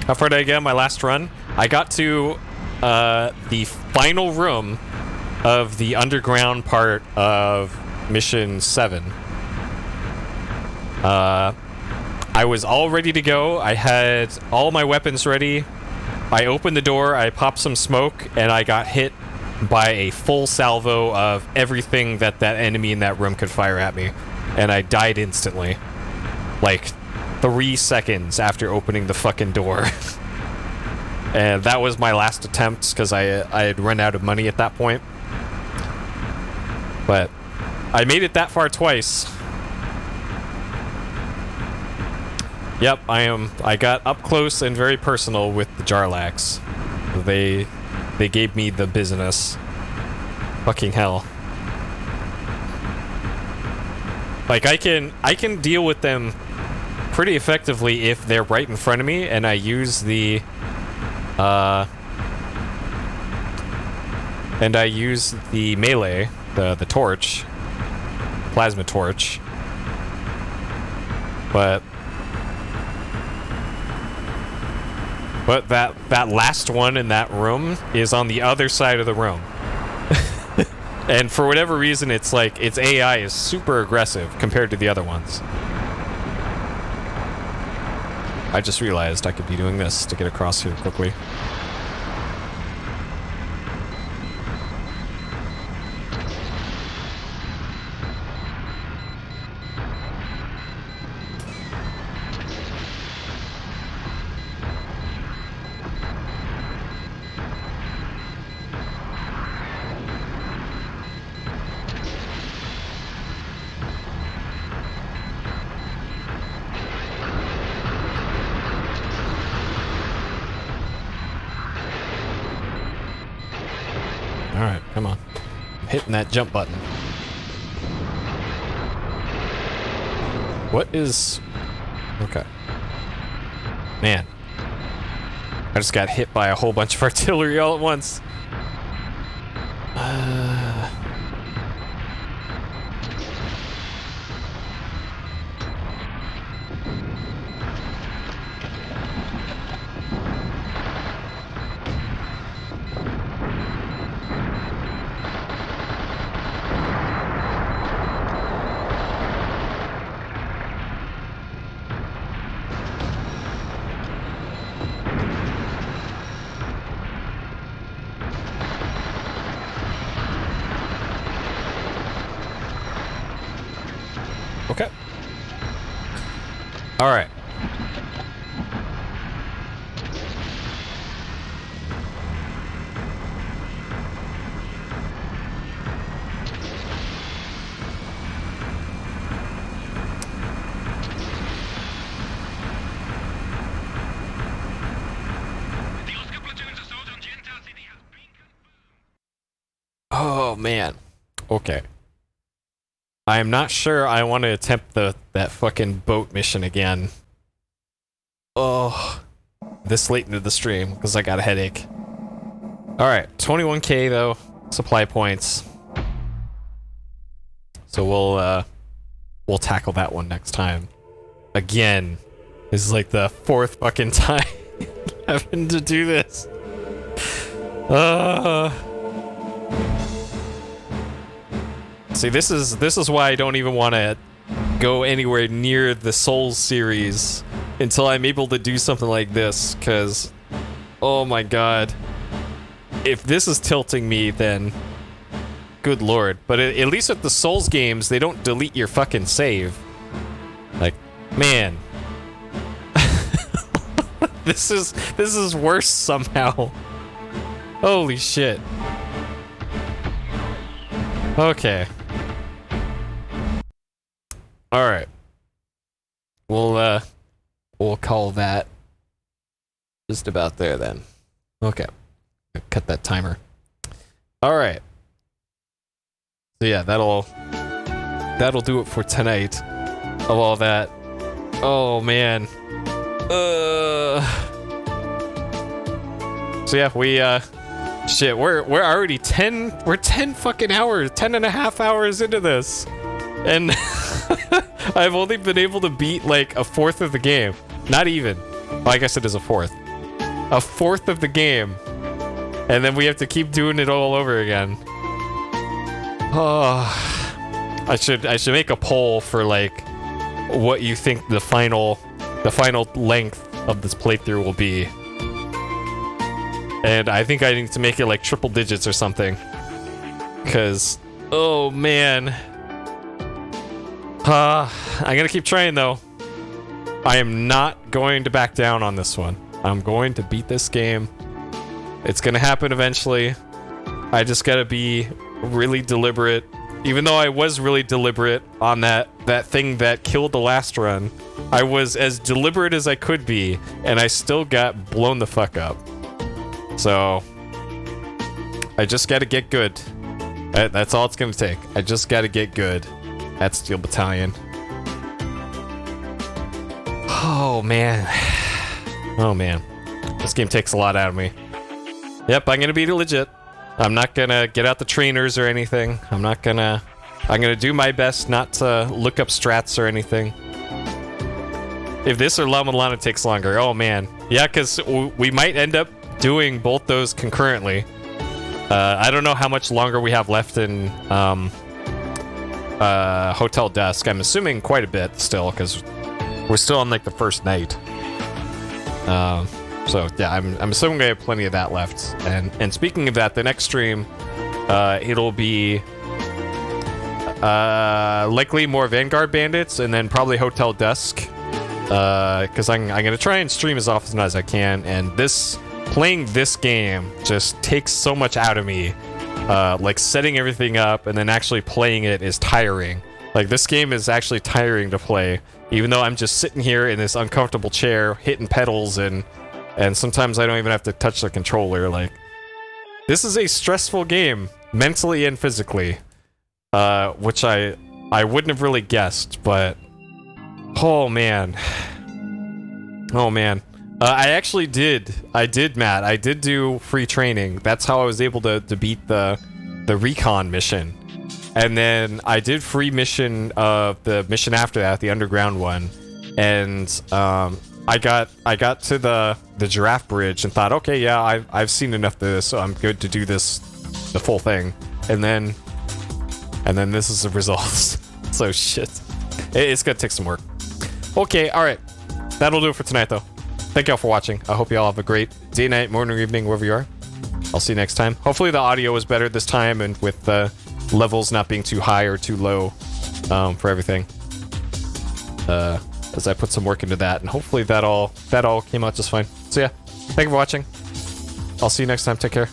How far did I get on my last run? I got to the final room of the underground part of Mission 7. I was all ready to go. I had all my weapons ready. I opened the door, I popped some smoke, and I got hit by a full salvo of everything that enemy in that room could fire at me. And I died instantly. Like, 3 seconds after opening the fucking door. And that was my last attempt, because I had run out of money at that point. But I made it that far twice. Yep, I got up close and very personal with the Jarlax. They gave me the business. Fucking hell. Like, I can deal with them pretty effectively if they're right in front of me and I use the melee, the torch, plasma torch. But that last one in that room is on the other side of the room. And for whatever reason, it's like its AI is super aggressive compared to the other ones. I just realized I could be doing this to get across here quickly. Alright, come on. I'm hitting that jump button. What is... Okay. Man. I just got hit by a whole bunch of artillery all at once. Okay. All right. Oh man. Okay. I am not sure I want to attempt that fucking boat mission again. Oh, this late into the stream because I got a headache. All right, 21k though, supply points. So we'll tackle that one next time. Again, this is like the 4th fucking time having to do this. See, this is why I don't even want to go anywhere near the Souls series until I'm able to do something like this, because, oh my god. If this is tilting me, then good lord. But at least with the Souls games, they don't delete your fucking save. Like, man. This is worse somehow. Holy shit. Okay. Alright. We'll call that just about there then. Okay. Cut that timer. Alright. So yeah, that'll do it for tonight. Of all that. Oh man. So yeah, we're already 10 fucking hours, 10 and a half hours into this. And I've only been able to beat like a fourth of the game. Not even. Well, I guess it is a fourth. A fourth of the game. And then we have to keep doing it all over again. Oh, I should make a poll for like what you think the final length of this playthrough will be. And I think I need to make it like triple digits or something. Cause oh man. I'm gonna keep trying though. I am not going to back down on this one. I'm going to beat this game. It's gonna happen eventually. I just gotta be really deliberate. Even though I was really deliberate on that thing that killed the last run, I was as deliberate as I could be, and I still got blown the fuck up. So I just gotta get good. That's all it's gonna take. I just gotta get good at Steel Battalion. Oh man. Oh man. This game takes a lot out of me. Yep, I'm gonna be legit. I'm not gonna get out the trainers or anything. I'm gonna do my best not to look up strats or anything. If this or La Mulana takes longer, oh man. Yeah, because we might end up doing both those concurrently. I don't know how much longer we have left in Hotel Dusk. I'm assuming quite a bit still, because we're still on like the first night. So yeah, I'm assuming I have plenty of that left. And speaking of that, the next stream, it'll be likely more Vanguard Bandits, and then probably Hotel Dusk. Because I'm gonna try and stream as often as I can, and playing this game just takes so much out of me. Like setting everything up and then actually playing it is tiring. Like this game is actually tiring to play, even though I'm just sitting here in this uncomfortable chair hitting pedals, and sometimes I don't even have to touch the controller. Like, this is a stressful game, mentally and physically, which I wouldn't have really guessed, but oh man. Oh man. I did, Matt. I did do free training. That's how I was able to beat the recon mission. And then I did free mission of the mission after that, the underground one. And I got to the giraffe bridge and thought, okay, yeah, I've seen enough of this, so I'm good to do the full thing. And then this is the results. So shit. It's gonna take some work. Okay, alright. That'll do it for tonight though. Thank y'all for watching. I hope y'all have a great day, night, morning, or evening, wherever you are. I'll see you next time. Hopefully the audio was better this time, and with the levels not being too high or too low for everything. As I put some work into that, and hopefully that all came out just fine. So yeah, thank you for watching. I'll see you next time. Take care.